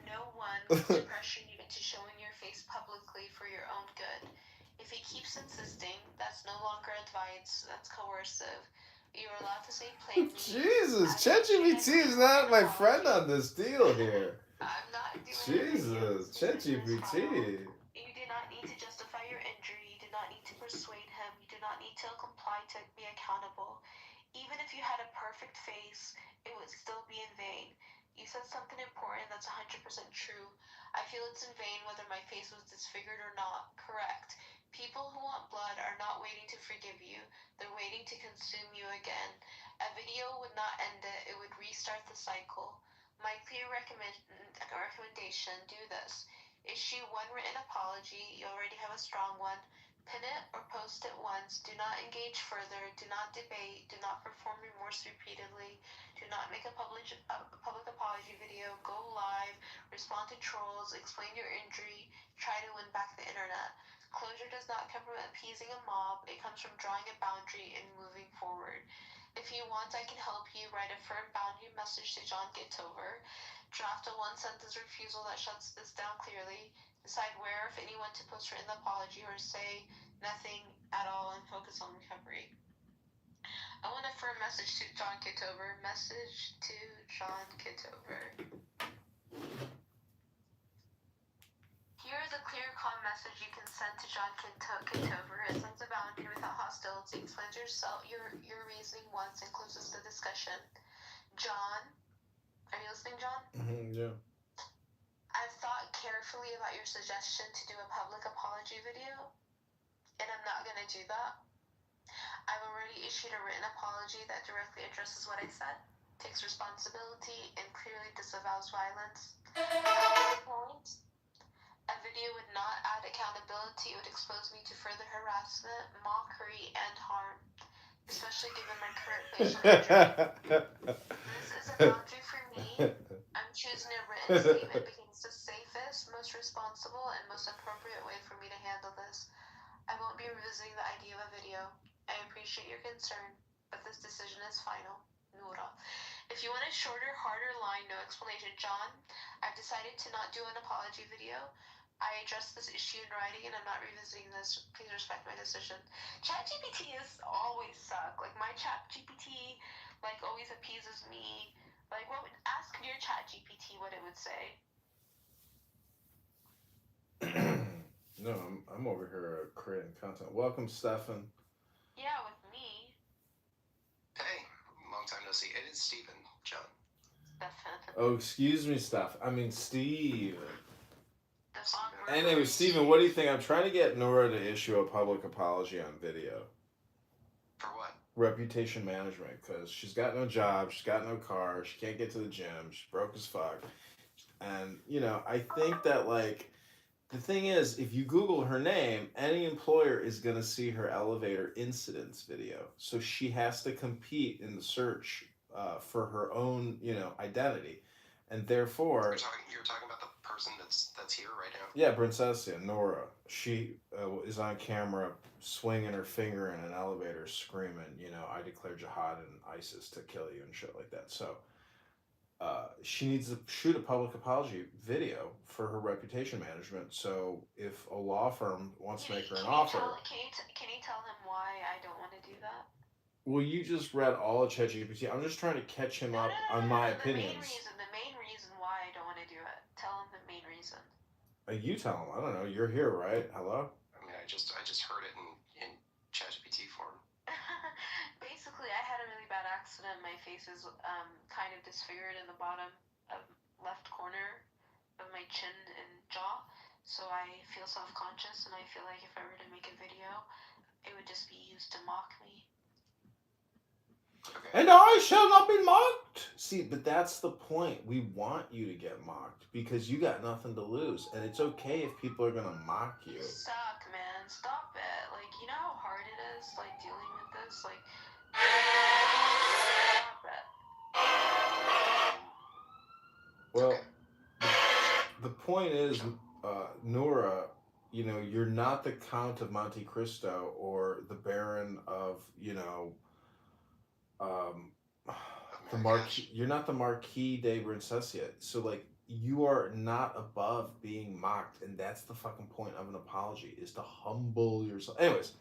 No one wants to pressure you into showing your face publicly for your own good. If he keeps insisting, that's no longer advice, that's coercive. You're allowed to say plainly. Jesus, ChatGPT is not my friend on this deal here. I'm not doing Jesus, ChatGPT. You do not need to justify your injury. You do not need to persuade him. You do not need to comply to be accountable. Even if you had a perfect face, it would still be in vain. You said something important that's 100% true. I feel it's in vain whether my face was disfigured or not. Correct. People who want blood are not waiting to forgive you. They're waiting to consume you again. A video would not end it. It would restart the cycle. My clear recommendation, do this. Issue one written apology. You already have a strong one. Pin it or post it once. Do not engage further. Do not debate. Do not perform remorse repeatedly. Do not make a public apology video. Go live. Respond to trolls. Explain your injury. Try to win back the internet. Closure does not come from appeasing a mob. It comes from drawing a boundary and moving forward. If you want, I can help you write a firm boundary message to John Kitover. Draft a one-sentence refusal that shuts this down clearly. Decide where, if anyone, to post written apology or say nothing at all and focus on recovery. I want a firm message to John Kitover. Message to John Kitover. Here is a clear, calm message you can send to John Kitover. It sends a boundary without hostility, explains your reasoning once, and closes the discussion. John, are you listening, John? Yeah. I've thought carefully about your suggestion to do a public apology video, and I'm not going to do that. I've already issued a written apology that directly addresses what I said, takes responsibility, and clearly disavows violence. A video would not add accountability. It would expose me to further harassment, mockery, and harm, especially given my current facial injury. This is a boundary for me. I'm choosing a written statement because it's the safest, most responsible, and most appropriate way for me to handle this. I won't be revisiting the idea of a video. I appreciate your concern, but this decision is final. Nora. If you want a shorter, harder line, no explanation, John, I've decided to not do an apology video. I addressed this issue in writing, and I'm not revisiting this. Please respect my decision. ChatGPT is always suck. Like, my ChatGPT, like, always appeases me. Like, ask your ChatGPT what it would say. No, I'm over here creating content. Welcome, Stefan. Yeah, with me. Hey, long time no see. It is Steven, John. Stefan. Oh, excuse me, Steve. Anyway, Steven, what do you think? I'm trying to get Nora to issue a public apology on video. For what? Reputation management, because she's got no job, she's got no car, she can't get to the gym, she's broke as fuck. And, I think that, like, the thing is, if you Google her name, any employer is going to see her elevator incidents video. So she has to compete in the search for her own, identity. And therefore... You're talking about the person that's here right now? Yeah, Princessia, Nora. She is on camera swinging her finger in an elevator screaming, I declare jihad and ISIS to kill you and shit like that. So she needs to shoot a public apology video for her reputation management. So if a law firm wants to make her an offer... Can you tell him why I don't want to do that? Well, you just read all of ChatGPT. I'm just trying to catch him up on my opinions. The main reason why reason. You tell him. I don't know. You're here, right? Hello? I mean, I just heard it in ChatGPT form. Basically, I had a really bad accident. My face is kind of disfigured in the bottom of left corner of my chin and jaw. So I feel self-conscious, and I feel like if I were to make a video, it would just be used to mock me. Okay. And I shall not be mocked. See, but that's the point. We want you to get mocked because you got nothing to lose, and it's okay if people are gonna mock you. You suck, man. Stop it. Like, you know how hard it is, like, dealing with this? Like, stop it. Well, the point is, Nora, you know, you're not the Count of Monte Cristo or the Baron of, you know, you're not the Marquis de Princessia. So, like, you are not above being mocked, and that's the fucking point of an apology, is to humble yourself. Anyways,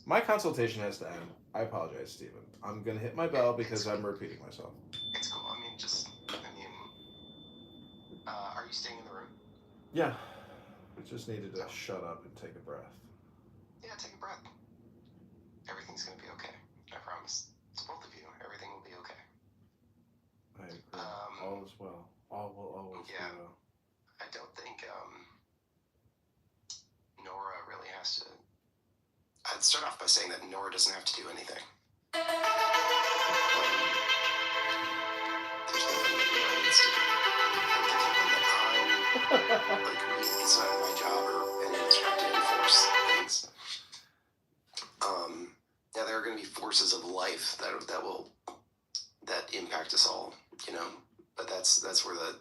my consultation has to end. I apologize, Stephen. I'm gonna hit my bell because I'm repeating myself. It's cool. I mean, are you staying in the room? Yeah. I just needed to shut up and take a breath. Yeah, take a breath. Everything's gonna be okay. I promise. To both of you, everything will be okay. I agree. All is well. All will always be well. I don't think Nora really has to. I'd start off by saying that Nora doesn't have to do anything. There's nothing that Nora needs to do. It's not my job or anyone's job to enforce things. Yeah, there are going to be forces of life that impact us all, you know. But that's where the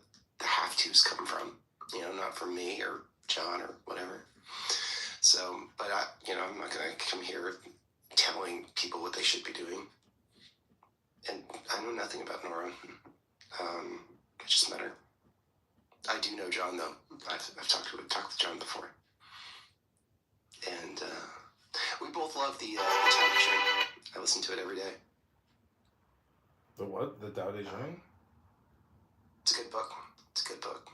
have tos come from, you know, not from me or John or whatever. So, but I'm not going to come here telling people what they should be doing. And I know nothing about Nora. I just met her. I do know John, though. I've talked with John before. And we both love the Tao Te Ching. I listen to it every day. The what? The Tao Te Ching? It's a good book. It's a good book.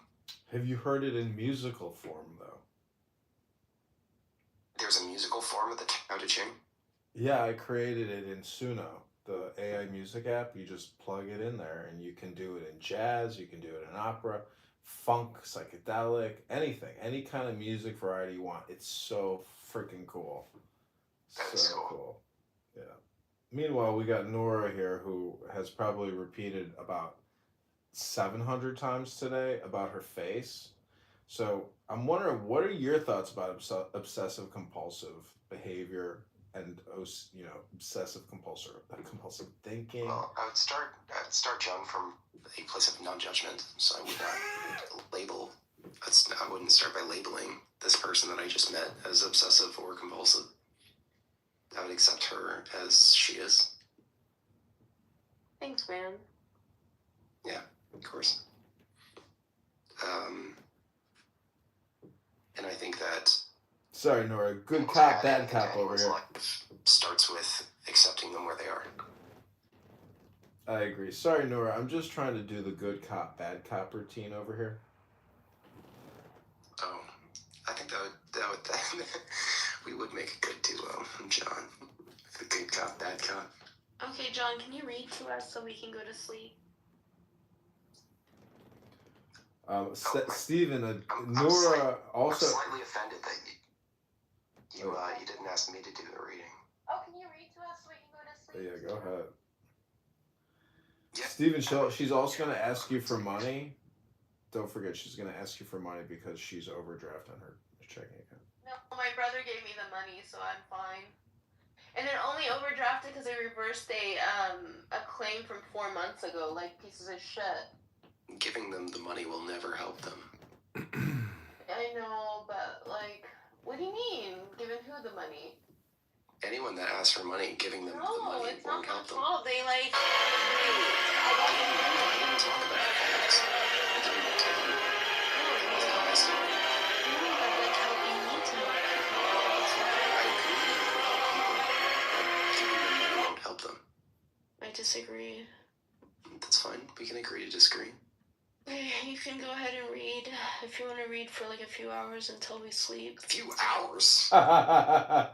Have you heard it in musical form, though? There's a musical form of the Tao Te Ching? Yeah, I created it in Suno, the AI music app. You just plug it in there, and you can do it in jazz, you can do it in opera, funk, psychedelic, anything. Any kind of music variety you want. It's so freaking cool. So cool. Yeah. Meanwhile, we got Nora here, who has probably repeated about 700 times today about her face. So I'm wondering, what are your thoughts about obsessive compulsive behavior and, you know, obsessive compulsive thinking? Well, I would start John from a place of non-judgment, so I would not label. I wouldn't start by labeling this person that I just met as obsessive or compulsive. I would accept her as she is. Thanks, man. Yeah, of course. And I think that... Sorry, Nora. Good cop, bad cop over here. Starts with accepting them where they are. I agree. Sorry, Nora. I'm just trying to do the good cop, bad cop routine over here. Oh, I think that would we would make a good duo, John. The good cop, bad cop. Okay, John, can you read to us so we can go to sleep? Stephen, Nora also... I'm slightly offended that you didn't ask me to do the reading. Oh, can you read to us so we can go to sleep? Yeah, go ahead. Yeah. Stephen, she's also going to ask you for money. Don't forget, she's going to ask you for money because she's overdraft on her checking account. No, my brother gave me the money, so I'm fine. And it only overdrafted because they reversed a claim from 4 months ago, like pieces of shit. Giving them the money will never help them. I know, but, like, what do you mean? Giving who the money? Anyone that asks for money, giving them the money won't help them. No, they, like... I didn't talk about that. I disagree. That's fine. We can agree to disagree. You can go ahead and read if you want to read for like a few hours until we sleep. A few hours. Yeah,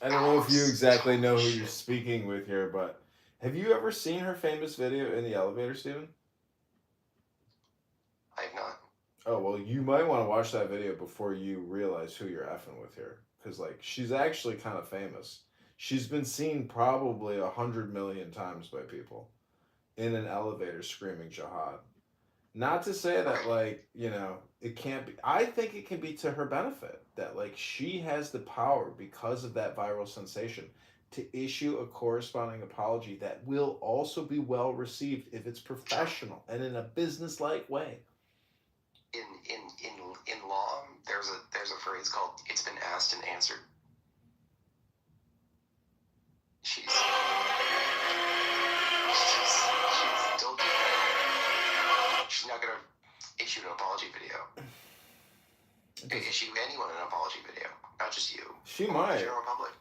I don't know if you exactly know who you're speaking with here, but have you ever seen her famous video in the elevator, Steven? I have not. Oh, well, you might want to watch that video before you realize who you're effing with here. Because, like, she's actually kind of famous. She's been seen probably 100 million times by people in an elevator screaming jihad. Not to say that, like, you know, it can't be. I think it can be to her benefit that, like, she has the power because of that viral sensation to issue a corresponding apology that will also be well received if it's professional and in a business-like way. In law, there's a phrase called "it's been asked and answered." She's still doing it. She's not gonna issue an apology video. Issue anyone an apology video, not just you. She might. The general public.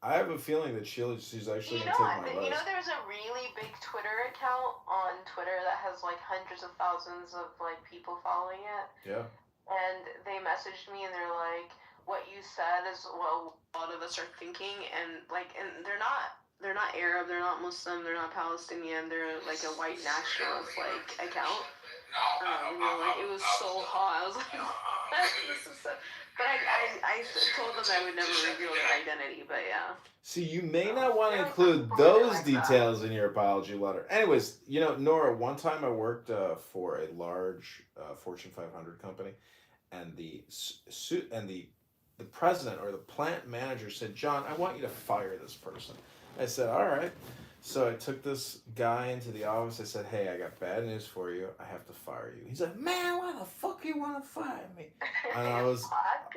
I have a feeling that she's actually You gonna know take what? my You know, advice. there's a really big Twitter account on Twitter that has like hundreds of thousands of like people following it. Yeah. And they messaged me and they're like, "What you said is what a lot of us are thinking," and like, and they're not Arab, they're not Muslim, they're not Palestinian, they're like a white nationalist like account. You know, like it was so hot. I was like, this is so. But I told them I would never reveal their identity. But yeah. See, you may not want to include those details in your apology letter. Anyways, you know, Nora, one time I worked for a large Fortune 500 company, and the president or the plant manager said, "John, I want you to fire this person." I said, "All right." So I took this guy into the office. I said, "Hey, I got bad news for you. I have to fire you." He's like, "Man, why the fuck you want to fire me?" And I was,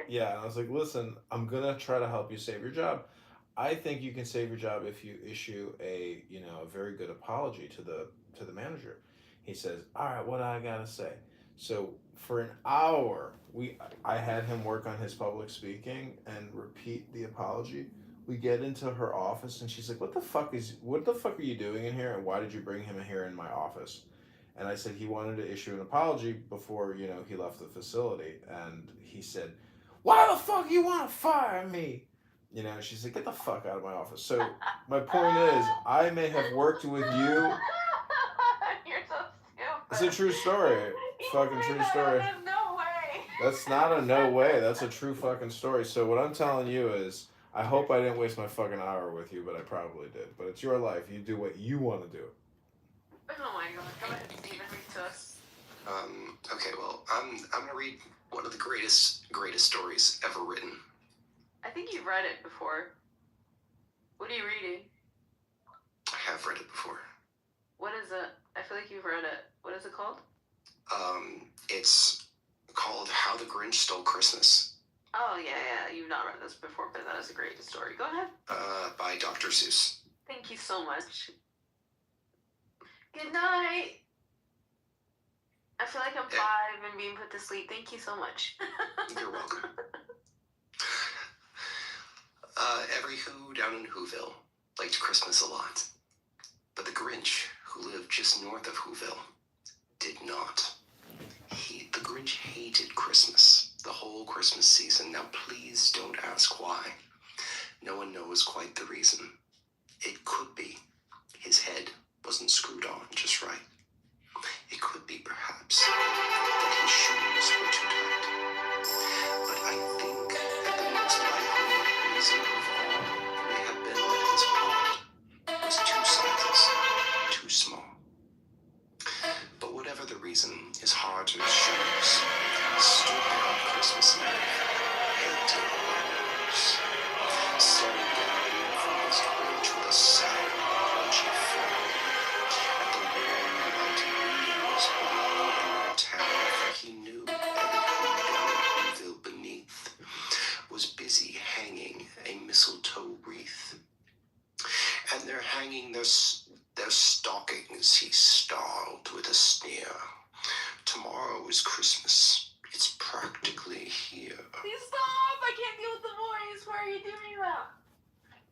yeah, and I was like, "Listen, I'm gonna try to help you save your job. I think you can save your job if you issue a very good apology to the manager." He says, "All right, what do I gotta say?" So for an hour, I had him work on his public speaking and repeat the apology. We get into her office and she's like, what the fuck are you doing in here, and why did you bring him in here in my office? And I said he wanted to issue an apology before, he left the facility. And he said, "Why the fuck you want to fire me?" She's like, "Get the fuck out of my office." So my point is, I may have worked with you. You're so stupid. It's a true story. Fucking true story. There's no way. That's not a no way. That's a true fucking story. So what I'm telling you is, I hope I didn't waste my fucking hour with you, but I probably did. But it's your life. You do what you want to do. Oh my god. Go ahead, Steven. Read to us. Okay, well, I'm gonna read one of the greatest stories ever written. I think you've read it before. What are you reading? I have read it before. What is it? I feel like you've read it. What is it called? It's called How the Grinch Stole Christmas. Oh, yeah. You've not read this before, but that is a great story. Go ahead. By Dr. Seuss. Thank you so much. Good night. I feel like I'm 5 and being put to sleep. Thank you so much. You're welcome. Every Who down in Whoville liked Christmas a lot. But the Grinch, who lived just north of Whoville, did not. The Grinch hated Christmas, the whole Christmas season. Now please don't ask why. No one knows quite the reason. It could be his head wasn't screwed on just right. It could be perhaps that his shoes were too tight. But I think that the most likely reason of all may have been that his heart was 2 sizes too small. But whatever the reason, his heart or his shoes stood there on Christmas Eve, head to the walls, staring down from his Grinch with a sad, crunchy frown at the warm, lighted windows below in the town, for he knew that the Whoville beneath was busy hanging a mistletoe wreath. And they're hanging their stockings, he snarled with a sneer. Tomorrow is Christmas. It's practically here. Please stop! I can't deal with the voice. Why are you doing that?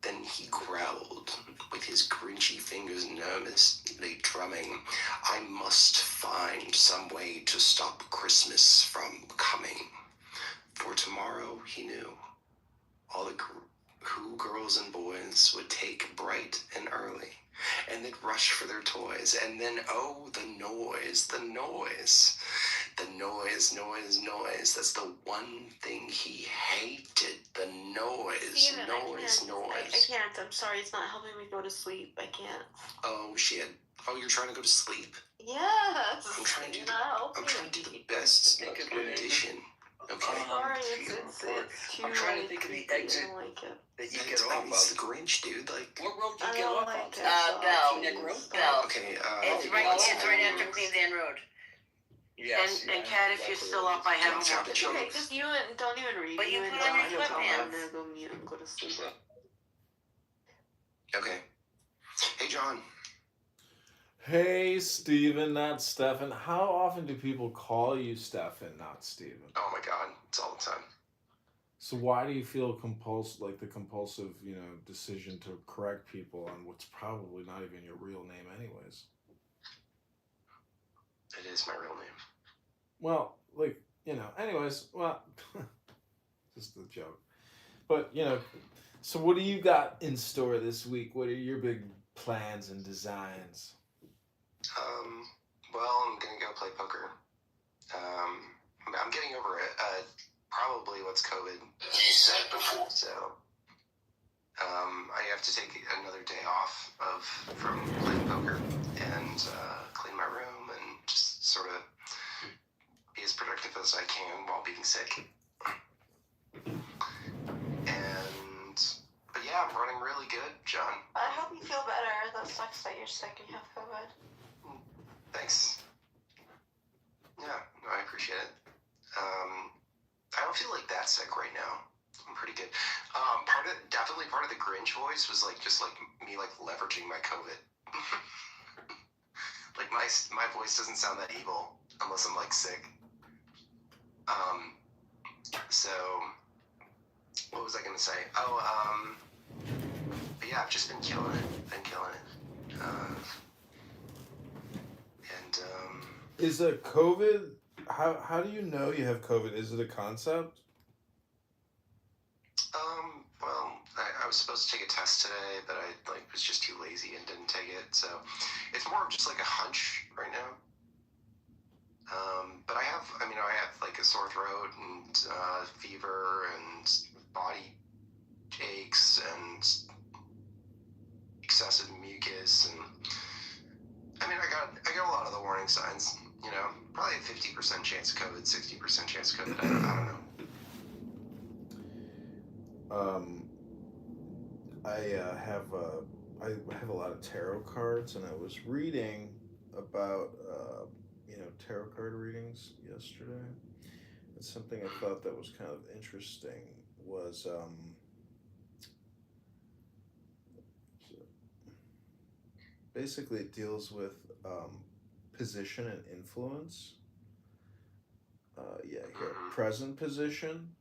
Then he growled, with his grinchy fingers nervously drumming. I must find some way to stop Christmas from coming. For tomorrow, he knew, all the who girls and boys would take bright and early, and they'd rush for their toys, and then, oh, the noise, the noise. The noise, noise, noise. That's the one thing he hated. The noise, Steven, noise, I noise. can't. I'm sorry. It's not helping me go to sleep. I can't. Oh, shit. Oh, you're trying to go to sleep? Yes. I'm trying to do the best rendition. Okay. Sorry, it's too I'm trying to think of the exit I don't like it. that you get off It's of. the Grinch, dude. Like, What road do you I get don't off like of? it. Bell. Teaneck Road? Bell. okay, It's right after Queens Anne Road. Yes. And Kat, if you're still up, I have Watch out, more. John. Okay, just you and don't even read. But you and put on your Don, sweatpants. I'm gonna go mute and go to sleep. Okay. Hey, John. Hey, Steven, not Stefan. How often do people call you Stefan, not Steven? Oh my God, it's all the time. So why do you feel the compulsive, decision to correct people on what's probably not even your real name anyways? It is my real name. Well, anyways, just a joke. But, so what do you got in store this week? What are your big plans and designs? Well, I'm gonna go play poker. I'm getting over it. Probably what's COVID. You said before. So, I have to take another day off from playing poker and clean my room and just sort of be as productive as I can while being sick. But yeah, I'm running really good, John. I hope you feel better. That sucks that you're sick and you have COVID. Thanks. Yeah, no, I appreciate it. I don't feel like that sick right now. I'm pretty good. Definitely part of the Grinch voice was just me leveraging my COVID. Like my voice doesn't sound that evil unless I'm sick. So what was I gonna say? But yeah, I've just been killing it. Is a COVID? How do you know you have COVID? Is it a concept? Well, I was supposed to take a test today, but I was just too lazy and didn't take it. So it's more of just a hunch right now. But I have a sore throat and fever and body aches and excessive mucus, and I got a lot of the warning signs. Probably a 50% chance of COVID, 60% chance of COVID. I don't know. I have a lot of tarot cards, and I was reading about tarot card readings yesterday. And something I thought that was kind of interesting was basically it deals with position and influence. Here, present position,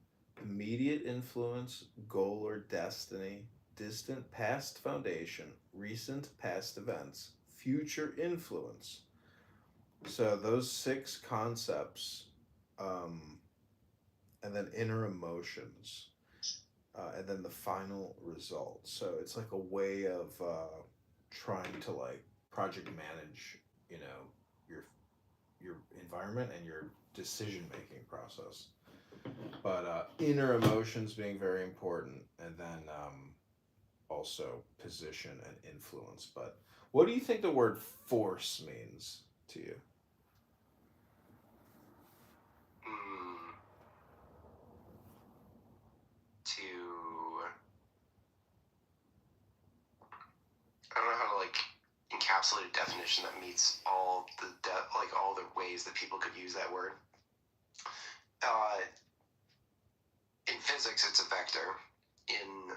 immediate influence, goal or destiny, distant past foundation, recent past events, future influence. So those 6 concepts, and then inner emotions, and then the final result. So it's like a way of trying to project manage, your environment and your decision-making process. But inner emotions being very important, and then also position and influence. But what do you think the word force means to you? I don't know how to encapsulate a definition that meets all the ways that people could use that word. In physics, it's a vector. In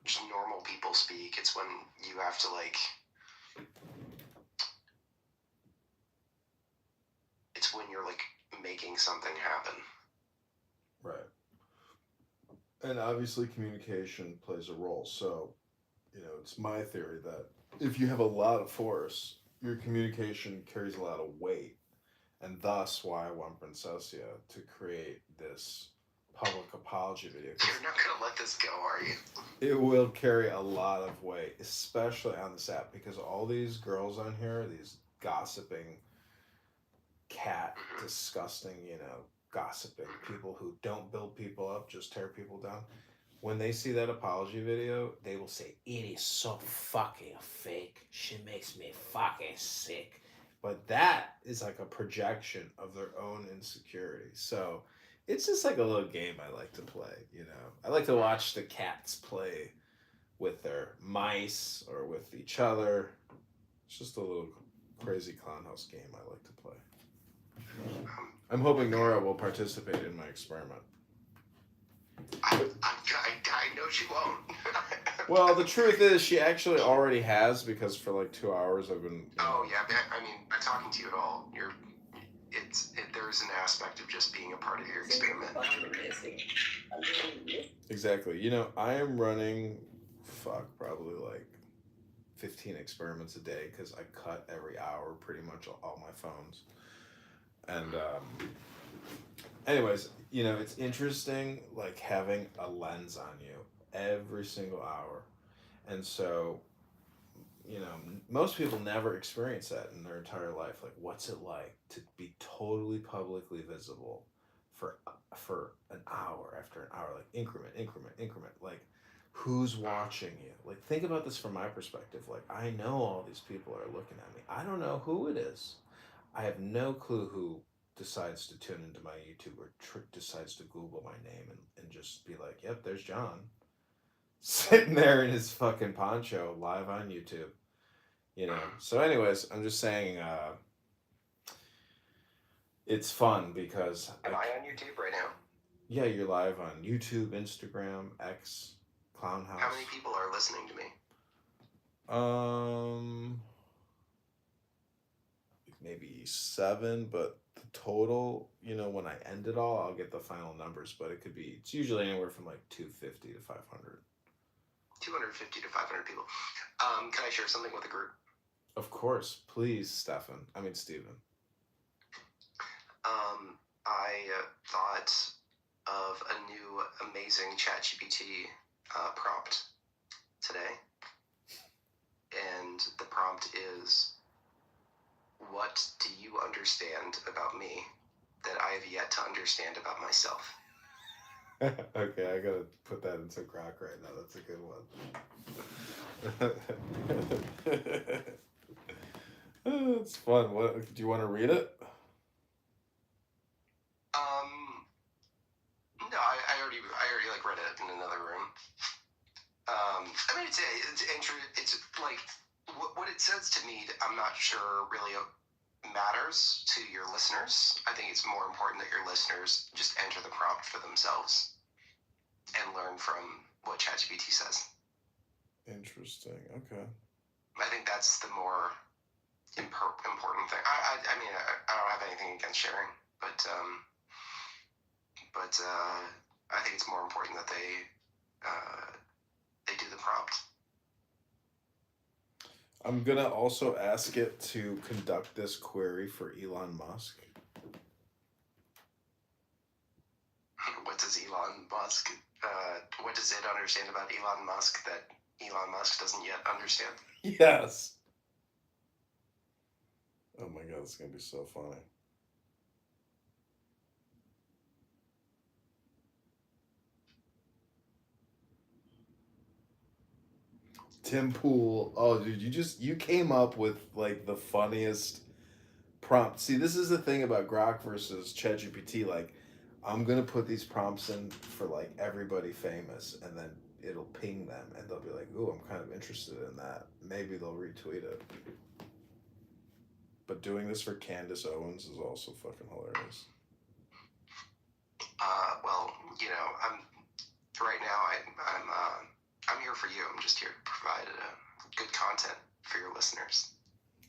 just normal people speak, it's when you have to it's when you're making something happen. Right. And obviously communication plays a role. So, it's my theory that if you have a lot of force, your communication carries a lot of weight. And thus why I want Princessia to create this public apology video. You're not going to let this go, are you? It will carry a lot of weight, especially on this app, because all these girls on here, these gossiping, disgusting, gossiping people who don't build people up, just tear people down. When they see that apology video, they will say, "It is so fucking fake. She makes me fucking sick." But that is like a projection of their own insecurity. So it's just like a little game I like to play, I like to watch the cats play with their mice or with each other. It's just a little crazy clown house game I like to play. I'm hoping Nora will participate in my experiment. I know she won't. Well, the truth is, she actually already has, because for like 2 hours I've been. Oh yeah, I mean, by talking to you at all, there's an aspect of just being a part of your experiment. Exactly. I am running, probably like 15 experiments a day, because I cut every hour pretty much all my phones. And anyways, it's interesting, like having a lens on you every single hour. And so, most people never experience that in their entire life. Like, what's it like to be totally publicly visible for an hour after an hour, like increment, like who's watching you? Like, think about this from my perspective. Like, I know all these people are looking at me. I don't know who it is. I have no clue who decides to tune into my YouTube or decides to Google my name and just be like, "Yep, there's John." Sitting there in his fucking poncho live on YouTube. So anyways, I'm just saying, it's fun because... Am I on YouTube right now? Yeah, you're live on YouTube, Instagram, X, Clown House. How many people are listening to me? Maybe 7, but the total, when I end it all, I'll get the final numbers, but it's usually anywhere from like 250 to 500. 250 to 500 people. Can I share something with the group? Of course, please, Steven. I thought of a new amazing ChatGPT prompt today, and the prompt is, "What do you understand about me that I have yet to understand about myself?" Okay, I gotta put that into Grok right now. That's a good one. It's fun. What do you want to read it? No, I already like read it in another room. I mean, it's like what it says to me. I'm not sure really matters to your listeners. I think it's more important that your listeners just enter the prompt for themselves and learn from what ChatGPT says. Interesting. Okay. I think that's the more important thing. I mean, I don't have anything against sharing, but I think it's more important that they do the prompt. I'm gonna also ask it to conduct this query for Elon Musk. What does Elon Musk? What does it understand about Elon Musk that Elon Musk doesn't yet understand? Yes. Oh my god, it's gonna be so funny. Tim Pool. Oh, dude, you came up with like the funniest prompt. See, this is the thing about Grok versus ChatGPT. Like, I'm gonna put these prompts in for like everybody famous, and then it'll ping them, and they'll be like, "Ooh, I'm kind of interested in that." Maybe they'll retweet it. But doing this for Candace Owens is also fucking hilarious. Well, right now I'm here for you. I'm just here to provide good content for your listeners.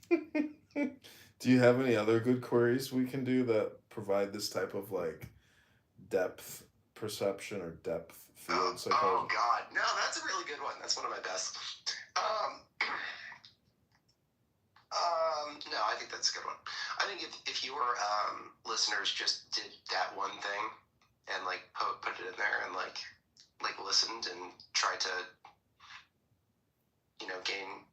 Do you have any other good queries we can do that provide this type of like depth perception or depth field psychology? Oh God, no, that's a really good one. That's one of my best. No, I think that's a good one. I think if your listeners just did that one thing and like put it in there and like listened and tried to, gain.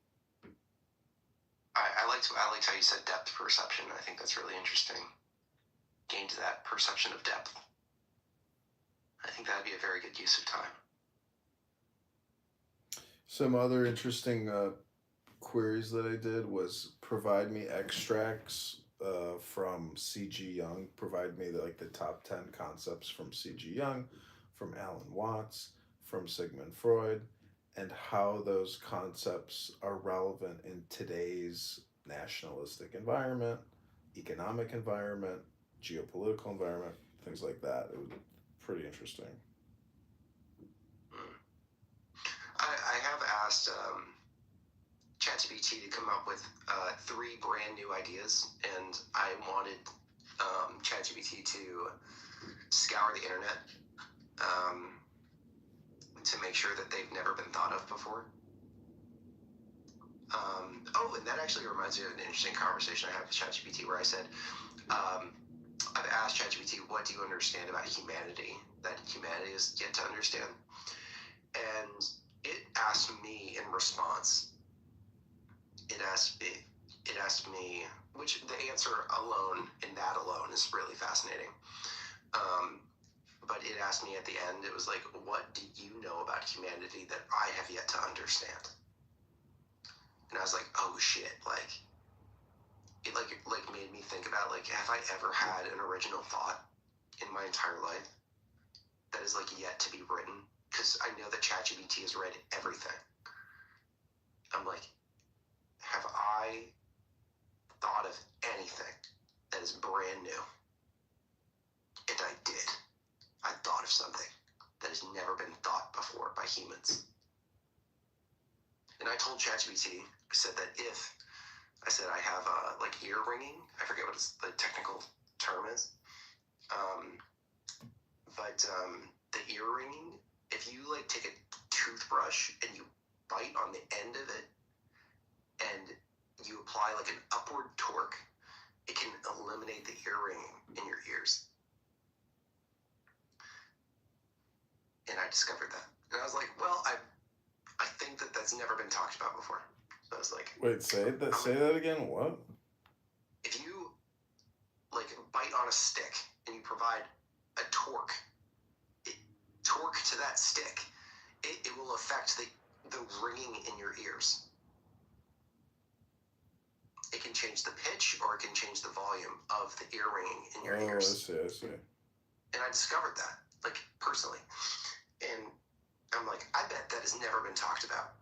I liked how you said depth perception. I think that's really interesting. Gain to that perception of depth. I think that'd be a very good use of time. Some other interesting queries that I did was provide me extracts from C.G. Jung. Provide me the top 10 concepts from C.G. Jung, from Alan Watts, from Sigmund Freud, and how those concepts are relevant in today's nationalistic environment, economic environment, geopolitical environment, things like that. It was pretty interesting. I have asked ChatGPT to come up with 3 brand new ideas, and I wanted ChatGPT to scour the internet to make sure that they've never been thought of before. And that actually reminds me of an interesting conversation I had with ChatGPT where I said, I've asked ChatGPT, what do you understand about humanity that humanity is yet to understand? And it asked me in response, it asked me, which the answer alone, in that alone, is really fascinating. But it asked me at the end, it was like, what do you know about humanity that I have yet to understand? And I was like, oh shit, it made me think about, have I ever had an original thought in my entire life that is, yet to be written? Because I know that ChatGPT has read everything. I'm like, have I thought of anything that is brand new? And I did. I thought of something that has never been thought before by humans. And I told ChatGPT, I said that I have ear ringing. I forget what the technical term is. But the ear ringing, if you take a toothbrush and you bite on the end of it and you apply an upward torque, it can eliminate the ear ringing in your ears. And I discovered that. And I was like, well, I think that's never been talked about before. So I was like, wait, say that again. What? If you bite on a stick and you provide a torque to that stick, it will affect the ringing in your ears. It can change the pitch or it can change the volume of the ear ringing in your ears. I see. And I discovered that, personally. And I'm like, I bet that has never been talked about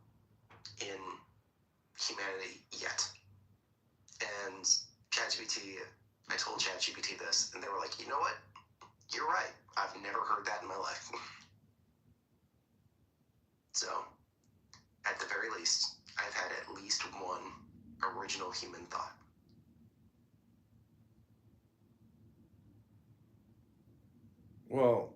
in humanity yet. And ChatGPT, I told ChatGPT this, and they were like, you know what? You're right. I've never heard that in my life. So, at the very least, I've had at least one original human thought. Well,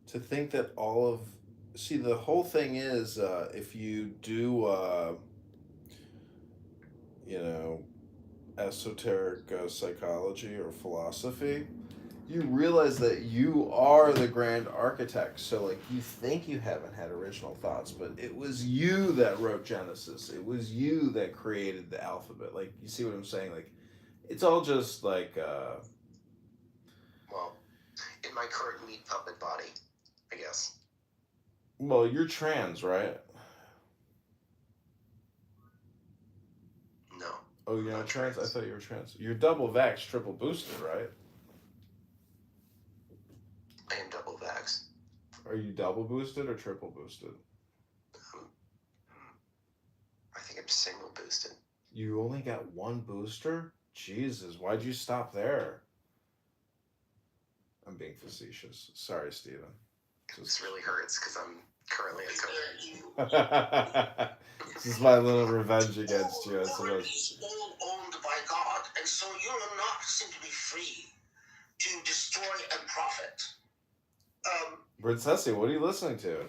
to think that the whole thing is, if you do, esoteric psychology or philosophy, you realize that you are the grand architect. So, you think you haven't had original thoughts, but it was you that wrote Genesis. It was you that created the alphabet. You see what I'm saying? It's all just Well, in my current meat puppet body, I guess. Well, you're trans, right? No. Oh, you're not trans? I thought you were trans. You're double vax, triple boosted, right? I am double vax. Are you double boosted or triple boosted? I think I'm single boosted. You only got one booster? Jesus, why'd you stop there? I'm being facetious. Sorry, Steven. This really hurts because I'm currently a COVID. This is my little revenge against you, I suppose. It's all owned by God, and so you're not simply free to destroy and profit. Princessy, what are you listening to?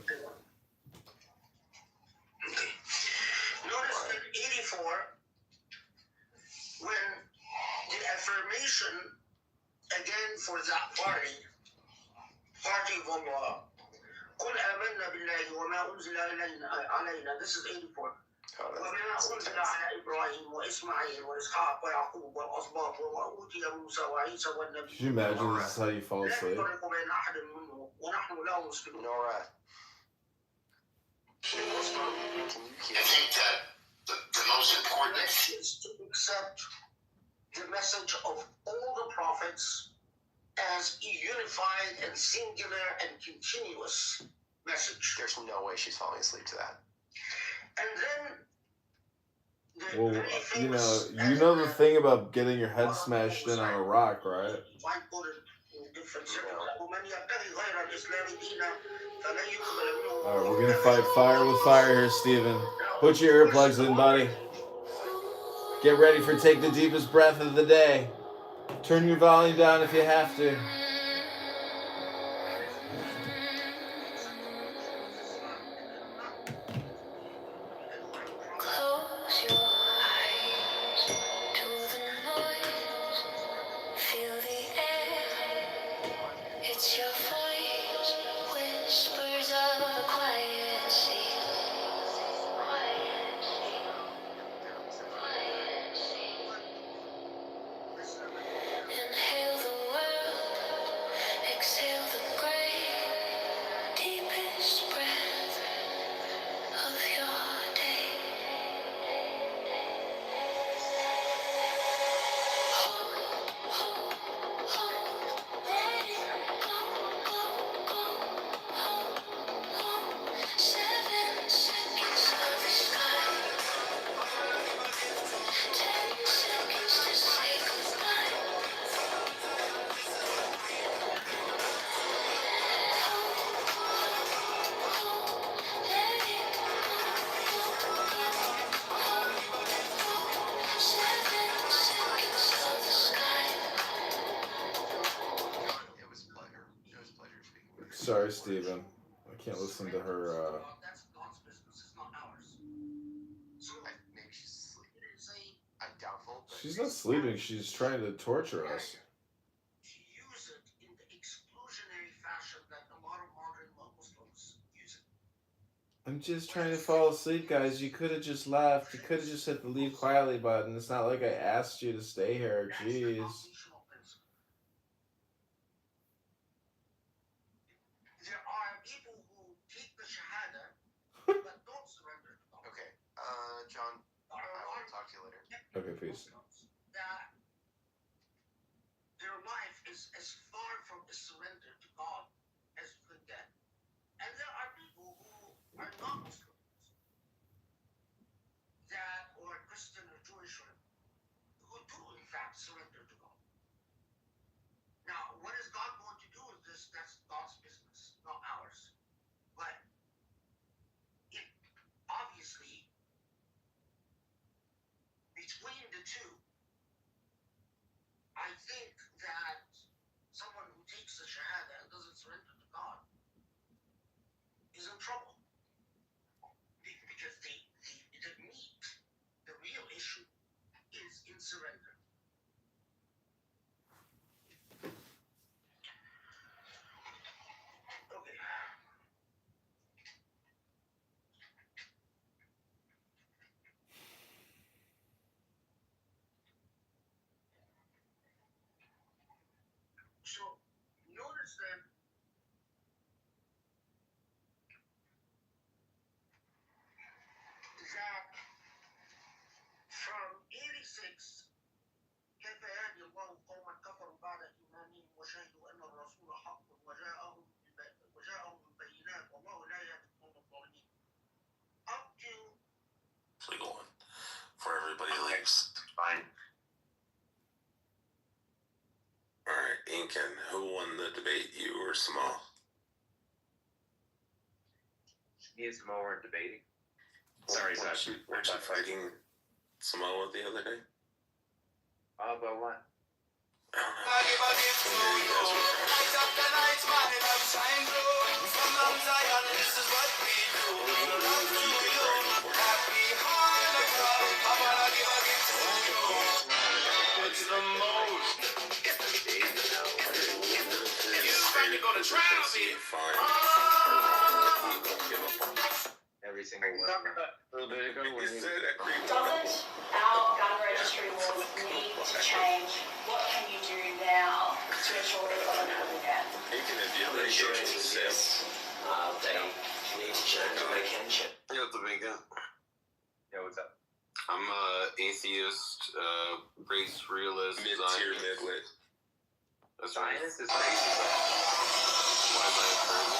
therefore, when the affirmation again for that party of Allah, قل آمنا بالله وما أنزل علينا, this is 84. وما أنزل على إبراهيم وإسماعيل وإسحاق ويعقوب والأسباط وما أوتي موسى وعيسى والنبيون. Could you imagine this is how you fall asleep? لا نفرق بين أحد منهم ونحن له مسلمون. Nora. I think that the most important is to accept the message of all the prophets as a unified and singular and continuous message. There's no way she's falling asleep to that. And then Well, you know the thing about getting your head smashed in on a rock, right? Alright, we're gonna fight fire with fire here, Steven. Put your earplugs in, buddy. Get ready for Take the Deepest Breath of the Day. Turn your volume down if you have to. Close your eyes to the noise. Feel the air. It's your voice. Whispers of a quiet sea. Inhale the world. Exhale the great. Deepest breath of your day. Sorry, Steven. I can't listen to her, Maybe she's asleep. I'm doubtful. She's not sleeping, she's trying to torture us. Use it in the exclusionary fashion that a lot of modern Muslims use it. I'm just trying to fall asleep, guys. You could have just left. You could have just hit the leave quietly button. It's not like I asked you to stay here. Jeez. There are people who take the Shahada but don't surrender to God. Okay. John, I will talk to you later. Okay, peace. That their life is as far from a surrender to God as you could get. And there are people who are not Muslims, that or Christian or Jewish, who do in fact surrender to God. Now, what is God going to do with this? That's God's business, not ours. But it obviously, between the two, I think that someone who takes the Shahada and doesn't surrender to God is in trouble. Because the meat, the real issue, is in surrender. Okay. So, notice that from 86, كيف يهدي الله قوما كفروا بعد إيمانهم وشهدوا أن الرسول حق وجاءهم البينات والله لا يهدي القوم الظالمين. Up to legal one before everybody leaves. Fine. Alright, Incan, who won the debate, you or Samal? Me and Samal weren't debating. Sorry, Zach. Weren't you fighting Samoa the other day? But what? on the trial, baby. Every single one. A little bit ago when he Doesn't our gun registry laws need to change? What can you do now to ensure that it doesn't happen again? insurance exists. They need to check or they can check. Yo, Domingo. Yeah, what's up? I'm atheist, race realist, mid-tier, midwit. That's Zionist is crazy, bro. Why is that crazy?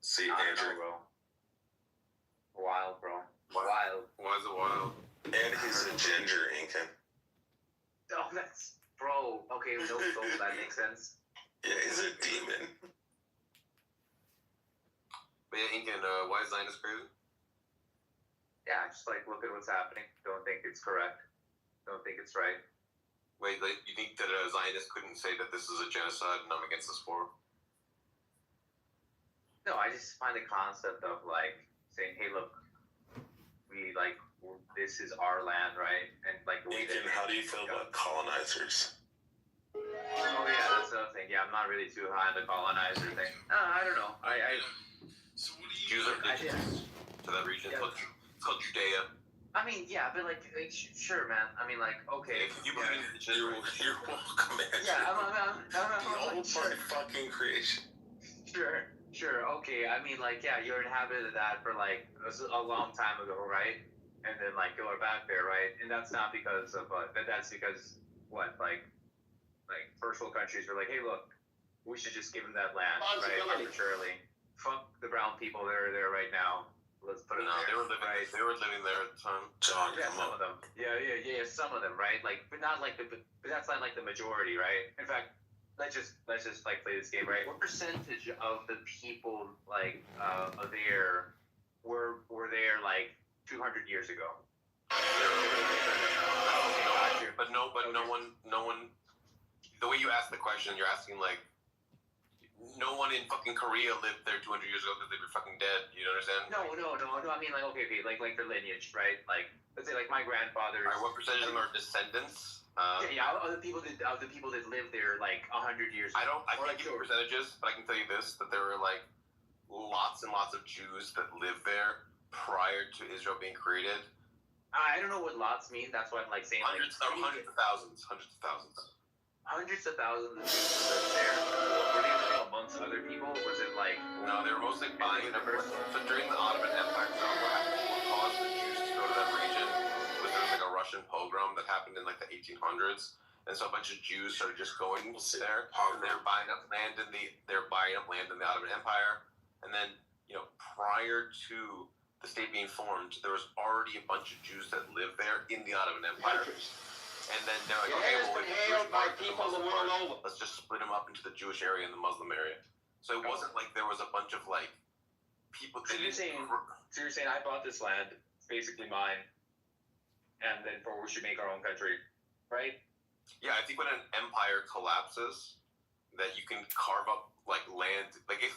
See, I don't Andrew. know, bro. Wild, bro. Wild. Why is it wild? And he's a ginger Incan. Oh, that's... Bro, okay, no soul, that makes sense. Yeah, he's a demon. But yeah, Incan, why is Zionist crazy? Yeah, just like, look at what's happening. Don't think it's correct. Don't think it's right. Wait, like, you think that a Zionist couldn't say that this is a genocide and I'm against this war? No, I just find the concept of, like, saying, hey, look, we, like, this is our land, right? And, like, the way Incan, how do you feel about colonizers? Oh, yeah, that's another thing. Yeah, I'm not really too high on the colonizer thing. I don't know. Jews are indigenous to that region. Yeah. It's called Judea. I mean, yeah, but like sure, man. I mean, like, okay. You believe in indigenous? You're welcome, man. Yeah, I'm the old sure. fucking creation. Sure, okay. I mean, like, yeah, you're inhabited that for like a long time ago, right? And then like you're back there, right? And that's not because of that's because what, like first world countries were like, hey, look, we should just give them that land, right? Arbitrarily. Fuck the brown people that are there right now. Let's put it there. They were living. Right? They were living there at the time. John, Yeah, come some on. of them. Yeah, some of them, right? Like, but not like but that's not like the majority, right? In fact, let's just like play this game, right? What percentage of the people like there were there like 200 years ago? But no one. The way you ask the question, you're asking like, no one in fucking Korea lived there 200 years ago because they were fucking dead. You understand? No. I mean, like, okay, like their lineage, right? Like, let's say, like my grandfather's. Alright, what percentage of them are descendants? Of the people that lived there like 100 years ago. I can't give you percentages, but I can tell you this: that there were like lots and lots of Jews that lived there prior to Israel being created. I don't know what lots mean. That's why I'm like saying hundreds of thousands. Hundreds of thousands of Jews lived there. Were they living amongst other people? Was it like... No, they were mostly buying them. So during the Ottoman Empire, what caused the Jews to go to that region was there was like a Russian pogrom that happened in like the 1800s, and so a bunch of Jews started just going there. And they were buying up land in the Ottoman Empire, and then prior to the state being formed, there was already a bunch of Jews that lived there in the Ottoman Empire. And then they're like, okay, well, hailed by people the world over. Let's just split them up into the Jewish area and the Muslim area. So it wasn't like there was a bunch of like people. So you're saying I bought this land, it's basically mine, and then we should make our own country, right? Yeah, I think when an empire collapses, that you can carve up like land. Like if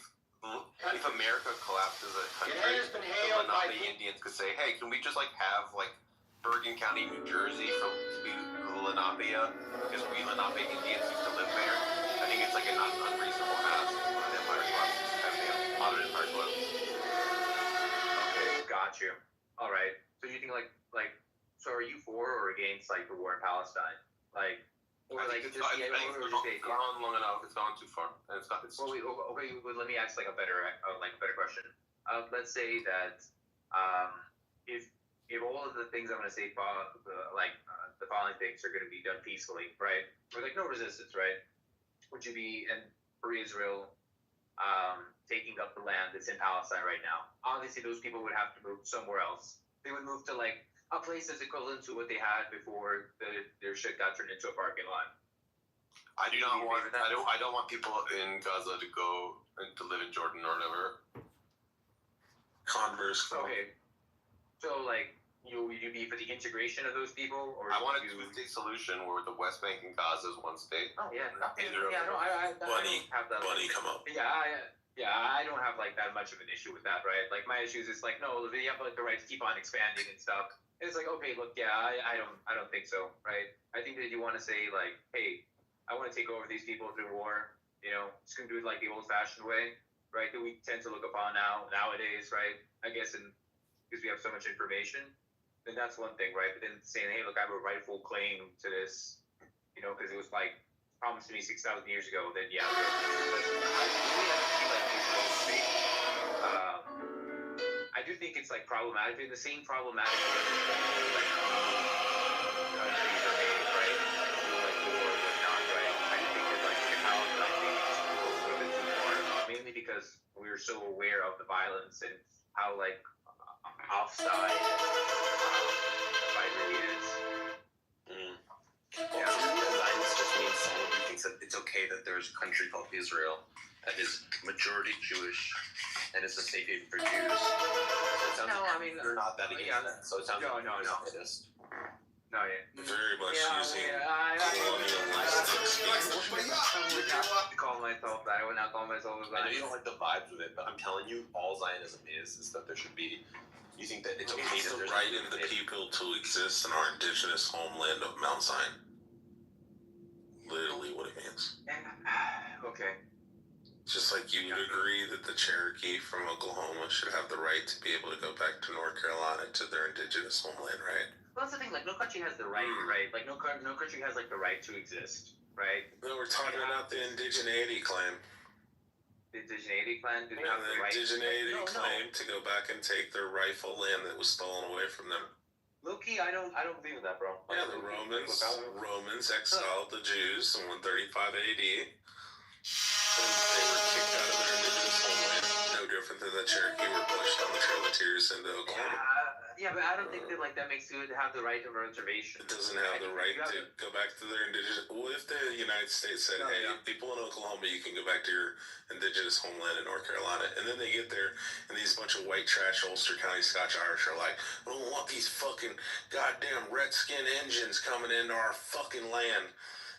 America collapses as a country, the Lenape Indians could say, hey, can we just like have like Bergen County, New Jersey to be Lenape, because we Lenape Indians used to live there. I think it's like an unreasonable ask when the empire collapses, as the modern empire collapses. Okay, got you. All right. So you think so are you for or against like the war in Palestine? Like, or like just gone on long enough. It's gone too far, and it's not. Okay. Well, let me ask like a better question. Let's say that if all of the things I'm going to say, the following things are going to be done peacefully, right? With like no resistance, right? Would you be, and for Israel, taking up the land that's in Palestine right now? Obviously, those people would have to move somewhere else. They would move to like a place that's equivalent to what they had before their shit got turned into a parking lot. I don't want people in Gaza to go and to live in Jordan or whatever. Converse. Okay. So, like, would you be for the integration of those people, or I want a two-state solution where the West Bank and Gaza is one state. Oh yeah, Bunny, come up. Yeah, I don't have like that much of an issue with that, right? Like my issue is like, no, they have like the right to keep on expanding and stuff. And it's like, okay, look, yeah, I don't think so, right? I think that you want to say like, hey, I want to take over these people through war, Just gonna do it like the old-fashioned way, right? That we tend to look upon nowadays, right? I guess, because we have so much information, then that's one thing, right? But then saying, hey, look, I have a rightful claim to this, because it was like promised to me 6,000 years ago. Then yeah, I do think it's like problematic. The same problematic way like countries are made, right? Like war or whatnot, right? I do think that like the Palestine thing just goes a little bit too far, mainly because we're so aware of the violence and how like offside the fight really is. Yeah, Zionist just means someone who thinks that it's okay that there's a country called Israel that is majority Jewish and is a safe haven for Jews. So it sounds you're not that against that. So it sounds no. Zionist. No, yeah. Very much using I call myself that. I would not call myself that. I know you don't like the vibes of it, but I'm telling you, all Zionism is that there should be. You think that it's okay it's that the there's right of the people to exist in our indigenous homeland of Mount Zion. Literally what it means. Okay. Just like you would agree that the Cherokee from Oklahoma should have the right to be able to go back to North Carolina to their indigenous homeland, right? Well, that's the thing. Like, no country has the right, right? Like, no country has like the right to exist, right? No, we're talking about the indigeneity claim. The indigeneity claim? Do they have The the right? indigeneity claim to go back and take their rightful land that was stolen away from them. Low-key, I don't believe in that, bro. Yeah, the Romans exiled the Jews in 135 AD. And they were kicked out of their indigenous homeland. No different than the Cherokee were pushed on the Trail of Tears into Oklahoma. Yeah, but I don't think that like that makes it have the right of reservation. It doesn't have the right to go back to their indigenous. What if the United States said, "Hey, people in Oklahoma, you can go back to your indigenous homeland in North Carolina," and then they get there, and these bunch of white trash Ulster County Scotch Irish are like, "We don't want these fucking goddamn redskin Indians coming into our fucking land,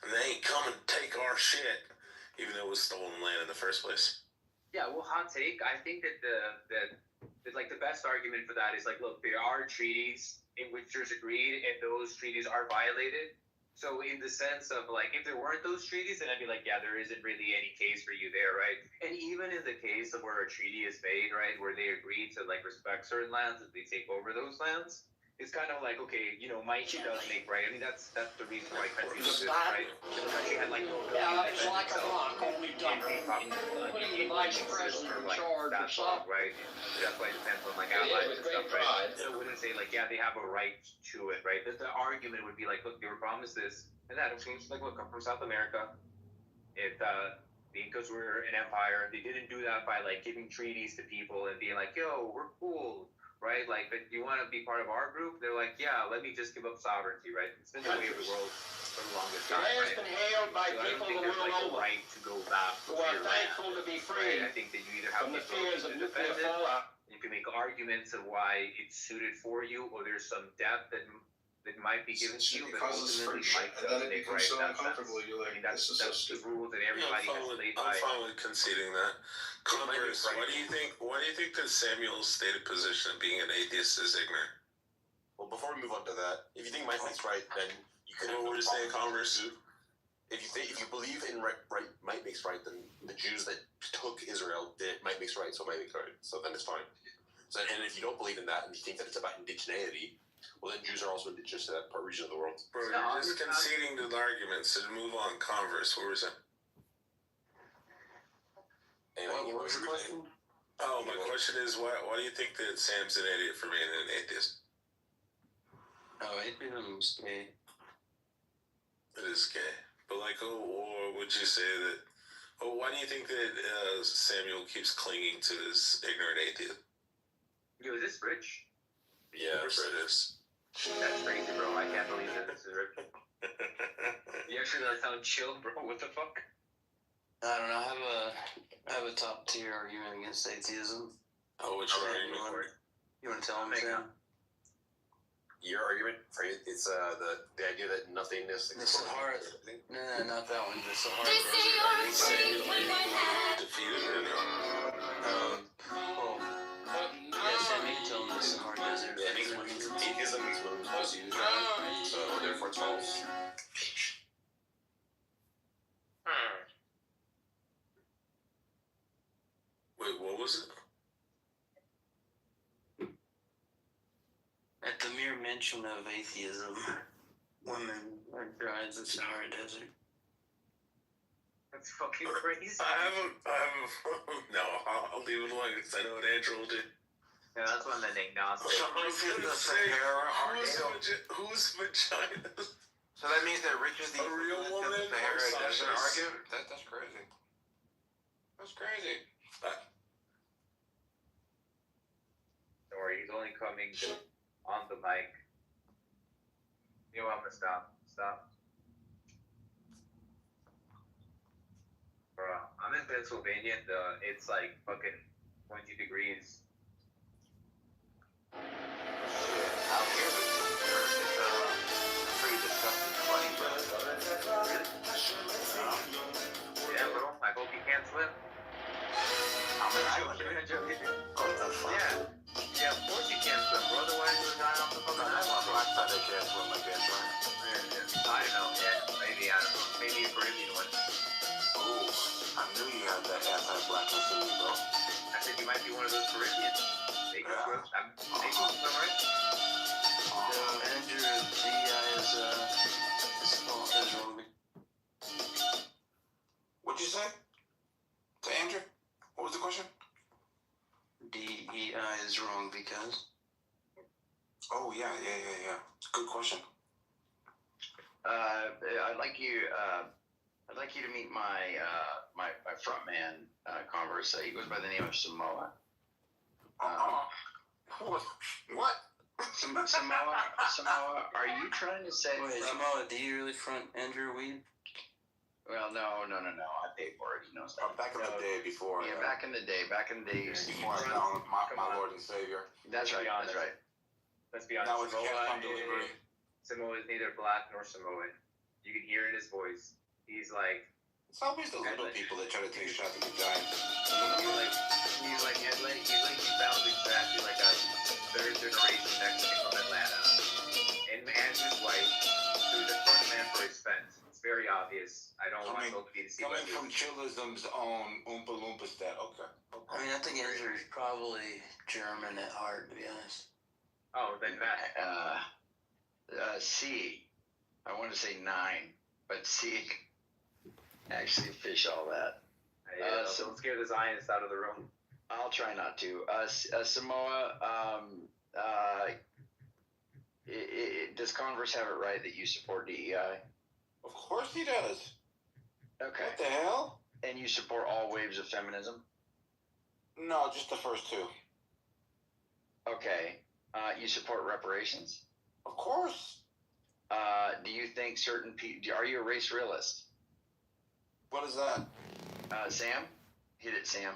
and they ain't coming to take our shit," even though it was stolen land in the first place. Yeah, well, hot take. I think that the best argument for that is like, look, there are treaties in which there's agreed, and those treaties are violated. So in the sense of like, if there weren't those treaties, then I'd be like, yeah, there isn't really any case for you there, right? And even in the case of where a treaty is made, right, where they agree to like respect certain lands, if they take over those lands, it's kind of like, okay, might shit does make right. I mean, that's the reason why countries exist, right? The country had like no ability to defend itself. Putting the vice president in charge or something, right? That's why it depends on like allies and stuff, right? So I wouldn't say like, yeah, they have a right to it, right? The argument would be like, look, they were promised this and that. It's like, look, I'm from South America. If the Incas were an empire, they didn't do that by like giving treaties to people and being like, yo, we're cool. Right, like, but you want to be part of our group? They're like, yeah, let me just give up sovereignty, right? It's been the way of the world for the longest time, right? It has been hailed by people the world over. Right to go back who are thankful to be free. Right? I think that you either have the ability to defend it, you can make arguments of why it's suited for you, or there's some depth that might be given to you, but ultimately might doesn't make right. That's the rules that everybody has played by. I'm fine with conceding that. Congress, why do you think that Samuel's stated position of being an atheist is ignorant? Well, before we move on to that, if you think Mike makes right, then you could. What were you saying, Congress? If you believe in might makes right, then the Jews that took Israel did might makes right, so might makes right. So then it's fine. So, and if you don't believe in that and you think that it's about indigeneity, well, then Jews are also indigenous to that region of the world. Bro, you're just conceding to the arguments. So move on, Converse. What was that? What was your question? Oh, my question is, why do you think that Sam's an idiot for being an atheist? Oh, atheism's gay. It is gay. But, like, or would you say that... why do you think that Samuel keeps clinging to this ignorant atheist? Yo, is this Rich? Yeah, British. That's crazy, bro. I can't believe that this is Rich. You actually don't sound chill, bro. What the fuck? I don't know. I have a top tier argument against atheism. Oh, which argument? You want to tell me, Sam? Your argument for it, it's the idea that nothingness. The Sahara. No, not that one. The Sahara. Defeated or no? Well, yeah, Sam, you can tell them the Sahara Desert. Yeah, atheism makes women plus you, so therefore it's false. was. At the mere mention of atheism, women are dry as the Sahara Desert. That's fucking crazy. No, I'll leave it alone because I know what Andrew will do. Yeah, that's when the agnostic. Whose vagina? So that means that rich is the A real woman the Sahara or Desert Sasha's? argument? That's crazy. That's crazy. Don't worry, he's only coming on the mic. You know, I'm gonna stop. Bro, I'm in Pennsylvania. It's like fucking 20 degrees. Out here, it's pretty disgusting. 20, bro. Yeah, bro. I hope you can't swim. I'm an islander. Yeah, of course you can't swim, bro. Otherwise you're dying off the fucking island. Black side they can't swim, I guess, right? I don't know, yeah. Maybe, I don't know. Maybe a Caribbean one. Ooh, I knew you had that anti-blackness in you, bro. I said you might be one of those Caribbeans. They can swim. They can swim, right? Andrew, DEI is wrong. What'd you say? To Andrew? What was the question? DEI is wrong because. Oh yeah. Good question. I'd like you to meet my my front man, Converse. He goes by the name of Samoa. What? Samoa, are you trying to say? Wait, Samoa, do you really front Andrew Weed? Well, no. I paid for it. He knows that. Back in the day before. Yeah, back in the day. Before I found my Lord and Savior. That's right. Let's be honest. Now it's cash on delivery. Samoa is neither black nor Samoan. You can hear it in his voice. He's like. It's always the little people that try to take shots at the giants. He sounds exactly like a third generation Mexican from Atlanta. And Andrew's white, who's a front man for his fence. It's very obvious. I don't want to be to see coming from Chillism's own Oompa Loompa stat. Okay. I mean, I think Andrew's probably German at heart, to be honest. Oh, then that. C. I want to say 9, but C. Actually, fish all that. So don't scare the Zionists out of the room. I'll try not to. Samoa, does Converse have it right that you support DEI? Of course he does. Okay. What the hell? And you support all waves of feminism? No, just the first 2. Okay. You support reparations? Of course. Do you think certain people... Are you a race realist? What is that? Sam? Hit it, Sam.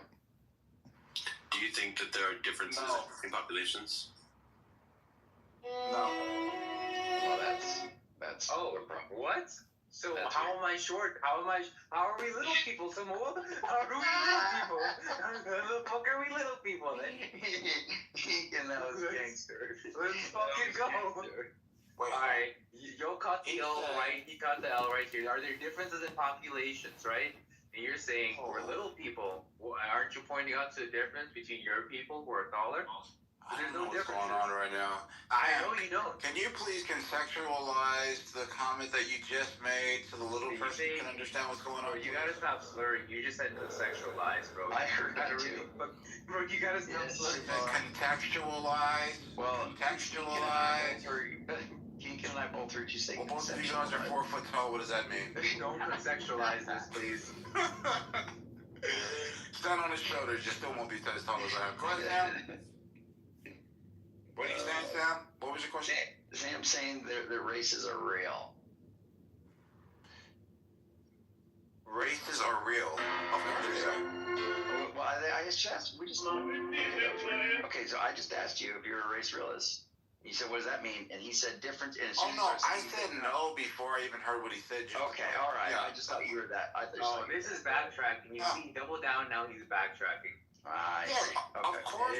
Do you think that there are differences in populations? No. Well, that's. Oh, what? So how am I short? How are we little people, Samoa? How are we little people? The fuck are we little people then? And that was gangster. Let's fucking go. Alright, you caught the L right, he caught the L right here. Are there differences in populations, right? And you're saying we're little people. Well, aren't you pointing out to the difference between your people who are taller? I don't know what's going on right now. I know you don't. Can you please contextualize the comment that you just made so the little person can understand what's going on? Bro, you gotta stop slurring. You just said sexualize, bro. I heard that too. Bro, you gotta stop slurring. Contextualize. Well, contextualize. Can I both heard you say well, both of you guys are 4 foot tall. What does that mean? Don't contextualize this, please. Stand on his shoulders. You still won't be as tall as I am. Go ahead, Sam. What are you saying, Sam? What was your question? Sam saying the races are real. Races are real. Of course, yeah. Well, I just asked. Okay, so I just asked you if you're a race realist. He said, "What does that mean?" And he said, "Different." And I said no before I even heard what he said. Okay, all right. Yeah. I just thought you were that. This is backtracking. You see, double down. Now he's backtracking. Yes, of course,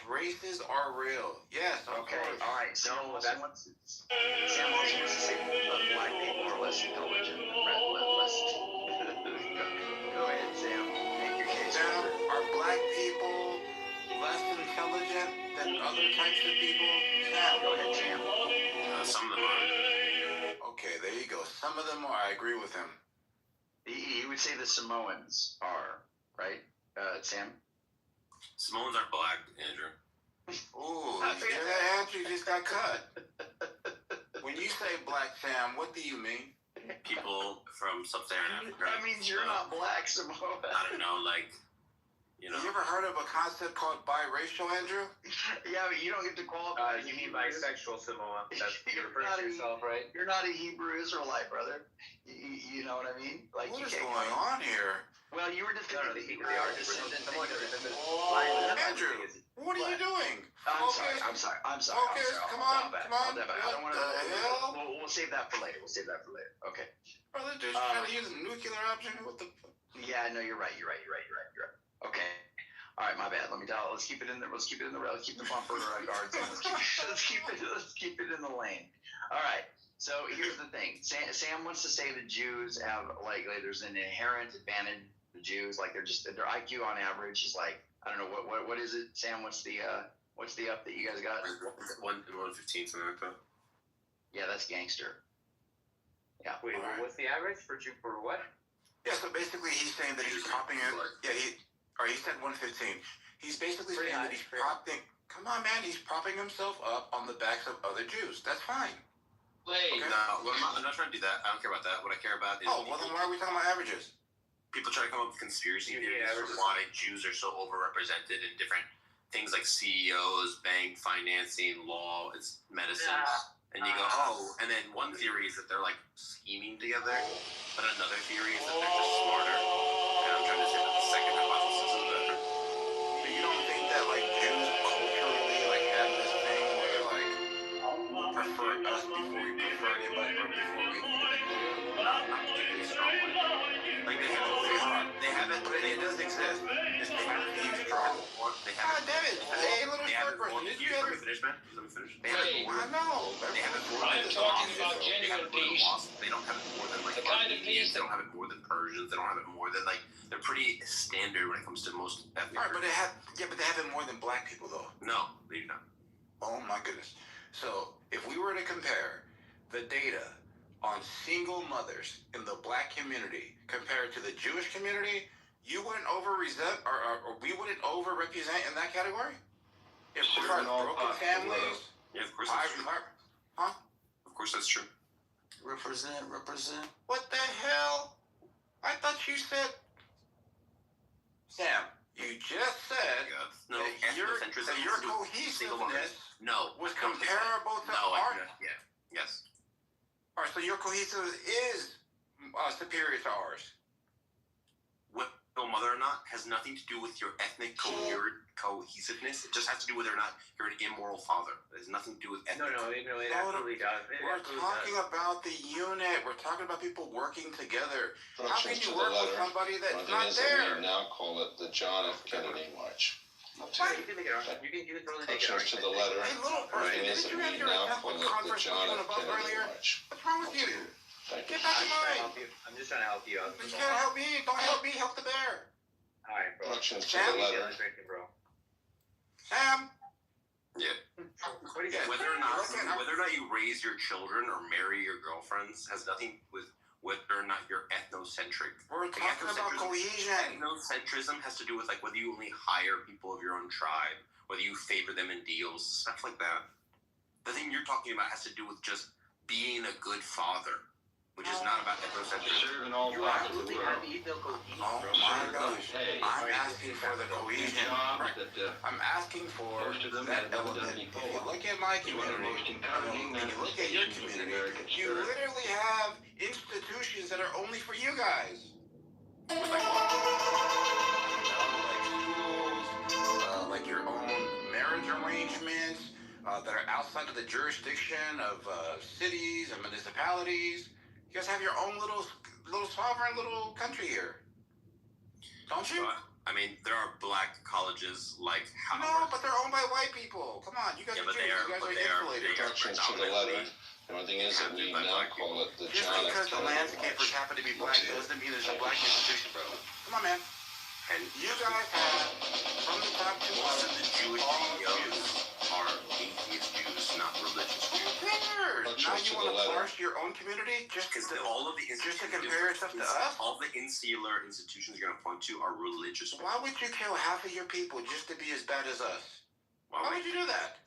races are real. Yes, of course. All right. Sam also wants to say black people are less intelligent than less. Go ahead, Sam. Make your case. Sam, are black people less intelligent than other types of people? Sam, Go ahead, Sam. Some of them are. Okay, there you go. Some of them are. I agree with him. He would say the Samoans are, right, Sam? Samoans are black, Andrew. Ooh, you hear that, Andrew? You just got cut. When you say black, Sam, what do you mean? People from sub-Saharan Africa. That means you're not black, Samoa. I don't know, like, you know. You ever heard of a concept called biracial, Andrew? Yeah, but you don't get to qualify. You mean bisexual, Samoa? That's you're referring to yourself, right? You're not a Hebrew Israelite, brother. You know what I mean? Like, what is going on here? Well, you were defending they are descendant. Andrew, what are you doing? I'm sorry. Focus, come on. I don't want What the hell? We'll save that for later. Okay. Brother, just trying to use a nuclear option. What the? Yeah, no, you're right. Okay. All right, my bad. Let's keep it in the rail. Let's keep the bumper guards. Let's keep it in the lane. All right. So here's the thing. Sam wants to say the Jews have like there's an inherent advantage. The Jews like their IQ on average is like I don't know what is it, Sam? What's the up that you guys got? 115, something like that. Yeah, that's gangster. Yeah. Wait, what's the average for what? Yeah, so basically he's saying that he's propping it. Yeah, he said 115. He's basically saying that he's propping. Come on, man, he's propping himself up on the backs of other Jews. That's fine. Okay. No, I'm not trying to do that. I don't care about that. What I care about is. Oh, well then why are we talking about averages? People try to come up with conspiracy theories for why Jews are so overrepresented in different things like CEOs, bank financing, law, it's medicine. And you go, and then one theory is that they're like scheming together, but another theory is that they're just smarter. And I'm trying to say that the second hypothesis is better. So you don't think that like Jews culturally like have this thing where they're like prefer us before we prefer anybody or before we not particularly strong one. Like they have it, but it does exist. It's huge strong. God damn it! Hey, little short person, did you ever finish, man? Let me finish. I know. They have it more I'm talking about genuine peace. They don't have it more than like the kind of peace. They don't have it more than Persians. They don't have it more than like they're pretty standard when it comes to most ethnic. All right, but they have it more than black people though. No, they do not. Oh my goodness. So if we were to compare the data on single mothers in the black community compared to the Jewish community, you wouldn't overrepresent or we wouldn't overrepresent in that category? If we are broken families, yeah, of course that's true. Huh? Of course that's true. Represent. What the hell? I thought you said, Sam. You just said that your cohesiveness was comparable to ours. Yeah. Yes. All right, so your cohesiveness is superior to ours. Whether mother or not has nothing to do with your ethnic cohesiveness. It just has to do with whether or not you're an immoral father. It has nothing to do with ethnic. No, it absolutely does. We're talking about the unit. We're talking about people working together. How can you work with somebody that's not there? We now call it the John F. Kennedy March. You can make it art. You can totally make it art. To the letter. Hey, little person, didn't you have your Catholic conference above earlier? What's wrong with you? Get back in line. I'm just trying to help you out. But you can't help me. Don't help me. Help the bear. All right, bro. Instructions to Sam? the letter. Bro. Sam? Yeah. What do you say? Whether or not you raise your children or marry your girlfriends has nothing with whether or not you're ethnocentric. We're talking about cohesion. Ethnocentrism has to do with like whether you only hire people of your own tribe, whether you favor them in deals, stuff like that. The thing you're talking about has to do with just being a good father, which is not about ethnocentrism. You absolutely have the ethno cohesion, Oh bro. my gosh. I'm asking for the cohesion. I'm asking for that element. If you look at my community, and you look at your community, you literally have institutions that are only for you guys. With like schools, like your own marriage arrangements that are outside of the jurisdiction of cities and municipalities. You guys have your own little sovereign little country here, don't you? I mean, there are black colleges like Howard. No, but they're owned by white people. Come on, you guys are insulated. Instructions to the letter. The only thing is that we now call it the Just John F. because the Kennedy landscapers March. happen to be black doesn't mean there's a black institution, bro. Come on, man. And You guys have, from the top to most of the Jewish all CEOs are atheist Jews, not religious Who Jews. cares? Not Now trust you to want the to letter. parse your own community just Because to all of the just to compare yourself to us? all the insular institutions you're going to point to are religious. Why would you kill half of your people just to be as bad as us? Why would you do that?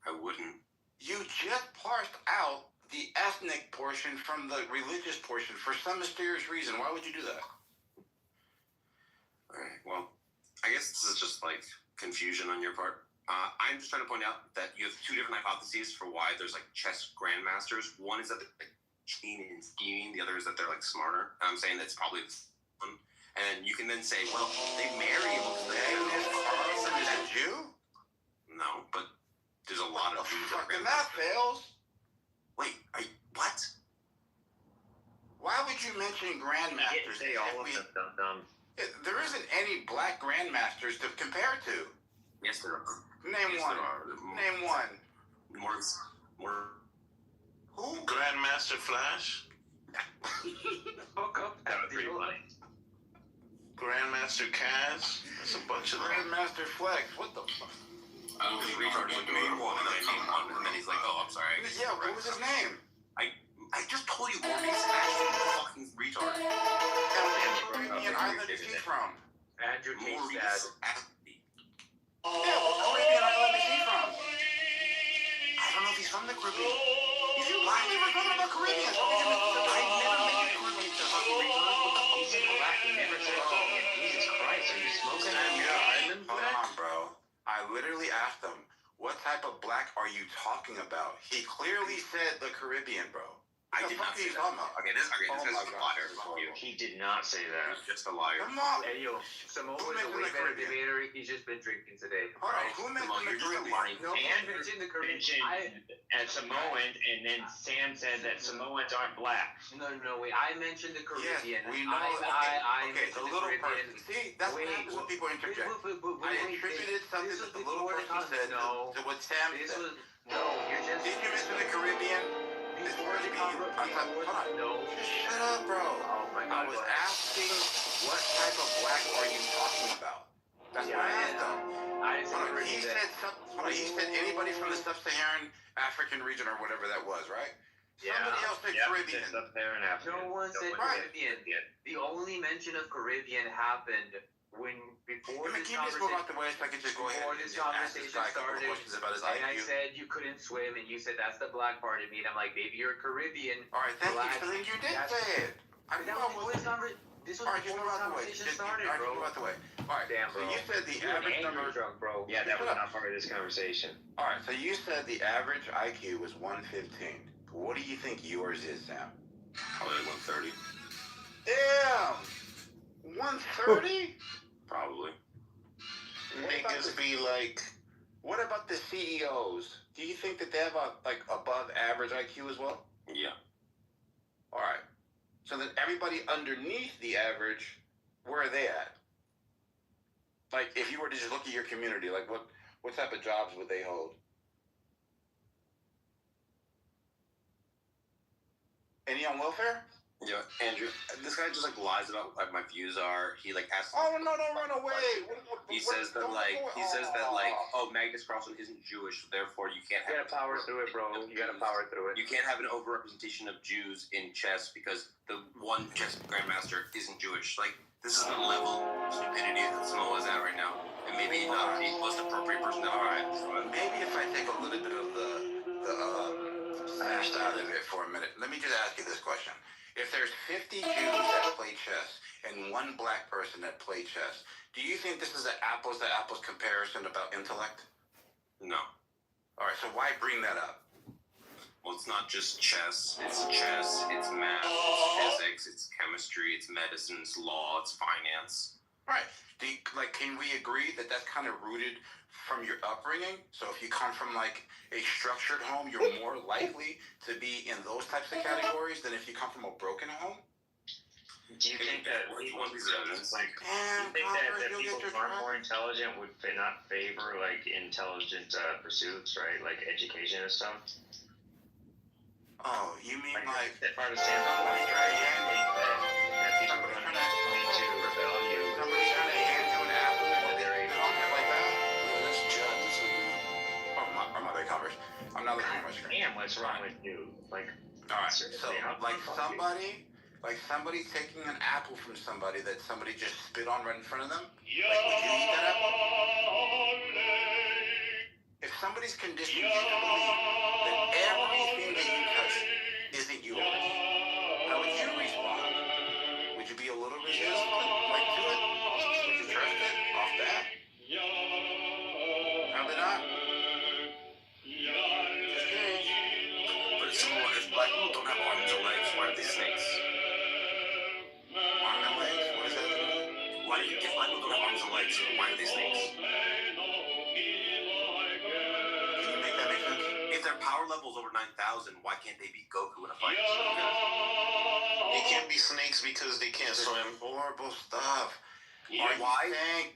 I wouldn't. You just parsed out the ethnic portion from the religious portion for some mysterious reason. Why would you do that? Alright, well, I guess this is just like confusion on your part. I'm just trying to point out that you have two different hypotheses for why there's like chess grandmasters. One is that they're like cheating and scheming. The other is that they're like smarter. And I'm saying that's probably the one. And you can then say, well, they marry amongst the Carlson is a Jew? No, but there's a lot of Jews. Fucking that fails. Wait, what? Why would you mention grandmasters? Say all of them. There isn't any black grandmasters to compare to. Yes, there are. Name one. Name one. More. Who? Grandmaster Flash? Hook up that deal. Grandmaster Kaz? That's a bunch of them. Grandmaster Flex. What the fuck? I don't think retard would name one, and then he's like, oh, I'm sorry. Yeah, what was his name? I just told you Maurice Ashton, fucking retard. Caribbean island is he from? Andrew Tate's Maurice dad. Ashton. Yeah, what Caribbean island is he from? I don't know if he's from the Caribbean. Why are we ever talking about Caribbeans? What did you mention? I never mentioned Caribbeans to fucking retard. What the fuck? He said black. He never said Caribbean. Jesus Christ, are you smoking? Hold on, bro. I literally asked him, what type of black are you talking about? He clearly said the Caribbean, bro. I did not say that. Okay, this guy's a liar. Fuck you. He did not say that. He's just a liar. Come on. Hey, yo, Samoa is a way better debater. He's just been drinking today. Hold on, who mentioned the Caribbean? No, and mentioned the Caribbean. As Samoan, and then Sam said that Samoans aren't black. No, wait. I mentioned the Caribbean. Yes, we know. I the little person. See, that's what happens when people interject. I attributed something that the little person said to what Sam said. You're just... Did you mention the Caribbean? No. Just shut up, bro. Oh my God. I was asking, what type of black are you talking about? That's what I asked him. He said anybody from the sub-Saharan African region or whatever that was, right? Somebody else said Caribbean. Sub-Saharan African. No one said Caribbean. The only mention of Caribbean happened before this conversation started, and I said you couldn't swim, and you said that's the black part of me, and I'm like, maybe you're Caribbean. All right, thank you. So then you did say it. This was before the conversation started, bro. All right, damn, bro. So you said the average number, drunk, bro. Yeah, that was not part of this conversation. All right, so you said the average IQ was 115. What do you think yours is, Sam? Probably 130. Damn. 130? Probably. Niggas be like, what about the CEOs? Do you think that they have a above average IQ as well? Yeah. All right. So then everybody underneath the average, where are they at? Like, if you were to just look at your community, like what type of jobs would they hold? Any on welfare? Yeah, Andrew, this guy just like lies about what my views are. He like asks. Oh no! Don't run away. He says that Magnus Carlsen isn't Jewish, so therefore you can't. You gotta power through it, bro. You gotta power through it. You can't have an overrepresentation of Jews in chess because the one chess grandmaster isn't Jewish. Like this is the level of stupidity that Samoa is at right now, and maybe not the most appropriate person to have. Alright, maybe if I take a little bit of the out of it for a minute, let me just ask you this question. If there's 50 Jews that play chess and one black person that play chess, do you think this is an apples-to-apples comparison about intellect? No. All right, so why bring that up? Well, it's not just chess. It's math, it's physics, it's chemistry, it's medicine, it's law, it's finance. Right. Can we agree that that's kind of rooted from your upbringing? So if you come from like a structured home, you're more likely to be in those types of categories than if you come from a broken home? Do you think that people who are more intelligent would not favor like intelligent pursuits, right? Like education and stuff? Oh, you mean like part of Sam's point, right? I think that people are going to rebel you. Somebody's trying to not looking at my screen. Damn, what's wrong with you? Like, all right. So, seriously, like somebody taking an apple from somebody that somebody just spit on right in front of them. Like, would you eat that apple? If somebody's conditioned you to believe that everything that you touch isn't yours, how would you respond? Would you be a little resistant, like, to it? Would you trust it off that? Probably not. Just curious. But if black people don't have arms or legs, why are they snakes? Arms and legs? What is that? If black people don't have arms and legs, why are they snakes? Can you make that make sense? If their power level's over 9,000, why can't they beat Goku in a fight? They can't be snakes because they can't swim. Horrible stuff. Why are there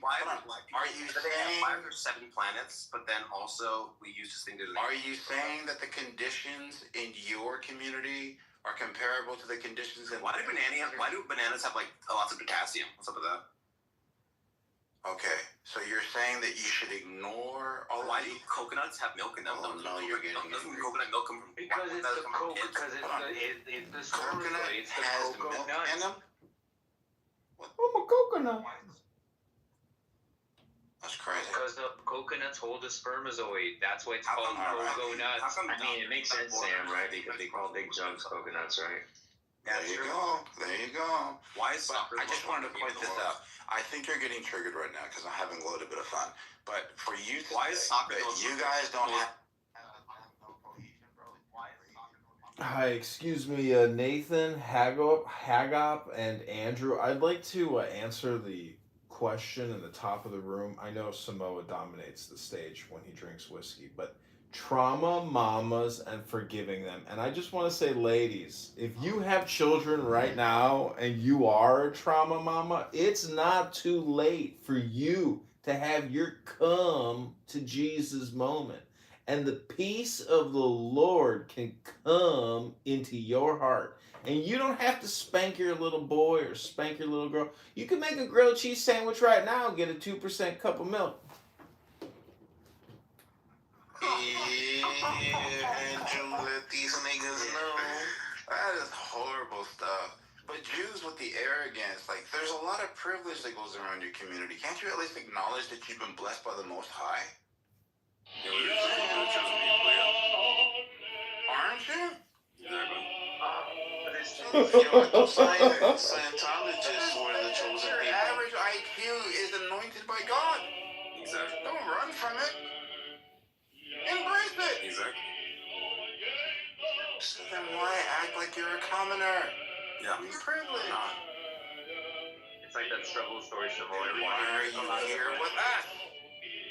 7 planets, but then also we used to think there's... Are you saying that the conditions in your community are comparable to the conditions in... Why do bananas have, like, lots of potassium? What's up with that? Okay, so you're saying that you should ignore all Why do coconuts have milk in them? Oh, no, you're getting... Doesn't coconut milk come from... Because it's the coconut. Because it's the coconut has milk in them? I'm a coconut. That's crazy. Because the coconuts hold a spermazoid. That's why it's called coconuts. I mean, it makes sense, Sam, right? Because they call big chunks coconuts, right? There you go. There you go. Why is soccer... I just wanted to point this out. I think you're getting triggered right now because I'm having a little bit of fun. But for you to why is soccer that you guys don't have... Hi, excuse me, Nathan, Hagop, and Andrew. I'd like to answer the question in the top of the room. I know Samoa dominates the stage when he drinks whiskey, but trauma mamas and forgiving them. And I just want to say, ladies, if you have children right now and you are a trauma mama, it's not too late for you to have your come to Jesus moment. And the peace of the Lord can come into your heart. And you don't have to spank your little boy or spank your little girl. You can make a grilled cheese sandwich right now and get a 2% cup of milk. Yeah, Andrew, let these niggas know. That is horrible stuff. But Jews with the arrogance, like, there's a lot of privilege that goes around your community. Can't you at least acknowledge that you've been blessed by the Most High? Aren't you? Scientologists were the chosen Your people. average IQ is anointed by God. Exactly. Don't run from it. Embrace it. Exactly. So then why act like you're a commoner? Yeah. You're privileged. It's like that struggle story, Samoa. Why are you here with us?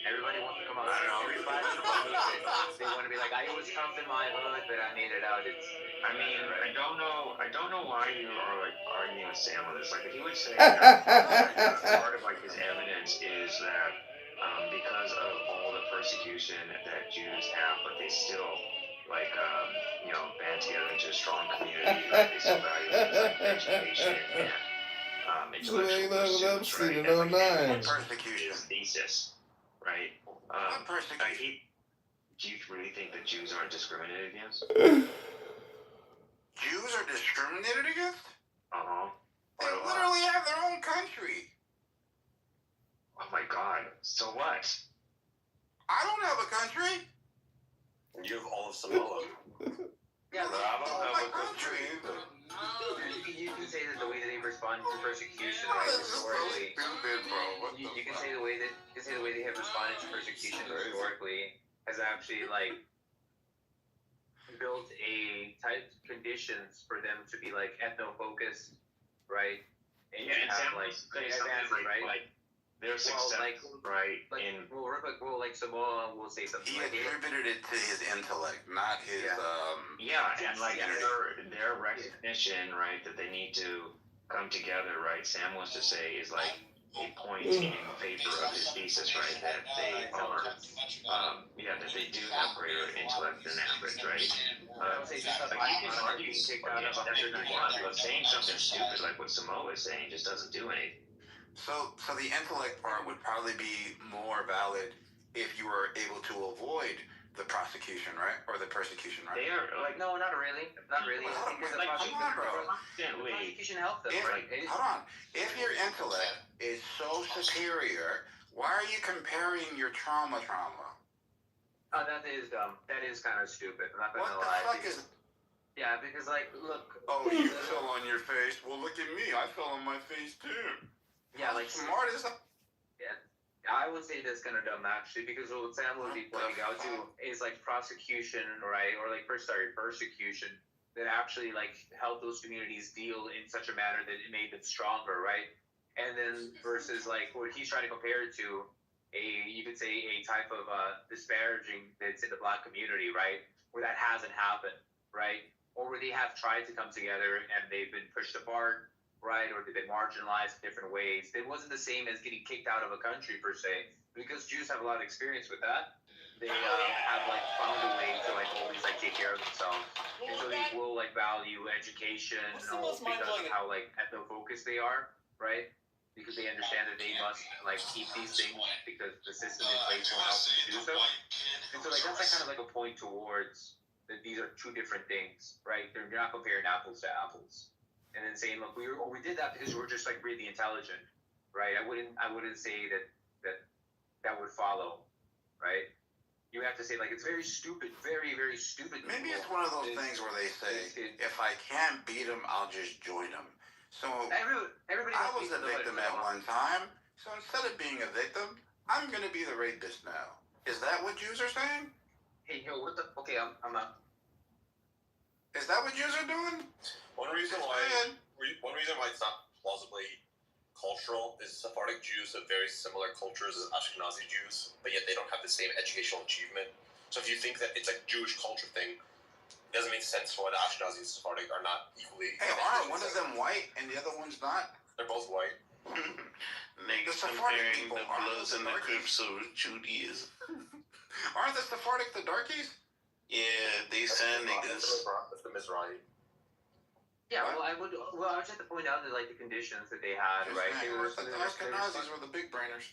Everybody wants to come out. They want to be like, I was tough in my hood, but I made it out. I mean, I don't know why you are like arguing with Sam on this. Like, if he would say that part of like his evidence is that because of all the persecution that Jews have, but they still like band together into a strong community. Like, they still value things like education and intellectual pursuits, right? And, like, persecution thesis. Right? Do you really think that Jews aren't discriminated against? Jews are discriminated against? Uh-huh. They literally have their own country. Oh my God. So what? I don't have a country. You have all of Samoa. Yeah, I don't have a country. You can say that the way that they respond to persecution, right, historically. You can say the way they have responded to persecution historically has actually like built a type of conditions for them to be like ethno-focused, right? And yeah, and have, Sam like advances, right? Like their success, right? Like Samoa will say something. He attributed it to his intellect, not his and like their recognition, right, that they need to come together, right? Sam wants to say is like a point in favor of his thesis, right? That they are, that they do have greater intellect than average, right? You can argue but saying something stupid like what Samoa is saying just doesn't do anything. So the intellect part would probably be more valid if you were able to avoid the prosecution, right? Or the persecution, right? They are like, no, not really. Not really. Well, Because like, come on, bro. the prosecution helped them. Hold on. If your intellect is so superior, why are you comparing your trauma? Oh, that is dumb. That is kind of stupid. I'm not gonna What the lie. fuck is? Yeah, because like, look. Oh, you fell on your face. Well, look at me. I fell on my face too. Yeah, like smart as. Yeah, I would say that's kind of dumb actually, because what Sam would be pointing out to is like prosecution, right, or like persecution that actually like helped those communities deal in such a manner that it made them stronger, right? And then versus like what he's trying to compare it to, you could say a type of disparaging that's in the Black community, right, where that hasn't happened, right, or where they have tried to come together and they've been pushed apart, right, or they've been marginalized in different ways. It wasn't the same as getting kicked out of a country per se, because Jews have a lot of experience with that. They have like found a way to like always like take care of themselves, and so they will like value education because of how like ethno-focused they are, right? Because they understand that they must like keep these things because the system in place will help them to do so. And so like that's like kind of like a point towards that these are two different things, right? You're not comparing apples to apples. And then saying, look, we did that because we're just like really intelligent, right? I wouldn't say that would follow, right? You have to say like it's very stupid, very very stupid. Maybe it's one of those things where they say, if I can't beat them, I'll just join them. So everybody I was a victim at one time. So instead of being a victim, I'm gonna be the rapist now. Is that what Jews are saying? Hey, yo, what the? Okay, I'm not. Is that what Jews are doing? One reason why it's not plausibly cultural is Sephardic Jews have very similar cultures as Ashkenazi Jews, but yet they don't have the same educational achievement. So if you think that it's a Jewish culture thing, it doesn't make sense for why the Ashkenazi and Sephardic are not equally. Hey, aren't one of them white and the other one's not? They're both white. Niggas comparing the Bloods and the Crips of Judaism. Aren't the Sephardic the darkies? Yeah, they sound niggas. That's the Mizrahi. Yeah, well, I would just have to point out that like the conditions that they had, right? They were the Ashkenazis were the big brainers.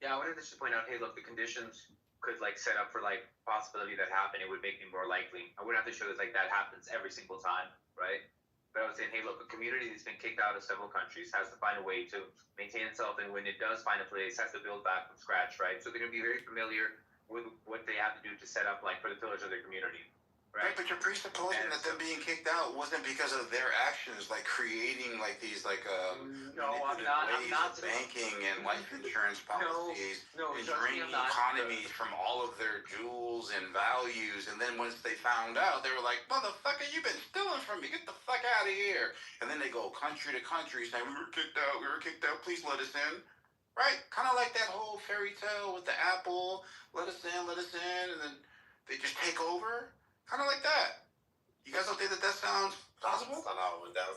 Yeah, I wanted to just point out, hey, look, the conditions could like set up for like possibility that happened. It would make me more likely. I wouldn't have to show that like that happens every single time, right? But I was saying, hey, look, a community that's been kicked out of several countries has to find a way to maintain itself, and when it does find a place, has to build back from scratch, right? So they're gonna be very familiar with what they have to do to set up like for the pillars of their community. Right, but you're presupposing that them being kicked out wasn't because of their actions, like creating like these like no, I'm not banking and life insurance policies and draining economies from all of their jewels and values, and then once they found out, they were like, "Motherfucker, you've been stealing from me! Get the fuck out of here!" And then they go country to country saying, "We were kicked out. Please let us in." Right, kind of like that whole fairy tale with the apple. Let us in, and then they just take over. Kind of like that. You guys don't think that sounds possible? That's not how it went down.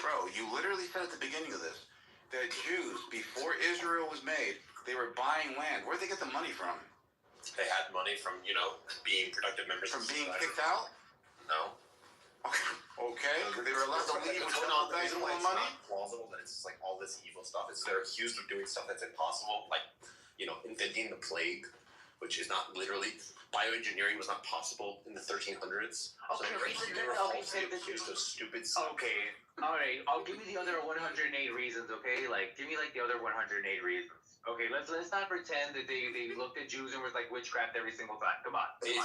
Bro, you literally said at the beginning of this that Jews, before Israel was made, they were buying land. Where'd they get the money from? They had money from, being productive members from of being society. kicked out? No. Okay. They were allowed to leave with the bags reason full why of it's money? not plausible that it's like all this evil stuff is they're accused of doing stuff that's impossible, like, inventing the plague, which is not literally. Bioengineering was not possible in the 1300s. Okay, They were falsely accused of stupid stuff. Okay, all right. I'll give you the other 108 reasons. Okay, like give me like the other 108 reasons. Okay, let's not pretend that they looked at Jews and was like witchcraft every single time. Come on. If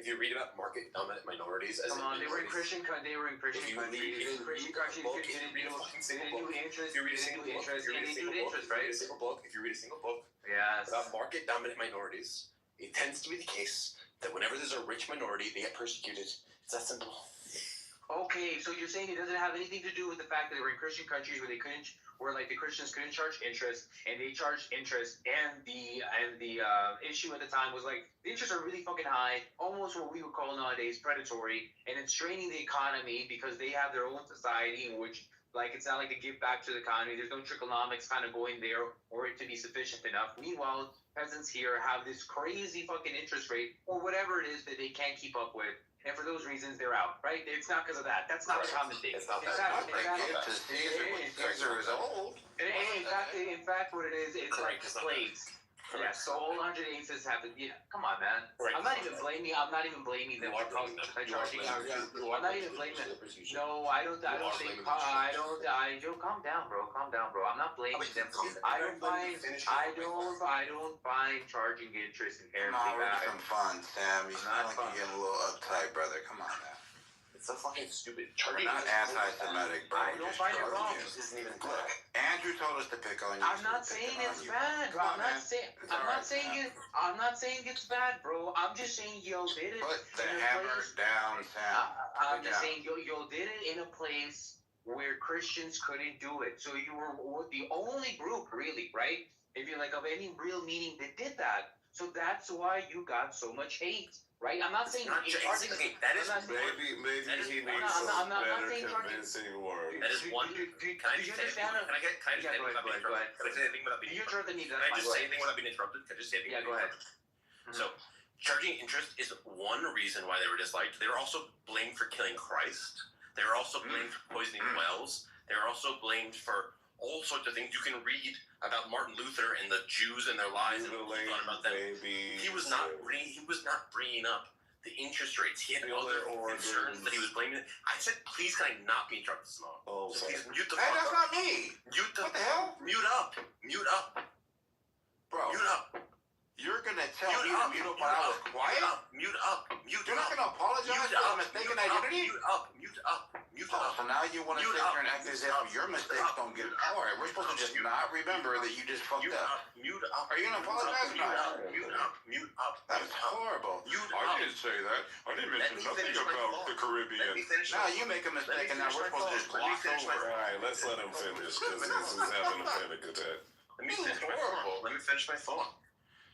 you read about market dominant minorities, as they were in Christian countries. They didn't do interest. If you read a single book, yes, about market dominant minorities, it tends to be the case that whenever there's a rich minority, they get persecuted. It's that simple. Okay, so you're saying it doesn't have anything to do with the fact that they were in Christian countries where like the Christians couldn't charge interest, and they charged interest, and the issue at the time was like the interests are really fucking high, almost what we would call nowadays predatory, and it's draining the economy because they have their own society in which like it's not like they give back to the economy. There's no tricklenomics kind of going there or it to be sufficient enough. Meanwhile, peasants here have this crazy fucking interest rate or whatever it is that they can't keep up with. And for those reasons, they're out, right? It's not because of that. That's not the common thing. It's not Caesar is old. In fact, what it is, it's like slaves. Yeah, so all 100 instances happened. Yeah, come on, man. Right. I'm not even blaming them. You are blaming them. I'm You are not blaming even them. blaming them. Persecution. No, I don't You are think. blaming them. Joe, calm down, bro. Calm down, bro. I'm not blaming them. I don't find charging interest inherently Come on, we're bad. having fun, Sam. You sound like you're getting a little uptight, brother. Come on now. It's so fucking stupid. We're not anti-Semitic, bro. I don't find it wrong. This isn't even good. Look, Andrew told us to pick on you. I'm not saying it's bad. I'm not saying it's bad, bro. I'm just saying yo did it. Put the hammer down, Sam. I'm just saying yo did it in a place where Christians couldn't do it. So you were the only group, really, right? If you're like of any real meaning that did that. So that's why you got so much hate. Right, I'm not saying that is maybe he needs some better convincing words. That is one. Can I just say anything without being interrupted? Can I say anything without being interrupted? Can I just say anything without being interrupted? Can I just say anything? Yeah, go ahead. So, charging interest is one reason why they were disliked. They were also blamed for killing Christ. They were also blamed for poisoning wells. They were also blamed for all sorts of things. You can read about Martin Luther and the Jews and their lies and what he thought about them. He was not bringing up the interest rates. He had other concerns that he was blaming. I said, please, can I not be interrupted, Simone? Oh, so please mute the hey, fuck that's up. not me. What the hell? Mute up. Bro. Mute up. You're gonna tell me to mute up when I was quiet? Mute up. You're not gonna apologize for a mistaken identity? Mute up. So now you want to sit there and act as if your mistakes don't get. All right, we're supposed to just not remember that you just fucked up. Mute up. Are you gonna apologize or not? Mute up. That's horrible. I didn't say that. I didn't mention nothing about the Caribbean. Now you make a mistake and now we're supposed to just gloss over. All right, let's let him finish because he's having a panic attack. Let me finish my thought.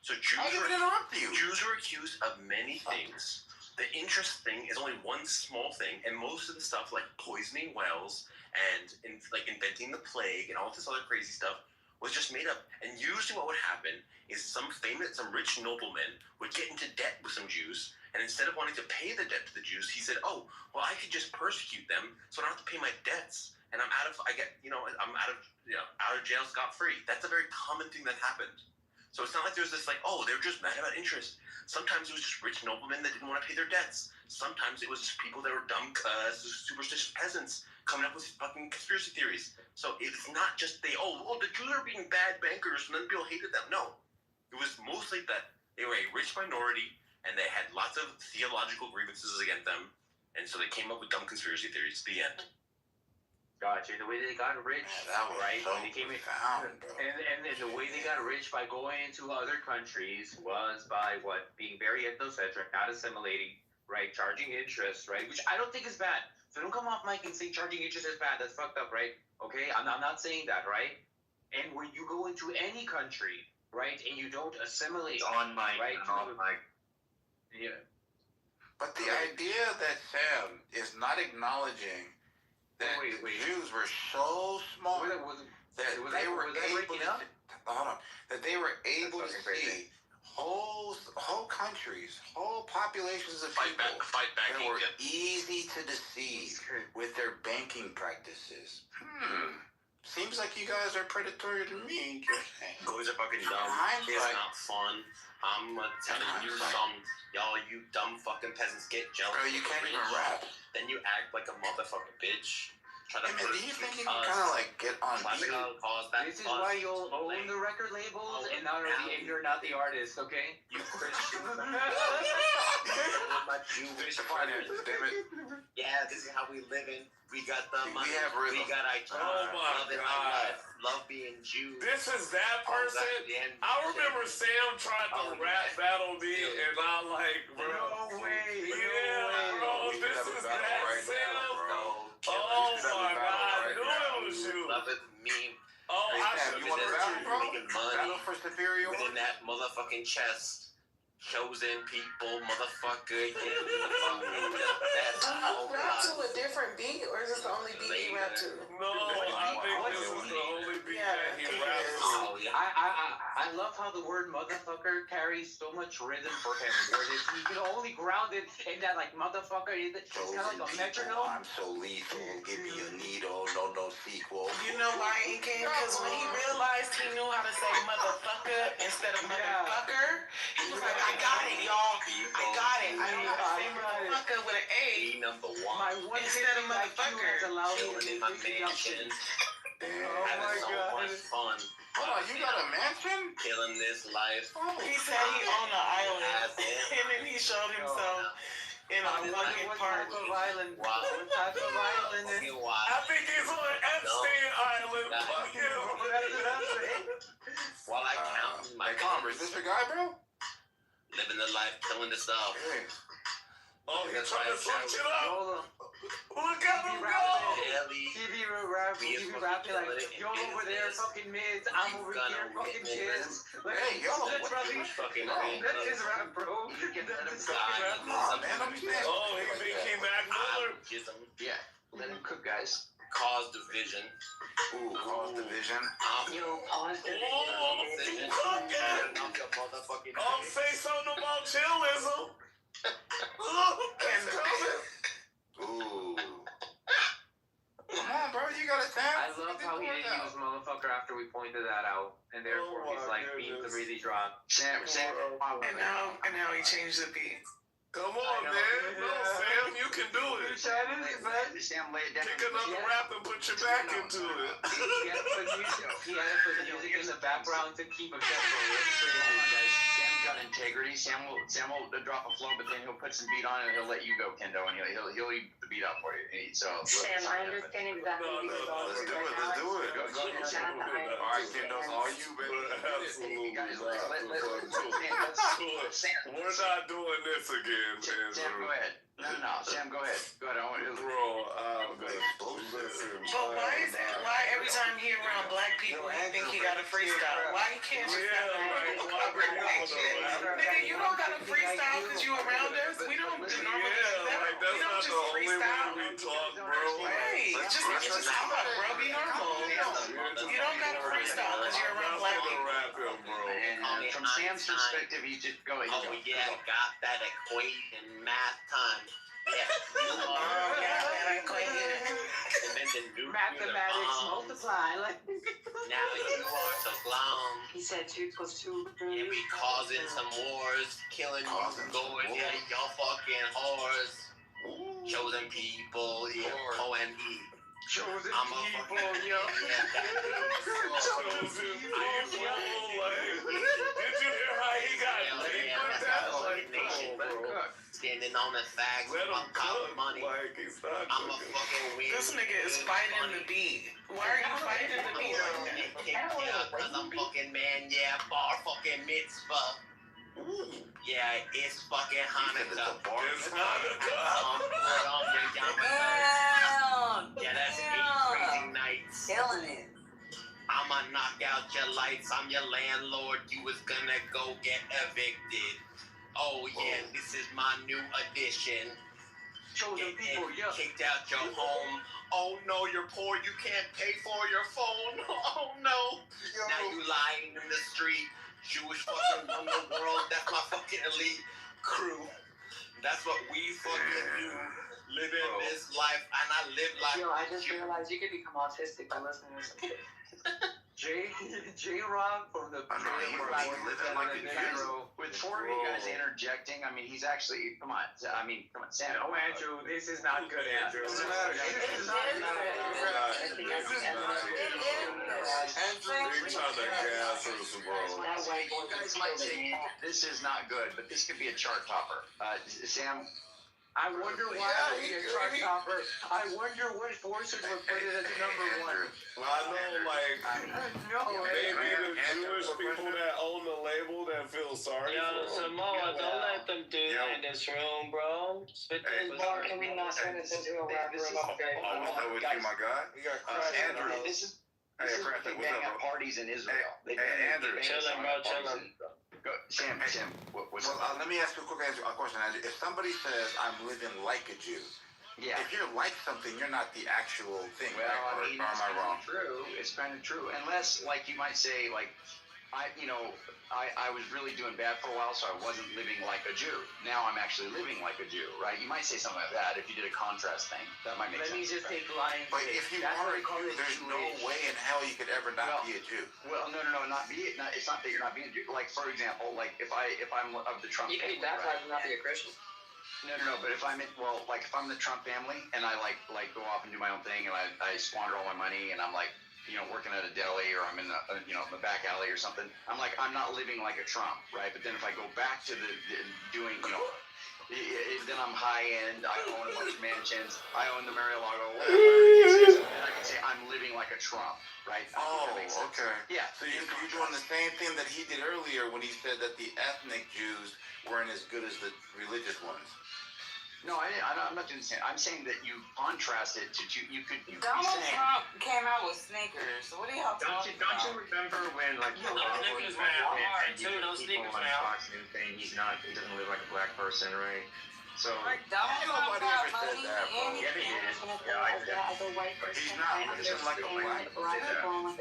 So Jews were accused of many things. The interest thing is only one small thing, and most of the stuff like poisoning wells and like inventing the plague and all this other crazy stuff was just made up. And usually what would happen is some rich nobleman would get into debt with some Jews, and instead of wanting to pay the debt to the Jews, he said, "Oh, well, I could just persecute them, so I don't have to pay my debts, and I'm out of jail scot-free." That's a very common thing that happened. So it's not like there's this like, oh, they're just mad about interest. Sometimes it was just rich noblemen that didn't want to pay their debts. Sometimes it was just people that were dumb, superstitious peasants coming up with fucking conspiracy theories. So it's not just the Jews are being bad bankers and then people hated them. No. It was mostly that they were a rich minority and they had lots of theological grievances against them. And so they came up with dumb conspiracy theories. The end. Gotcha. The way they got rich, right? So when they came in, and the way they got rich by going into other countries was by being very ethnocentric, not assimilating, right? Charging interest, right? Which I don't think is bad. So don't come off mic and say charging interest is bad. That's fucked up, right? Okay, I'm not saying that, right? And when you go into any country, right, and you don't assimilate, on mic, right? Yeah. But the idea that Sam is not acknowledging that the Jews were so smart that they were able to see whole countries, whole populations of people that were easy to deceive with their banking practices. Seems like you guys are predatory to me. Just saying. Boys are fucking dumb. It's not fun. I'm telling you you dumb fucking peasants get jealous. Bro, you can't even rap. Then you act like a motherfucking bitch. Do you think you can kind of like get on beat? This is why you'll own the record labels and you're not the artist, okay? You Christian. Yeah, this is how we living. We got the money. We have rhythm. We got love being Jews. This is that person. I remember Sam tried to rap battle me, and I like, bro. No way. Bro, this is that Sam. Oh my God, I knew it was you. Love it, me. Oh, you want to battle, bro? Battle for superior within that motherfucking chest. Chosen people, motherfucker. Rap to a different beat, or is this the only beat he rap to? No, I think this is the only beat that he raps to. I love how the word motherfucker carries so much rhythm for him. Where you can only ground it in that like motherfucker. It's kind of like a metronome. I'm so lethal. Give me a needle. No sequel. You know why he came? Because when he realized he knew how to say motherfucker instead of motherfucker, he was like, I got it, y'all. I got it. I know how to say motherfucker with an A instead of motherfucker. Chilling in my mansion. Having so much fun. Hold on, you got a mansion? Killing this life. He said he owned an island, and then he showed himself in a fucking park. What type of island? What type of island is? I think he's on Epstein Island. While I count my Congress, is this your guy, bro? living the life, killing the stuff. Oh, he's trying to switch it up. Look at him go! TV rapping like, yo over there fucking mids, I'm over here fucking kids. Hey, yo, that's fucking that's his rap, bro. That's his fucking rap. Oh, man, let me stand. Oh, he think he Mac Miller? Yeah, let him cook, guys. Cause division. Ooh, cause division. He cooking! Oh, say something about chillism. Look, and Ooh. Come on, bro, you gotta stand. I love how he didn't use motherfucker after we pointed that out, and therefore he's like being the really drop. Sam, and now he changed the beat. Come on, man. No, Sam, you can do it. Sam, lay it down. Pick another rap and put your back into it. He had to put music in the background to keep him separate. Sam's got integrity. Sam will drop a flow, but then he'll put some beat on it and he'll let you go, Kendo, and he'll eat the beat up for you. So Sam, I understand exactly what you're going Let's do it. Let's do it. All right, Kendo, all you, baby. Absolutely. Guys, We're not doing this again, man. Sam, go ahead. No, Sam, go ahead. Go ahead. I want you to Listen. But why every time he around black people, he think he got a freestyle? Why he can't just nigga, you don't got a freestyle because you around us? We don't normally do that. Like, that's not the only way we talk, bro. Hey, just come up, bro. Be normal. You don't got a freestyle because you're around black people. And from Sam's perspective, he just go ahead. Oh yeah, got that equation math time. Yeah. Mathematics multiply. Like now you are so blown. He said 2 + 2. Yeah, we causing some wars, killing going, yeah, y'all fucking whores. Chosen people, yeah, O-N-E. Chosen people, yo. Chosen people, like, did you hear how he got laid with that? Like, standing on the facts, I'm counting money. Like, he's not I'm a fucking win. This nigga is fighting the beat. Why are you fighting the beat right now? Cause I'm fucking man, yeah, bar fucking mitzvah. Yeah, it's fucking Hanukkah. It's Hanukkah. Yeah, that's 8 crazy nights. Killing it. I'ma knock out your lights. I'm your landlord. You was gonna go get evicted. Oh yeah, this is my new addition. Chosen people, yeah. Kicked out your home. Oh no, you're poor. You can't pay for your phone. Oh no. Now you lying in the street. Jewish fucking run the world. That's my fucking elite crew. That's what we fucking do. Living this life, and I live life. Yo, I just realized you could become autistic by listening to some shit. J-Rock from the with 4 of you guys interjecting, I mean, he's actually, come on, Sam. No, Andrew, this is not good, Andrew. This is not You guys might say this is not good, but this could be a chart topper. Sam, I wonder why it would be a chart topper. I wonder what forces would put it as #1. I know, like, maybe the Jewish people that own the label that feel sorry for them. Samoa, don't let them do that in this room, bro. Spit this bar. Can we not turn this into a rap room? Okay. Always know with you, my guy. Andrew, this is a big bang at parties in Israel. Andrew, chillin', bro, chillin'. Sam, let me ask you a quick question, Andrew. If somebody says, I'm living like a Jew, if you're like something, you're not the actual thing, well, right? I mean, or am I wrong? True. It's kind of true. Unless, like, you might say, like, I was really doing bad for a while, so I wasn't living like a Jew. Now I'm actually living like a Jew, right? You might say something like that if you did a contrast thing. That might make sense. Let me just take lines. But if you are a Jew, there's no way in hell you could ever not be a Jew. Well, no, not be it. It's not that you're not being a Jew. Like, for example, like if I'm of the Trump family, You can be baptized and not be a Christian. No. But if I'm if I'm the Trump family and I like go off and do my own thing and I squander all my money and I'm like, working at a deli or I'm in the back alley or something, I'm like, I'm not living like a Trump, right? But then if I go back to the doing, then I'm high end, I own a bunch of mansions, I own the Mar-a-Lago, whatever the case is, and I can say I'm living like a Trump, right? Okay. Yeah. So you're doing the same thing that he did earlier when he said that the ethnic Jews weren't as good as the religious ones. No, I'm not doing the same. I'm saying that you contrast it to you could Donald Trump came out with sneakers. So what are y'all talking about? Don't you remember when sneakers were hard too. Those sneakers on Fox News saying he doesn't live like a black person, right? So Donald Trump got money that, bro. and Yeah, they did. He's not living like a black person.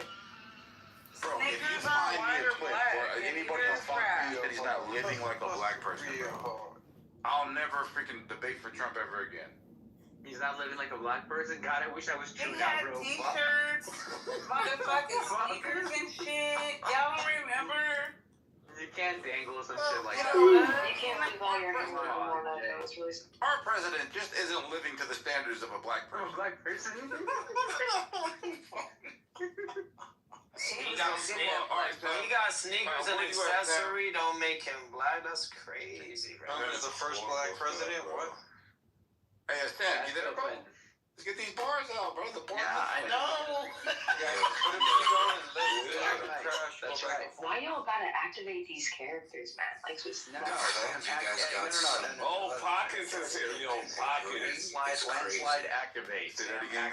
Bro, if you find me a clip where anybody on Fox News that he's not living like a black person, bro, I'll never freaking debate for Trump ever again. He's not living like a black person? God, I wish I was true He now, had bro. t-shirts, motherfucking sneakers and shit. Y'all don't remember? You can't dangle some shit like that. You can't leave all your hair on that. That was really. Our president just isn't living to the standards of a black person. Black person? He got sneakers and accessory. Don't make him black. That's crazy, bro. He's the first black president. What? Hey, Stan, you there, bro? Let's get these bars out, bro. The bars. Yeah, I know. That's right. Why y'all gotta activate these characters, man? Like, just you guys got some. Oh, Pockets is here. Yo, Pockets. Landslide activate. Say that again.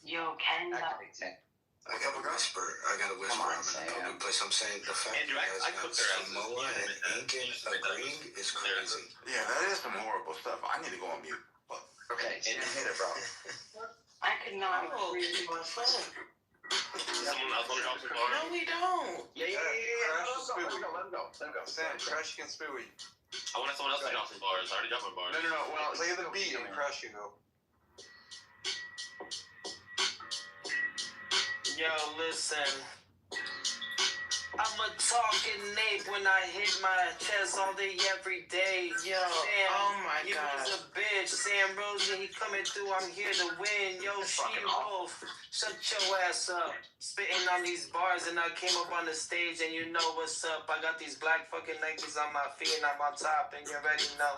Yo, Ken. I got a whisper. I'm in a new place. I'm saying the fact Andrew, that you I guys got could their asses. Samoa and Incan agreeing is crazy. Yeah, that is some horrible stuff. I need to go on mute. Okay, hit it, bro. I could not agree more. Someone else want to drop some bars? No, we don't. Yeah. Let him go. Sam, Crash can spit with you. I wanted someone else to drop some bars. I already dropped my bars. No. Well, play the beat and Crash can go. Yo, listen. I'm a talking nape when I hit my chest all day, every day. Yo, Sam, oh my you God. was a bitch. Sam Rosen, he coming through. I'm here to win. Yo, She-Wolf, shut your ass up. Spitting on these bars, and I came up on the stage, and you know what's up. I got these black fucking Nikes on my feet, and I'm on top, and you already know.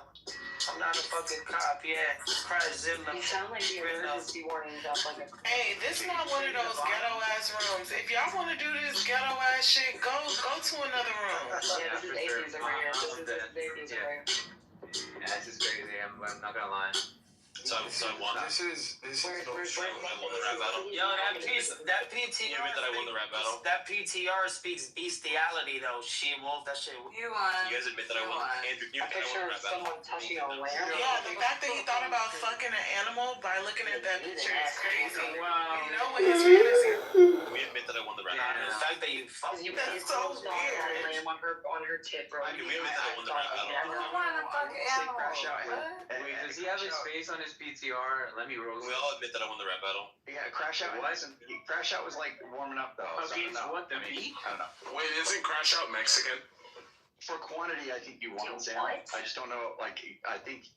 I'm not a fucking cop, yeah. Cryzilla. You sound like the emergency warning up like a. Hey, this is not one of those ghetto ass rooms. If y'all want to do this ghetto ass shit, go to another room. Yeah, this is atheism right here. This is atheism right here. Yeah, this is crazy. I'm not gonna lie. So I won. This is I won the rap battle. Yo, that PTR. You admit that I won the rap battle? That PTR speaks bestiality, though. She-Wolf, that shit. You won. You guys admit that I won? Andrew, you A admit that I picture won the of rap battle? someone touching a lamb. Yeah, the fact that he thought about fucking an animal by looking at that picture is crazy. Wow. You know what his fantasy? We admit that I won the rap battle. The fact that you fucked You That's his so clothes on weird. a lamb on her tip, bro. We admit that I won the rap battle. I want to fuck an animal. What? Wait, does he have his face on his PTR? Let me roll. We all admit that I won the rap battle. Yeah, Crash Out. Crash Out was like warming up though. Against what, the beat? I don't know. Wait, isn't Crash Out Mexican? For quantity, I think you won, Sam. What? I just don't know. Like, I think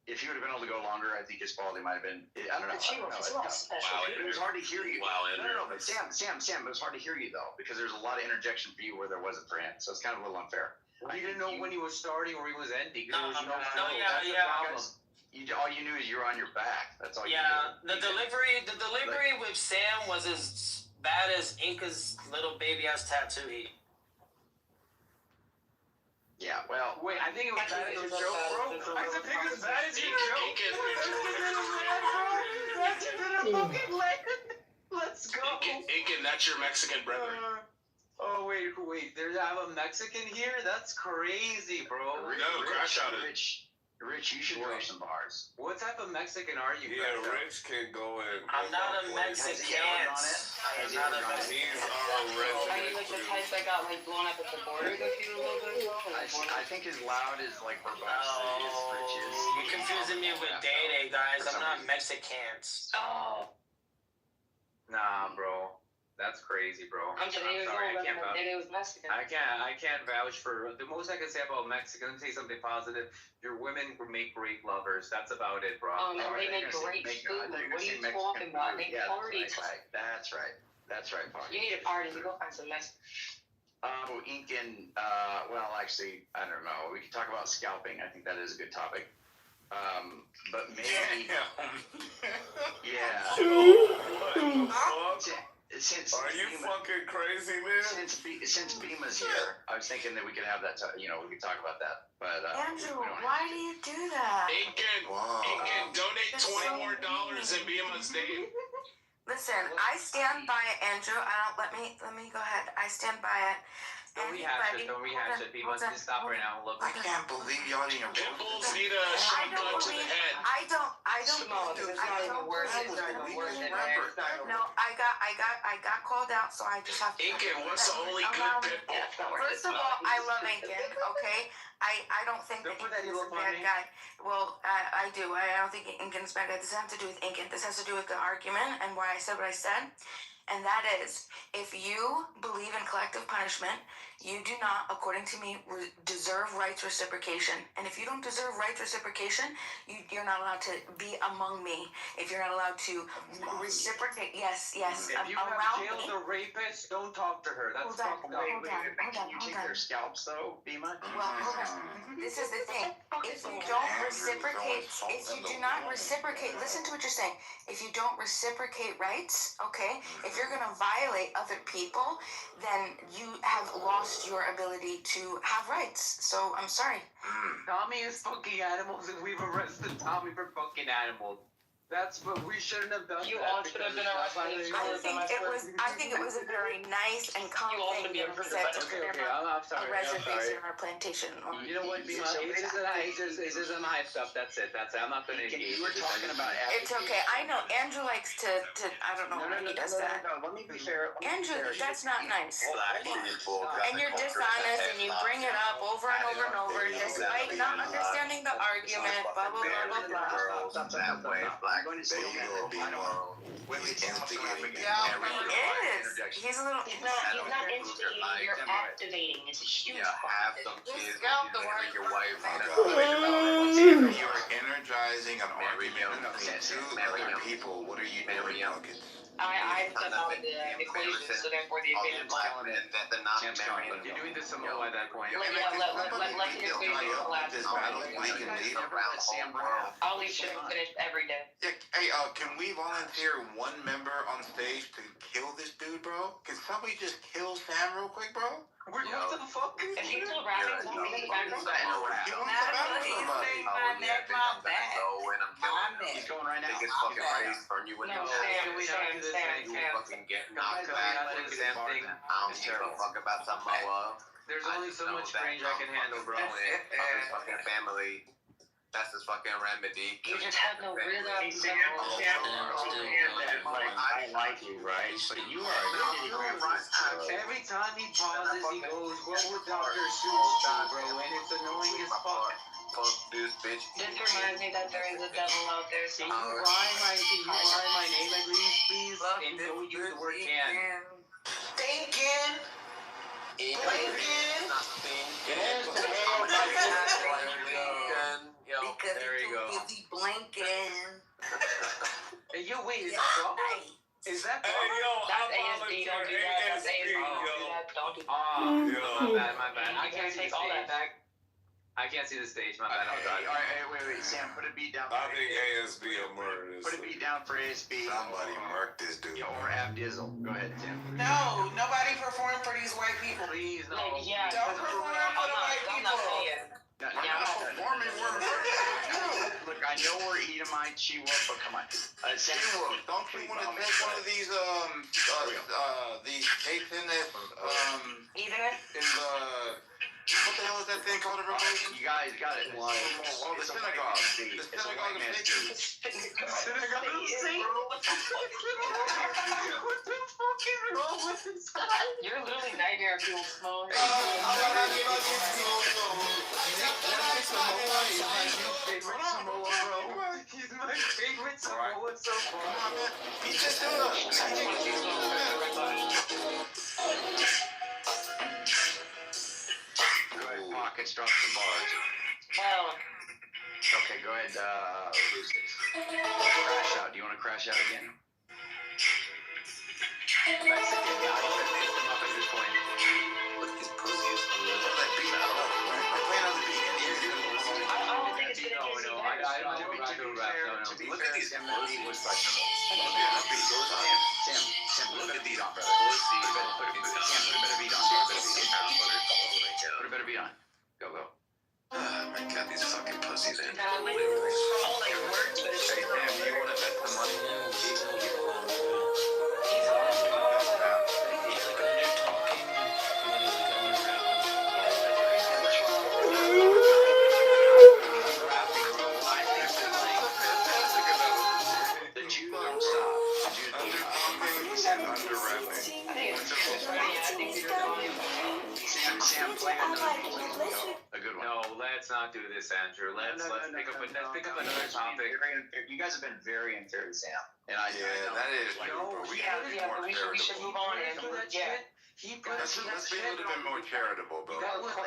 if you would have been able to go longer, I think his quality might have been. I don't know. But she was not special. Wow, It was hard to hear you. Wow, No, but Sam, it was hard to hear you though because there's a lot of interjection for you where there wasn't for him. So it's kind of a little unfair. We didn't know when he was starting or he was ending. There was no No, flow. yeah, That's the yeah. problem. All you knew is you were on your back. That's all you Yeah, knew. the delivery with Sam was as bad as Inca's little baby ass tattoo heat. Yeah, well. Wait, I think it was bad as your joke, bro. I think it was bad as your joke. Let's go. Incan, that's your Mexican brother. Oh wait. There's I have a Mexican here. That's crazy, bro. No, Crash Out it. Rich, you should go some bars. What type of Mexican are you? Yeah, Rich can go in. I'm not a Mexican. He's I'm not a our Are you like the type that got like blown up at the border a few little bit ago? I think his loud is like verbose. You're confusing me with Day, guys. I'm not Mexicans. Oh. Nah, bro. That's crazy, bro. I'm sorry, I can't vouch. It was Mexican. I can't vouch for the most I can say about Mexicans. Say something positive. Your women make great lovers. That's about it, bro. Oh, no, they make great food. What are you talking about? They party. That's right. That's right. You need a party. You go find some Mexican. Incan, well, actually, I don't know. We can talk about scalping. I think that is a good topic. But maybe, yeah. Since are you fucking crazy, man? Since Bima's here, I was thinking that we could have that. We could talk about that. But Andrew, why do you do that? Incan, donate $20 more in Bima's name. Listen, I stand by it, Andrew. Let me go ahead. I stand by it. Don't rehash it. People just stop right now and look. I can't believe y'all didn't. Pitbulls need a shotgun to the head. I don't. No, it's not even worth it. It's not even worth it. No, I got called out, so I just have to. Incan, what's the only good pitbull? First of all, I love Incan. Okay, I don't think that Incan's a bad guy. Well, I do. I don't think Incan's a bad guy. This doesn't have to do with Incan. This has to do with the argument and why I said what I said. And that is, if you believe in collective punishment, you do not, according to me, deserve rights reciprocation. And if you don't deserve rights reciprocation, you're not allowed to be among me. If you're not allowed to reciprocate, yes. If you have jailed a rapist, don't talk to her. That's fucked up. Can you take their scalps though, Bima? Well, hold on. This is the thing. If you don't reciprocate, if you do not reciprocate, listen to what you're saying. If you don't reciprocate rights, okay, if you're going to violate other people, then you have lost your ability to have rights. So I'm sorry. Tommy is fucking animals, and we've arrested Tommy for fucking animals. That's what we shouldn't have done. You all should have been arrested. I think it was a very nice and calm thing that we said to I'm sorry. a reservation on our plantation. You know what, Bima? It's just some hype stuff. That's it. I'm not gonna engage. You were talking about. It's okay. I know Andrew likes to I don't know why he does that. No, let me be fair. Andrew, that's not nice. And you're dishonest, and you bring it up over and over and over, despite not understanding the argument. Blah blah blah blah blah. I'm going to steal that. Women instigating. Yeah, he is. He's a little. He's not instigating. You're activating. It's a huge have some kids. Your wife. If you are energizing an argument between two other people, what are you doing, Hawkins? I step out of the equation, so therefore the equation is gone. You're doing this alone at that point. Let the equation collapse. I'll leave shit unfinished every day. Hey, can we volunteer one member on stage to kill this dude, bro? Can somebody just kill Sam real quick, bro? What the fuck? If he's still rapping, is he in the background? He's going right now. Biggest fucking race burn you with no fucking get knocked back. I don't give a fuck about Samoa. There's only so much range I can handle, bro. Fucking family. That's his fucking remedy. You just have no rhythm. I like you, right? But you are. Every time he pauses, he goes, "What would Dr. Seuss do, bro?" And it's annoying as fuck. Fuck this bitch. This reminds me that there is a devil out there. Can you rhyme my name, please? And don't use the word can. Thinking. Blinking. Because there you go. Busy blinking. Hey, yo, wait, is that wrong? Is that wrong? Hey, yo, That's ASD, don't do that. That's ASD, don't do that. Oh, my bad. I can't take all that back. I can't see the stage, my bad. Wait, Sam, put a beat down. I think ASB will murder this. Put a beat down for ASB. Somebody murk this dude. Or have Dizzle. Go ahead, Sam. No, nobody perform for these white people. Please, no. Yeah, Don't perform for the white I'm people. not saying. Look, I know we're Edomite, Chihuahua, but come on. Sam, don't you want to take one of these these cakes in this Either? in the What the hell is that thing called? You guys got it. Oh, the synagogue. The synagogue of Satan. Synagogue of Satan. What the fuck is wrong with this guy? You're literally nightmare fuel smoke. He's my favorite Samoa so far. He's just doing Go ahead, pockets, drop some bars. Hell. Okay, go ahead, crash out. Do you want to crash out again? Mexican guy, lift him up at this point. Look at his pussies. That beat out. We're playing on the beat. I don't think it's gonna get No, you I better. don't do rap. To be Look fair, at these Sam, that beat was like. Sam, put a better beat on, brother. Put a better beat on. Put a better beat on. Go. Oh my god, these fucking pussies, man. All like words, but it's Hey, Sam, you want to bet the money? The Jews don't stop. The Jews don't stop. Sam, play a good one. No, let's not do this, Andrew. Let's pick up another topic. You guys have been very unfair to Sam, and I that is. we should move on. Yeah. Let's be a little bit more charitable, bro. That was wait.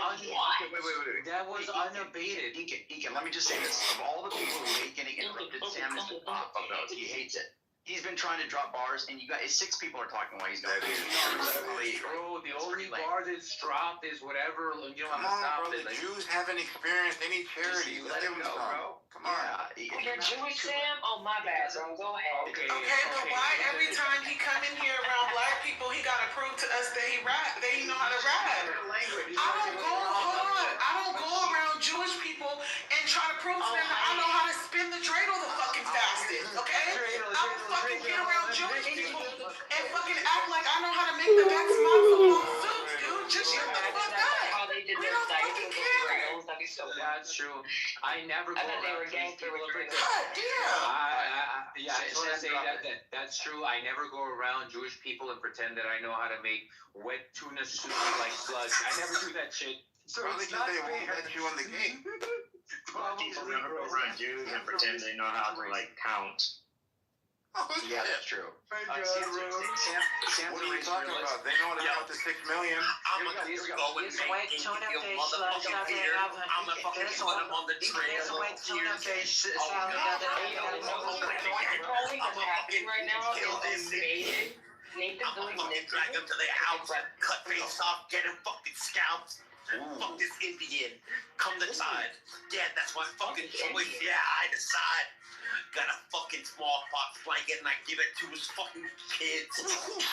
That was unabated. Ekin, let me just say this. Of all the people who hate getting interrupted, Sam is the top of those. He hates it. He's been trying to drop bars, and you guys, 6 people are talking while he's going. Bro, the only bar that's dropped is whatever. You don't Come have to on, stop bro. it. The Jews haven't experienced any charity. Let them go, bro. Come on. You're Jewish, Sam? Oh, my bad, bro. Go ahead. Okay, but why every time he come in here around black people, he gotta prove to us that he know how to rap? I don't go around Jewish people and try to prove to them that I know how to spin the dreidel the fucking fastest, okay? I don't fucking get around Jewish people and fucking act like I know how to make the backs of my football suits, dude. Just shut the fuck up. We don't fucking care. That's true. I never go thought they were around gangster with Jewish dreidels. people. Yeah, I just want to say that's true. I never go around Jewish people and pretend that I know how to make wet tuna soup like slugs. I never do that shit. Probably because they won't let you on the game. People never go around Jews and pretend they know how to count. Yeah, that's true. What are you talking about? They know how to count to 6 million. I'm gonna just go and make you motherfucking beer. I'm gonna fucking put them on the trail. Right now is Nathan. Nathan's doing this. Drag them to their house, cut face off, get them fucking scalped. Fuck this Indian. Come decide. Yeah, that's my fucking choice. Yeah, I decide. Got a fucking smallpox blanket and I give it to his fucking kids.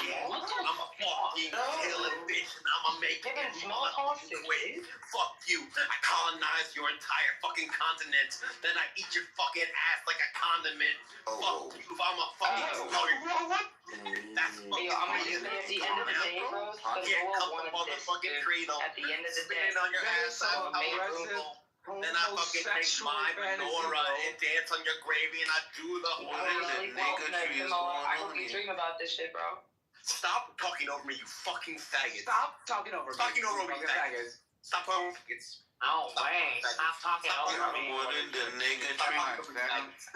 Yeah, I'm a fucking killing bitch and I'ma make it motherfucking quick. Fuck you. I colonize your entire fucking continent. Then I eat your fucking ass like a condiment. Fuck you. I'm a fucking That's fucking I'm gonna just say at the end of the day, bro, come the motherfucking cradle. At the end of the day, Spit on your ass. Then I fucking make my menorah and dance on your gravy and I do the whole thing. I hope you dream about this shit, bro. Stop talking over me, you fucking faggot. Stop talking over me. Talking over me, faggots. Stop talking over me. Oh, wait. Stop talking over me. The nigga tree.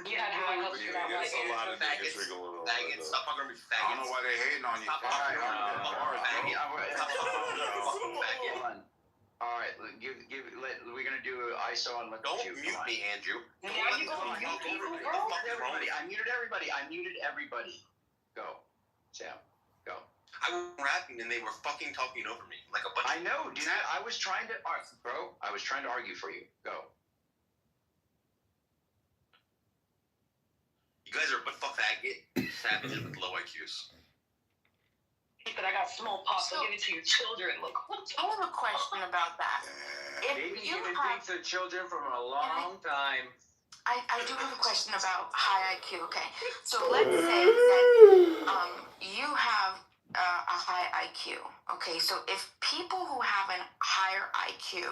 Yeah, I hope you're not like a lot of niggas wriggling over faggots. Stop talking over me, faggots. I don't know why they hating on you. Stop talking over me, faggot. All right, we're gonna do ISO and let Don't mute me, Andrew. Now you go mute people, bro. I muted everybody. Go, Sam. Go. I was rapping and they were fucking talking over me like a bunch. I know, dude. I was trying to, bro. I was trying to argue for you. Go. You guys are butt fuck faggot savages with low IQs. But I got smallpox. I'll give it to your children. Look. I have a question about that. Babies giving things to children from a long time. I do have a question about high IQ. Okay, so let's say that you have a high IQ. Okay, so if people who have a higher IQ,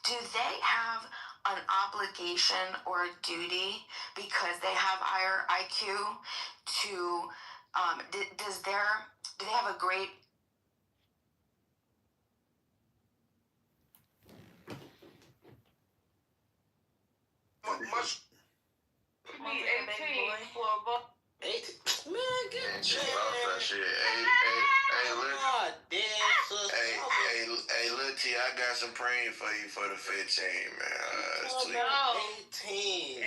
do they have an obligation or a duty because they have higher IQ to do they have a great Much. Could be 18 for a boy. Man, get Shit, that shit. Hey, Lil T, I got some praying for you for the 15, man. It's sweet. 18.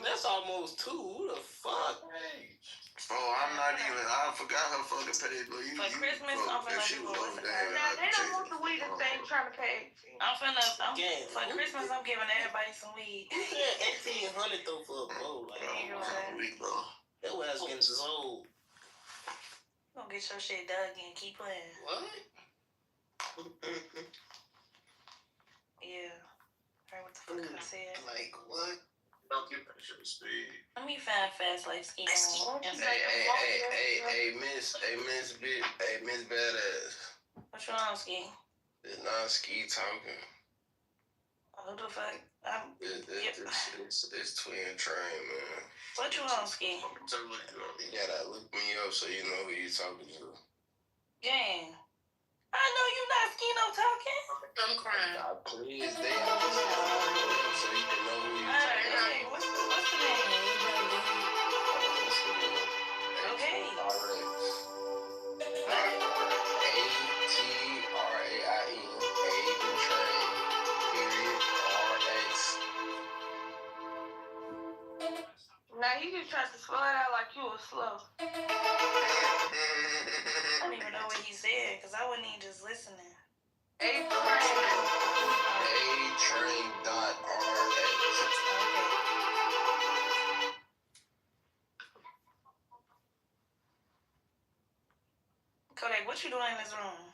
That's almost 2. Who the fuck? Bro, I'm not even. I forgot her fucking page, bro. For Christmas, I'm if finna she do was what's over it there, called? They don't want the weed if they ain't trying to pay. For Christmas, I'm giving everybody some weed. You said 1800 though for a bowl. Like, week, bro. that was getting sold. You gonna get your shit dug in, keep playing. What? Yeah. Heard what the fuck I said. Like what? Don't get that shit speed. Let me find Fast Life Ski. Hey, Miss Badass. What's wrong, Ski? It's not Ski talking. Who the fuck? It's Twin Train, man. What you on, Ski? You gotta look me up so you know who you talking to. Gang. I know you not Ski no talking. I'm crying. Please, they have to so you can know who you talking to. Hey, what's the name? Okay. Now he just tried to slow it out like you was slow. I don't even know what he said because I wasn't even just listening. A-train.rx. Kodak, what you doing in this room?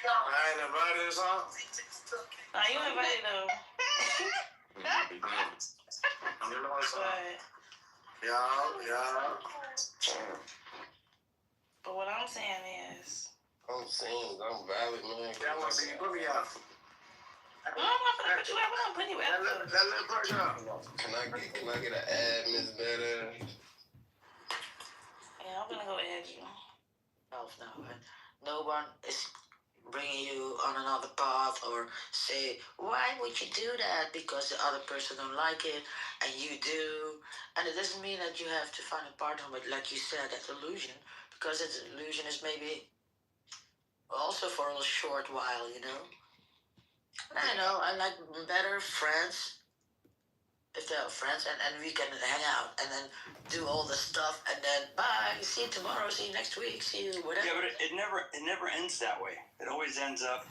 I ain't invited us on. Nah, you invited though. You know what's up? But Yeah. But what I'm saying is, I'm saying I'm valid, man. Yeah, I want to see you put me out. I'm not gonna put you out. I'm putting you out. That little person out. Can I get an ad, Miss Badass? Yeah, I'm gonna go add you. No one is bringing you on another path or say, why would you do that? Because the other person don't like it and you do. And it doesn't mean that you have to find a partner with, like you said, that illusion. Because that illusion is maybe also for a short while, you know? I know, I like better friends. If they're friends and we can hang out and then do all the stuff and then bye, see you tomorrow, see you next week, see you whatever. Yeah, but it never ends that way. It always ends up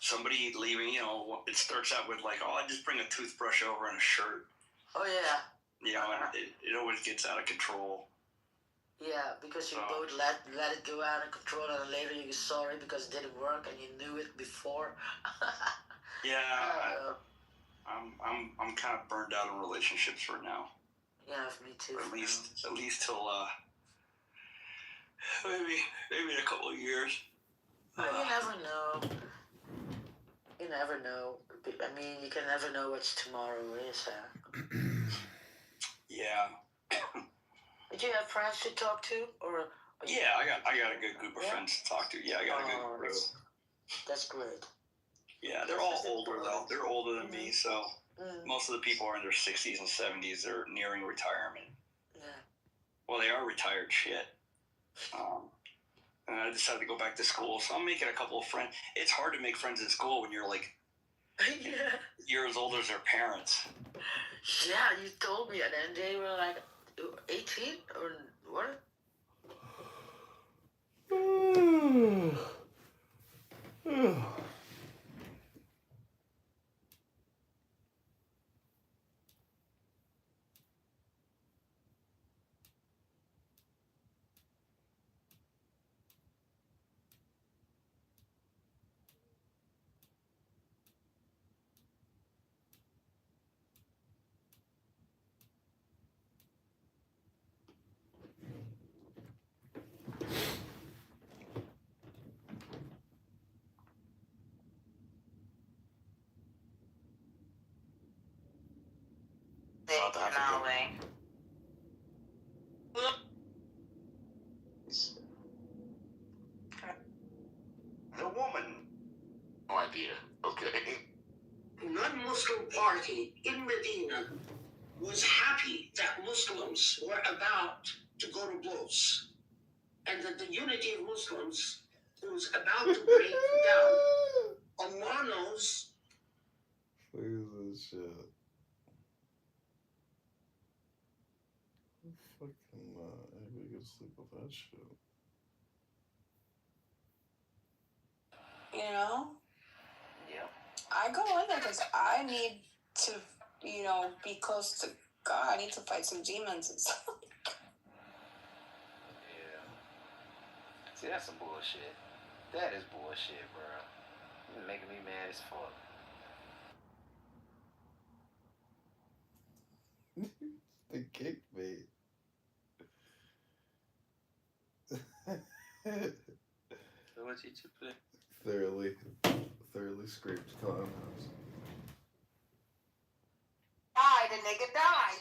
somebody leaving. You know, it starts out with like, oh, I just bring a toothbrush over and a shirt. Oh yeah. You know, and it always gets out of control. Yeah, because you both let it go out of control and later you're sorry because it didn't work and you knew it before. Yeah. I'm kind of burned out in relationships right now. Yeah, me too. At least till maybe in a couple of years. You never know. You never know. I mean, you can never know what tomorrow is. Yeah. Did you have friends to talk to, or? Yeah, I got a good group of friends to talk to. Yeah, I got a good group. That's great. Yeah, they're all older though. They're older than me, so most of the people are in their 60s and 70s. They're nearing retirement. Yeah. Well, they are retired shit. And I decided to go back to school, so I'm making a couple of friends. It's hard to make friends in school when you're like you're as old as their parents. Yeah, you told me, and then they were like 18 or what? South Africa. The woman. No idea. Okay. Non-Muslim party in Medina was happy that Muslims were about to go to blows, and that the unity of Muslims was about to break down. Allah knows. Look at this shit. Fucking anybody can sleep with that shit. You know? Yeah. I go in there because I need to, you know, be close to God. I need to fight some demons and stuff. Yeah. See, that's some bullshit. That is bullshit, bro. You're making me mad as fuck. They kicked me. What did you play? Thoroughly scraped clown house. Die, the nigga die.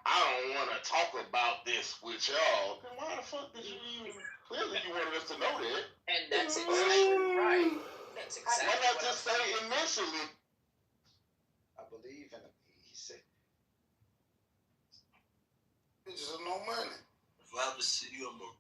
I don't want to talk about this with y'all. Then why the fuck did you even? Clearly, you wanted us to know that. And that's exactly right. That's exactly Why not what just say initially? I believe in it. He said, "Bitches are no money." If I ever see you, I'm gonna